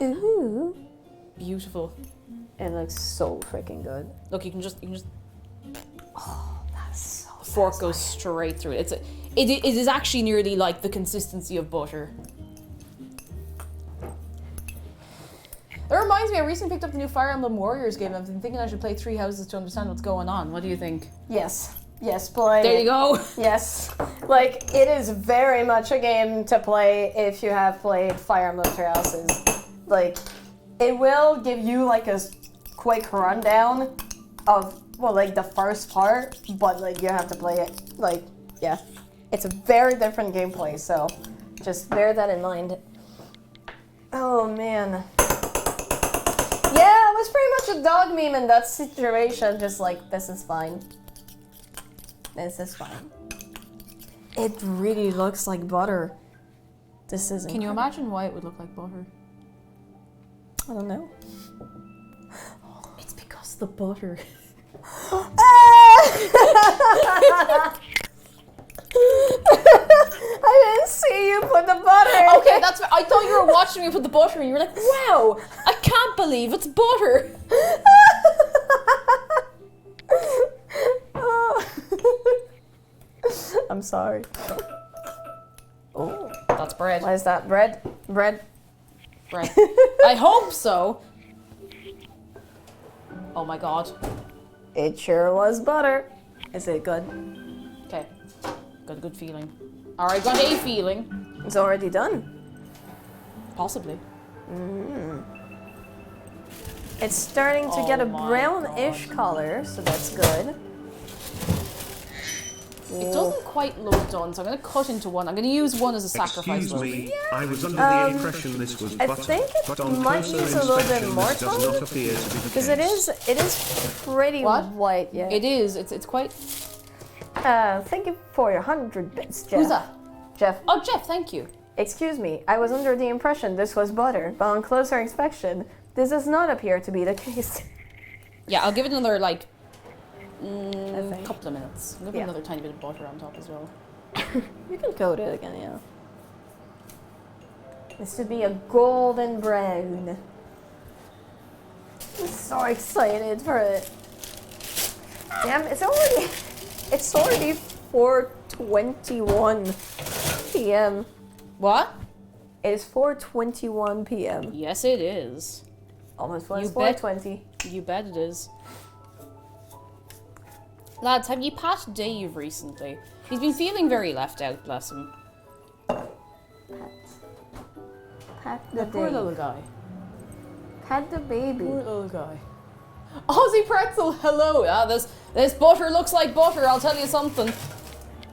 S2: Ooh.
S1: Beautiful.
S2: It looks so freaking good.
S1: Look, you can just
S2: Oh, that's so
S1: fork goes straight through it. It is actually nearly like the consistency of butter. That reminds me, I recently picked up the new Fire Emblem Warriors game. I've been thinking I should play 3 Houses to understand what's going on. What do you think?
S2: Yes. Yes, play.
S1: There you go.
S2: Yes. Like, it is very much a game to play if you have played Fire Emblem Three Houses. Like, it will give you, like, a quick rundown of, well, like, the first part, but, like, you have to play it. Like, yeah. It's a very different gameplay, so just bear that in mind. Oh, man. Yeah, it was pretty much a dog meme in that situation, just like, this is fine. This is fine. It really looks like butter. This is
S1: Can you imagine why it would look like butter?
S2: I don't know.
S1: It's because the butter.
S2: I didn't see you put the butter.
S1: Okay, that's. I thought you were watching me put the butter, and you were like, "Wow, I can't believe it's butter."
S2: I'm sorry. Oh,
S1: That's bread.
S2: what is that? Bread? Bread?
S1: Right. I hope so. Oh my god.
S2: It sure was butter. Is it good?
S1: Okay. Got a good feeling. Alright, got a feeling.
S2: It's already done.
S1: Possibly.
S2: It's starting to get a
S1: my
S2: brownish color, so that's good.
S1: It doesn't quite look done, so I'm going to cut into one. I'm going to use one as a sacrifice
S5: Excuse
S1: loaf.
S5: me, I was under the impression this was
S2: I
S5: butter,
S2: think it
S5: but on
S2: might
S5: closer
S2: use a little bit
S5: inspection
S2: more
S5: this does
S2: time.
S5: not appear to be the
S2: Because
S5: case.
S2: it is pretty
S1: What?
S2: white, yeah.
S1: It is. It's quite...
S2: Thank you for your 100 bits, Jeff.
S1: Who's that?
S2: Jeff.
S1: Oh, Jeff, thank you.
S2: Excuse me, I was under the impression this was butter, but on closer inspection, this does not appear to be the case.
S1: Yeah, I'll give it another, like,
S2: I think.
S1: couple of minutes. I'll give it
S2: Yeah.
S1: another tiny bit of butter on top as well.
S2: You can coat it again, yeah. This should be a golden brown. I'm so excited for it. Damn, it's already 4:21 p.m.
S1: What?
S2: It is 4:21 p.m.
S1: Yes, it is.
S2: Almost was
S1: You bet.
S2: 4:20.
S1: You bet it is. Lads, have you pat Dave recently? He's been feeling very left out, bless him.
S2: Pat the
S1: Poor
S2: baby.
S1: little guy.
S2: Pat the baby.
S1: Poor little guy. Aussie Pretzel, hello. Ah, this butter looks like butter, I'll tell you something.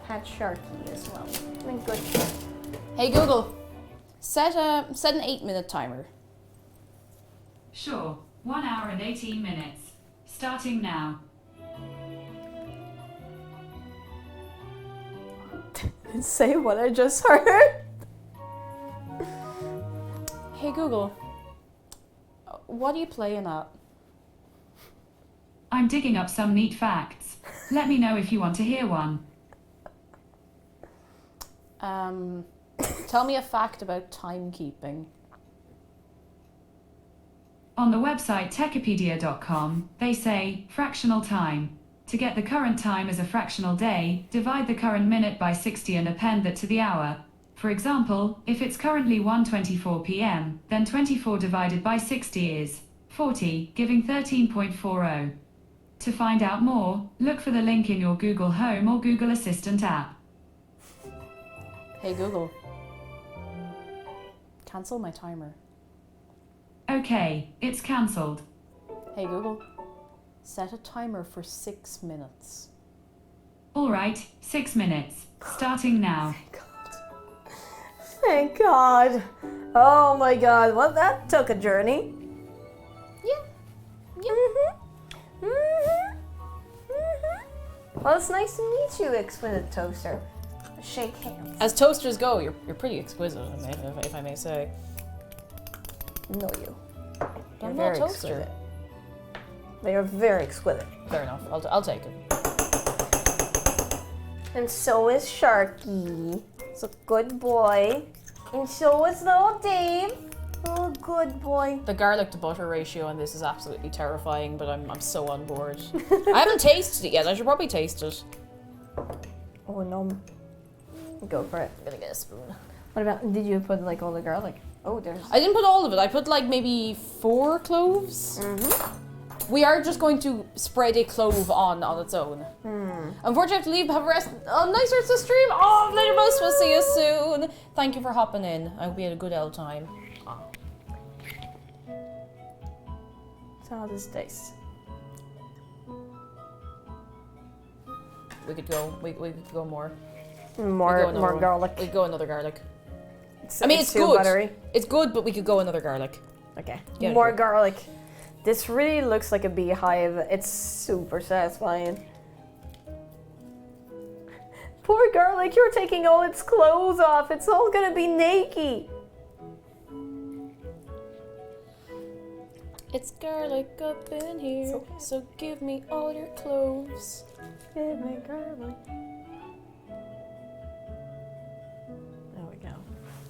S2: Pat Sharky as well. I mean, good.
S1: Hey Google, set an 8-minute timer.
S4: Sure. 1 hour and 18 minutes. Starting now.
S2: Say what I just heard.
S1: Hey Google, what are you playing at?
S4: I'm digging up some neat facts. Let me know if you want to hear one.
S1: Tell me a fact about timekeeping.
S4: On the website techipedia.com, they say fractional time. To get the current time as a fractional day, divide the current minute by 60 and append that to the hour. For example, if it's currently 1:24 p.m., then 24 divided by 60 is 40, giving 13.40. To find out more, look for the link in your Google Home or Google Assistant app.
S1: Hey Google, cancel my timer.
S4: Okay, it's cancelled.
S1: Hey Google, set a timer for 6 minutes.
S4: Alright, 6 minutes. Starting now.
S2: Thank God. Oh my God. Well, that took a journey.
S1: Yeah.
S2: Well, it's nice to meet you, Exquisite Toaster. Shake hands.
S1: As toasters go, you're pretty exquisite, if I may say.
S2: No, you.
S1: I'm
S2: You're
S1: not a
S2: very
S1: toaster.
S2: exquisite. But you're very exquisite.
S1: Fair enough. I'll take it.
S2: And so is Sharky. He's a good boy. And so is little Dave. Oh, good boy.
S1: The garlic to butter ratio on this is absolutely terrifying, but I'm so on board. I haven't tasted it yet. I should probably taste it.
S2: Oh, no. Go for it.
S1: I'm gonna get a spoon.
S2: What about, did you put like all the garlic? Oh, there's...
S1: I didn't put all of it. I put like maybe 4 cloves. We are just going to spread a clove on its own. Unfortunately, I have to leave. Have a rest. Oh, nice rest of the stream. Oh, later, most. We'll see you soon. Thank you for hopping in. I hope you had a good L time.
S2: So how does it taste?
S1: We could go. We could go more.
S2: More garlic.
S1: We could go another garlic.
S2: It's,
S1: I mean, it's
S2: too
S1: good.
S2: buttery.
S1: It's good, but we could go another garlic.
S2: Okay.
S1: Yeah,
S2: More
S1: sure.
S2: garlic. This really looks like a beehive. It's super satisfying. Poor garlic, you're taking all its clothes off. It's all gonna be naked.
S1: It's garlic up in here, so give me all your cloves.
S2: Give me garlic. There we go.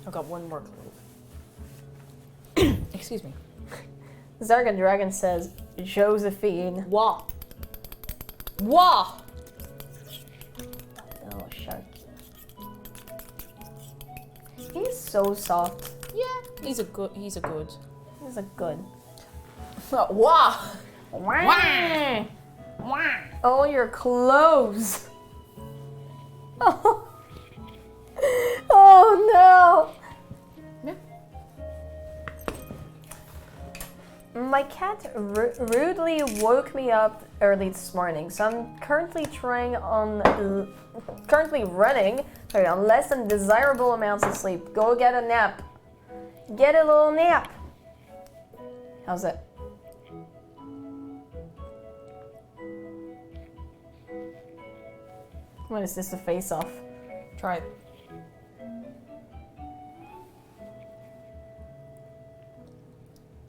S1: I've got one more clove. Excuse me.
S2: Zargan Dragon says, Josephine.
S1: Wah. Wah.
S2: Oh, shark. He's so soft.
S1: Yeah, He's a good.
S2: This is a good.
S1: Wow.
S2: Wah! Wah! All your clothes. Oh, oh no. My cat rudely woke me up early this morning, so I'm currently running on less than desirable amounts of sleep. Go get a nap. Get a little nap. How's it? What is this, a face-off?
S1: Try it.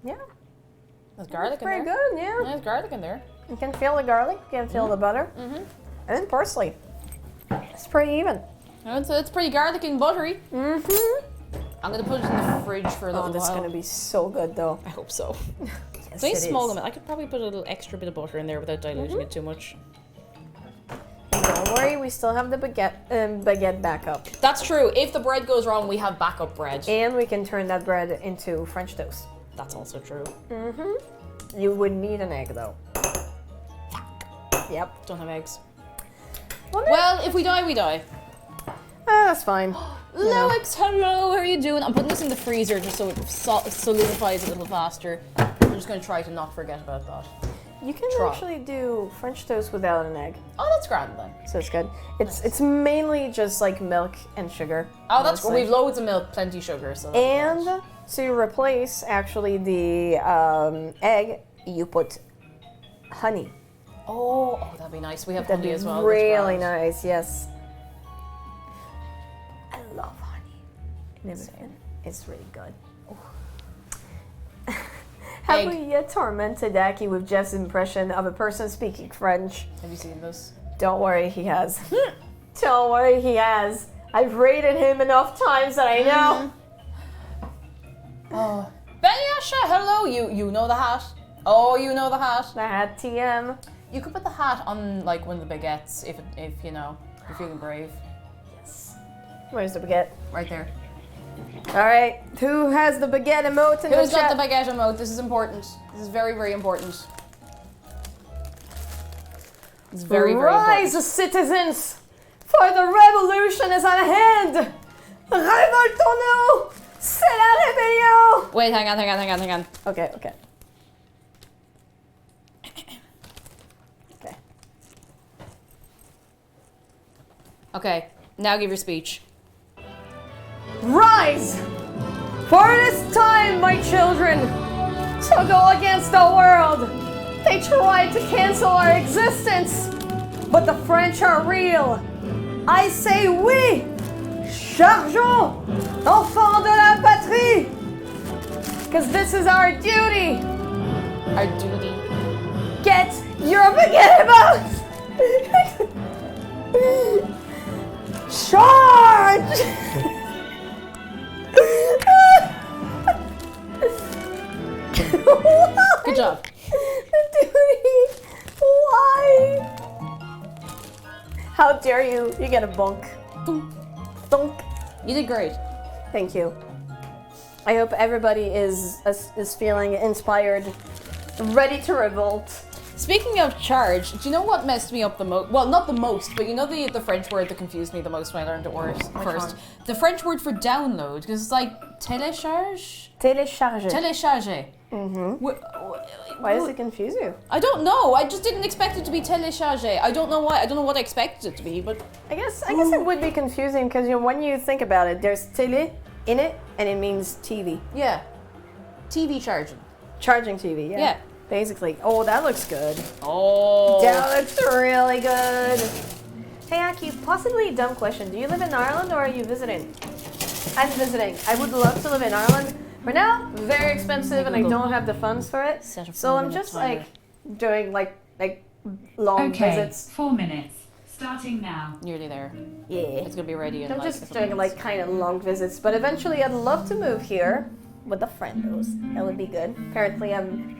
S2: Yeah,
S1: There's garlic in
S2: pretty
S1: there.
S2: good, yeah.
S1: There's garlic in there.
S2: You can feel the garlic, you can feel the butter, and then parsley. It's pretty even.
S1: It's pretty garlicky and buttery.
S2: Mm-hmm.
S1: I'm gonna put it in the fridge for a little
S2: Oh, this is
S1: while.
S2: gonna be so good, though.
S1: I hope so.
S2: Yes,
S1: It's nice
S2: it
S1: small
S2: is.
S1: amount. I could probably put a little extra bit of butter in there without diluting it too much.
S2: Don't worry, we still have the baguette backup.
S1: That's true. If the bread goes wrong, we have backup bread.
S2: And we can turn that bread into French toast.
S1: That's also true.
S2: Mm-hmm. You would need an egg, though. Yep.
S1: Don't have eggs.
S2: Well,
S1: Well, if we die, we die.
S2: that's fine.
S1: Loix, hello, how are you doing? I'm putting this in the freezer just so it solidifies a little faster. I'm just going to try to not forget about that.
S2: You can
S1: Try.
S2: actually do French toast without an egg,
S1: Oh, that's grand then.
S2: so it's good. It's mainly just like milk and sugar.
S1: Oh, that's good.
S2: mostly.
S1: We've loads of milk, plenty of sugar. So that's good.
S2: And to replace actually the egg, you put honey.
S1: Oh, that'd be nice. We have
S2: That'd
S1: honey
S2: be
S1: as well. that's
S2: really
S1: grand.
S2: nice. Yes. I love honey. Never been. It's really good. Have
S1: Egg.
S2: we yet tormented Aki with Jeff's impression of a person speaking French?
S1: Have you seen this?
S2: Don't worry, he has. Don't worry, he has. I've rated him enough times that I know.
S1: Oh, Benyasha, hello. You know the hat. Oh, you know the hat.
S2: I had TM.
S1: You could put the hat on like one of the baguettes if you know you're feeling brave.
S2: Yes. Where's the baguette?
S1: Right there.
S2: All right. Who has the baguette emote in
S1: Who's
S2: the
S1: got
S2: chat?
S1: the baguette emote? This is important. This is very, very important. It's very, very
S2: Rise,
S1: important.
S2: citizens, for the revolution is at hand. Révoltons-nous, c'est la rébellion.
S1: Wait, hang on.
S2: Okay.
S1: Okay, now give your speech.
S2: Rise, for it is time, my children, to go against the world. They tried to cancel our existence, but the French are real. I say oui, chargeons, enfants de la patrie, because this is our duty.
S1: Our duty.
S2: Get your baguette about! Charge! Why?
S1: Good job.
S2: Duty! Why? How dare you? You get a bunk. Thunk.
S1: You did great.
S2: Thank you. I hope everybody is feeling inspired, ready to revolt.
S1: Speaking of charge, do you know what messed me up the most? Well, not the most, but you know the French word that confused me the most when I learned it first?
S2: one?
S1: The French word for download, because it's like télécharge?
S2: Télécharger.
S1: Télécharger.
S2: Why does it confuse you?
S1: I don't know. I just didn't expect it to be télécharger. I don't know why. I don't know what I expected it to be, but
S2: I guess it would be confusing because when you think about it, there's télé in it, and it means TV.
S1: yeah. TV charging.
S2: Charging TV, yeah.
S1: Yeah.
S2: Basically. Oh, that looks good.
S1: Oh.
S2: That looks really good. Hey, Aki, possibly a dumb question. Do you live in Ireland or are you visiting? I'm visiting. I would love to live in Ireland. For now, very expensive and I don't have the funds for it.
S1: Set a
S2: So I'm
S1: 4-minute
S2: just
S1: timer.
S2: like doing like long
S4: Okay,
S2: visits.
S4: 4 minutes. Starting now.
S1: Nearly there.
S2: Yeah.
S1: It's gonna be ready in
S2: I'm
S1: like.
S2: just doing like kind of long visits, but eventually I'd love to move here with a friend. That would be good. Apparently I'm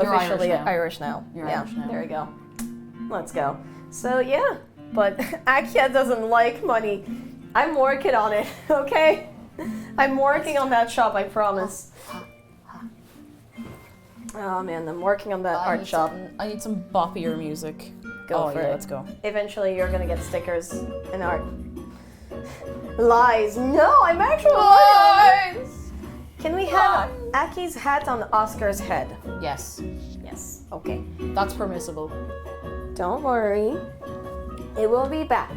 S1: You're
S2: officially
S1: Irish now.
S2: Irish now.
S1: You're
S2: yeah,
S1: Irish now.
S2: there we go. Let's go. So yeah, but Akia doesn't like money. I'm working on it, okay? I'm working on that shop, I promise. Oh man, I'm working on that art shop.
S1: I need some boppier music.
S2: Go for
S1: yeah,
S2: it.
S1: let's go.
S2: Eventually, you're gonna get stickers and art. Lies. No, I'm actually working on it. Can we have Aki's hat on Oscar's head?
S1: Yes,
S2: Yes. Okay.
S1: that's permissible.
S2: Don't worry. It will be back.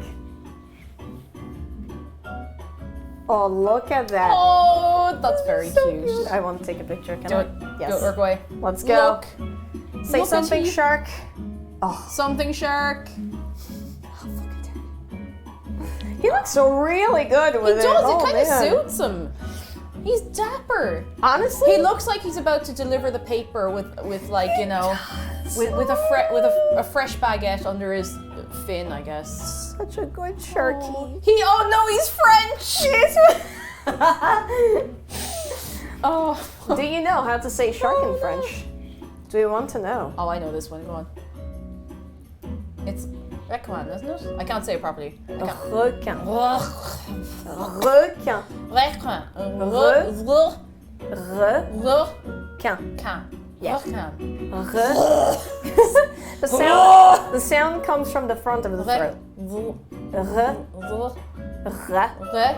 S2: Oh, look at that.
S1: Oh, that's very
S2: So
S1: cute.
S2: cute. I want to take a picture. Can
S1: Do
S2: I?
S1: it.
S2: Yes.
S1: Go, work away.
S2: Let's go.
S1: Look.
S2: Say
S1: Look at
S2: something,
S1: you.
S2: shark.
S1: Something shark.
S2: He looks really good
S1: He
S2: with it.
S1: does.
S2: Oh,
S1: It kind of
S2: man.
S1: suits him. He's dapper.
S2: Honestly,
S1: He looks like he's about to deliver the paper with like, you know, with a fresh baguette under his fin, I guess.
S2: such a good sharky.
S1: Oh no, he's French. Oh.
S2: Do you know how to say shark in French? Do you want to know?
S1: Oh, I know this one. Go on. It's requin, isn't it? I can't say it properly. I can't.
S2: Requin. Requin.
S1: Requin.
S2: Requin.
S1: Can.
S2: Yeah.
S1: Requin.
S2: The sound comes from the front of the throat. Requin.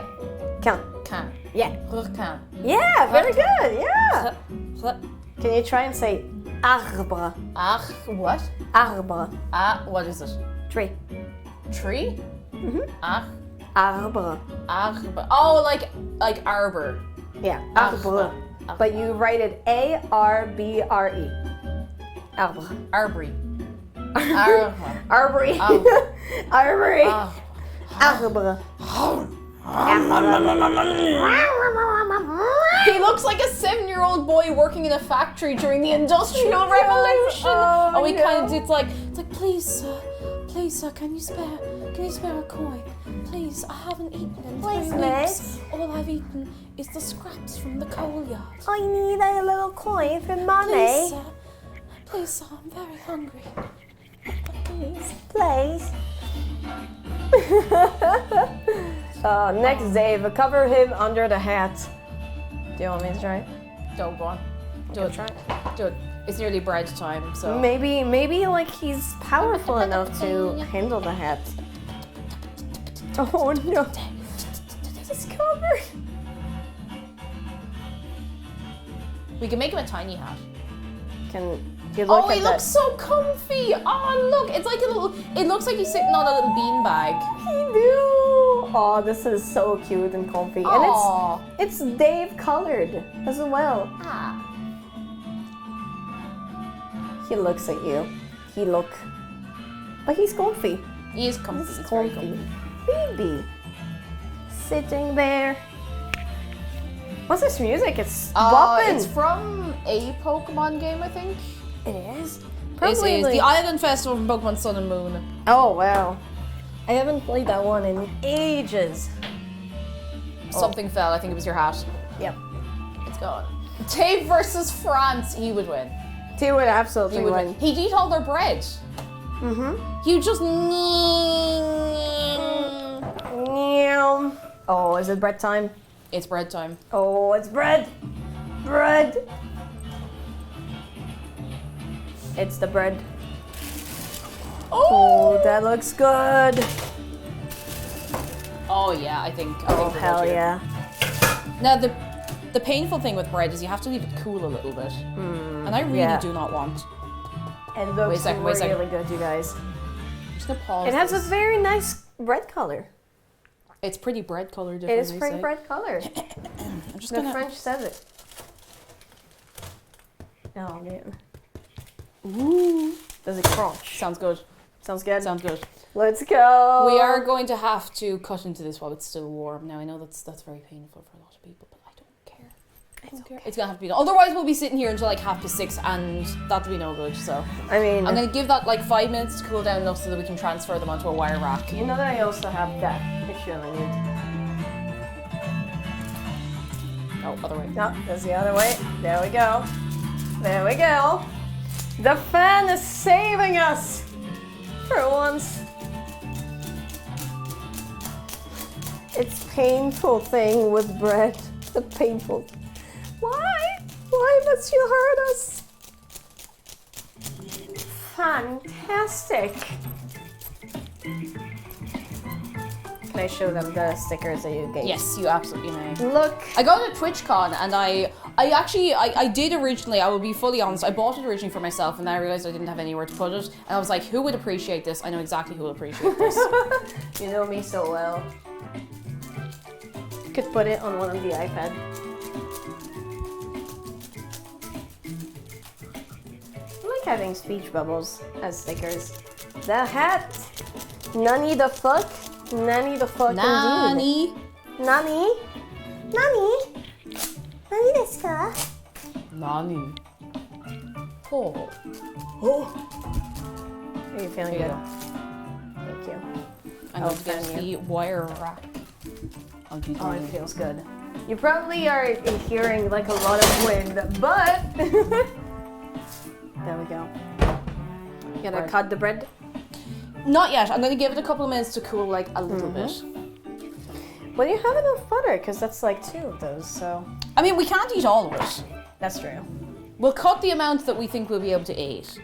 S1: Can.
S2: Yeah.
S1: Requin.
S2: Yeah, very good. Yeah. Can you try and say arbre?
S1: What?
S2: Arbre.
S1: What is it?
S2: Tree.
S1: Tree?
S2: Arbre.
S1: Arbre. Oh, like arbor.
S2: Yeah, arbre. But you write it A-R-B-R-E. Arbre.
S1: Arbry. Arbre.
S2: Arbery. Arbery. Arbre.
S1: He looks like a 7-year-old boy working in a factory during the Industrial Revolution.
S2: Oh,
S1: he
S2: no.
S1: kind of it's like please sir, can you spare a coin? Please, I haven't eaten in 3
S2: Please,
S1: weeks.
S2: miss.
S1: All I've eaten is the scraps from the coal yard.
S2: I need a little coin for
S1: Please,
S2: money.
S1: sir. Please, sir, I'm very hungry. Please.
S2: Please. Next, Dave, cover him under the hat. Do you want me to try?
S1: Don't go on. Do it.
S2: Try.
S1: Do it. It's nearly bread time, so.
S2: Maybe like he's powerful enough to handle the hat. Oh no. He's covered.
S1: We can make him a tiny hat.
S2: Can you look
S1: Oh,
S2: at
S1: he
S2: that?
S1: looks so comfy. Oh, look, it's like a little. It looks like he's sitting on a little beanbag.
S2: He do. Oh, this is so cute and comfy,
S1: Aw.
S2: and it's Dave colored as well.
S1: Ah.
S2: He looks at you. But he's comfy.
S1: He is comfy.
S2: He's
S1: It's very
S2: comfy.
S1: comfy.
S2: Baby, sitting there. What's this music? It's
S1: It's
S2: bopping.
S1: from a Pokemon game, I think.
S2: It is.
S1: This is
S2: like-
S1: the Island Festival from Pokemon Sun and Moon.
S2: Oh wow. I haven't played that one in ages.
S1: Something fell. I think it was your hat.
S2: Yep.
S1: It's gone. Dave versus France. He would win.
S2: He would absolutely
S1: He would
S2: win.
S1: win. He'd eat all their bread.
S2: Mm-hmm.
S1: He would just.
S2: Oh, is it bread time?
S1: It's bread time.
S2: Oh, it's bread. Bread. It's the bread. Oh, that looks good.
S1: Oh yeah, I think.
S2: Oh, hell yeah.
S1: Now the painful thing with bread is you have to leave it cool a little bit, and I really
S2: yeah.
S1: do not want.
S2: It looks
S1: Wait a second, wait a second.
S2: really good, you guys.
S1: I'm just gonna pause.
S2: It has a
S1: this.
S2: very nice bread color.
S1: It's pretty bread color.
S2: It is pretty bread color.
S1: I'm just
S2: The
S1: gonna.
S2: French says it. Oh man.
S1: Ooh.
S2: Does it crunch?
S1: Sounds good.
S2: Sounds good.
S1: Sounds good.
S2: Let's go.
S1: We are going to have to cut into this while it's still warm. Now I know that's very painful for a lot of people, but I don't care. I don't care. It's gonna have to be done. Otherwise, we'll be sitting here until like 6:30, and that'll be no good. So
S2: I mean,
S1: I'm gonna give that like 5 minutes to cool down enough so that we can transfer them onto a wire rack.
S2: you know that I also have that issue on my need.
S1: Oh, other way.
S2: No, that's the other way. There we go. There we go. The fan is saving us for once. It's painful thing with bread. The painful. Why? Why must you hurt us? Fantastic. Can I show them the stickers that you gave?
S1: Yes, you absolutely may.
S2: Look.
S1: I got it at TwitchCon and I did originally, I will be fully honest, I bought it originally for myself and then I realized I didn't have anywhere to put it. And I was like, who would appreciate this? I know exactly who will appreciate this.
S2: You know me so well. You could put it on one of the iPad. I like having speech bubbles as stickers. The hat. Nani the fuck? Nani the fuck indeed.
S1: Nani?
S2: Nani? Nani? Nani desu ka?
S1: Nani. Oh.
S2: Are you feeling
S1: Here
S2: good?
S1: you go.
S2: Thank you.
S1: I'm going to get the wire rack. I'll do
S2: Oh,
S1: that.
S2: it feels good. You probably are hearing like a lot of wind, but there we go. You gonna
S1: Right.
S2: cut the bread?
S1: Not yet. I'm going to give it a couple of minutes to cool like a little bit.
S2: Well, you have enough butter because that's like 2 of those, so
S1: I mean, we can't eat all of it.
S2: that's true.
S1: We'll cut the amount that we think we'll be able to eat.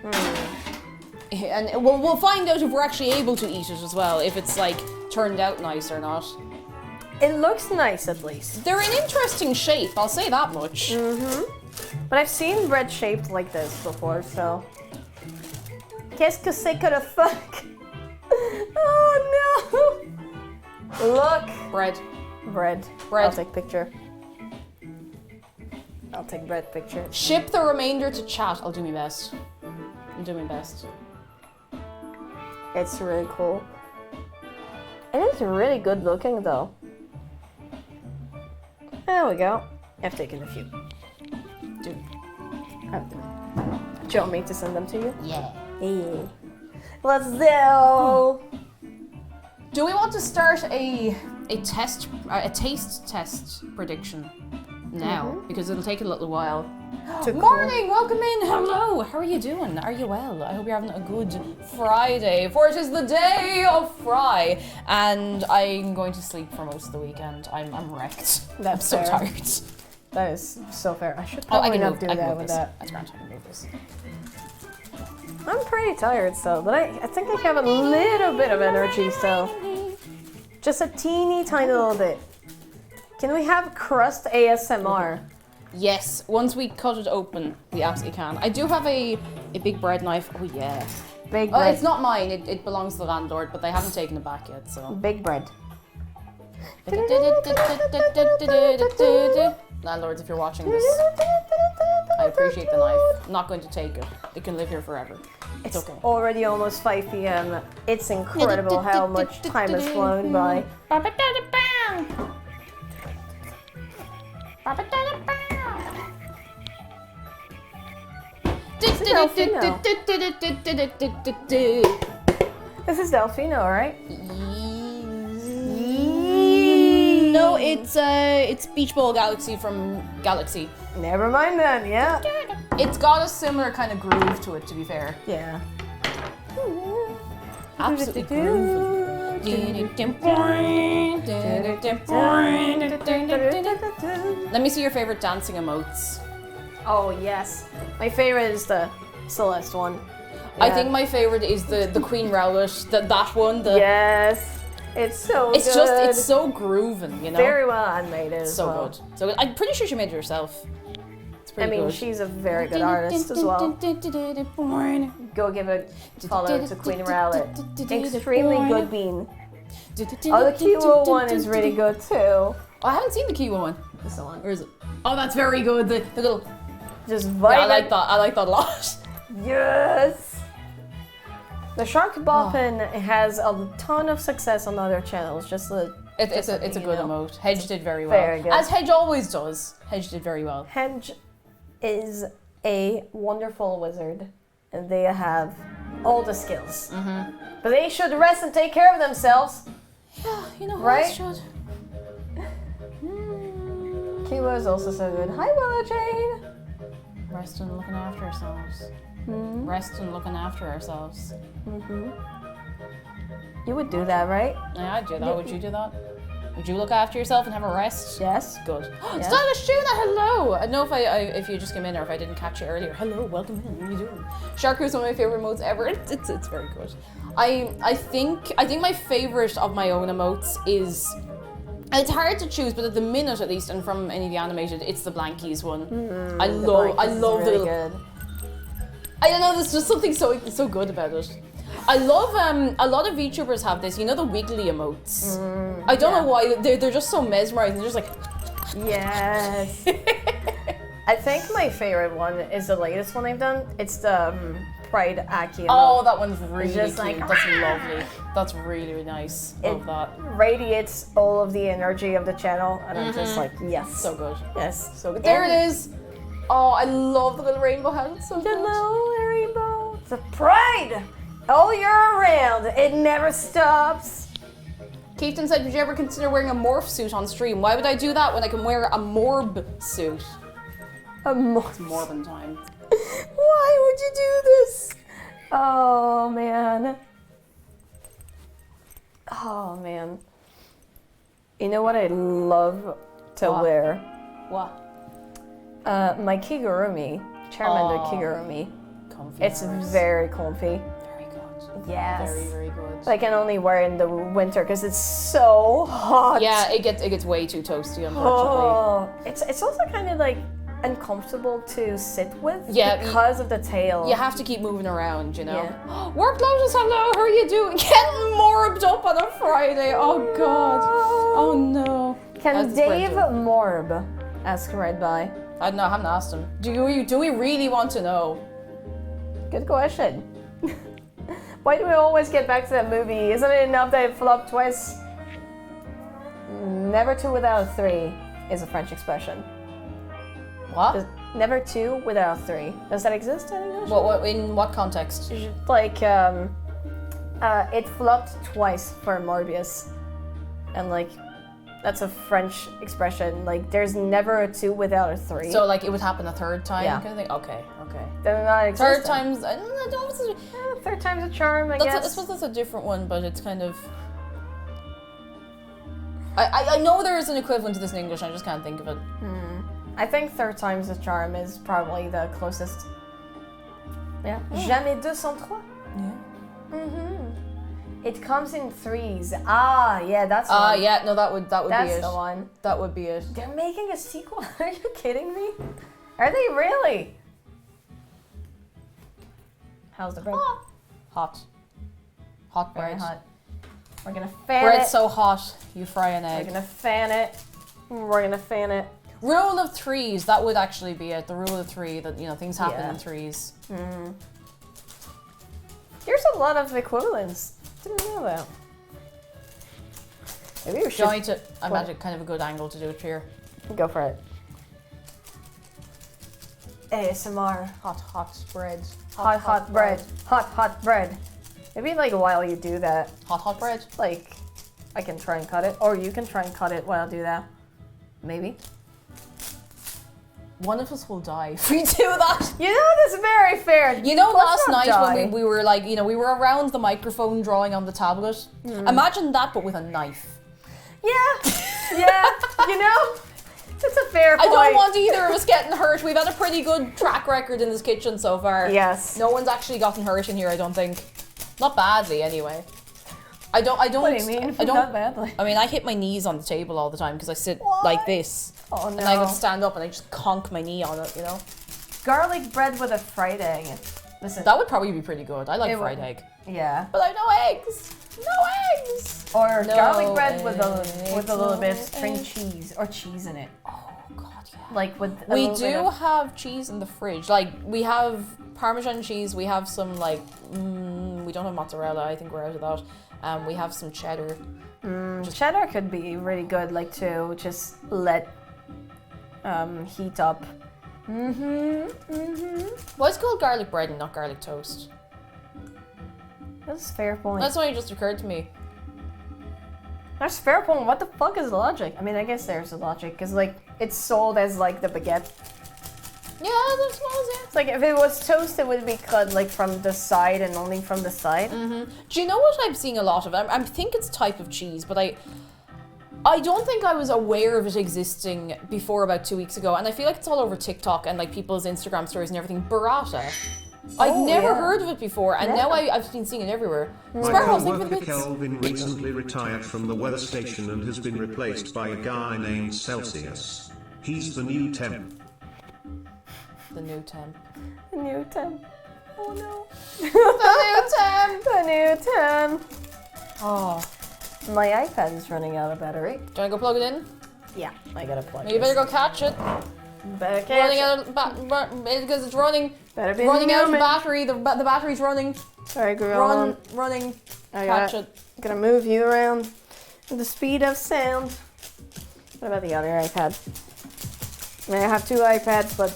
S1: And we'll find out if we're actually able to eat it as well, if it's like turned out nice or not.
S2: It looks nice at least.
S1: They're an interesting shape, I'll say that much.
S2: But I've seen bread shaped like this before, so. Qu'est-ce que c'est que le fuck? Oh no! Look!
S1: Bread.
S2: Bread.
S1: Bread.
S2: I'll take picture. I'll take bread picture.
S1: Ship the remainder to chat. I'll do my best. I'll do my best.
S2: It's really cool. It is really good looking though. There we go. I've taken a few.
S1: Do.
S2: Do you want me to send them to you?
S1: Yeah.
S2: Yeah. Let's do.
S1: Do we want to start a taste test prediction now? Because it'll take a little while. Morning, welcome in. Hello, how are you doing? Are you well? I hope you're having a good Friday, for it is the day of Fry, and I'm going to sleep for most of the weekend. I'm wrecked.
S2: That's
S1: I'm so
S2: fair.
S1: tired.
S2: That is so fair. I should
S1: Oh, I
S2: probably
S1: can
S2: not
S1: move.
S2: do
S1: I can
S2: that
S1: move
S2: with
S1: this.
S2: that.
S1: That's grand. I can move this.
S2: I'm pretty tired still, but I think I have a little bit of energy still. Just a teeny tiny little bit. Can we have crust ASMR?
S1: Yes, once we cut it open, we absolutely can. I do have a big bread knife. Oh yeah.
S2: Big
S1: Oh,
S2: bread.
S1: it's not mine. It belongs to the landlord, but they haven't taken it back yet. So.
S2: Big bread.
S1: Landlords, if you're watching this, I appreciate the knife. I'm not going to take it. It can live here forever. It's okay.
S2: Already almost 5 p.m. It's incredible how much time has flown by. This is Delfino, right?
S1: No, it's Beach Ball Galaxy from Galaxy.
S2: Never mind then, yeah.
S1: It's got a similar kind of groove to it, to be fair.
S2: Yeah.
S1: Absolutely groovy. Let me see your favorite dancing emotes.
S2: Oh, yes. My favorite is the Celeste one.
S1: I
S2: Yeah.
S1: think my favorite is the Queen Rowlet, that one.
S2: Yes. It's so
S1: It's
S2: good.
S1: just, it's so grooving, you know?
S2: very well animated as
S1: so
S2: well.
S1: good. So good. I'm pretty sure she made it herself. It's
S2: I
S1: pretty
S2: mean,
S1: good.
S2: she's a very good artist as well. Go give a follow to Queen Rowlet. Extremely good bean. Oh, the Kiwo one is really good too.
S1: Oh, I haven't seen the Kiwi one.
S2: This one.
S1: Where is it? Oh, that's very good. The little.
S2: Just
S1: Yeah,
S2: vibe.
S1: I like that. I like that a lot.
S2: Yes. The Shark Boppin has a ton of success on other channels. Just the
S1: It's a
S2: you
S1: good
S2: know.
S1: emote. Hedge did very well.
S2: Very good.
S1: As Hedge always does. Hedge did very well.
S2: Hedge is a wonderful wizard, and they have all the skills. But they should rest and take care of themselves.
S1: Yeah, you know,
S2: Right?
S1: should.
S2: Kiwo is also so good. Hi, Willow Jane.
S1: Rest and looking after ourselves. Rest and looking after ourselves.
S2: You would do that, right?
S1: Yeah, I'd do that. Would you do that? Would you look after yourself and have a rest?
S2: Yes.
S1: Good.
S2: Yeah.
S1: Stylish Tuna, hello! I don't know if you just came in or if I didn't catch you earlier. Hello, welcome in. How are you doing? Shark Crew is one of my favorite emotes ever. It's very good. I think my favorite of my own emotes is. It's hard to choose, but at the minute at least, and from any of the animated, it's the Blankies one. I love the
S2: really
S1: little.
S2: good.
S1: I don't know. There's just something so good about it. I love a lot of VTubers have this. You know the wiggly emotes. I don't know why they're just so mesmerizing. They're just like.
S2: Yes. I think my favorite one is the latest one I've done. It's the Pride Akialyne.
S1: Oh, that one's really
S2: just
S1: cute.
S2: like,
S1: That's lovely. That's really nice. Love that.
S2: Radiates all of the energy of the channel, and I'm just like, yes.
S1: So good.
S2: Yes.
S1: So good. There it is. Oh, I love the little rainbow hat. It's so
S2: The
S1: good.
S2: little rainbow. The Pride! All year round. It never stops.
S1: Keaton said, would you ever consider wearing a morph suit on stream? Why would I do that when I can wear a morb suit? It's Morbin time.
S2: Why would you do this? Oh, man. Oh, man. You know what I love to
S1: What?
S2: wear?
S1: What?
S2: My Kigurumi. Charmander
S1: Oh.
S2: Kigurumi.
S1: Comfy.
S2: It's
S1: hours.
S2: very comfy.
S1: Very good.
S2: Yes.
S1: Very, very good.
S2: I can only wear it in the winter because it's so hot.
S1: Yeah, it gets way too toasty, unfortunately.
S2: Oh, it's also kind of like uncomfortable to sit with because of the tail.
S1: You have to keep moving around, you know.
S2: Yeah.
S1: Work Lotus, hello, how are you doing? Getting morbed up on a Friday. Oh god. Oh no.
S2: Can
S1: How's the spread
S2: Dave
S1: doing?
S2: Morb ask right by?
S1: I don't know, I haven't asked him. Do we really want to know?
S2: Good question. Why do we always get back to that movie? Isn't it enough that it flopped twice? Never two without three is a French expression.
S1: What?
S2: Never two without three. Does that exist in English?
S1: What in what context?
S2: Like, it flopped twice for Morbius. And like, that's a French expression. Like, there's never a two without a three.
S1: So like it would happen a third time
S2: Yeah.
S1: kind of thing? Okay.
S2: They're not
S1: Third
S2: existent.
S1: time's I don't know if it's
S2: Third time's a charm, I
S1: I
S2: guess.
S1: suppose that's a different one, but it's kind of I know there is an equivalent to this in English, I just can't think of it.
S2: I think third time's a charm is probably the closest. Yeah. Jamais deux sans trois.
S1: Yeah.
S2: It comes in threes. Ah, yeah, that's the one.
S1: Yeah, no, that would be
S2: That's
S1: it.
S2: the one.
S1: That would be it.
S2: They're making a sequel. Are you kidding me? Are they really? How's the bread?
S1: Hot. Hot
S2: Very
S1: bread.
S2: hot. We're gonna fan
S1: Bread's
S2: it.
S1: so hot, you fry an
S2: We're
S1: egg.
S2: gonna fan it. We're gonna fan it.
S1: Rule of threes, that would actually be it. The rule of three, that things happen
S2: Yeah.
S1: in threes.
S2: There's a lot of equivalents. Didn't know that. Maybe we should
S1: Joint it. I imagine kind of a good angle to do it here.
S2: go for it. ASMR.
S1: Hot bread.
S2: Hot bread. Hot bread. Maybe like while you do that,
S1: Hot bread.
S2: like I can try and cut it, or you can try and cut it while I do that. Maybe.
S1: One of us will die if we do that.
S2: You know, that's very fair.
S1: You know,
S2: Let's
S1: last
S2: not
S1: night
S2: die.
S1: when we were like, we were around the microphone drawing on the tablet. Imagine that, but with a knife.
S2: Yeah, yeah. You know, it's a fair
S1: I
S2: point.
S1: don't want either of us getting hurt. We've had a pretty good track record in this kitchen so far.
S2: Yes.
S1: No one's actually gotten hurt in here, I don't think. Not badly, anyway. I don't.
S2: What do you mean?
S1: I don't.
S2: Not badly.
S1: I mean, I hit my knees on the table all the time because I sit
S2: Why?
S1: like this.
S2: Oh no.
S1: And I got to stand up and I just conk my knee on it,
S2: Garlic bread with a fried egg. Listen.
S1: That would probably be pretty good. I like
S2: It
S1: fried
S2: would.
S1: egg.
S2: Yeah.
S1: But I have no eggs. No eggs.
S2: Or
S1: No
S2: garlic bread with
S1: eggs,
S2: a little bit of
S1: no
S2: string
S1: eggs.
S2: cheese or cheese in it.
S1: Oh, God, yeah.
S2: Like with a
S1: We
S2: little bit
S1: do
S2: of-
S1: have cheese in the fridge. Like, we have Parmesan cheese. We have some, like, we don't have mozzarella. I think we're out of that. We have some cheddar.
S2: cheddar could be really good, like to just let heat up.
S1: Why is it called garlic bread and not garlic toast?
S2: That's a fair point.
S1: That's only just occurred to me.
S2: That's a fair point. What the fuck is the logic? I mean, I guess there's a logic because like it's sold as like the baguette.
S1: Yeah, I suppose, yeah.
S2: It's like if it was toast, it would be cut like from the side and only from the side.
S1: Do you know what I'm seeing a lot of? I think it's type of cheese, but I don't think I was aware of it existing before about 2 weeks ago, and I feel like it's all over TikTok and like people's Instagram stories and everything. Burrata. I'd never heard of it before, and now I've been seeing it everywhere.
S5: My
S1: Sparrows, thank you for the
S5: coworker
S1: bits.
S5: Kelvin recently retired from the weather station and has been replaced by a guy named Celsius. He's the new temp.
S1: The new temp.
S2: The new temp. Oh no.
S1: The new temp.
S2: The new temp.
S1: Oh.
S2: My iPad is running out of battery.
S1: Do you want to go plug it in?
S2: Yeah, I gotta plug it.
S1: You better go catch it.
S2: Better
S1: Running
S2: catch
S1: out of because it's running.
S2: Better be
S1: Running out of
S2: human.
S1: battery. The battery's running.
S2: Sorry, girl.
S1: Running.
S2: I
S1: Catch
S2: got
S1: it.
S2: Gonna move you around at the speed of sound. What about the other iPad? I mean, I have 2 iPads, but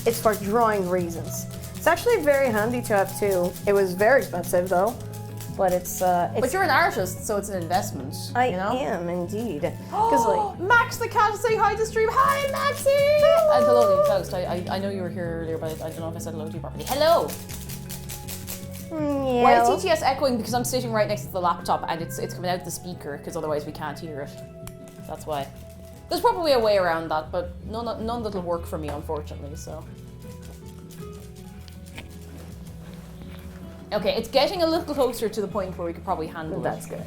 S2: it's for drawing reasons. It's actually very handy to have 2. It was very expensive though, but it's
S1: But you're an artist, so it's an investment.
S2: I
S1: you know?
S2: am indeed. Because like
S1: Max the cat is saying hi to the stream. Hi, Maxie! And hello, Faust. I know you were here earlier, but I don't know if I said hello to you properly. Hello! Why is TTS echoing? Because I'm sitting right next to the laptop and it's coming out the speaker, because otherwise we can't hear it. That's why. There's probably a way around that, but none that'll work for me, unfortunately, so. Okay, it's getting a little closer to the point where we could probably handle
S2: that's
S1: it.
S2: good.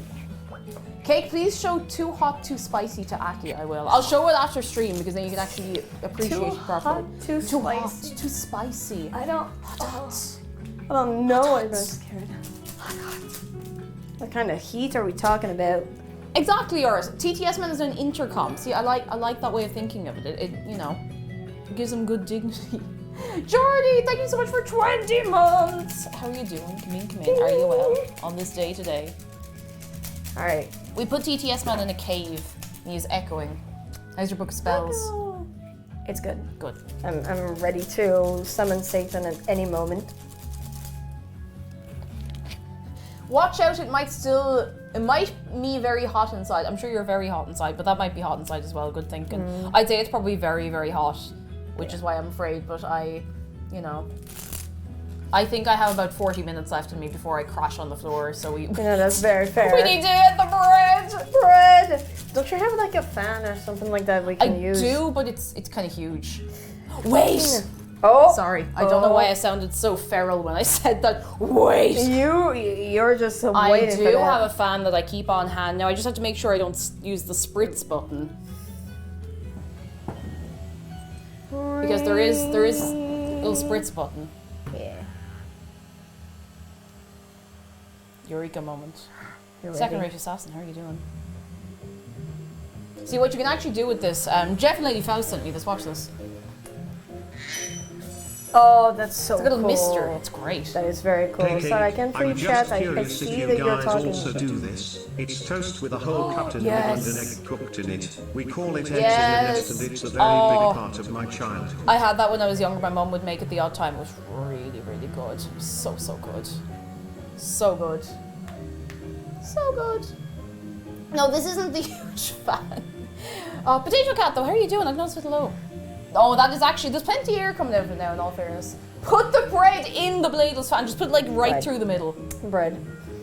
S1: Cake, please show too hot, too spicy to Aki. I will. I'll show it after stream because then you can actually appreciate
S2: Too
S1: it properly.
S2: hot, too
S1: hot,
S2: spicy.
S1: too spicy.
S2: I don't
S1: Hot.
S2: I don't know.
S1: Hot.
S2: I'm scared. What kind of heat are we talking about?
S1: Exactly, Oris. TTS man is an intercom. See, I like that way of thinking of it. It you know, it gives them good dignity. Jordy, thank you so much for 20 months. How are you doing? Come in. Are you well on this day today?
S2: All right.
S1: We put TTS man in a cave. And he's echoing. How's your book of spells?
S2: It's good.
S1: Good.
S2: I'm ready to summon Satan at any moment.
S1: Watch out, it might be very hot inside. I'm sure you're very hot inside, but that might be hot inside as well. Good thinking. I'd say it's probably very, very hot, which is why I'm afraid, but I think I have about 40 minutes left in me before I crash on the floor, so we...
S2: You know, that's very fair.
S1: We need to get the bread!
S2: bread! Don't you have like a fan or something like that we can use?
S1: I do, but it's kind of huge. Wait!
S2: Oh!
S1: Sorry, I don't know why I sounded so feral when I said that. Wait!
S2: You're just
S1: I
S2: waiting
S1: do
S2: for that.
S1: have a fan that I keep on hand. Now I just have to make sure I don't use the spritz button. Because there is a little spritz button.
S2: Yeah.
S1: Eureka moment.
S2: You're
S1: Second
S2: ready.
S1: rate assassin, how are you doing? See what you can actually do with this. Jeff and Lady Faust sent me this, watch this.
S2: Oh, that's so
S1: It's a little
S2: cool.
S1: mister, it's great.
S2: That is very cool.
S5: Hey,
S2: So I can
S5: I'm
S2: pre-chat,
S5: just
S2: I can
S5: curious if
S2: see
S5: you
S2: that you're
S5: guys
S2: talking.
S5: also do this. It's toast with a whole cut in
S1: yes.
S5: and an egg cooked in it. We call it eggs in a
S1: Yes.
S5: nest and it's a very
S1: Oh.
S5: big part of my childhood.
S1: I had that when I was younger, my mum would make it the odd time. It was really, really good. It was so, so good. So good. So good. No, this isn't the huge fan. Potato Cat though, how are you doing? I've noticed it low. Oh, that is actually, there's plenty of air coming out of it now, in all fairness. Put the bread in the bladeless fan. Just put it like right
S2: Bread.
S1: through the middle.
S2: Bread.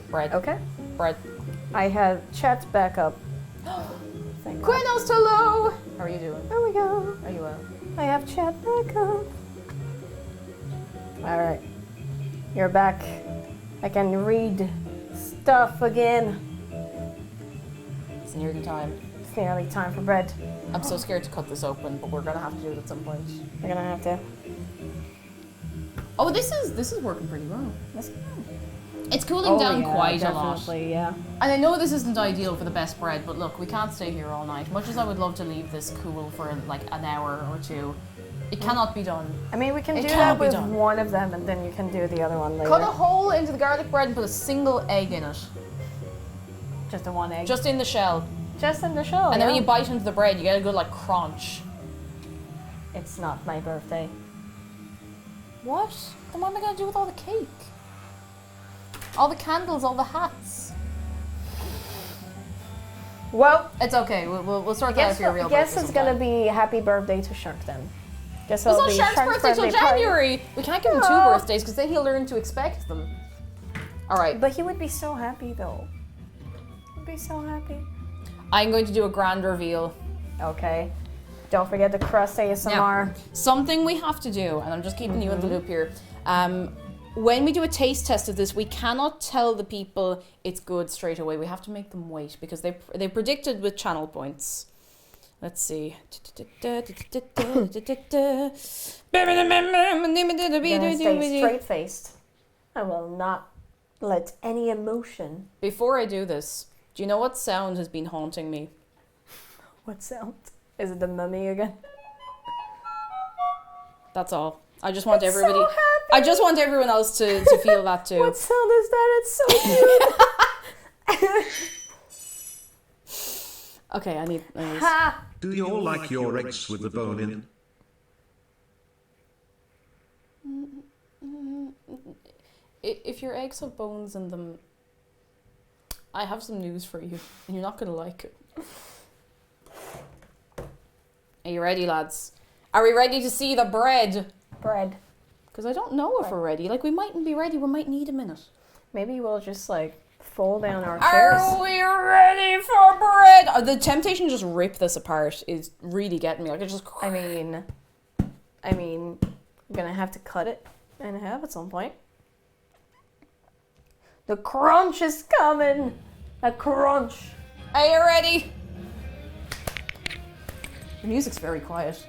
S1: Bread.
S2: Okay.
S1: Bread.
S2: I have chat back up. Thank God.
S1: Quenos to low. How are you doing?
S2: There we go.
S1: Are you well?
S2: I have chat back up. Alright. You're back. I can read stuff again.
S1: It's nearly time.
S2: It's nearly time for bread.
S1: I'm so scared to cut this open, but we're gonna have to do it at some point.
S2: We're gonna have to.
S1: Oh, this is working pretty well. It's cooling down quite a lot.
S2: definitely, yeah.
S1: And I know this isn't ideal for the best bread, but look, we can't stay here all night. Much as I would love to leave this cool for like an hour or two, it cannot be done.
S2: I mean, we can
S1: It
S2: do
S1: cannot
S2: that
S1: be
S2: with
S1: done.
S2: one of them, and then you can do the other one later.
S1: Cut a hole into the garlic bread and put a single egg in it.
S2: Just the one egg.
S1: Just in the shell.
S2: Just in the shell.
S1: And then when
S2: yeah.
S1: you bite into the bread, you get a good like crunch.
S2: It's not my birthday.
S1: What? Then what am I gonna do with all the cake? All the candles, all the hats.
S2: Well,
S1: It's okay. We'll sort that out for your real
S2: guess
S1: birthday
S2: it's gonna
S1: sometime.
S2: be happy birthday to Shark then. Guess
S1: It's
S2: it'll
S1: not
S2: be
S1: Shark's birthday till
S2: party.
S1: January. We can't give him 2
S2: No.
S1: birthdays because then he'll learn to expect them. All right.
S2: But he would be so happy though. He'd be so happy.
S1: I'm going to do a grand reveal.
S2: Okay. Don't forget the crust ASMR.
S1: Now, something we have to do, and I'm just keeping you in the loop here. When we do a taste test of this, we cannot tell the people it's good straight away. We have to make them wait because they predicted with channel points. Let's see.
S2: You're gonna stay straight-faced. I will not let any emotion.
S1: Before I do this, do you know what sound has been haunting me?
S2: What sound? Is it the mummy again?
S1: That's all. I just want
S2: It's
S1: everybody.
S2: so happy.
S1: I just want everyone else to feel that too.
S2: What sound is that? It's so cute.
S1: Okay, I need.
S2: Ha!
S5: Do you all like your eggs with the bone in?
S1: If your eggs have bones in them, I have some news for you, and you're not gonna like it. Are you ready, lads? Are we ready to see the bread?
S2: Bread.
S1: Because I don't know if we're ready. Like, we mightn't be ready. We might need a minute.
S2: Maybe we'll just like fold down our chairs.
S1: Are we ready for bread? The temptation to just rip this apart is really getting me. Like, it just.
S2: I mean, I'm gonna have to cut it in half at some point. The crunch is coming. A crunch.
S1: Are you ready? The music's very quiet.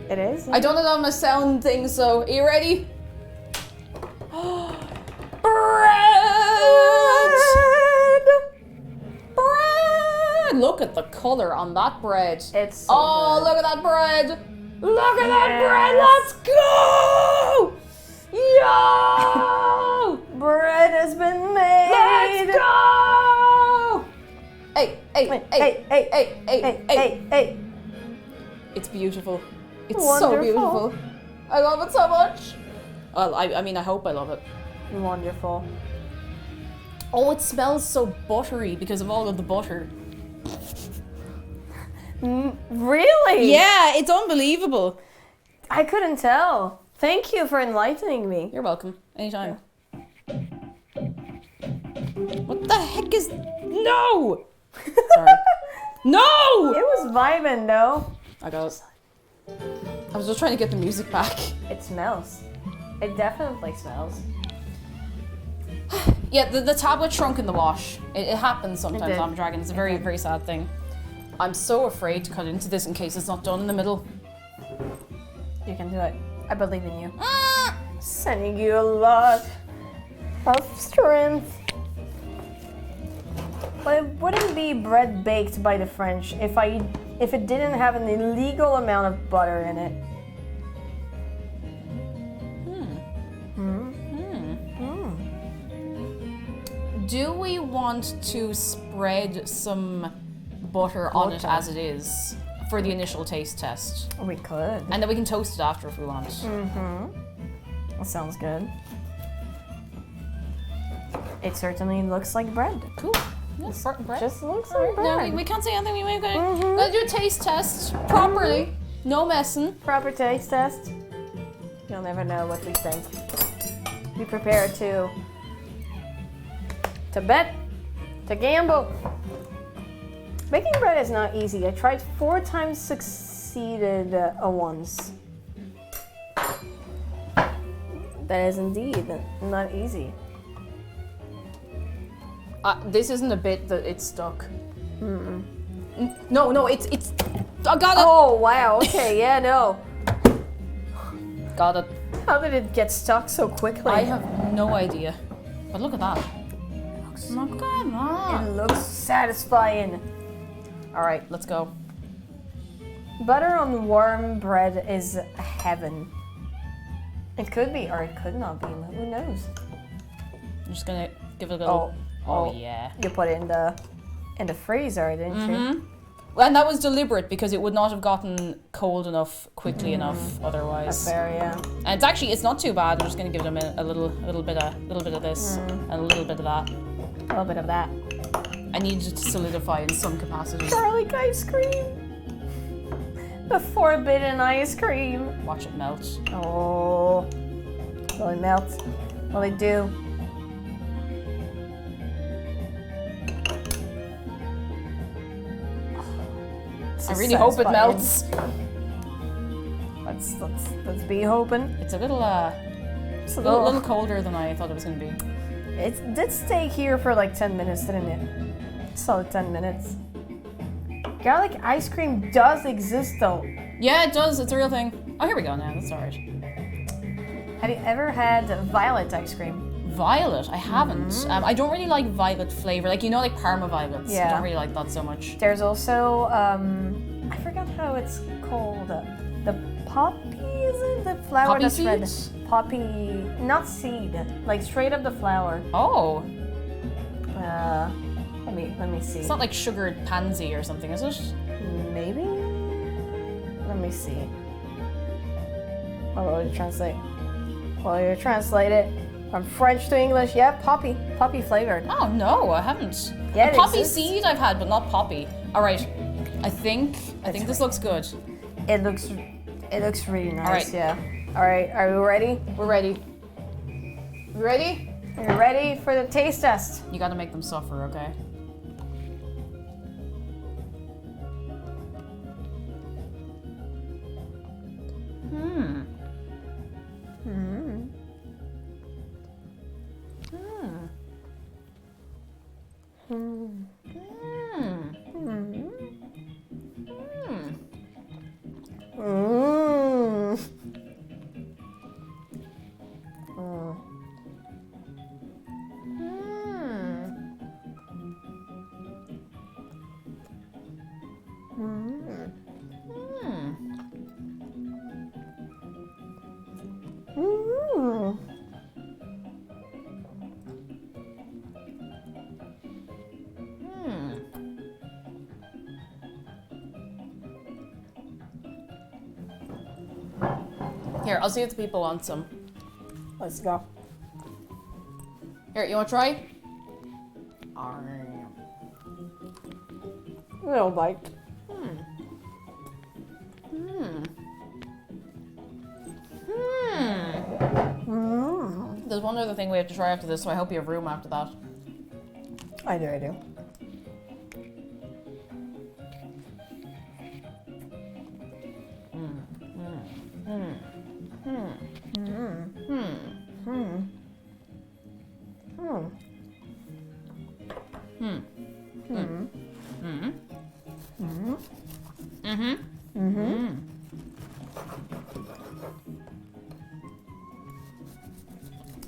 S2: It is.
S1: I don't know if I'm a sound thing, so are you ready? Bread! Bread! Look at the color on that bread.
S2: It's so
S1: Oh,
S2: good.
S1: look at that bread! Look at that
S2: Yes.
S1: bread! Let's go! Yo!
S2: Bread has been made.
S1: Let's go! Hey, hey, hey,
S2: Hey, hey,
S1: hey,
S2: hey, hey.
S1: It's beautiful. It's so
S2: Wonderful.
S1: beautiful. I love it so much. Well, I mean, I hope I love it.
S2: Wonderful.
S1: Oh, it smells so buttery because of all of the butter.
S2: Really?
S1: Yeah, it's unbelievable.
S2: I couldn't tell. Thank you for enlightening me.
S1: You're welcome. Anytime. What the heck is... No! Sorry. No!
S2: It was vibing though.
S1: I got it. I was just trying to get the music back.
S2: It smells. It definitely smells.
S1: Yeah, the tablet shrunk in the wash. It happens
S2: It
S1: sometimes
S2: did.
S1: on Dragon. It's a very, very sad thing. I'm so afraid to cut into this in case it's not done in the middle.
S2: You can do it. I believe in you.
S1: Ah!
S2: Sending you a lot of strength. But it wouldn't be bread baked by the French if it didn't have an illegal amount of butter in it.
S1: Do we want to spread some butter on it as it is for the initial taste test?
S2: We could.
S1: And then we can toast it after if we want.
S2: That sounds good. It certainly looks like bread.
S1: Cool. Yes, bread.
S2: Just looks
S1: Alright,
S2: like bread.
S1: no, we can't say anything. We might gotta do a taste test properly. No messing.
S2: Proper taste test. You'll never know what we think. Be prepared to bet, to gamble. Baking bread is not easy. I tried 4 times, succeeded once. That is indeed not easy.
S1: This isn't a bit that it's stuck. No, it's. I got it.
S2: Oh wow. Okay. Yeah. No.
S1: Got it.
S2: How did it get stuck so quickly?
S1: I have no idea. But look at that. Look at that.
S2: It looks satisfying.
S1: All right, let's go.
S2: Butter on warm bread is heaven. It could be, or it could not be. Who knows?
S1: I'm just gonna give it a little. Oh yeah.
S2: You put it in the freezer, didn't you?
S1: Well, and that was deliberate because it would not have gotten cold enough quickly enough otherwise.
S2: That's fair, yeah.
S1: And it's not too bad. I'm just gonna give it a minute, a little bit of this and a little bit of that.
S2: A little bit of that.
S1: I need it to solidify in some capacity.
S2: Garlic ice cream. The forbidden ice cream.
S1: Watch it melt.
S2: Oh. Will it melt? Will it do?
S1: I really hope it melts.
S2: Let's be hoping.
S1: It's a little little colder than I thought it was gonna be.
S2: It did stay here for like 10 minutes, didn't it? Solid 10 minutes. Garlic ice cream does exist though.
S1: Yeah, it does. It's a real thing. Oh, here we go now. That's alright.
S2: Have you ever had violet ice cream?
S1: Violet? I haven't. I don't really like violet flavor. Like, you know, like Parma violets. I
S2: Yeah.
S1: don't really like that so much.
S2: There's also, I forgot how it's called. The poppy, is it? The flower
S1: Poppy
S2: that's
S1: seeds?
S2: red. Poppy, not seed. Like straight up the flower.
S1: Oh,
S2: Let me see.
S1: it's not like sugared pansy or something, is it?
S2: Maybe? Let me see. Oh, will you translate? Well, you translate it from French to English. Yeah, poppy flavored.
S1: Oh no, I haven't.
S2: Yeah,
S1: A
S2: it
S1: poppy
S2: exists.
S1: seed I've had, but not poppy. All right, I think this looks good.
S2: It looks really nice.
S1: All right.
S2: Yeah. All right. Are we ready?
S1: We're ready. You ready?
S2: Are you ready for the taste test?
S1: You got to make them suffer, okay?
S2: Mmm.
S1: Here, I'll see if the people want some.
S2: Let's go.
S1: Here, you want to try?
S2: Little bite.
S1: There's one other thing we have to try after this, so I hope you have room after that.
S2: I do.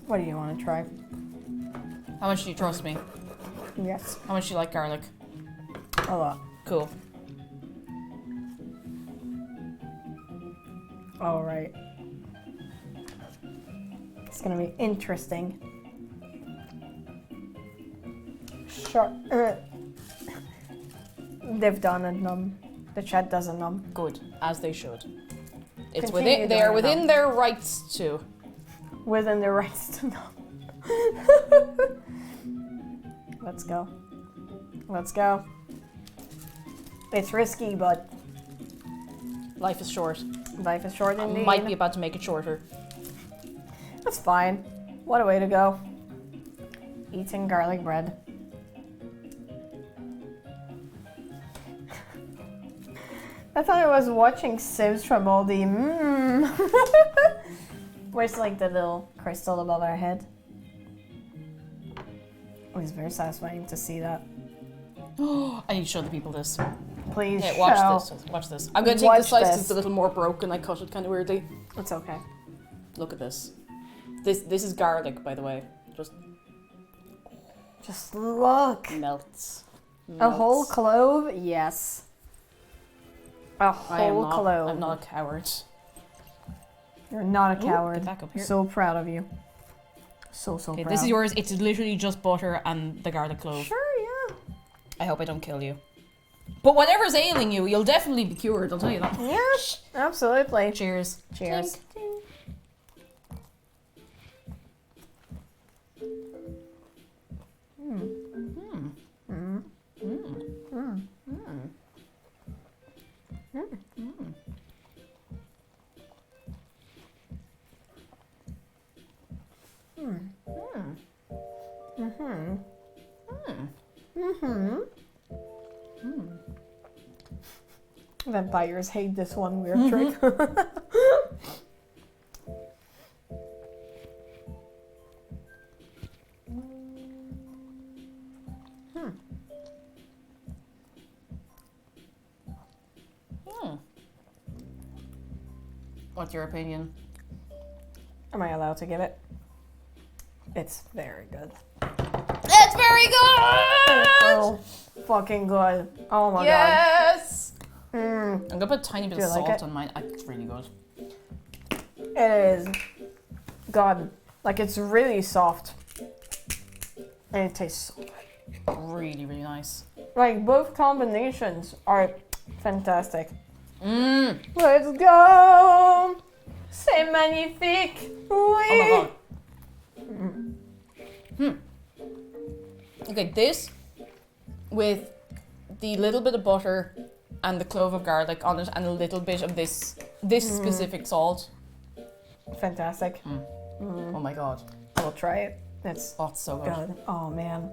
S2: What do you want to try?
S1: How much do you trust me?
S2: Yes.
S1: How much do you like garlic?
S2: A lot.
S1: Cool.
S2: All right. It's gonna be interesting. Sure. They've done it. The chat doesn't numb.
S1: Good, as they should. It's
S2: Continue
S1: they are
S2: doing it,
S1: within their rights to.
S2: Within their rights to numb. Let's go. Let's go. It's risky, but
S1: Life is short.
S2: life is short
S1: I
S2: indeed.
S1: might be about to make it shorter.
S2: That's fine. What a way to go. Eating garlic bread. I thought I was watching Sims from all the Where's like the little crystal above our head? It was very satisfying to see that.
S1: I need to show the people this.
S2: Please
S1: Hey, watch
S2: show.
S1: this. Watch this. I'm gonna take
S2: Watch
S1: this slice because
S2: this.
S1: it's a little more broken. I cut it kind of weirdly.
S2: It's okay.
S1: Look at this. This is garlic, by the way.
S2: Just look.
S1: Melts.
S2: A whole clove? Yes. A whole clove.
S1: I'm not a coward.
S2: You're not a
S1: Ooh,
S2: coward.
S1: get back up here.
S2: So proud of you. So
S1: Okay,
S2: proud.
S1: this is yours. It's literally just butter and the garlic clove.
S2: Sure, yeah.
S1: I hope I don't kill you. But whatever's ailing you, you'll definitely be cured. I'll tell you that.
S2: Yes, absolutely.
S1: Cheers.
S2: Cheers. Vampires hate this one weird trick.
S1: What's your opinion?
S2: Am I allowed to give it? It's very good.
S1: It's very good!
S2: So fucking good. Oh my
S1: Yes!
S2: god.
S1: I'm gonna put a tiny bit
S2: Do
S1: of
S2: you like
S1: salt
S2: it?
S1: on mine. It's really good.
S2: It is. God. Like, it's really soft. And it tastes so good.
S1: Really, really nice.
S2: Like, both combinations are fantastic.
S1: Mmm.
S2: Let's go! C'est magnifique! Oui!
S1: Oh my god. Okay, this with the little bit of butter and the clove of garlic on it and a little bit of this specific salt.
S2: Fantastic.
S1: Oh my god.
S2: We'll try it. It's
S1: Oh, it's so good.
S2: good. Oh man.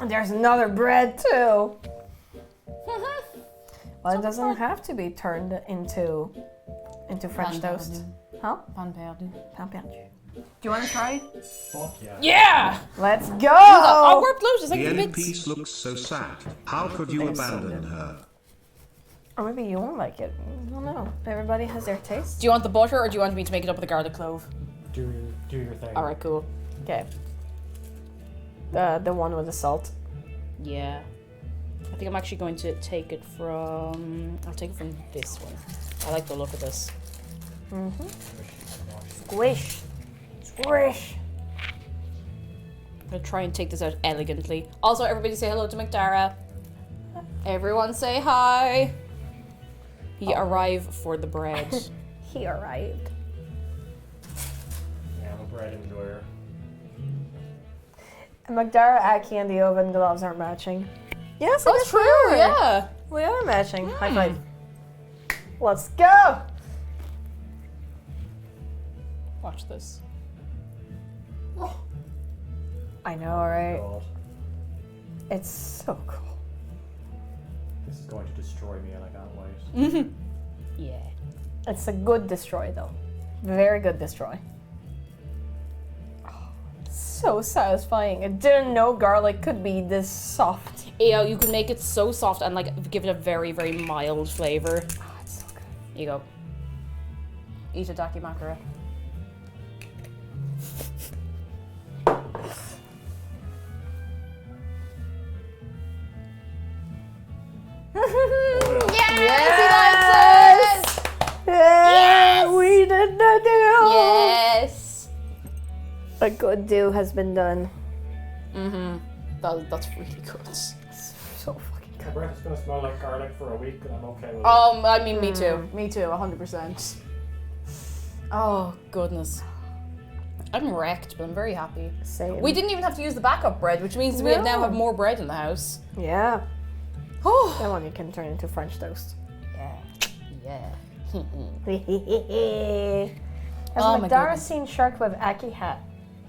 S2: And there's another bread too. Well, it doesn't have to be turned into French
S1: Pan
S2: toast.
S1: perdu.
S2: Huh?
S1: Pan perdu.
S2: Pain perdu. Do you want to try?
S3: Fuck yeah.
S1: Yeah!
S2: Let's
S1: Oh,
S2: go!
S1: we're close. It's like
S5: The
S1: the
S5: end
S1: bits.
S5: piece looks so sad. How could you abandon her?
S2: Or maybe you won't like it. I don't know. Everybody has their taste.
S1: Do you want the butter or do you want me to make it up with the garlic clove?
S3: Do your thing.
S1: Alright, cool.
S2: Okay. The one with the salt.
S1: Yeah. I think I'm actually going to take it from... I'll take it from this one. I like the look of this.
S2: Squish. Squish.
S1: I'm going to try and take this out elegantly. Also, everybody say hello to McDara. Everyone say hi. He arrived for the bread.
S2: He arrived.
S3: Yeah, I'm a bread enjoyer.
S2: And McDara, Aki, and the oven gloves are matching. Yes, I
S1: That's
S2: guess
S1: true,
S2: we are.
S1: yeah.
S2: We are matching. High five. Let's go!
S1: Watch this.
S2: I know, right?
S3: God,
S2: It's so cool.
S3: this is going to destroy me and I can't wait.
S1: Yeah.
S2: It's a good destroy, though. Very good destroy. Oh, so satisfying. I didn't know garlic could be this soft.
S1: Yeah, you can make it so soft and like give it a very, very mild flavor.
S2: Oh, it's so good.
S1: Here you go. Eat a daki makara.
S2: Yes! Yeah, we did the deal!
S1: Yes!
S2: A good deal has been done.
S1: That's really good.
S2: So fucking
S3: My
S2: good.
S3: breath is gonna smell like garlic for a week and I'm okay with it.
S1: I mean, me too. Me too, 100%. Oh, goodness. I'm wrecked, but I'm very happy.
S2: Same.
S1: We didn't even have to use the backup bread, which means we now
S2: No.
S1: have more bread in the house.
S2: Yeah.
S1: Oh,
S2: That one you can turn into French toast.
S1: yeah.
S2: Has
S1: Oh my
S2: McDara
S1: goodness.
S2: seen Shark with Aki hat?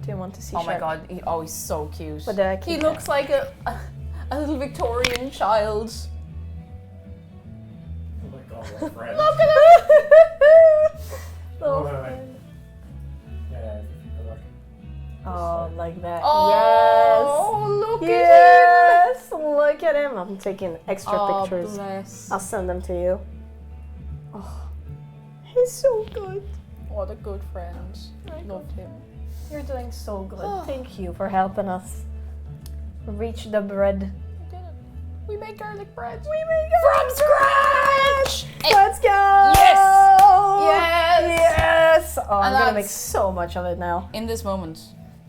S2: Do you want to see
S1: Oh my
S2: Shark?
S1: god, he's so cute.
S2: With the Aki
S1: He
S2: hat.
S1: looks like a little Victorian child.
S3: Oh my god, what a friend.
S1: Look at him!
S2: Little
S3: Wait.
S2: friend.
S3: Yeah, look.
S2: Oh, like that.
S1: Oh, look
S2: Yes! Yes! Look at him. I'm taking extra
S1: Oh,
S2: pictures.
S1: bless.
S2: I'll send them to you. Oh, he's so good.
S1: What a good friend. I loved him.
S2: You're doing so good. Thank you for helping us reach the bread.
S1: We did it. We made garlic bread.
S2: We made it
S1: From scratch! Hey,
S2: Let's go!
S1: Yes! Yes!
S2: Yes! Oh, I'm
S1: And
S2: gonna
S1: that's-
S2: make so much of it now.
S1: in this moment,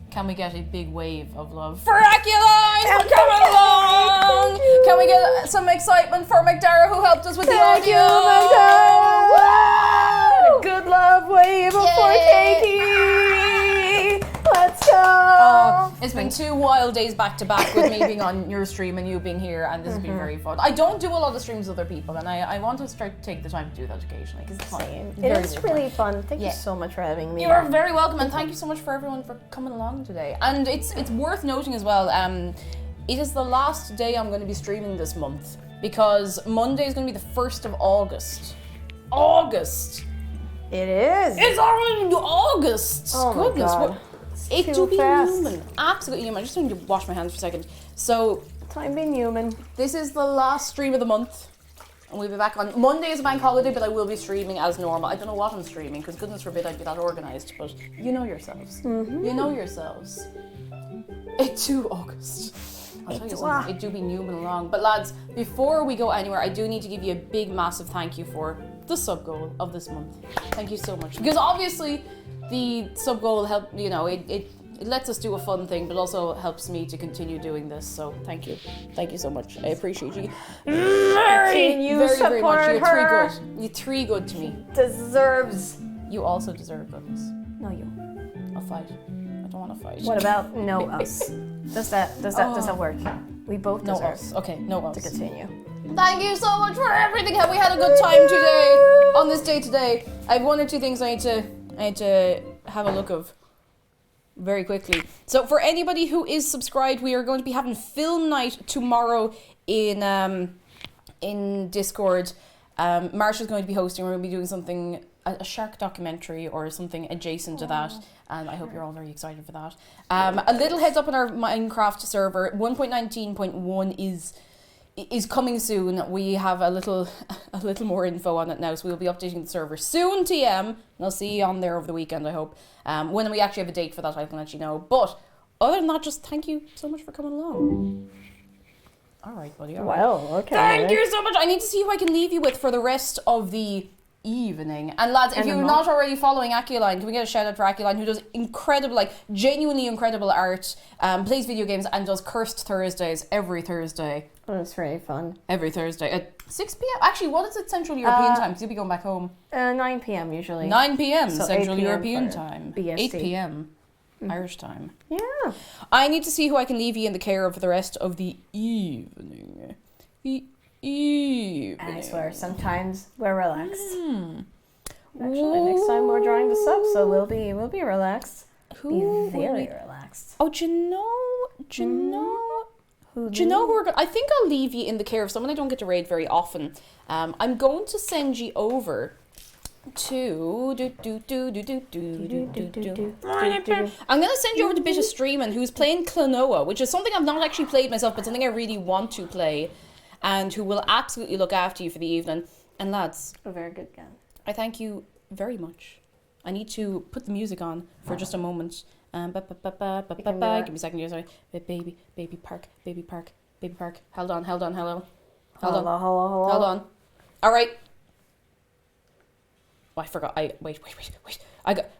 S1: can we get a big wave of love for Akialyne for coming along? Can we get some excitement for McDara who helped us with the
S2: Thank you,
S1: audio?
S2: McDara!
S1: Woo!
S2: A good love wave for
S1: Yay!
S2: Katie! Let's go!
S1: Oh, it's been 2 wild days back to back with me being on your stream and you being here, and this has been very fun. I don't do a lot of streams with other people, and I want to start to take the time to do that occasionally because it's fun.
S2: It
S1: Very,
S2: is
S1: very
S2: really fun. Thank
S1: Yeah.
S2: you so much for having me.
S1: You are very welcome, and thank you so much for everyone for coming along today. And it's worth noting as well. it is the last day I'm going to be streaming this month because Monday is going to be the 1st of August. August!
S2: It is.
S1: It's already August!
S2: Oh my
S1: Goodness,
S2: God.
S1: what? It
S2: too
S1: do be
S2: fast.
S1: human. Absolutely human. I just need to wash my hands for a second. So,
S2: Time being human.
S1: this is the last stream of the month. And we'll be back on Monday is a bank holiday, but I will be streaming as normal. I don't know what I'm streaming, because goodness forbid I'd be that organised, but you know yourselves. You know yourselves. It's 2 August. I'll tell you something, it do be moving along. But lads, before we go anywhere, I do need to give you a big, massive thank you for the sub goal of this month. Thank you so much. Because obviously, the sub goal help, you know, it lets us do a fun thing, but also helps me to continue doing this. So thank you. Thank you so much. I appreciate you very much. You're three good. You're three good to me.
S2: Deserves.
S1: You also deserve goodness.
S2: No, you.
S1: I'll fight. I don't want to fight.
S2: What about no us? Does that work? We both
S1: No
S2: deserve
S1: us. Okay, no us.
S2: to continue.
S1: Thank you so much for everything. Have we had a good time today? On this day today, I have 1 or 2 things I need to have a look of very quickly. So for anybody who is subscribed, we are going to be having film night tomorrow in Discord. Marsha's going to be hosting. We're going to be doing something, a shark documentary or something adjacent to that. And I hope you're all very excited for that. A little heads up on our Minecraft server. 1.19.1 is coming soon. We have a little more info on it now, so we'll be updating the server soon, TM. And I'll see you on there over the weekend, I hope. When we actually have a date for that, I can let you know. But other than that, just thank you so much for coming along. All right, buddy. All right.
S2: Well, okay.
S1: Thank you so much. I need to see who I can leave you with for the rest of the evening. And lads, if you're not already following Akialyne, can we get a shout out for Akialyne, who does incredible, like genuinely incredible art, plays video games and does Cursed Thursdays every Thursday.
S2: Oh, it's very fun.
S1: Every Thursday at 6 p.m. Actually, what is it Central European time? Because you'll be going back home.
S2: 9 p.m. usually.
S1: 9 p.m.
S2: So
S1: Central
S2: 8 p.m.
S1: European
S2: for
S1: time.
S2: BST.
S1: 8 p.m. Irish time.
S2: Yeah.
S1: I need to see who I can leave you in the care of for the rest of the evening.
S2: I swear, sometimes we're relaxed. Actually, next time we're drawing this up, so we'll be relaxed.
S1: Who
S2: Be very relaxed.
S1: Oh, do you know who we're going? I think I'll leave you in the care of someone I don't get to raid very often. I'm going to send you over to I'm gonna send you over to Bit of Streamin', who's playing Klonoa, which is something I've not actually played myself, but something I really want to play, and who will absolutely look after you for the evening. And lads,
S2: A very good gun.
S1: I thank you very much. I need to put the music on for just a moment. Give me a second here, sorry. Baby park. Hold on. Hold on. All right. Oh, I forgot. Wait. We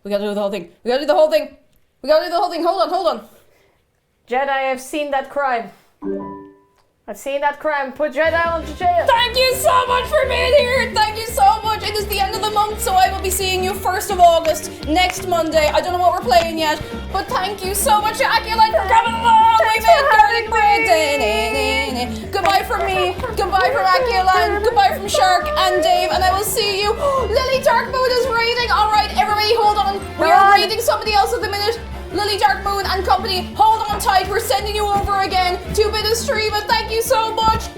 S1: gotta do the whole thing. Hold on.
S2: Jedi, I've seen that crime. Put Jedi into jail.
S1: Thank you so much for being here. Thank you so much. It is the end of the month, so I will be seeing you 1st of August, next Monday. I don't know what we're playing yet, but thank you so much to Akialyne for coming along. We made garlic bread. Goodbye from me. Goodbye from Akialyne. Goodbye from Shark and Dave, and I will see you. Lily Darkmoon is raiding. All right, everybody, hold on. We are raiding somebody else at the minute. Lily Darkmoon and company, hold on tight. We're sending you over again to Bit of Stream, and thank you so much.